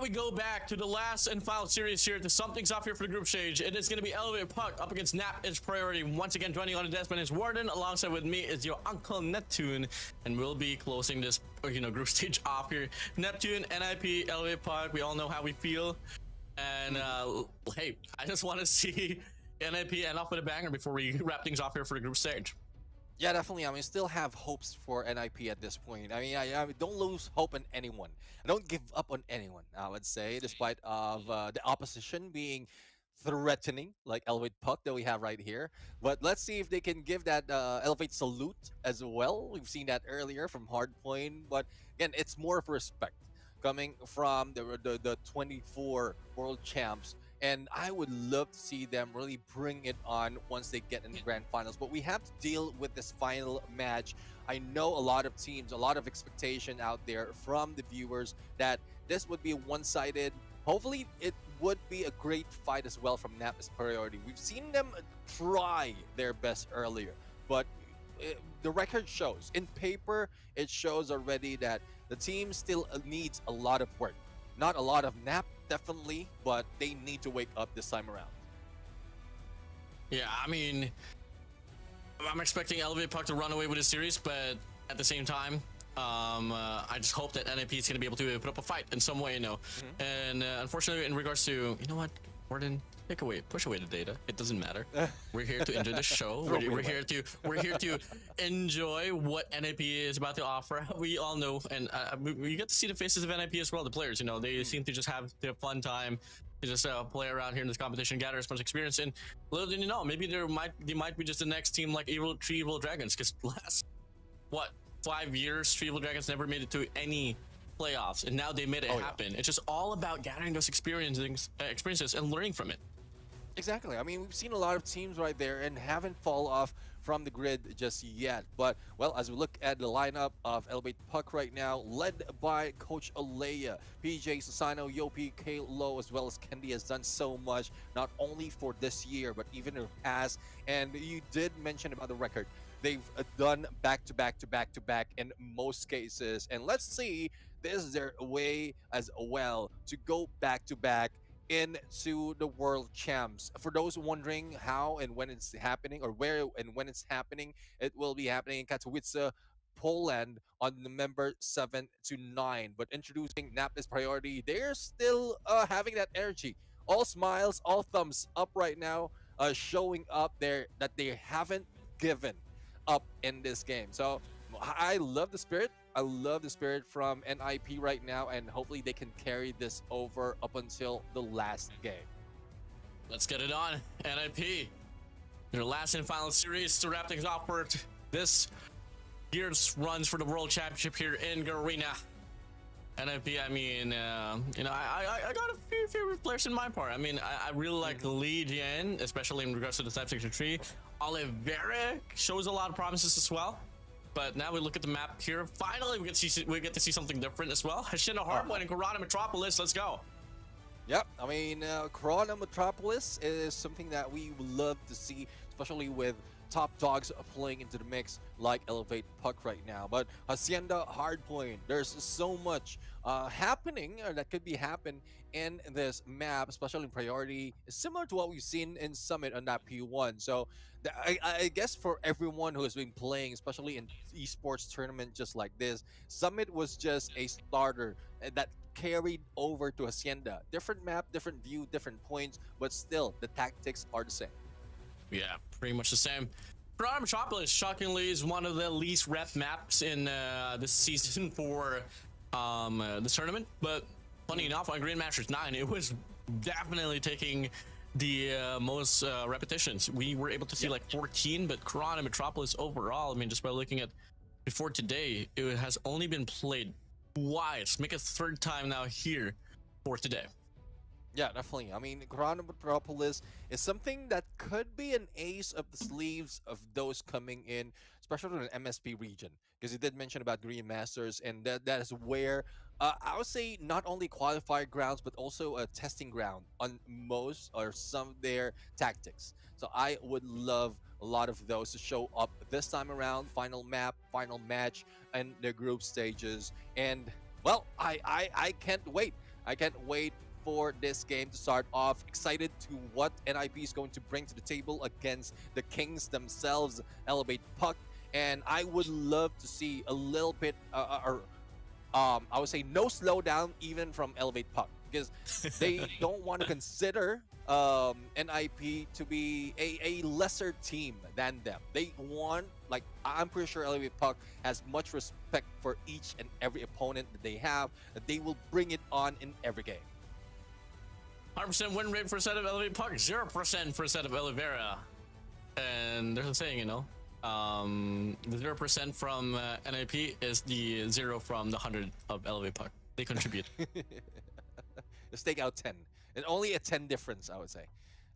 we go back to the last and final series here. Something's up here for the group stage. It is going to be Elevated Puck up against Nap is Priority. Once again, joining on the desk is Warden. Alongside with me is your Uncle Neptune. And we'll be closing this, group stage off here. Neptune, NIP, Elevated Puck. We all know how we feel. And, hey, I just want to see NIP end off with a banger before we wrap things off here for the group stage. Yeah, definitely. I mean, still have hopes for NIP at this point. I mean, I don't lose hope on anyone. I don't give up on anyone, I would say, despite of the opposition being threatening, like Elevate Puck that we have right here. But let's see if they can give that Elevate salute as well. We've seen that earlier from Hardpoint. But again, it's more of respect coming from the 24 world champs. And I would love to see them really bring it on once they get in the grand finals. But we have to deal with this final match. I know a lot of teams, a lot of expectation out there from the viewers that this would be one-sided. Hopefully, it would be a great fight as well from Nap's Priority. We've seen them try their best earlier, but the record shows. In paper, it shows already that the team still needs a lot of work. Not a lot of Nap, definitely, but they need to wake up this time around. Yeah, I mean, I'm expecting Elevate Puck to run away with this series, but at the same time, I just hope that NIP is going to be able to put up a fight in some way, And unfortunately, in regards to, you know what, Gordon, push away the data. It doesn't matter. We're here to enjoy the show. We're here to enjoy what NIP is about to offer. We all know, and we get to see the faces of NIP as well. The players, they seem to just have their fun time. To just play around here in this competition, gather as much experience, and little did you know, maybe they might be just the next team like Three Evil Dragons. Because last 5 years, Three Evil Dragons never made it to any playoffs, and now they made it happen. Yeah. It's just all about gathering those experiences and learning from it. Exactly. I mean, we've seen a lot of teams right there and haven't fall off from the grid just yet. But, well, as we look at the lineup of Elevate Puck right now, led by Coach Alea, PJ Susano, Yopi, K-Lo, as well as Kendi has done so much, not only for this year, but even in the past. And you did mention about the record. They've done back-to-back in most cases. And let's see, this is their way as well to go back-to-back into the world champs. For those wondering how and when it's happening, or where and when it's happening, it will be happening in Katowice, Poland on November 7 to 9. But introducing Nap's Priority, they're still having that energy. All smiles, all thumbs up right now, showing up there that they haven't given up in this game. So I love the spirit. I love the spirit from NIP right now, and hopefully they can carry this over up until the last game. Let's get it on. NIP, their last and final series to wrap things off for this year's runs for the World Championship here in Garena. NIP, I mean, I got a few favorite players in my part. I mean, I really like Lee Jian, especially in regards to the Type 63. Oliveira shows a lot of promises as well. But now we look at the map here. Finally, we get to see something different as well. Hashina Hardpoint and Garena Metropolis. Let's go. Yep. I mean, Garena Metropolis is something that we would love to see, especially with top dogs playing into the mix like Elevate Puck right now. But Hacienda Hardpoint, there's so much happening, or that could be happen in this map, especially in Priority, similar to what we've seen in Summit on that P1. So I guess for everyone who has been playing, especially in esports tournament just like this, Summit was just a starter that carried over to Hacienda. Different map, different view, different points, but still the tactics are the same. Yeah, pretty much the same. Garena Metropolis, shockingly, is one of the least rep maps in this season for this tournament. But funny enough, on Grandmasters 9, it was definitely taking the most repetitions. We were able to see like 14, but Garena Metropolis overall, I mean, just by looking at before today, it has only been played twice. Make a third time now here for today. Yeah, definitely. I mean, Garena Metropolis is something that could be an ace of the sleeves of those coming in, especially in the MSP region, because you did mention about Green Masters, and that is where I would say not only qualifier grounds, but also a testing ground on most or some of their tactics. So I would love a lot of those to show up this time around. Final map, final match, and the group stages. And well, I can't wait. I can't wait for this game to start off. Excited to what NIP is going to bring to the table against the Kings themselves, Elevate Puck. And I would love to see a little bit, I would say no slowdown even from Elevate Puck, because they don't want to consider NIP to be a lesser team than them. They want, like, I'm pretty sure Elevate Puck has much respect for each and every opponent that they have, that they will bring it on in every game. 100% win rate for a set of Elevate Puck, 0% for a set of Olivera. And there's a saying, you know, the 0% from NIP is the 0 from the 100 of Elevate Puck. They contribute. Let's take out 10. And only a 10 difference, I would say.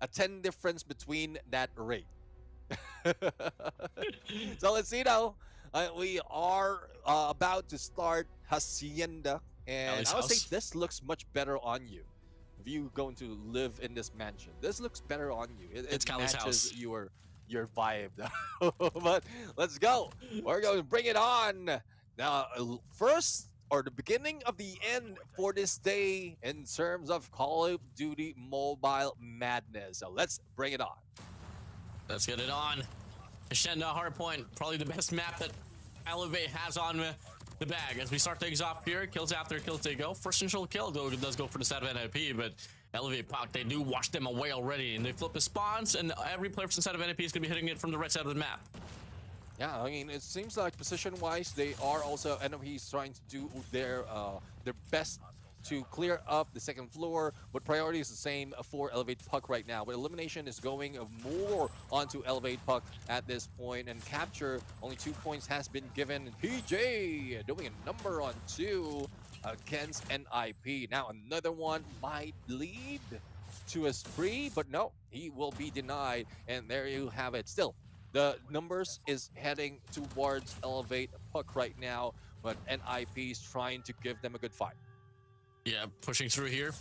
A 10 difference between that rate. So let's see now. We are about to start Hacienda. And I would say this looks much better on you. If you going to live in this mansion, this looks better on you. It Callie's matches house. your vibe. But let's go. We're going to bring it on. Now, first, or the beginning of the end for this day in terms of Call of Duty Mobile madness. So let's bring it on. Let's get it on. Hacienda Hardpoint, probably the best map that Elevate has on the bag. As we start things off here, kills after kills they go. First initial kill though does go for the side of NIP, but Elevate Puck, they do wash them away already, and they flip the spawns, and every player from the side of NIP is going to be hitting it from the right side of the map. Yeah, I mean, it seems like position-wise, they are also, NIP's trying to do their best to clear up the second floor, but priority is the same for Elevate Puck right now. But elimination is going more onto Elevate Puck at this point, and capture, only 2 points has been given. PJ doing a number on 2 against NIP. Now another one might lead to a spree, but no, he will be denied, and there you have it. Still, the numbers is heading towards Elevate Puck right now, but NIP is trying to give them a good fight. Yeah, pushing through here.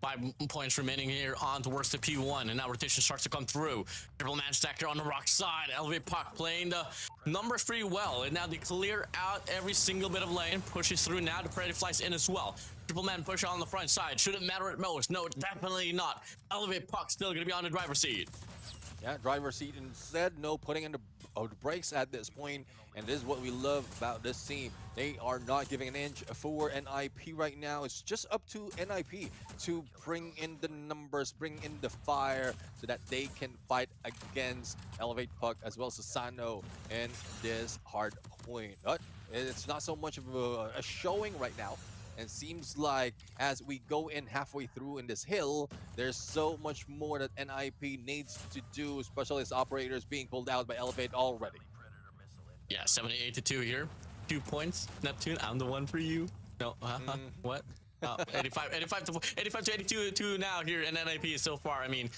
5 points remaining here on towards the P1, and now rotation starts to come through. Triple man stacker on the rock side. Elevate Puck playing the numbers pretty well, and now they clear out every single bit of lane. Pushes through now. The Predator flies in as well. Triple man push on the front side. Should it matter at most? No, definitely not. Elevate Puck still going to be on the driver's seat. Yeah, driver's seat instead. No putting in the brakes at this point, and this is what we love about this team. They are not giving an inch for NIP right now. It's just up to NIP to bring in the numbers, bring in the fire, so that they can fight against Elevate Puck as well as Susano and this hard point. But it's not so much of a showing right now. And seems like as we go in halfway through in this hill, there's so much more that NIP needs to do, especially as operators being pulled out by Elevate already. Yeah, 78-2 here. 2 points. Neptune, I'm the one for you. No, what? 85 to 82 now here in NIP so far. I mean,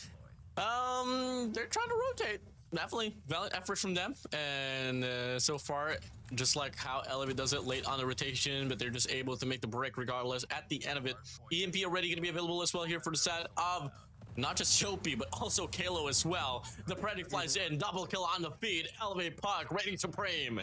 they're trying to rotate. Definitely valid efforts from them, and so far, just like how Elevate does it late on the rotation, but they're just able to make the break regardless at the end of it. EMP already going to be available as well here for the side of not just Chopi, but also Kalo as well. The Predator flies in, double kill on the feed. Elevate Puck reigning supreme.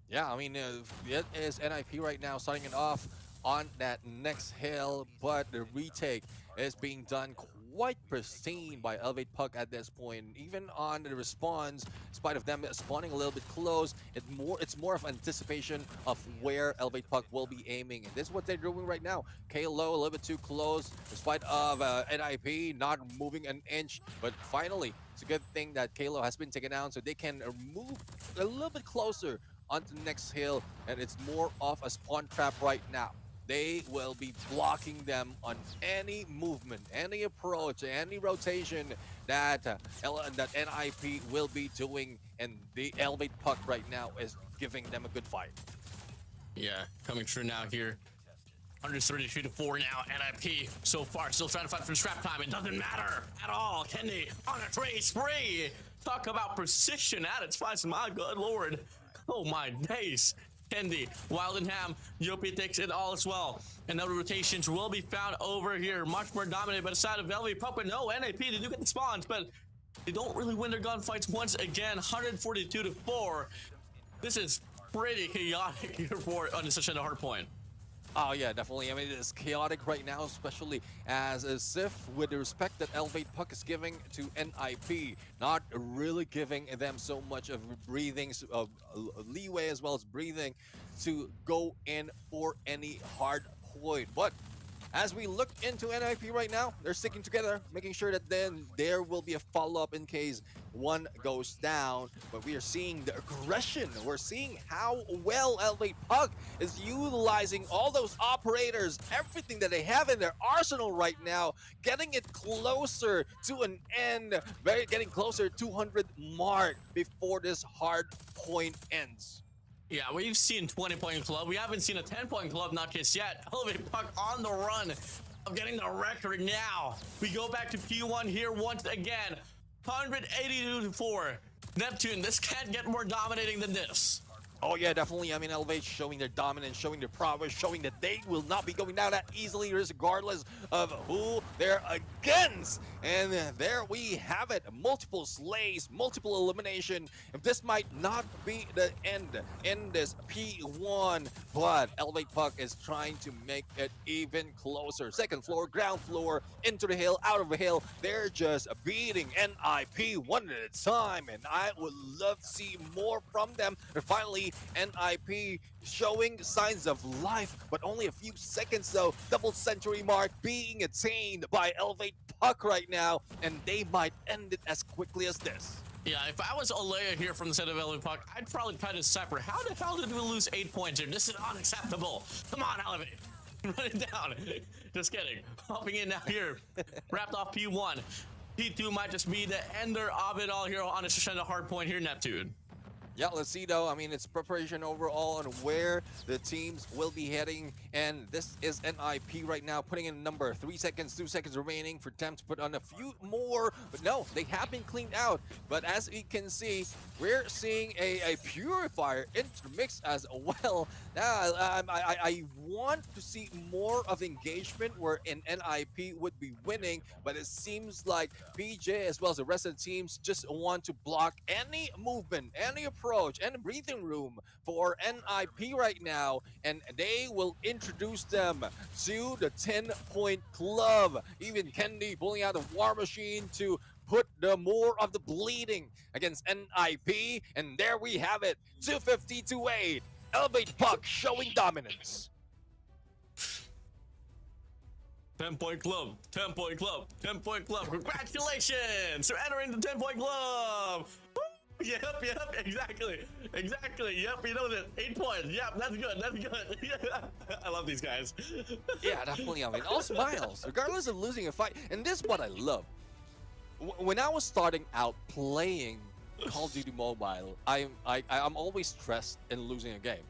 Yeah, I mean, it is NIP right now starting it off on that next hill, but the retake is being done quite pristine by Elevate Puck at this point. Even on the response, in spite of them spawning a little bit close, it's more of anticipation of where Elevate Puck will be aiming. And this is what they're doing right now. Kalo a little bit too close, in spite of NIP not moving an inch. But finally, it's a good thing that Kalo has been taken down, so they can move a little bit closer onto the next hill. And it's more of a spawn trap right now. They will be blocking them on any movement, any approach, any rotation that NIP will be doing, and the Elevate Puck right now is giving them a good fight. Yeah, coming through now here. 132-4 now. NIP so far still trying to fight for the scrap time. It doesn't matter at all. Kendi on a trade spree. Talk about precision at its finest. My good lord. Oh my days. Kendi, Wildenham, Yopi takes it all as well. And other rotations will be found over here. Much more dominated by the side of Elevate Puck, but no, NIP, they do get the spawns, but they don't really win their gunfights once again. 142-4. This is pretty chaotic here for on such a hard point. Oh yeah, definitely. I mean, it is chaotic right now, especially as if with the respect that Elevate Puck is giving to NIP, not really giving them so much of breathing, leeway as well as breathing to go in for any hard point. But as we look into NIP right now, they're sticking together, making sure that then there will be a follow-up in case one goes down. But we are seeing the aggression. We're seeing how well Elevate Puck is utilizing all those operators, everything that they have in their arsenal right now, getting it closer to an end, getting closer to 200 mark before this hard point ends. Yeah, we've seen 20-point club. We haven't seen a 10-point club, not just yet. Elevate Puck on the run of getting the record now. We go back to P1 here once again. 182-4. Neptune, this can't get more dominating than this. Oh yeah, definitely. I mean, Elevate showing their dominance, showing their prowess, showing that they will not be going down that easily regardless of who they're against. And there we have it. Multiple slays, multiple elimination. If this might not be the end in this P1, but Elevate Puck is trying to make it even closer. Second floor, ground floor, into the hill, out of the hill. They're just beating NIP one at a time. And I would love to see more from them. And finally, NIP showing signs of life, but only a few seconds though. Double century mark being attained by Elevate Puck right now, and they might end it as quickly as this. Yeah, if I was Alea here from the set of Elevate Puck, I'd probably try to decipher how the hell did we lose 8 points here? This is unacceptable. Come on, Elevate. Run it down. Just kidding. Hopping in now here. Wrapped off P1. P2 might just be the ender of it all here on a Shishenda hard point here, Neptune. Yeah, let's see though. I mean, it's preparation overall on where the teams will be heading. And this is NIP right now, putting in number 3 seconds, 2 seconds remaining for them to put on a few more. But no, they have been cleaned out. But as we can see, we're seeing a purifier into the mix as well. Now, I want to see more of engagement where an NIP would be winning. But it seems like PJ as well as the rest of the teams just want to block any movement, any approach, and breathing room for NIP right now, and they will introduce them to the 10-point club. Even Kendi pulling out the war machine to put the more of the bleeding against NIP, and there we have it, 250-8. Elevate Puck showing dominance. 10-point club, 10-point club, 10-point club. Congratulations for entering the 10-point club. Woo! Yep, exactly. Yep, you know that. 8 points. Yep, that's good. I love these guys. Yeah, definitely. I mean, all smiles, regardless of losing a fight. And this is what I love. When I was starting out playing Call of Duty Mobile, I'm always stressed in losing a game.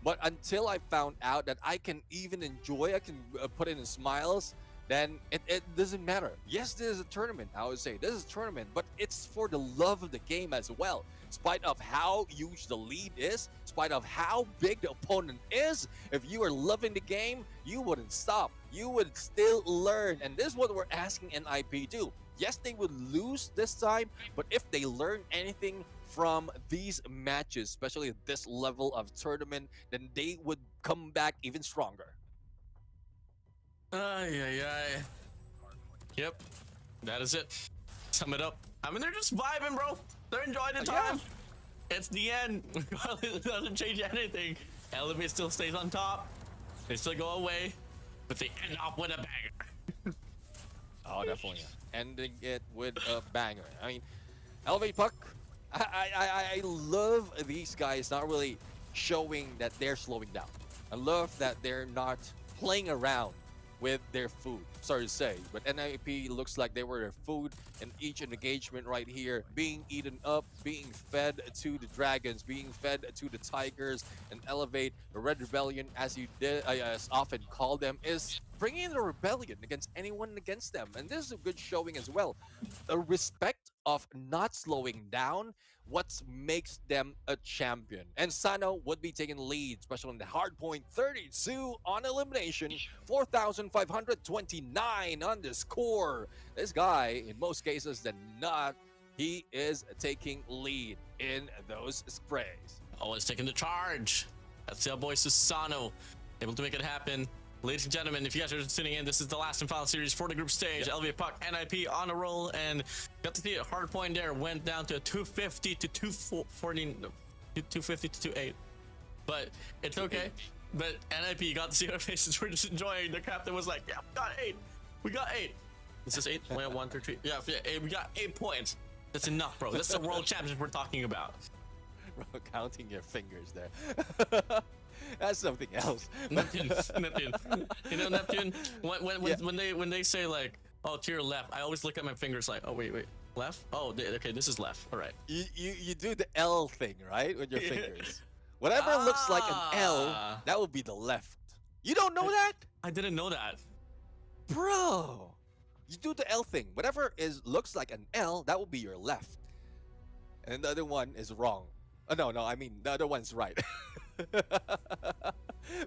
But until I found out that I can even enjoy, I can put in smiles, then it doesn't matter. Yes, this is a tournament. I would say this is a tournament, but it's for the love of the game as well. In spite of how huge the lead is, in spite of how big the opponent is, if you are loving the game, you wouldn't stop. You would still learn. And this is what we're asking NIP do. Yes, they would lose this time, but if they learn anything from these matches, especially at this level of tournament, then they would come back even stronger. Ay. Yep, that is it. Sum it up. I mean, they're just vibing, bro. They're enjoying the time. Yeah. It's the end. It doesn't change anything. Elevate still stays on top. They still go away, but they end off with a banger. Oh, definitely. Ending it with a banger. I mean, Elevate Puck, I love these guys not really showing that they're slowing down. I love that they're not playing around with their food. Sorry to say, but NIP looks like they were their food in each engagement right here, being eaten up, being fed to the dragons, being fed to the tigers, and Elevate, the Red Rebellion, as you did, as often call them, is bringing in the rebellion against anyone against them. And this is a good showing as well. The respect of not slowing down, what makes them a champion. And Sano would be taking lead, especially on the Hardpoint, 32 on elimination, 4,529 on the score. This guy, in most cases than not, he is taking lead in those sprays. Always taking the charge. That's the boy Susano. able to make it happen. Ladies and gentlemen, if you guys are tuning in, this is the last and final series for the group stage. Elevate Puck, NIP on a roll, and got to see it. Hardpoint there went down to a 250 to 240, 250 to 28. But it's okay. But NIP got to see our faces. We're just enjoying. The captain was like, "Yeah, we got 8. We got 8. This is 8. 1, 2, 3. Yeah, we got 8 points. That's enough, bro. That's the world championship we're talking about." Bro, counting your fingers there. That's something else. Neptune. You know, Neptune. When they say like, "Oh, to your left," I always look at my fingers like, "Oh, wait, left? Oh, okay, this is left. All right." You do the L thing, right, with your fingers. Whatever looks like an L, that would be the left. You don't know that? I didn't know that. Bro, you do the L thing. Whatever looks like an L, that will be your left. And the other one is wrong. No, I mean, the other one's right.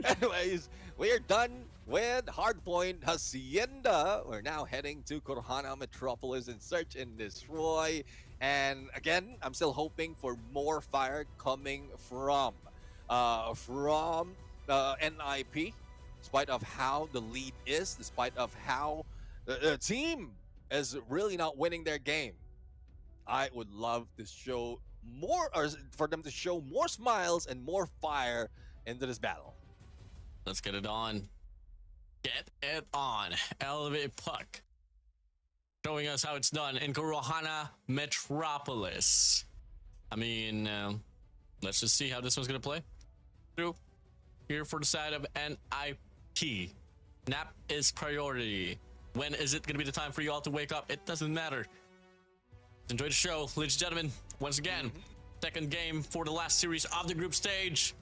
Anyways, we are done with Hardpoint Hacienda. We're now heading to Corhana Metropolis and search and destroy. And again, I'm still hoping for more fire coming from NIP, despite of how the lead is, despite of how the team is really not winning their game. I would love to show more, or for them to show more smiles and more fire into this battle. Let's get it on. Get it on. Elevate Puck, showing us how it's done in Corhana Metropolis. I mean, let's just see how this one's gonna play through here for the side of NIP. Nap is priority. When is it gonna be the time for you all to wake up? It doesn't matter. Enjoy the show, ladies and gentlemen. Once again, second game for the last series of the group stage.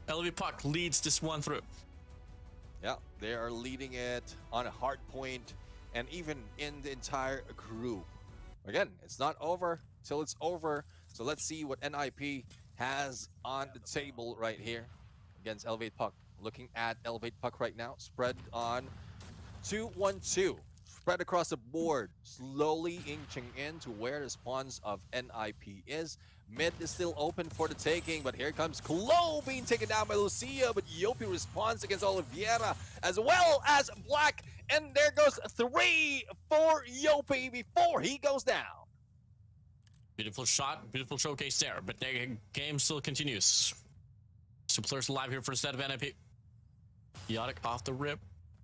Elevate Puck leads this one through. Yeah, they are leading it on a hard point, and even in the entire group. Again, it's not over till it's over. So let's see what NIP has on the table right here against Elevate Puck. Looking at Elevate Puck right now, spread on 2-1-2. Spread across the board, slowly inching into where the spawns of NIP is. Mid is still open for the taking, but here comes Chloe being taken down by Lucia, but Yopi responds against Oliveira, as well as Black, and there goes 3 for Yopi before he goes down. Beautiful shot, beautiful showcase there, but the game still continues. Two players alive here for the set of NIP. Chaotic off the rip.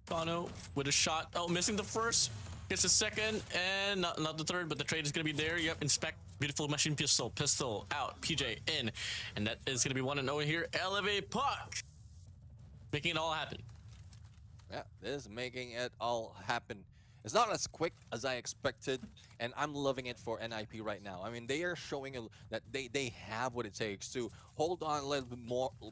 Bono with a shot. Oh, missing the first. Gets the second, and not the third, but the trade is going to be there. Yep, inspect. Beautiful machine pistol. Pistol out. PJ in. And that is going to be 1-0 here. Elevate Puck, making it all happen. Yeah, this is making it all happen. It's not as quick as I expected, and I'm loving it for NIP right now. I mean, they are showing that they have what it takes to hold on a little bit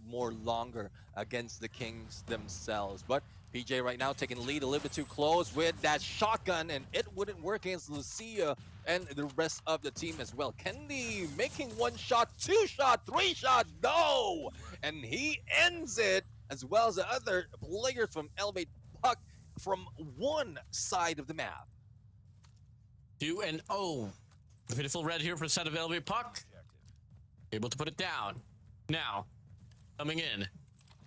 more longer against the Kings themselves. But PJ right now taking the lead a little bit too close with that shotgun, and it wouldn't work against Lucia and the rest of the team as well. Kendi making 1 shot, 2 shot, 3 shot, no! And he ends it, as well as the other players from Elevate Puck from one side of the map. 2-0. Beautiful red here for the set of Elevate Puck. Able to put it down. Now, coming in.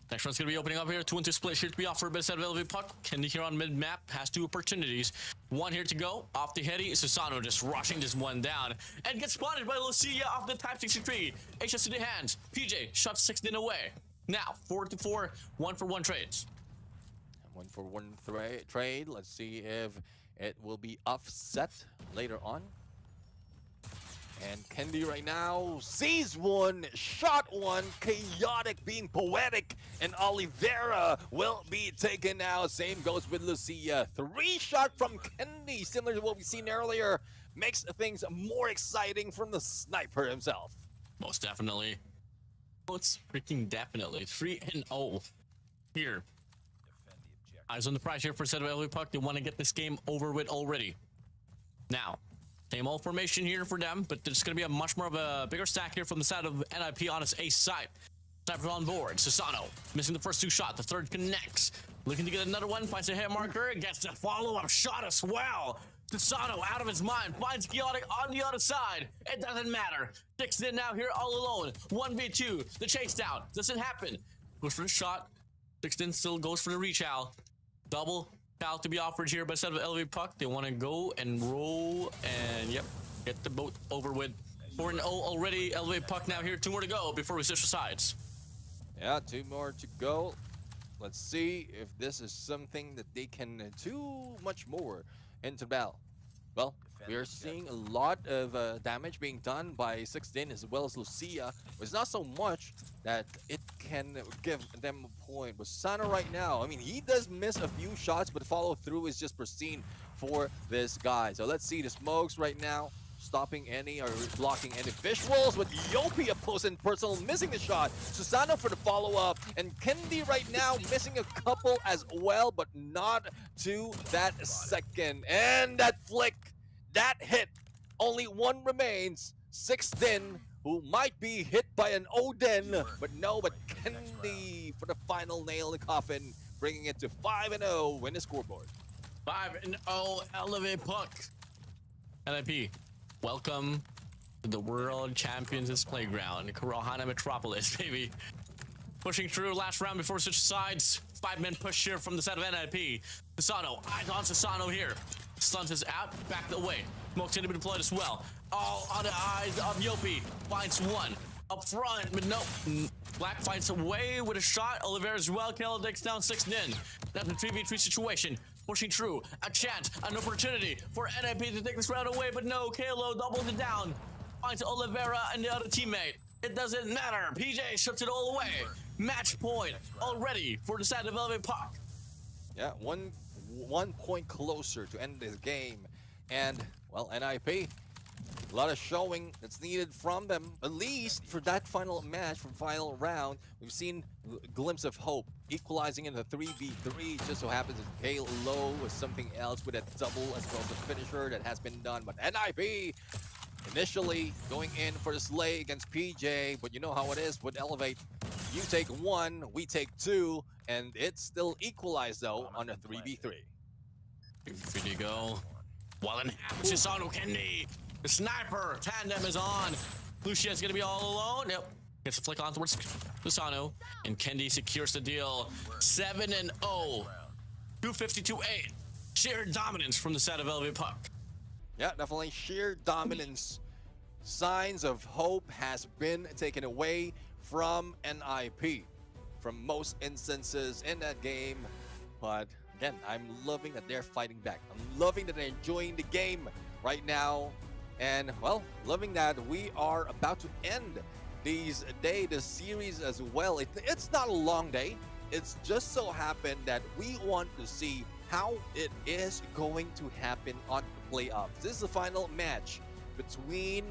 Next one's going to be opening up here. 2-2 split here to be offered by the set of Elevate Puck. Kendi here on mid-map has 2 opportunities. 1 here to go. Off the heady. Susano just rushing this one down. And gets spotted by Lucia off the Type 63. HS to the hands. PJ shot 6 in away. Now, 4-4, 1-for-1 trades. 1-for-1 trade. Let's see if it will be offset later on. And Kendi right now sees 1, shot 1, chaotic being poetic, and Oliveira will be taken now. Same goes with Lucia. 3 shot from Kendi, similar to what we've seen earlier, makes things more exciting from the sniper himself. Most definitely. Most freaking definitely. 3-0 here. Eyes on the prize here for set of Elevate Puck. They want to get this game over with already. Now, same old formation here for them, but there's going to be a much more of a bigger stack here from the side of NIP on its ace side. Sniper on board. Susano missing the first 2 shots. The third connects. Looking to get another one. Finds a hit marker. Gets the follow-up shot as well. Susano out of his mind. Finds Chaotic on the other side. It doesn't matter. 6 in now here all alone. 1v2. The chase down. Doesn't happen. Goes for the shot. 610 still goes for the rechow. Double foul to be offered here, but instead of elevate puck, they want to go and roll and yep, get the boat over with. 4-0 already. Elevate puck now here. 2 more to go before we switch sides. Yeah, 2 more to go. Let's see if this is something that they can do much more into battle. Well, we are seeing a lot of damage being done by 610 as well as Lucia. It's not so much that it can give them a point. But Sana right now, I mean, he does miss a few shots, but follow through is just pristine for this guy. So let's see the smokes right now, stopping any or blocking any visuals, with Yopi opposing personal missing the shot. Susano for the follow-up, and Kendi right now missing a couple as well, but not to that second. And that flick, that hit, only one remains. 610, who might be hit by an Odin, but no, but Kendi for the final nail in the coffin, bringing it to 5-0 win the scoreboard. 5-0 elevate puck. NIP. Welcome to the World Champions Playground, Kurohana Metropolis, baby. Pushing through last round before switch sides. 5-man push here from the side of NIP. Sasano, eyes on Sasano here. Slums is out, back the way. Smoke's gonna be deployed as well. All on the eyes of Yopi. Finds one up front, but no. Black finds a way with a shot. Oliveira as well. Kalo takes down 6-9. That's a 3v3 situation. Pushing through, a chance, an opportunity for NIP to take this round away, but no, Kalo doubles it down. Finds Oliveira and the other teammate. It doesn't matter. PJ shuts it all away. Match point already for the side of Elevate Puck. Yeah, one point closer to end this game. And, well, NIP, a lot of showing that's needed from them, at least for that final match, from final round. We've seen a glimpse of hope, equalizing in the 3v3. Just so happens that Kalo was something else with a double as well as a finisher that has been done. But NIP initially going in for the slay against PJ, but you know how it is with Elevate. You take 1, we take 2, and it's still equalized though on a 3v3. 3 to go. While in half, Shisano Kendi. The sniper tandem is on. Lucia's gonna be all alone. Yep. Gets a flick on towards Susano, and Kendi secures the deal. 7-0. 252-8. Sheer dominance from the side of Elevate Puck. Yeah, definitely sheer dominance. Signs of hope has been taken away from NIP from most instances in that game. But again, I'm loving that they're fighting back. I'm loving that they're enjoying the game right now. And, well, loving that we are about to end this series as well. It's not a long day. It's just so happened that we want to see how it is going to happen on the playoffs. This is the final match between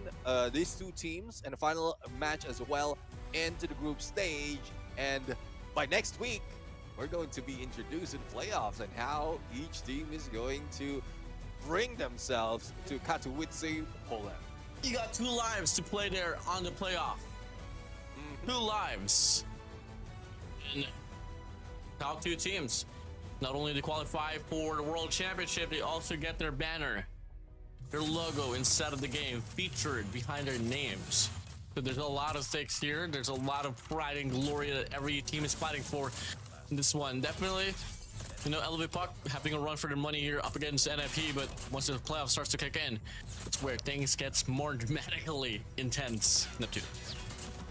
these two teams, and the final match as well into the group stage. And by next week, we're going to be introduced in playoffs and how each team is going to bring themselves to Katowice, Poland. You got 2 lives to play there on the playoff. 2 lives. And top 2 teams. Not only do they qualify for the World Championship, they also get their banner, their logo inside of the game, featured behind their names. So there's a lot of stakes here. There's a lot of pride and glory that every team is fighting for in this one. Definitely, you know, Elevate Puck having a run for their money here up against NIP, but once the playoff starts to kick in, it's where things gets more dramatically intense. Neptune.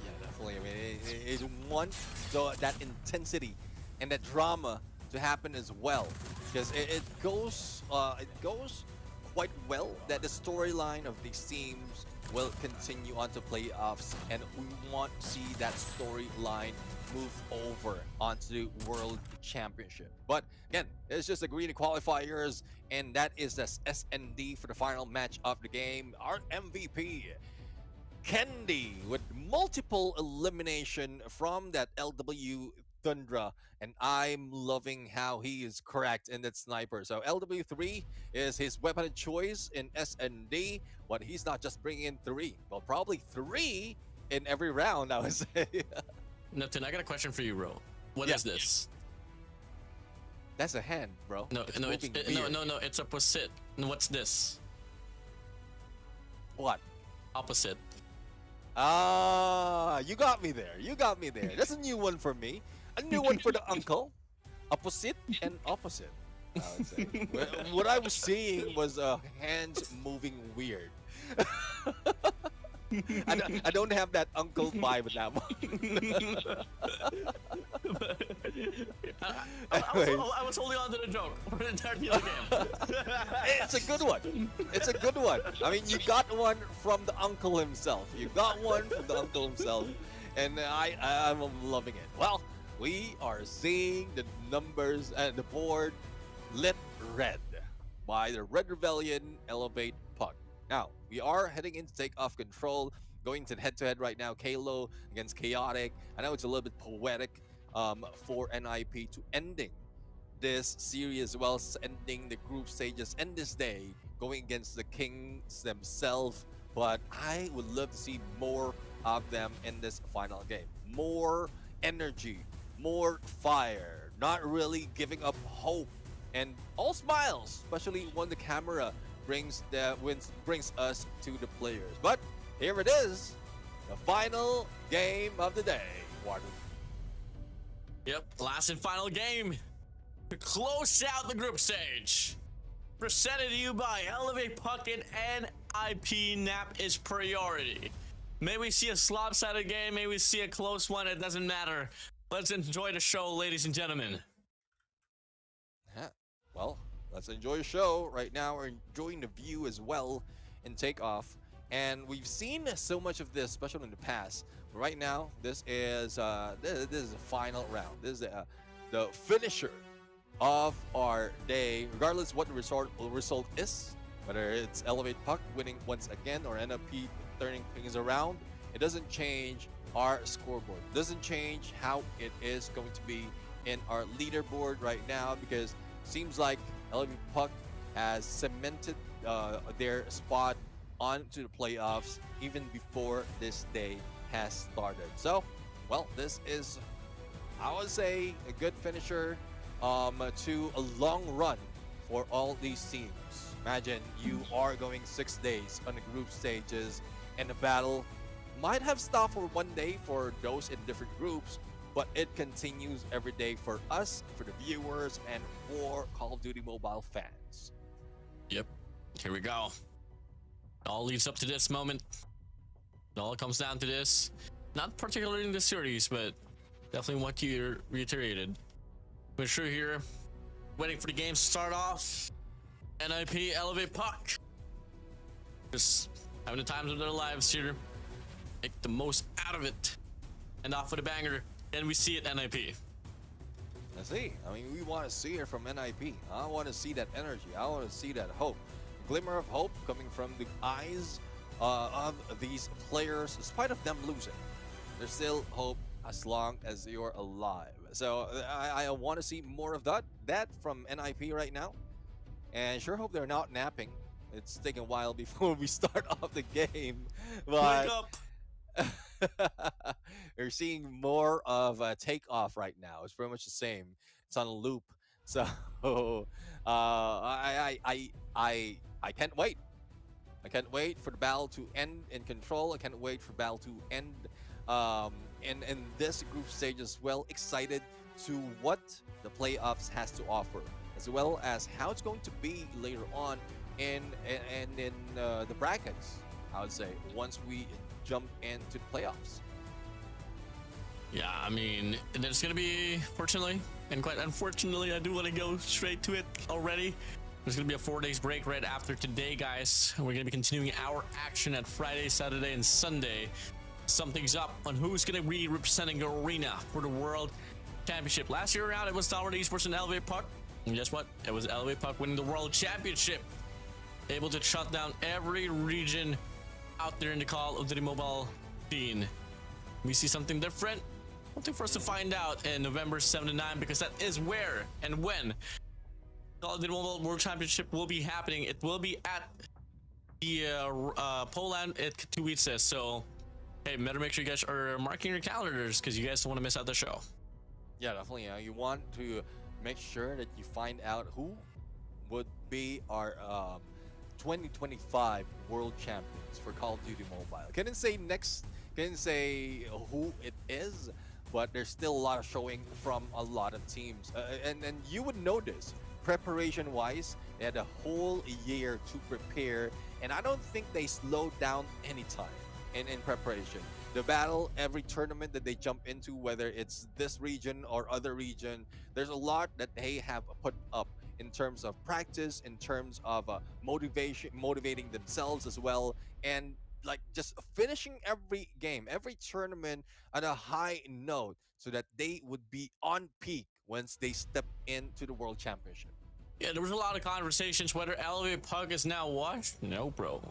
Yeah, definitely. I mean, it wants that intensity and that drama to happen as well, because it goes quite well that the storyline of these teams will continue on to playoffs, and we want to see that storyline move over onto World Championship. But again, it's just the Garena Qualifiers, and that is the S&D for the final match of the game. Our MVP, Kendi, with multiple elimination from that LW Tundra, and I'm loving how he is correct in that sniper. So LW3 is his weapon of choice in S&D, but he's not just bringing in 3. Well, probably 3 in every round, I would say. Neptune, I got a question for you, bro. What is this? That's a hand, bro. No, it's opposite. What's this? What? Opposite. Ah, you got me there. You got me there. That's a new one for me. A new one for the uncle. Opposite and opposite, I would say. What I was seeing was hands moving weird. I don't have that uncle vibe with that one. I was holding on to the joke for the entirety of the game. It's a good one. It's a good one. I mean, you got one from the uncle himself. You got one from the uncle himself, and I'm loving it. Well, we are seeing the numbers and the board lit red by the Red Rebellion Elevate Puck. Now, we are heading into Takeoff control, going to head-to-head right now, Kalo against Chaotic. I know it's a little bit poetic for NIP to ending this series as well as ending the group stages and this day, going against the Kings themselves. But I would love to see more of them in this final game. More energy, more fire, not really giving up hope, and all smiles, especially when the camera brings us to the players. But here it is, the final game of the day, Warden. Yep, last and final game to close out the group stage. Presented to you by Elevate Puck and NIP NAP is priority. May we see a lopsided game, may we see a close one, it doesn't matter. Let's enjoy the show, ladies and gentlemen. Yeah, well, let's enjoy the show. Right now, we're enjoying the view as well in Takeoff. And we've seen so much of this, especially in the past. But right now, this is the final round. This is the finisher of our day, regardless what the result is, whether it's Elevate Puck winning once again or NIP turning things around. It doesn't change our scoreboard. It doesn't change how it is going to be in our leaderboard right now, because it seems like Elevate Puck has cemented their spot onto the playoffs even before this day has started. So, well, this is, I would say, a good finisher to a long run for all these teams. Imagine you are going 6 days on the group stages, and the battle might have stopped for one day for those in different groups, but it continues every day for us, for the viewers, and for Call of Duty Mobile fans. Yep, here we go. It all leads up to this moment. It all comes down to this. Not particularly in this series, but definitely what you reiterated. We're sure here, waiting for the game to start off. NIP Elevate Puck. Just having the times of their lives here. Make the most out of it. And off with a banger. And we see it NIP. Let's see. I mean, we want to see it from NIP. I want to see that energy. I want to see that hope. A glimmer of hope coming from the eyes of these players, in spite of them losing. There's still hope as long as you're alive. So I want to see more of that from NIP right now. And sure hope they're not napping. It's taking a while before we start off the game. But Wake up! we're seeing more of a Takeoff right now. It's pretty much the same. It's on a loop. So I can't wait. I can't wait for the battle to end in control. I can't wait for battle to end in this group stage as well. Excited to what the playoffs has to offer, as well as how it's going to be later on in the brackets, I would say, once we jump into the playoffs. Yeah, I mean, there's going to be, fortunately, and quite unfortunately, I do want to go straight to it already. There's going to be a 4 days break right after today, guys. We're going to be continuing our action at Friday, Saturday, and Sunday. Something's up on who's going to be representing Garena for the World Championship. Last year around, it was Tower Esports and Elevate Puck. And guess what? It was Elevate Puck winning the World Championship. Able to shut down every region out there in the Call of Duty Mobile scene. We see something different. Something for us to find out in November 7 to 9, because that is where and when Call of Duty Mobile World Championship will be happening. It will be at the Poland at 2 weeks. So, hey, better make sure you guys are marking your calendars, because you guys don't want to miss out the show. Yeah, definitely. You want to make sure that you find out who would be our 2025 World Champions for Call of Duty Mobile. Couldn't say who it is, but there's still a lot of showing from a lot of teams. And you would notice, preparation-wise, they had a whole year to prepare, and I don't think they slowed down any time in preparation. The battle, every tournament that they jump into, whether it's this region or other region, there's a lot that they have put up in terms of practice, in terms of motivation, motivating themselves as well, and like just finishing every game, every tournament at a high note, so that they would be on peak once they step into the World Championship. Yeah, there was a lot of conversations whether Elevate Puck is now washed. No, bro.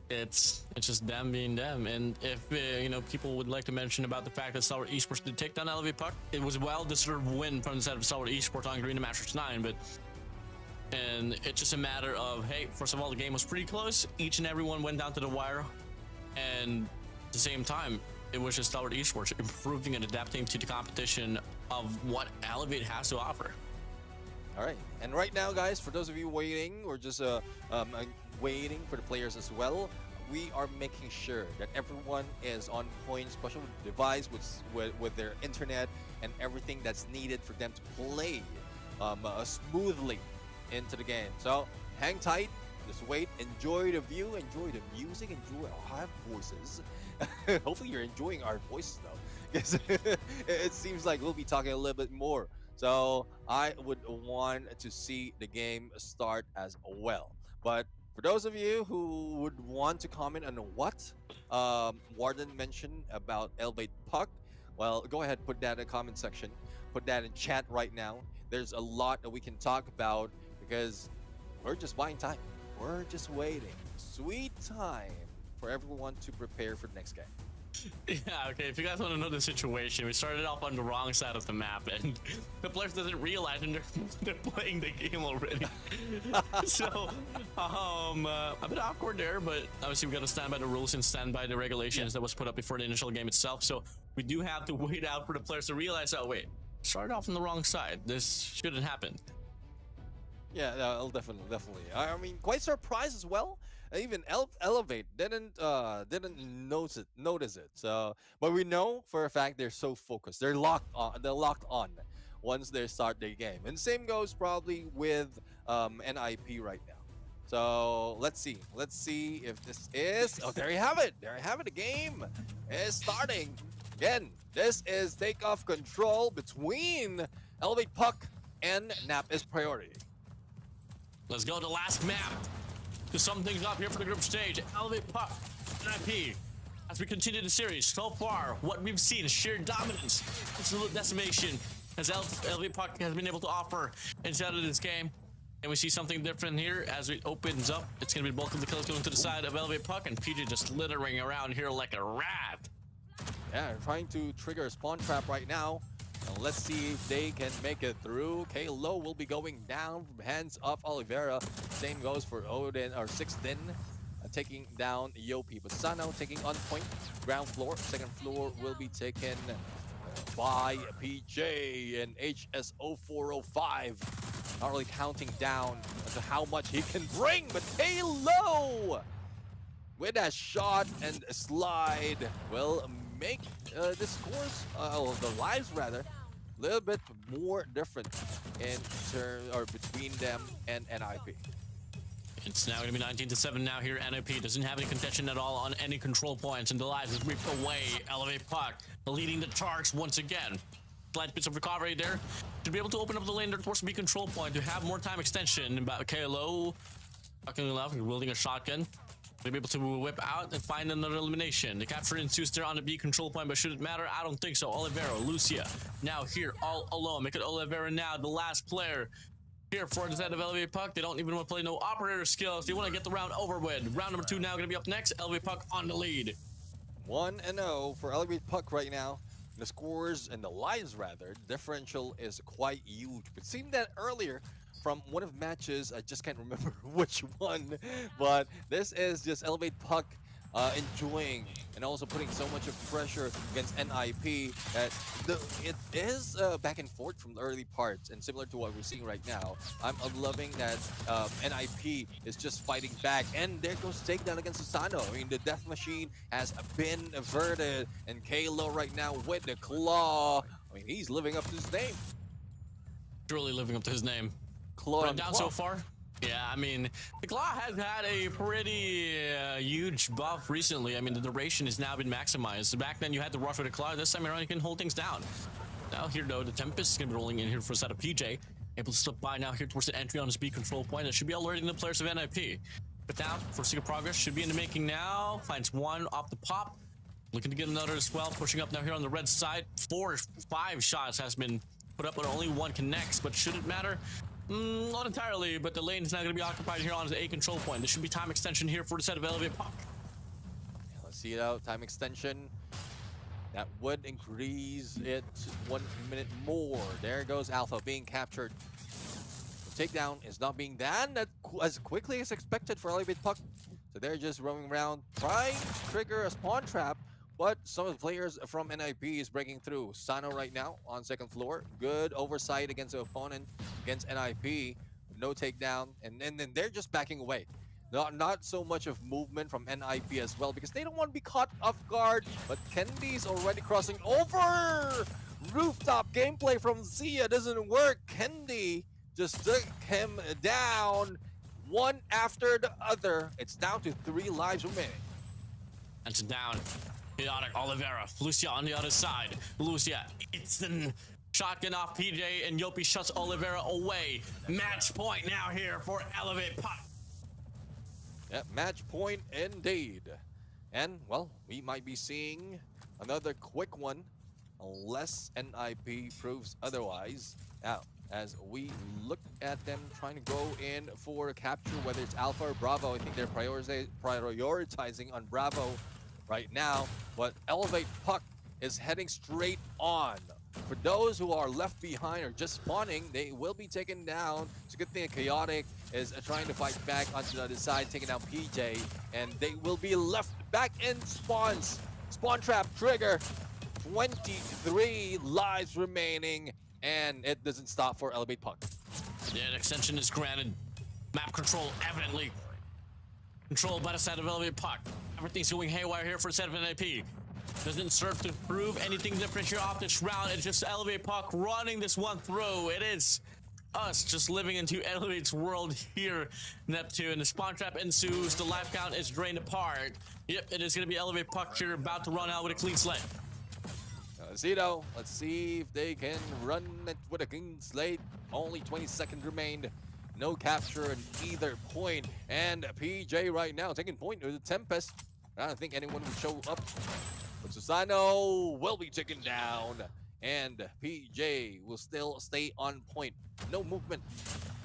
It's just them being them. And if people would like to mention about the fact that Stalwart Esports did take down Elevate Puck, it was a well-deserved win from the side of Stalwart Esports on Garena Masters 9. And it's just a matter of, hey, first of all, the game was pretty close. Each and every one went down to the wire, and at the same time, it was just Stalwart Esports improving and adapting to the competition of what Elevate has to offer. All right, and right now, guys, for those of you waiting or just waiting for the players as well, we are making sure that everyone is on point, especially with the device, with their internet and everything that's needed for them to play smoothly into the game. So hang tight, just wait, enjoy the view, enjoy the music, enjoy our voices. Hopefully you're enjoying our voices though, because it seems like we'll be talking a little bit more. So I would want to see the game start as well. But for those of you who would want to comment on what Warden mentioned about Elevate Puck, well, go ahead, put that in the comment section. Put that in chat right now. There's a lot that we can talk about because we're just buying time. We're just waiting. Sweet time for everyone to prepare for the next game. Yeah, okay, if you guys want to know the situation, we started off on the wrong side of the map, and the players doesn't realize and they're playing the game already. So, a bit awkward there, but obviously we got to stand by the rules and stand by the regulations that was put up before the initial game itself. So we do have to wait out for the players to realize, oh wait, started off on the wrong side. This shouldn't happen. Yeah, definitely. I mean, quite surprised as well. Even Elevate didn't notice it. So, but we know for a fact they're so focused. They're locked on. They're locked on once they start their game. And same goes probably with NIP right now. So let's see. Let's see if this is. Oh, there you have it. There you have it. The game is starting again. This is Takeoff control between Elevate Puck and NAP is priority. Let's go to the last map to sum things up here for the group stage. Elevate Puck, NIP. As we continue the series, so far, what we've seen is sheer dominance, absolute decimation, as Elevate Puck has been able to offer inside of this game. And we see something different here as it opens up. It's going to be the bulk of the kills going to the side of Elevate Puck, and PJ just littering around here like a rat. Yeah, trying to trigger a spawn trap right now. Let's see if they can make it through. K-Low will be going down from hands of Oliveira. Same goes for Odin or Sixten, taking down Yopi. But Sano taking on point. Ground floor. Second floor will be taken by PJ and HS0405. Not really counting down as to how much he can bring, but K-Low with that shot and a slide will make the scores, the lives rather, a little bit more different in terms or between them and NIP. It's now going to be 19-7 now here. NIP doesn't have any contention at all on any control points, and the lives is ripped away. Elevate Puck leading the charge once again. Slight bits of recovery there to be able to open up the lane there towards the B control point to have more time extension. About KLO, fucking left, wielding a shotgun. They'll be able to whip out and find another elimination. The capture ensues there on the B control point, but should it matter? I don't think so. Oliveira, Lucia, now here all alone. Make it Oliveira now, the last player here for the side of Elevate Puck. They don't even want to play no operator skills. They want to get the round over with. Round number 2 now going to be up next. Elevate Puck on the lead. 1-0 for Elevate Puck right now. The scores and the lives rather, differential is quite huge. It seemed that earlier from one of the matches, I just can't remember which one, but this is just Elevate Puck enjoying and also putting so much of pressure against NIP that it is back and forth from the early parts, and similar to what we're seeing right now. I'm loving that NIP is just fighting back, and there goes takedown against Susano. I mean, the death machine has been averted, and Kalo right now with the claw. I mean, he's living up to his name. Truly living up to his name. Claw Run on down claw. so far. Yeah, I mean, the Claw has had a pretty huge buff recently. I mean, the duration has now been maximized. Back then, you had to rush with the Claw. This time around, you can hold things down. Now here, though, the Tempest is going to be rolling in here for a set of PJ. Able to slip by now here towards the entry on his B control point. That should be alerting the players of NIP. But down for Secret Progress. Should be in the making now. Finds one off the pop. Looking to get another as well. Pushing up now here on the red side. 5 shots has been put up, but only one connects. But should it matter? Not entirely, but the lane is now going to be occupied here on the A control point. There should be time extension here for the set of Elevate Puck. Let's see it out. Time extension. That would increase it 1 minute more. There goes Alpha being captured. The takedown is not being done as quickly as expected for Elevate Puck. So they're just roaming around, trying to trigger a spawn trap. But some of the players from NIP is breaking through. Sano right now on second floor. Good oversight against the opponent, against NIP. No takedown. And then they're just backing away. Not so much of movement from NIP as well, because they don't want to be caught off guard. But Kendi's already crossing over. Rooftop gameplay from Zia doesn't work. Kendi just took him down one after the other. It's down to 3 lives remaining. And down. Chaotic Oliveira, Lucia on the other side. Lucia, it's the shotgun off PJ, and Yopi shuts Oliveira away. Match point now here for Elevate Puck. Yeah, match point indeed. And, well, we might be seeing another quick one, unless NIP proves otherwise. Now, as we look at them trying to go in for a capture, whether it's Alpha or Bravo, I think they're prioritizing on Bravo right now, but Elevate Puck is heading straight on. For those who are left behind or just spawning, they will be taken down. It's a good thing Chaotic is trying to fight back onto the other side, taking down PJ, and they will be left back in spawns. Spawn trap trigger, 23 lives remaining, and it doesn't stop for Elevate Puck. Yeah, an extension is granted. Map control evidently controlled by the side of Elevate Puck. Everything's going haywire here for a set of NIP. Doesn't serve to prove anything different here off this round. It's just Elevate Puck running this one through. It is us just living into Elevate's world here, Neptune. The spawn trap ensues. The life count is drained apart. Yep, it is going to be Elevate Puck here, about to run out with a clean slate. Zito, let's see if they can run it with a clean slate. Only 20 seconds remained. No capture at either point. And PJ right now taking point with the Tempest. I don't think anyone will show up. But Susano will be taken down. And PJ will still stay on point. No movement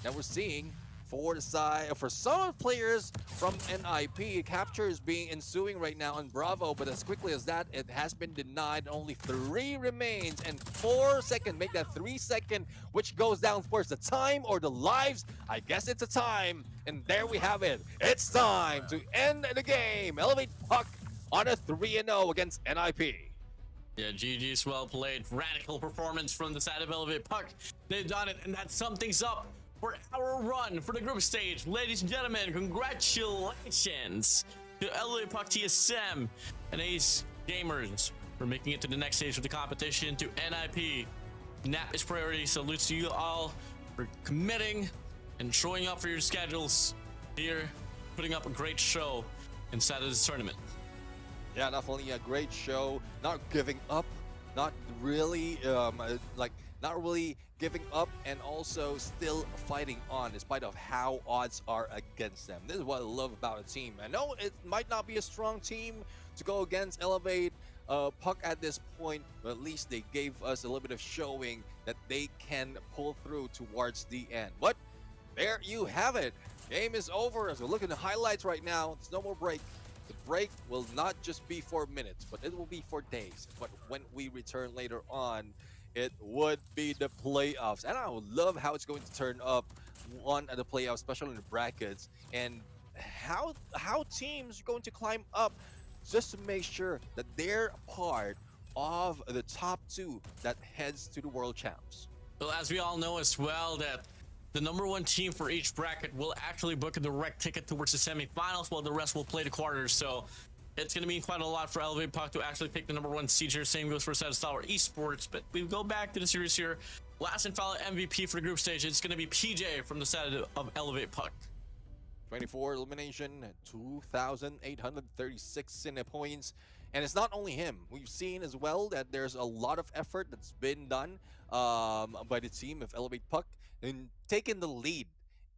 that we're seeing for the side. For some players from NIP, capture is being ensuing right now on Bravo. But as quickly as that, it has been denied. Only 3 remains. And 4 seconds. Make that 3 seconds. Which goes down first, the time or the lives? I guess it's a time. And there we have it. It's time to end the game. Elevate Puck on a 3-0 against NIP. Yeah, GG's well played. Radical performance from the side of Elevate Puck. They've done it, and that sums things up for our run for the group stage. Ladies and gentlemen, congratulations to Elevate Puck, TSM, and Ace Gamers for making it to the next stage of the competition. To NIP, NAP is priority. Salutes to you all for committing and showing up for your schedules here, putting up a great show inside of this tournament. Yeah, not only a great show, not giving up, not really not really giving up, and also still fighting on despite of how odds are against them. This is what I love about a team. I know it might not be a strong team to go against Elevate Puck at this point, but at least they gave us a little bit of showing that they can pull through towards the end. But there you have it. Game is over. As we look at the highlights right now, there's no more break. The break will not just be for minutes, but it will be for days. But when we return later on, it would be the playoffs. And I would love how it's going to turn up on the playoffs, especially in the brackets, and how teams are going to climb up just to make sure that they're part of the top 2 that heads to the World Champs. Well, as we all know as well, that the number 1 team for each bracket will actually book a direct ticket towards the semifinals, while the rest will play the quarters. So it's going to mean quite a lot for Elevate Puck to actually pick the number 1 seed here. Same goes for Stalwart Esports. But we go back to the series here. Last and final MVP for the group stage. It's going to be PJ from the side of Elevate Puck. 24 elimination, 2,836 in the points. And it's not only him. We've seen as well that there's a lot of effort that's been done by the team of Elevate Puck in taking the lead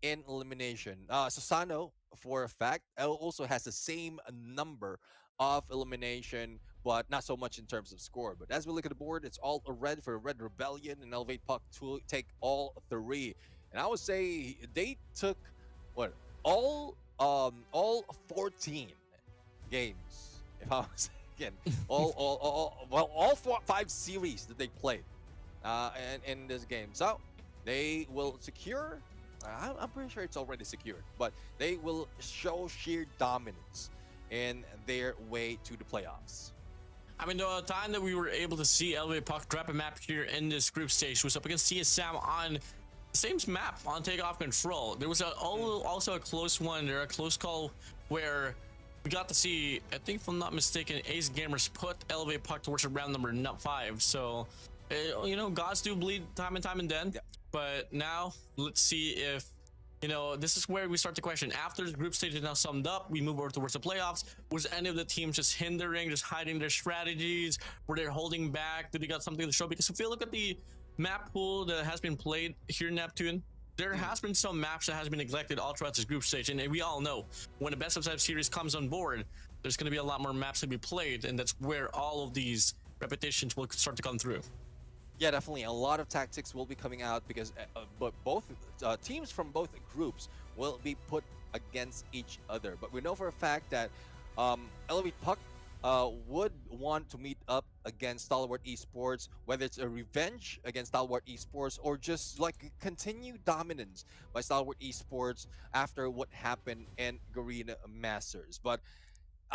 in elimination. Susano, for a fact, also has the same number of elimination, but not so much in terms of score. But as we look at the board, it's all red for Red Rebellion and Elevate Puck to take all 3. And I would say they took what, all 14 games. If I was again, all 5 series that they played in this game. So they will secure. I'm pretty sure it's already secured, but they will show sheer dominance in their way to the playoffs. I mean, the time that we were able to see Elevate Puck drop a map here in this group stage was up against CSM on the same map on Takeoff Control. There was also a close one there, a close call where we got to see, I think if I'm not mistaken, Ace Gamers put Elevate Puck towards round number 5. So, you know, gods do bleed time and time and then. Yep. But now, let's see if, you know, this is where we start to question. After the group stage is now summed up, we move over towards the playoffs. Was any of the teams just hindering, just hiding their strategies? Were they holding back? Did they got something to show? Because if you look at the map pool that has been played here in Neptune, there has been some maps that has been neglected all throughout this group stage. And we all know when the best of 5 series comes on board, there's going to be a lot more maps to be played. And that's where all of these repetitions will start to come through. Yeah, definitely. A lot of tactics will be coming out because but both teams from both groups will be put against each other. But we know for a fact that Elevate Puck would want to meet up against Stalwart Esports, whether it's a revenge against Stalwart Esports or just like continued dominance by Stalwart Esports after what happened in Garena Masters. But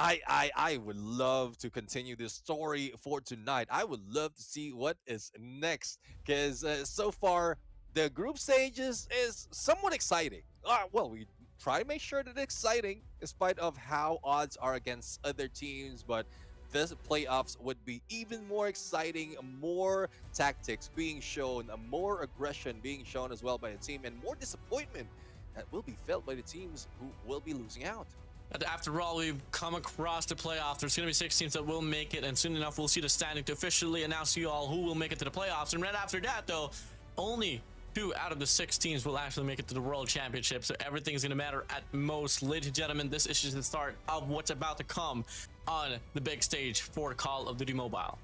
I would love to continue this story for tonight. I would love to see what is next because so far the group stage is somewhat exciting. Well, we try to make sure that it's exciting in spite of how odds are against other teams, but this playoffs would be even more exciting, more tactics being shown, more aggression being shown as well by the team, and more disappointment that will be felt by the teams who will be losing out. After all, we've come across the playoffs. There's going to be 6 teams that will make it, and soon enough we'll see the standing to officially announce to you all who will make it to the playoffs. And right after that, though, only 2 out of the 6 teams will actually make it to the World Championship. So everything's going to matter at most. Ladies and gentlemen, this is just the start of what's about to come on the big stage for Call of Duty Mobile.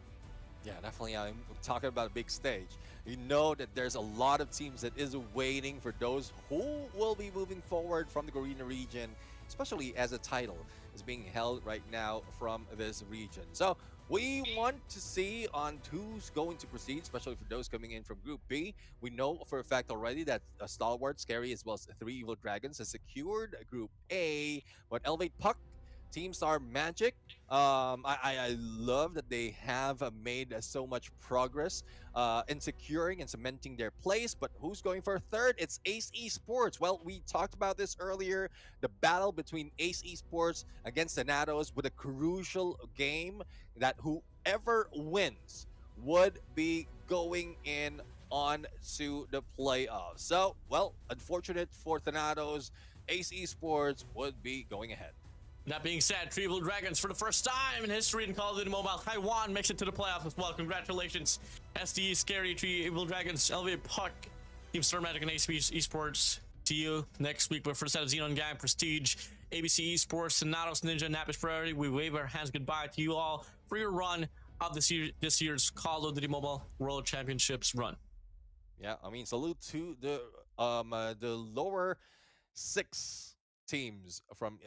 Yeah, definitely. I'm talking about a big stage. You know that there's a lot of teams that is waiting for those who will be moving forward from the Garena region, especially as a title is being held right now from this region. So we want to see on who's going to proceed, especially for those coming in from Group B. We know for a fact already that Stalwart, Scary, as well as 3 Evil Dragons has secured Group A, but Elevate Puck, Team Star Magic, I love that they have made so much progress in securing and cementing their place. But who's going for a third? It's Ace Esports. Well, we talked about this earlier. The battle between Ace Esports against Thanatos with a crucial game that whoever wins would be going in on to the playoffs. So, well, unfortunate for Thanatos, Ace Esports would be going ahead. That being said, 3 Evil Dragons, for the first time in history in Call of Duty Mobile, Taiwan makes it to the playoffs as well. Congratulations, SD, Scary, 3 Evil Dragons, Elevate Puck, Team Star Magic, and Ace Esports. See you next week. But for the set of Xenon Gang, Prestige, ABC Esports, Thanatos, Ninja, Napis Priority, we wave our hands goodbye to you all for your run of this year's Call of Duty Mobile World Championships run. Yeah, I mean, salute to the lower 6 teams from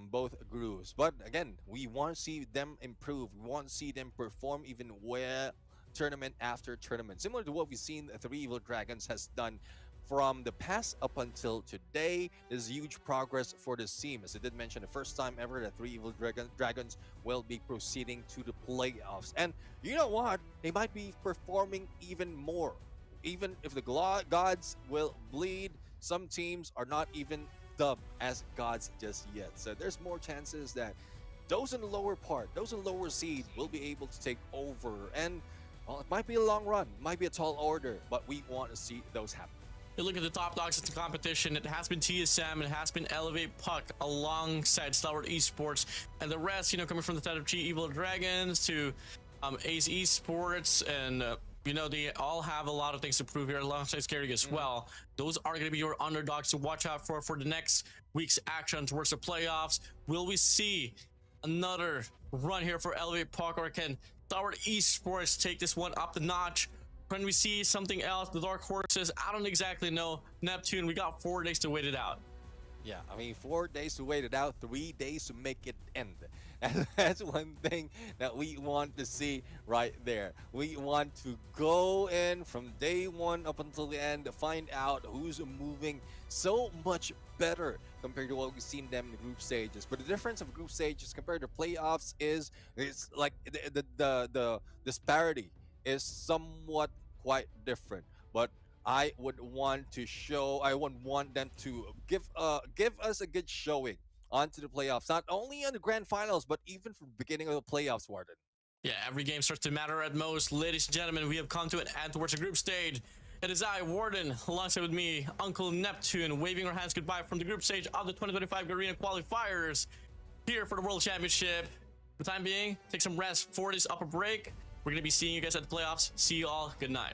both groups. But again, we want to see them improve. We want to see them perform even well tournament after tournament, similar to what we've seen 3 Evil Dragons has done from the past up until today. There's huge progress for this team. As I did mention, the first time ever that three evil dragons will be proceeding to the playoffs. And you know what? They might be performing even more. Even if the gods will bleed, some teams are not even dubbed as gods just yet. So there's more chances that those in the lower part, those in the lower seed will be able to take over. And well, it might be a long run, it might be a tall order, but we want to see those happen. You look at the top dogs in the competition, it has been TSM, it has been Elevate Puck alongside Stalwart Esports, and the rest, you know, coming from the side of G Evil Dragons to Ace Esports, and you know, they all have a lot of things to prove here alongside Scary as well. Those are going to be your underdogs to watch out for the next week's action towards the playoffs. Will we see another run here for Elevate Puck, or can Stalwart Esports take this one up the notch? Can we see something else? The Dark Horses, I don't exactly know. Neptune, we got 4 days to wait it out. Yeah, I mean, 4 days to wait it out, 3 days to make it end. And that's one thing that we want to see right there. We want to go in from day one up until the end to find out who's moving so much better compared to what we've seen them in the group stages. But the difference of group stages compared to playoffs is it's like the disparity is somewhat quite different. But I would want them to give us a good showing onto the playoffs, not only on the grand finals, but even from the beginning of the playoffs, Warden. Yeah, every game starts to matter at most. Ladies and gentlemen, we have come to an end towards the group stage. It is I, Warden, alongside with me, Uncle Neptune, waving our hands goodbye from the group stage of the 2025 Garena Qualifiers here for the World Championship. For the time being, take some rest for this upper break. We're going to be seeing you guys at the playoffs. See you all. Good night.